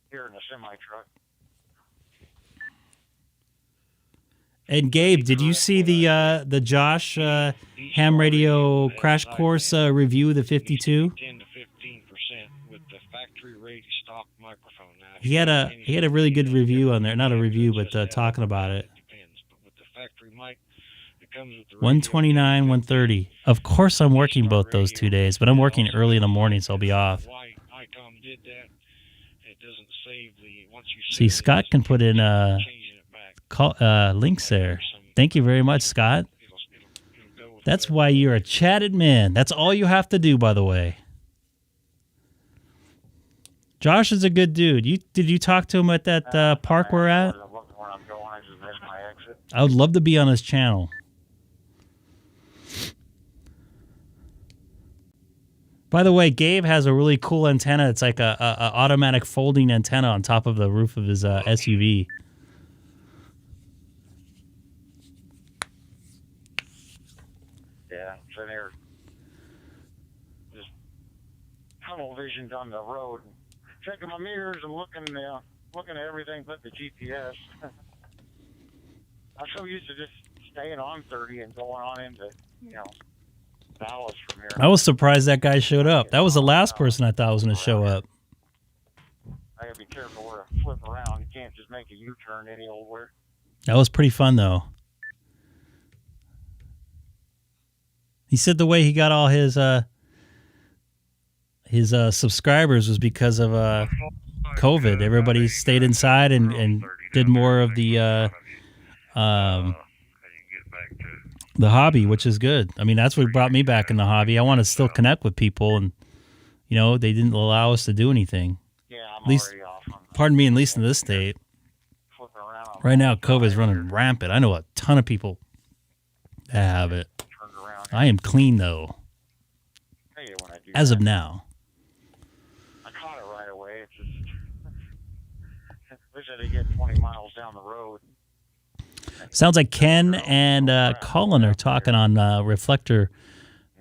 Here in the semi-truck. And Gabe, did you see the Josh ham radio crash course review of the 52? 10 to 15% with the factory ready stock microphone. Now, He had a really good review on there. Not a review, but talking about it. 129, 130. Of course, I'm working both those 2 days, but I'm working early in the morning, so I'll be off. See, Scott can put in links there. Thank you very much, Scott. That's why you're a chatted man. That's all you have to do, by the way. Josh is a good dude. Did you talk to him at that park we're at? I would love to be on his channel. By the way, Gabe has a really cool antenna. It's like a automatic folding antenna on top of the roof of his SUV. Yeah, so they're just tunnel visioned on the road, checking my mirrors and looking at everything but the GPS. I'm so used to just staying on 30 and going on into, Dallas from here. I was surprised that guy showed up. That was the last person I thought was going to show up. I gotta be careful where I flip around. You can't just make a U-turn any old where. That was pretty fun, though. He said the way he got all his subscribers was because of COVID. Everybody stayed inside and did more of the hobby, which is good. I mean, that's what brought me back in the hobby. I want to still connect with people, and they didn't allow us to do anything. Yeah, I'm at least already off on pardon me, at least in this state, right now COVID is running rampant. I know a ton of people that have it. I am clean, though, as of now. I caught it right away. It's just, wish I did get 20 miles down the road. Sounds like Ken and Colin are talking on Reflector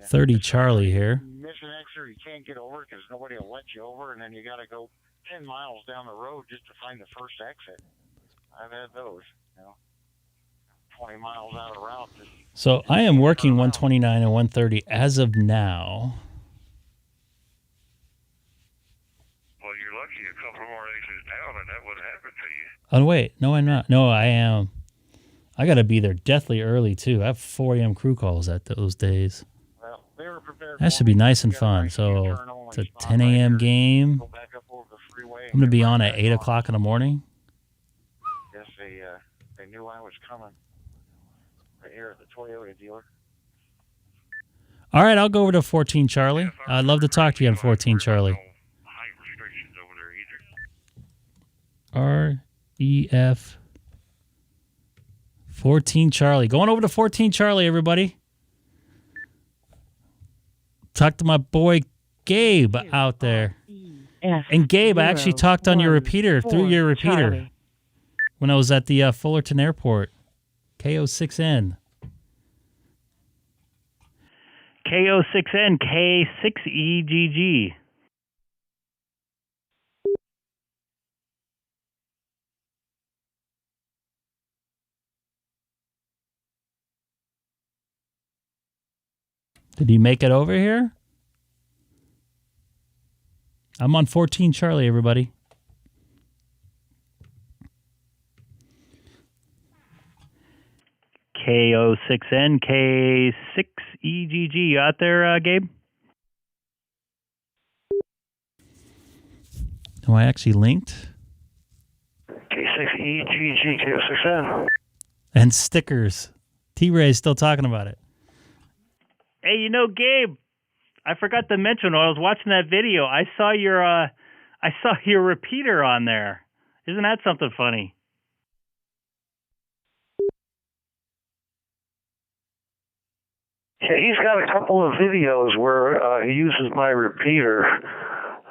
30 Charlie here. Miss an exit, you can't get over because nobody will let you over, and then you got to go 10 miles down the road just to find the first exit. I've had those, 20 miles out of route. So I am working 129 and 130 as of now. Well, you're lucky a couple more exits down, and that would happen to you. Oh, wait. No, I'm not. No, I am. I got to be there deathly early, too. I have 4 a.m. crew calls at those days. Well, they were prepared. That should be nice and fun. So it's a 10 a.m. game. I'm going to be on at 8 o'clock in the morning. Yes, they knew I was coming. Right here at the Toyota dealer. All right, I'll go over to 14 Charlie. I'd love to talk to you on 14 Charlie. REF 14 Charlie. Going over to 14 Charlie, everybody. Talk to my boy Gabe out there. And Gabe, I actually talked on your repeater, through your repeater, when I was at the Fullerton Airport. K6EGG. K6N, K6EGG. Did he make it over here? I'm on 14 Charlie, everybody. K6N, K6EGG. You out there, Gabe? Am I actually linked? K6EGG, K6N. And stickers. T-Ray's still talking about it. Hey, Gabe, I forgot to mention when I was watching that video, I saw your repeater on there. Isn't that something funny? Yeah, he's got a couple of videos where he uses my repeater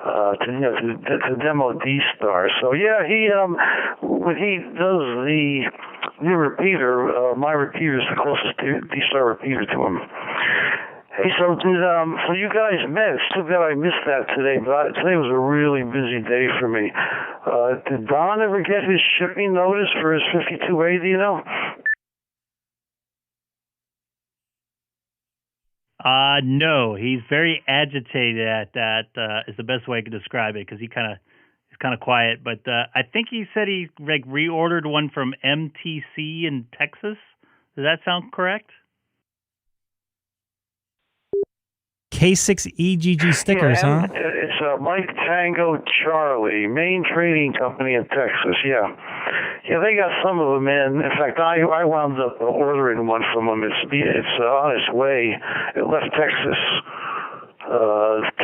to demo DStar. So yeah, when he does the new repeater, my repeater is the closest DStar repeater to him. Hey, so you guys met. It's too bad I missed that today, but today was a really busy day for me. Did Don ever get his shipping notice for his 52A, do you know? No, he's very agitated at that, is the best way I could describe it, because he's kind of quiet. But I think he said he reordered one from MTC in Texas. Does that sound correct? K6EGG stickers, huh? It's Mike Tango Charlie, main trading company in Texas, yeah. Yeah, they got some of them in. In fact, I wound up ordering one from them. It's on its way. It left Texas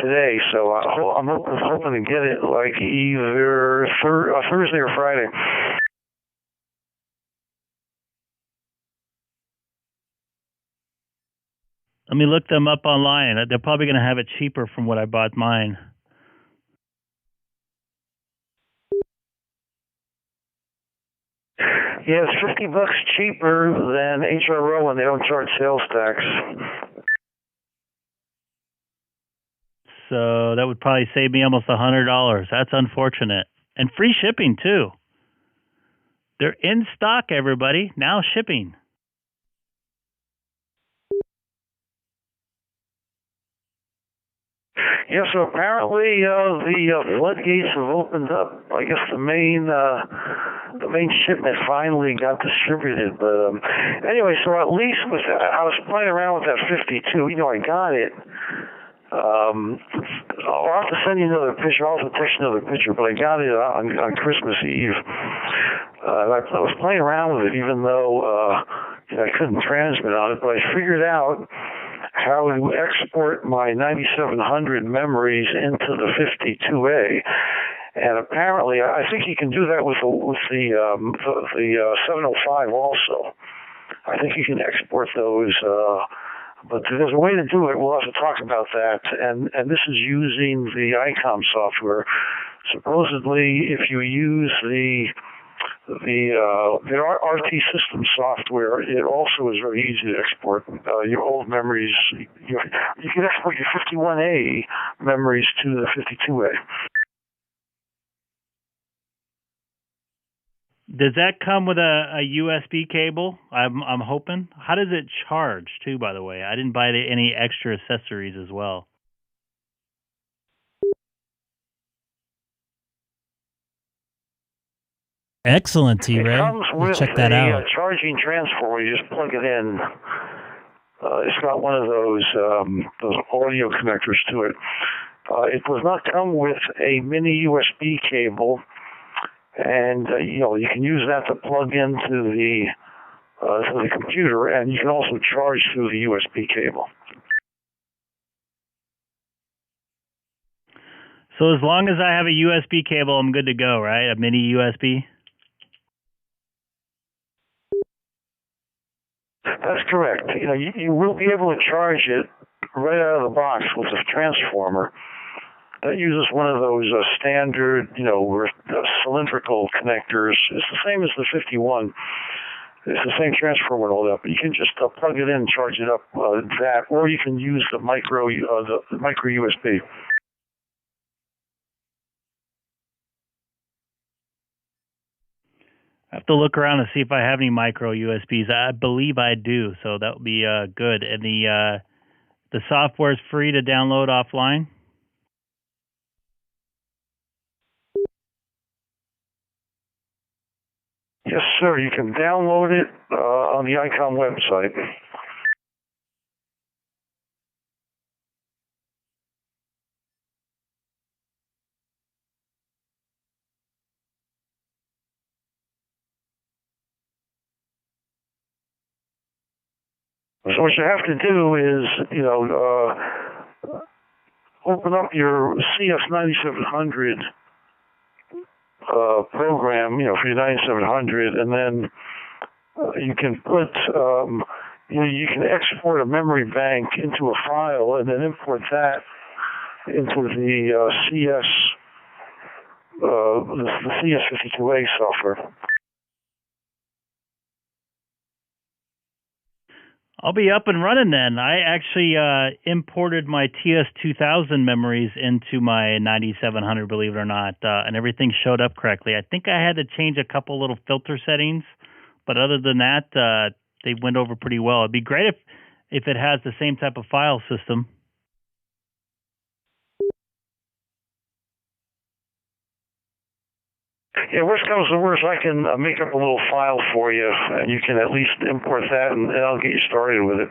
today, so I'm hoping to get it like either Thursday or Friday. Let me look them up online. They're probably going to have it cheaper from what I bought mine. Yeah, it's $50 cheaper than HRO, and they don't charge sales tax. So that would probably save me almost $100. That's unfortunate. And free shipping, too. They're in stock, everybody. Now shipping. Yeah, so apparently the floodgates have opened up. I guess the main shipment finally got distributed. But anyway, so at least I was playing around with that 52. I got it. I'll have to send you another picture. I'll have to text you another picture. But I got it on Christmas Eve. I was playing around with it, even though I couldn't transmit on it. But I figured out how to export my 9700 memories into the 52A. And apparently, I think you can do that with the 705 also. I think you can export those, but there's a way to do it. We'll have to talk about that. And this is using the ICOM software. Supposedly, if you use the RT system software, it also is very easy to export your old memories. You can export your 51A memories to the 52A. Does that come with a USB cable? I'm hoping. How does it charge too? By the way, I didn't buy any extra accessories as well. Excellent, T-Ray. It comes with check that out. Charging transformer. You just plug it in. It's got one of those audio connectors to it. It does not come with a mini USB cable, and you can use that to plug into the computer, and you can also charge through the USB cable. So as long as I have a USB cable, I'm good to go, right? A mini USB. That's correct. You will be able to charge it right out of the box with a transformer. That uses one of those standard, cylindrical connectors. It's the same as the 51. It's the same transformer and all that, but you can just plug it in and charge it up that, or you can use the micro USB. I have to look around and see if I have any micro USBs. I believe I do, so that would be good. And the software is free to download offline. Yes, sir. You can download it on the ICOM website. So what you have to do is, open up your CS9700 program, for your 9700, and then you can put, you can export a memory bank into a file and then import that into the the CS52A software. I'll be up and running then. I actually imported my TS2000 memories into my 9700, believe it or not, and everything showed up correctly. I think I had to change a couple little filter settings, but other than that, they went over pretty well. It'd be great if it has the same type of file system. Yeah, worst comes to worst, I can make up a little file for you, and you can at least import that, and I'll get you started with it.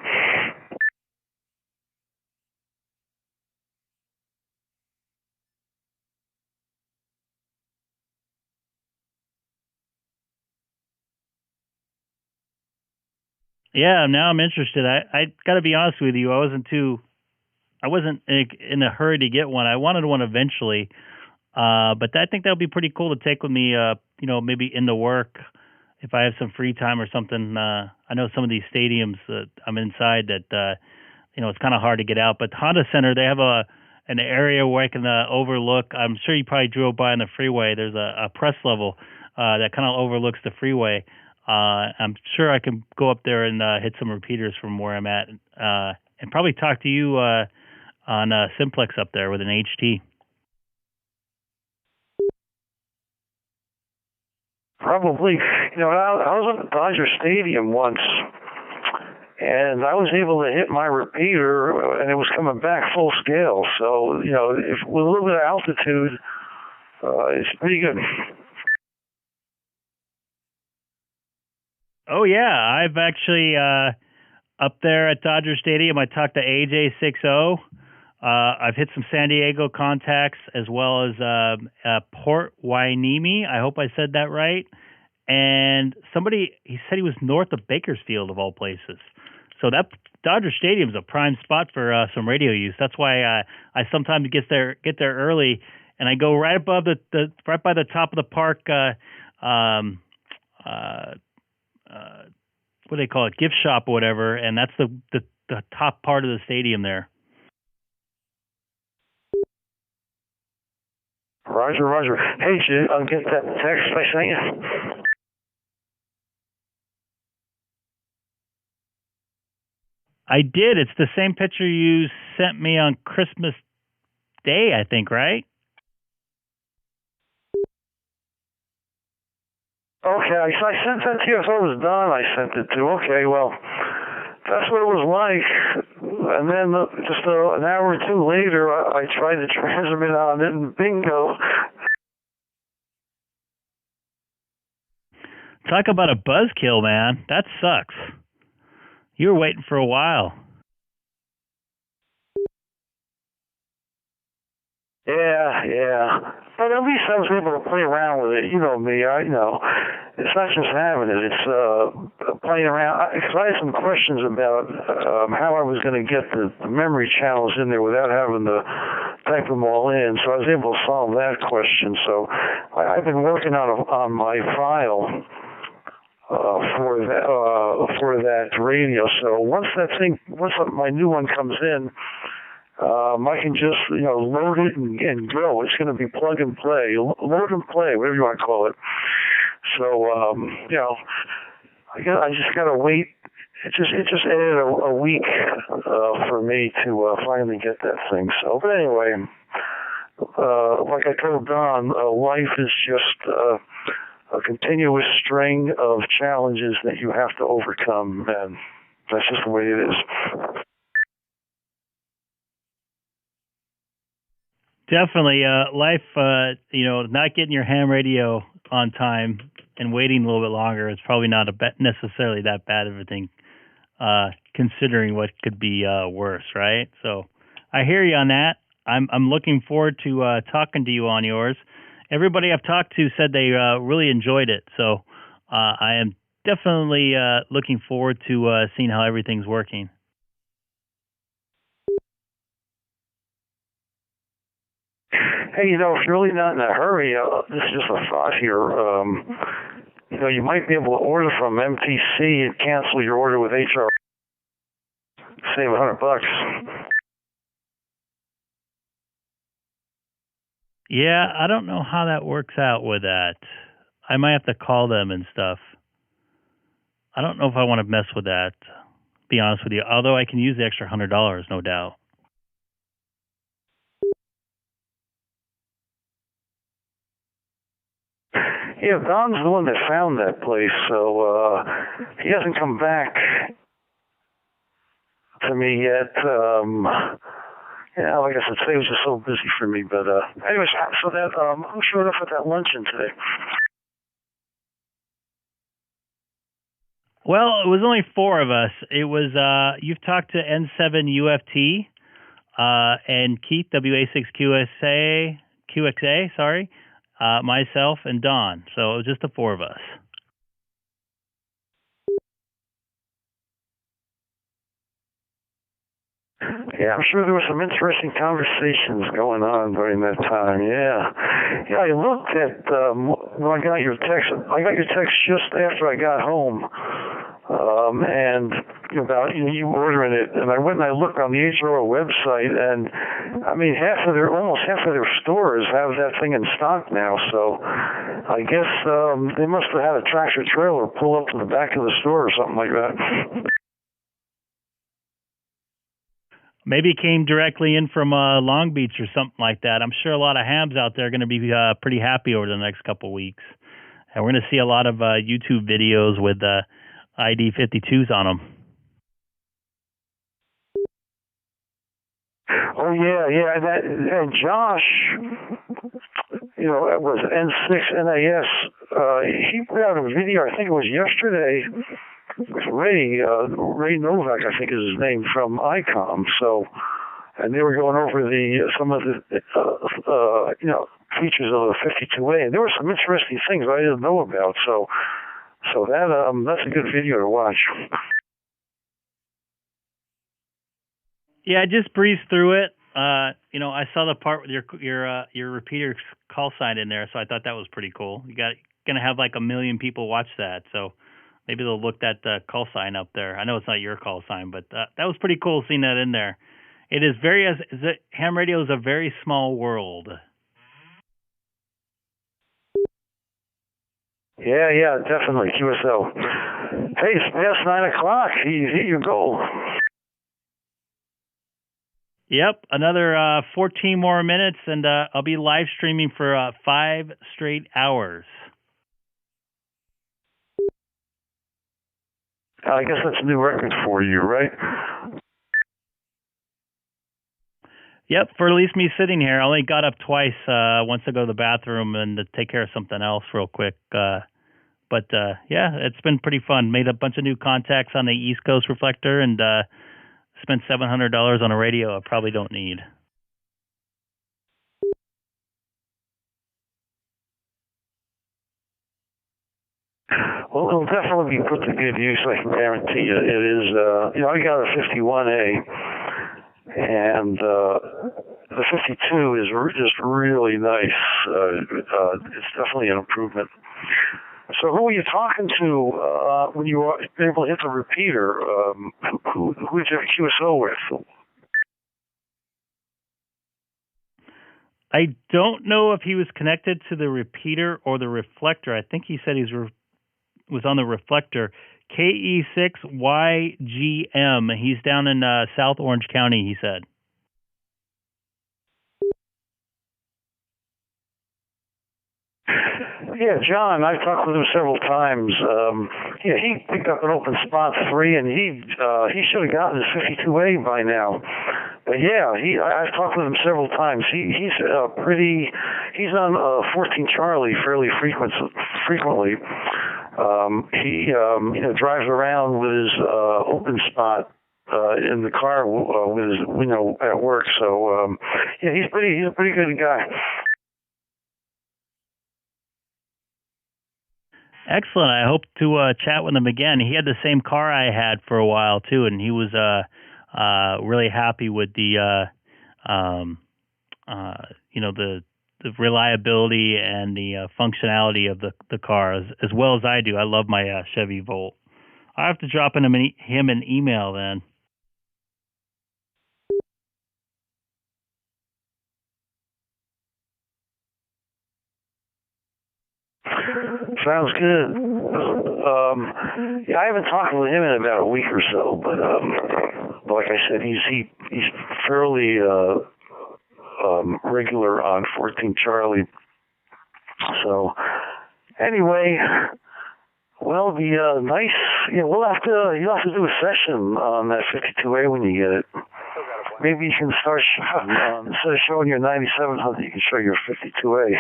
Yeah, now I'm interested. I got to be honest with you, I wasn't in a hurry to get one. I wanted one eventually. But I think that would be pretty cool to take with me, maybe into work if I have some free time or something. I know some of these stadiums that I'm inside that, it's kind of hard to get out. But Honda Center, they have an area where I can overlook. I'm sure you probably drove by on the freeway. There's a press level that kind of overlooks the freeway. I'm sure I can go up there and hit some repeaters from where I'm at and probably talk to you on Simplex up there with an HT. Probably. I was at the Dodger Stadium once, and I was able to hit my repeater, and it was coming back full scale. So, if with a little bit of altitude, it's pretty good. Oh, yeah. I've actually, up there at Dodger Stadium, I talked to AJ60. I've hit some San Diego contacts as well as Port Hueneme. I hope I said that right. And he said he was north of Bakersfield, of all places. So that Dodger Stadium is a prime spot for some radio use. That's why I sometimes get there early and I go right above the right by the top of the park. What do they call it? Gift shop or whatever, and that's the top part of the stadium there. Roger, Roger. Hey, did you get that text I sent you? I did. It's the same picture you sent me on Christmas Day, I think, right? Okay, I sent that to you. I thought it was Don I sent it to. Okay, well, that's what it was like. And then just an hour or two later, I tried to transmit on it, and bingo. Talk about a buzzkill, man. That sucks. You were waiting for a while. Yeah. But at least I was able to play around with it. You know me, it's not just having it, it's playing around. Because I had some questions about how I was going to get the memory channels in there without having to type them all in. So I was able to solve that question. So I've been working on my file for that radio. So once my new one comes in, I can just, load it and go. It's going to be plug and play, load and play, whatever you want to call it. So, I just got to wait. It just added a week for me to finally get that thing. So, but anyway, like I told Don, life is just a continuous string of challenges that you have to overcome, and that's just the way it is. Definitely, life. Not getting your ham radio on time and waiting a little bit longer is probably not necessarily that bad of a thing, considering what could be worse, right? So, I hear you on that. I'm looking forward to talking to you on yours. Everybody I've talked to said they really enjoyed it, so I am definitely looking forward to seeing how everything's working. Hey, if you're really not in a hurry, this is just a thought here. You might be able to order from MTC and cancel your order with HR. Save $100. Yeah, I don't know how that works out with that. I might have to call them and stuff. I don't know if I want to mess with that, to be honest with you. Although I can use the extra $100, no doubt. Yeah, Don's the one that found that place, so he hasn't come back to me yet. Like I said, today was just so busy for me. But anyways, so that who showed up at that luncheon today? Well, it was only 4 of us. It was you've talked to N7UFT and Keith WA6QXA, sorry. Myself and Don. So it was just the 4 of us. Yeah, I'm sure there were some interesting conversations going on during that time. Yeah, I looked at when I got your text. I got your text just after I got home, and about you ordering it. And I went and I looked on the HRO website, and I mean almost half of their stores have that thing in stock now. So I guess they must have had a tractor trailer pull up to the back of the store or something like that. Maybe it came directly in from Long Beach or something like that. I'm sure a lot of hams out there are going to be pretty happy over the next couple of weeks. And we're going to see a lot of YouTube videos with ID52s on them. Oh, yeah. And Josh, it was N6NAS. He put out a video, I think it was yesterday. Ray Novak, I think is his name, from ICOM. So, and they were going over some of the features of the 52A, and there were some interesting things I didn't know about. So that's a good video to watch. Yeah, I just breezed through it. I saw the part with your repeater call sign in there, so I thought that was pretty cool. Gonna have like 1 million people watch that, so maybe they'll look that call sign up there. I know it's not your call sign, but that was pretty cool seeing that in there. It is ham radio is a very small world. Yeah, definitely. QSO. Hey, it's past 9 o'clock. Here you go. Yep, another 14 more minutes, and I'll be live streaming for 5 straight hours. I guess that's a new record for you, right? Yep, for at least me sitting here. I only got up twice, once to go to the bathroom and to take care of something else real quick. But yeah, it's been pretty fun. Made a bunch of new contacts on the East Coast reflector and spent $700 on a radio I probably don't need. Well, it'll definitely be put to good use, I can guarantee you. It is, I got a 51A, and the 52 is just really nice. It's definitely an improvement. So who were you talking to when you were able to hit the repeater? Who did you have QSO with? I don't know if he was connected to the repeater or the reflector. I think he said he was on the reflector. K6EGG. He's down in South Orange County, he said. Yeah, John, I've talked with him several times. He picked up an open spot 3, and he should have gotten his 52A by now. But yeah, I've talked with him several times. He's on 14 Charlie fairly frequently. He drives around with his open spot in the car with his at work. So he's a pretty good guy. Excellent. I hope to chat with him again. He had the same car I had for a while too, and he was really happy with the the reliability and the functionality of the car as well as I do. I love my Chevy Volt. I have to drop him an email then. Sounds good. I haven't talked with him in about a week or so, but like I said, he's fairly regular on 14 Charlie. So anyway, well, the nice. You'll have to do a session on that 52A when you get it. Maybe you can start instead of showing your 9700, you can show your 52A.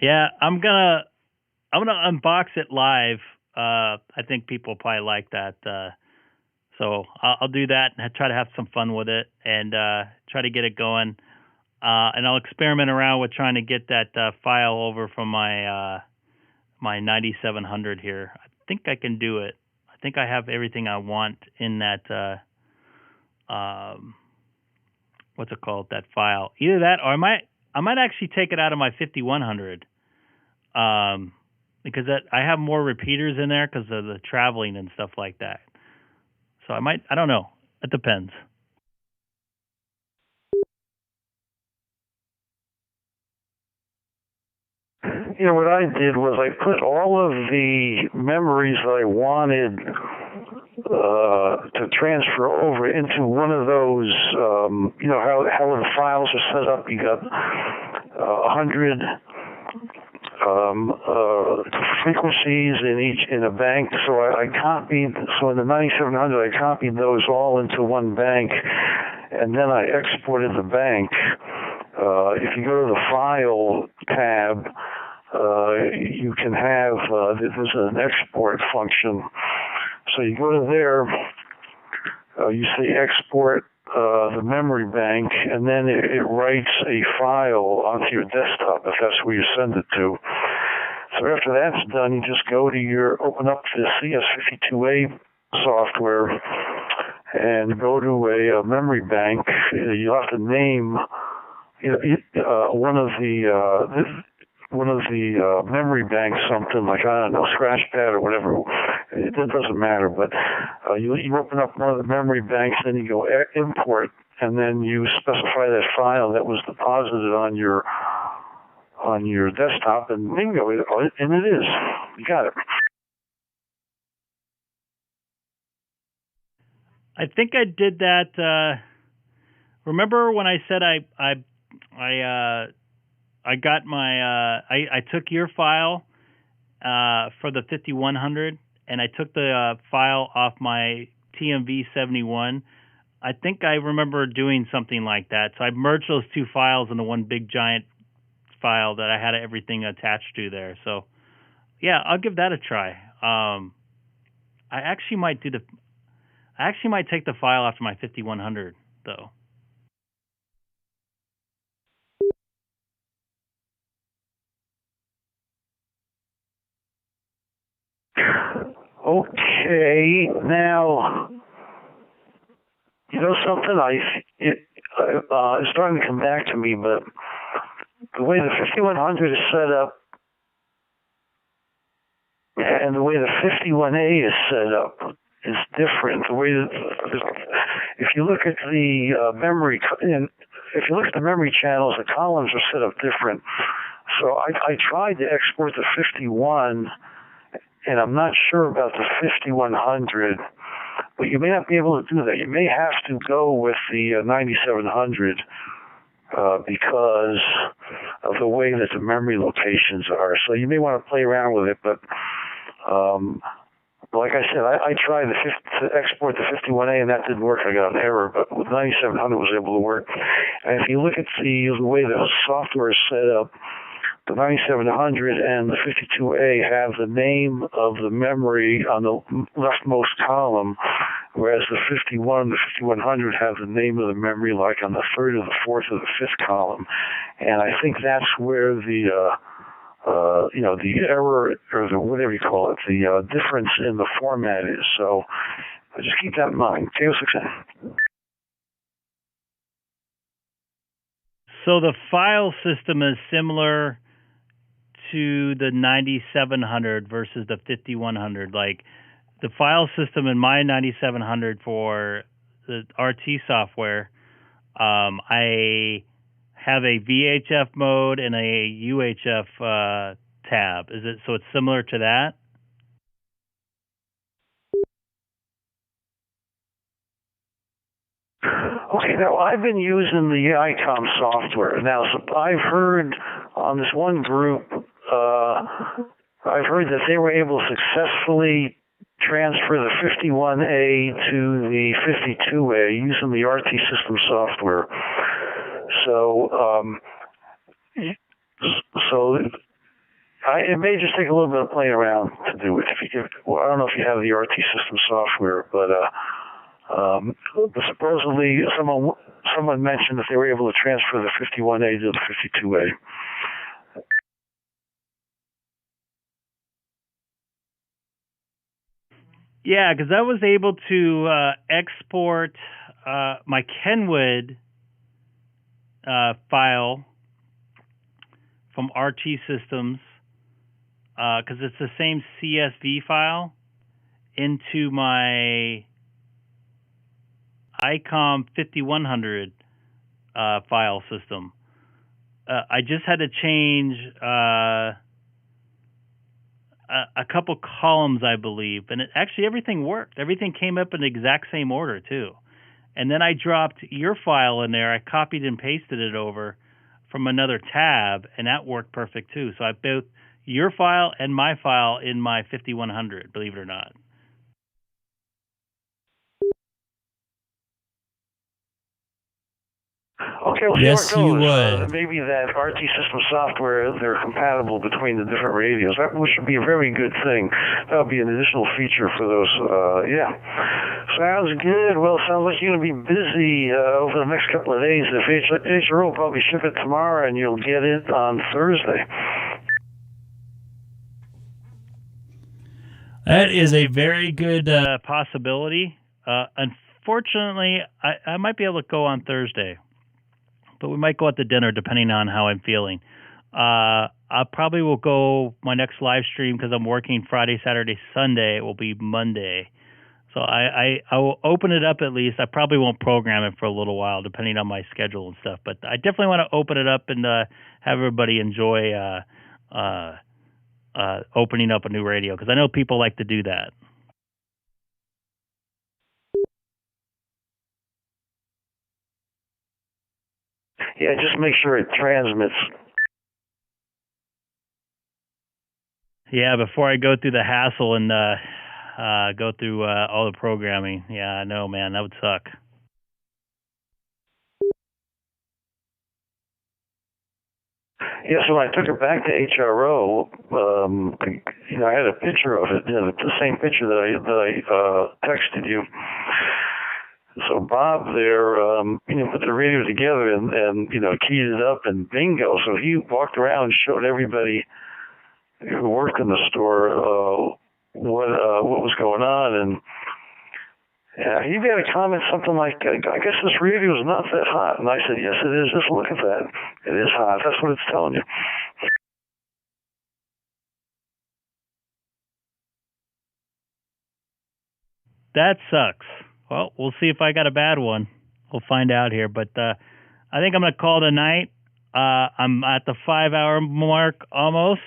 Yeah, I'm gonna unbox it live. I think people probably like that. So I'll do that and try to have some fun with it and try to get it going. And I'll experiment around with trying to get that file over from my 9700 here. I think I can do it. I think I have everything I want in that. What's it called? That file. Either that, or I might actually take it out of my 5100. Because I have more repeaters in there because of the traveling and stuff like that. So I don't know. It depends. What I did was I put all of the memories that I wanted to transfer over into one of those, how the files are set up. You got 100 frequencies in a bank. So I copied. So in the 9700, I copied those all into one bank, and then I exported the bank. If you go to the File tab, you can have there's an export function. So you go to there, you say export the memory bank, and then it writes a file onto your desktop if that's where you send it to. So after that's done, you just open up the CS52A software, and go to a memory bank. You have to name one of the memory banks, something like, I don't know, Scratchpad or whatever. It doesn't matter, but you open up one of the memory banks, then you go import, and then you specify that file that was deposited on your desktop, and bingo, and it is. You got it. I think I did that. Remember when I said I got my I took your file for the 5100, and I took the file off my TMV71. I think I remember doing something like that. So I merged those two files into one big giant file that I had everything attached to there. So yeah, I'll give that a try. I actually might take the file after my 5100 though. Okay, now, you know something? It's starting to come back to me, but the way the 5100 is set up and the way the 51A is set up is different. The way that, if you look at the memory, and if you look at the memory channels, the columns are set up different. So I tried to export the 51, and I'm not sure about the 5100, but you may not be able to do that. You may have to go with the 9700 because of the way that the memory locations are. So you may want to play around with it, but like I said, I tried to export the 51A, and that didn't work. I got an error, but with 9700 was able to work. And if you look at the way the software is set up, the 9700 and the 52A have the name of the memory on the leftmost column, whereas the 51 and the 5100 have the name of the memory like on the third or the fourth or the fifth column. And I think that's where the error, or the whatever you call it, the difference in the format is. So just keep that in mind. K6EGG. So the file system is similar to the 9700 versus the 5100. Like the file system in my 9700 for the RT software, I have a VHF mode and a UHF tab. Is it so? It's similar to that. Okay, now I've been using the Icom software. Now, so I've heard on this one group, I've heard that they were able to successfully transfer the 51A to the 52A using the RT system software. So, it may just take a little bit of playing around to do it. I don't know if you have the RT system software, but supposedly someone mentioned that they were able to transfer the 51A to the 52A. Yeah, because I was able to export my Kenwood file from RT Systems, because it's the same CSV file, into my Icom 5100 file system. I just had to change a couple columns, I believe, and actually everything worked. Everything came up in the exact same order too. And then I dropped your file in there. I copied and pasted it over from another tab, and that worked perfect too. So I both your file and my file in my 5100, believe it or not. Okay, well, yes, see where it goes. you would. Maybe that RT system software, they're compatible between the different radios. That should be a very good thing. That would be an additional feature for those. Yeah. Sounds good. Well, sounds like you're going to be busy over the next couple of days. If HRO will probably ship it tomorrow, and you'll get it on Thursday. That is a very good possibility. fortunately, I might be able to go on Thursday, but we might go out to dinner depending on how I'm feeling. I probably will go my next live stream because I'm working Friday, Saturday, Sunday. It will be Monday. So I will open it up at least. I probably won't program it for a little while, depending on my schedule and stuff. But I definitely want to open it up and have everybody enjoy opening up a new radio, because I know people like to do that. Yeah, just make sure it transmits. Yeah, before I go through the hassle and go through all the programming. Yeah, I know, man. That would suck. Yeah, so when I took it back to HRO, I had a picture of it, the same picture that I texted you. So Bob there, put the radio together and keyed it up, and bingo. So he walked around and showed everybody who worked in the store what was going on, and he made a comment something like, I guess this radio is not that hot. And I said, yes, it is. Just look at that. It is hot. That's what it's telling you. That sucks. Well, we'll see if I got a bad one. We'll find out here. But I think I'm going to call it a night. I'm at the 5-hour mark almost.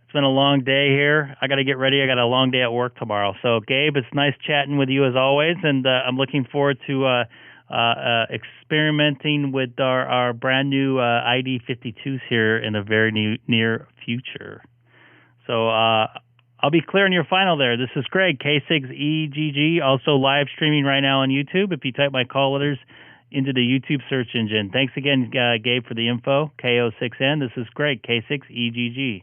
It's been a long day here. I got to get ready. I got a long day at work tomorrow. So, Gabe, it's nice chatting with you as always, and I'm looking forward to experimenting with our brand new ID52s here in the very near future. So I'll be clearing your final there. This is Greg, K6EGG, also live streaming right now on YouTube. If you type my call letters into the YouTube search engine. Thanks again, Gabe, for the info. KO6N. This is Greg, K6EGG.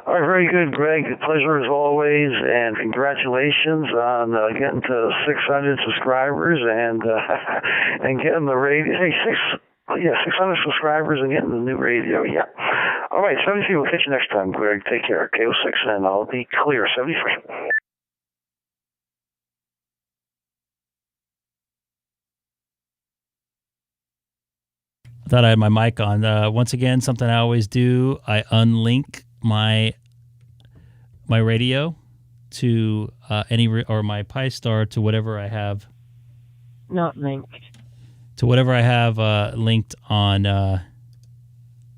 All right, very good, Greg. A pleasure as always, and congratulations on getting to 600 subscribers and getting the radio. Hey, 600 subscribers and getting the new radio. Yeah. All right, 73. We'll catch you next time, Greg. Take care. KO6, and I'll be clear. 73. I thought I had my mic on. Once again, something I always do, I unlink my radio to or my Pi-Star to whatever I have. Not linked. To whatever I have linked on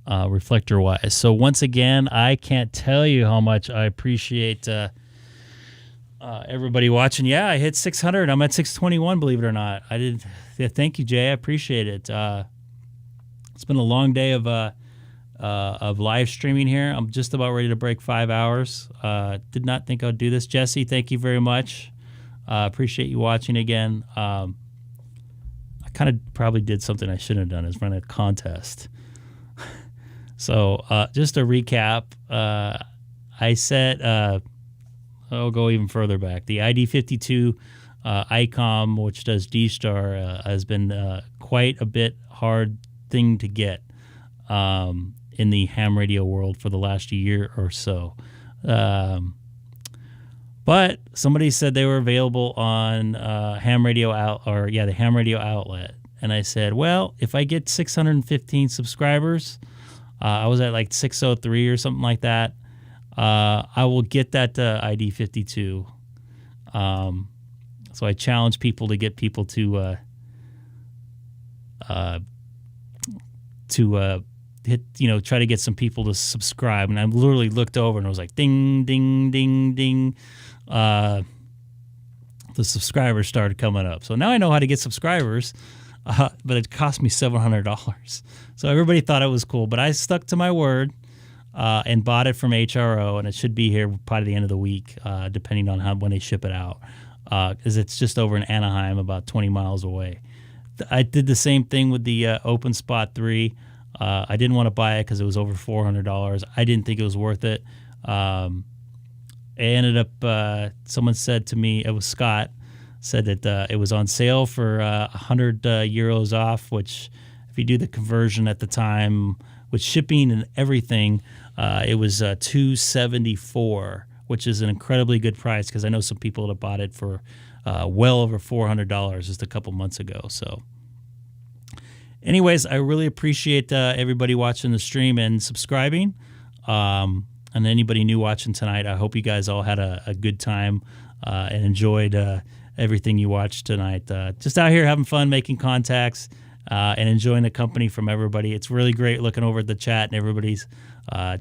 reflector-wise. So once again, I can't tell you how much I appreciate everybody watching. Yeah, I hit 600. I'm at 621, believe it or not. I did. Yeah, thank you, Jay. I appreciate it. It's been a long day of live streaming here. I'm just about ready to break 5 hours. Did not think I'd do this. Jesse, thank you very much. Appreciate you watching again. I kind of probably did something I shouldn't have done, is run a contest. So just to recap, I said, I'll go even further back. The ID52 ICOM, which does DStar, has been quite a bit hard thing to get in the ham radio world for the last year or so. But somebody said they were available on the ham radio outlet. And I said, well, if I get 615 subscribers, I was at like 603 or something like that, I will get that ID52. So I challenge people to get people to hit, try to get some people to subscribe. And I literally looked over and it was like ding, ding, ding, ding. The subscribers started coming up. So now I know how to get subscribers, but it cost me $700. So everybody thought it was cool, but I stuck to my word and bought it from HRO, and it should be here by the end of the week, depending on when they ship it out, because it's just over in Anaheim, about 20 miles away. I did the same thing with the Open Spot 3. I didn't want to buy it because it was over $400. I didn't think it was worth it. It ended up, someone said to me, it was Scott, said that it was on sale for 100 euros off, which if you do the conversion at the time with shipping and everything, it was $274, which is an incredibly good price because I know some people that bought it for well over $400 just a couple months ago. So anyways, I really appreciate everybody watching the stream and subscribing. And anybody new watching tonight, I hope you guys all had a good time and enjoyed everything you watched tonight. Just out here having fun, making contacts, and enjoying the company from everybody. It's really great looking over at the chat and everybody's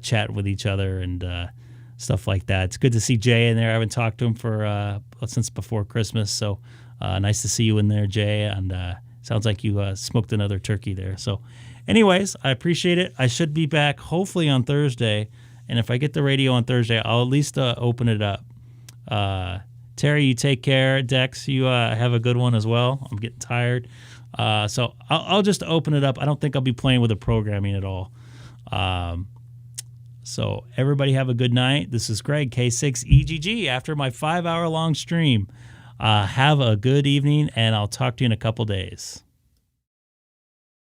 chatting with each other and stuff like that. It's good to see Jay in there. I haven't talked to him for since before Christmas, so nice to see you in there, Jay. And sounds like you smoked another turkey there. So anyways, I appreciate it. I should be back hopefully on Thursday, and if I get the radio on Thursday, I'll at least open it up. Terry, you take care. Dex, you have a good one as well. I'm getting tired. So I'll just open it up. I don't think I'll be playing with the programming at all. So everybody have a good night. This is Greg, K6EGG, after my 5-hour-long stream. Have a good evening, and I'll talk to you in a couple days.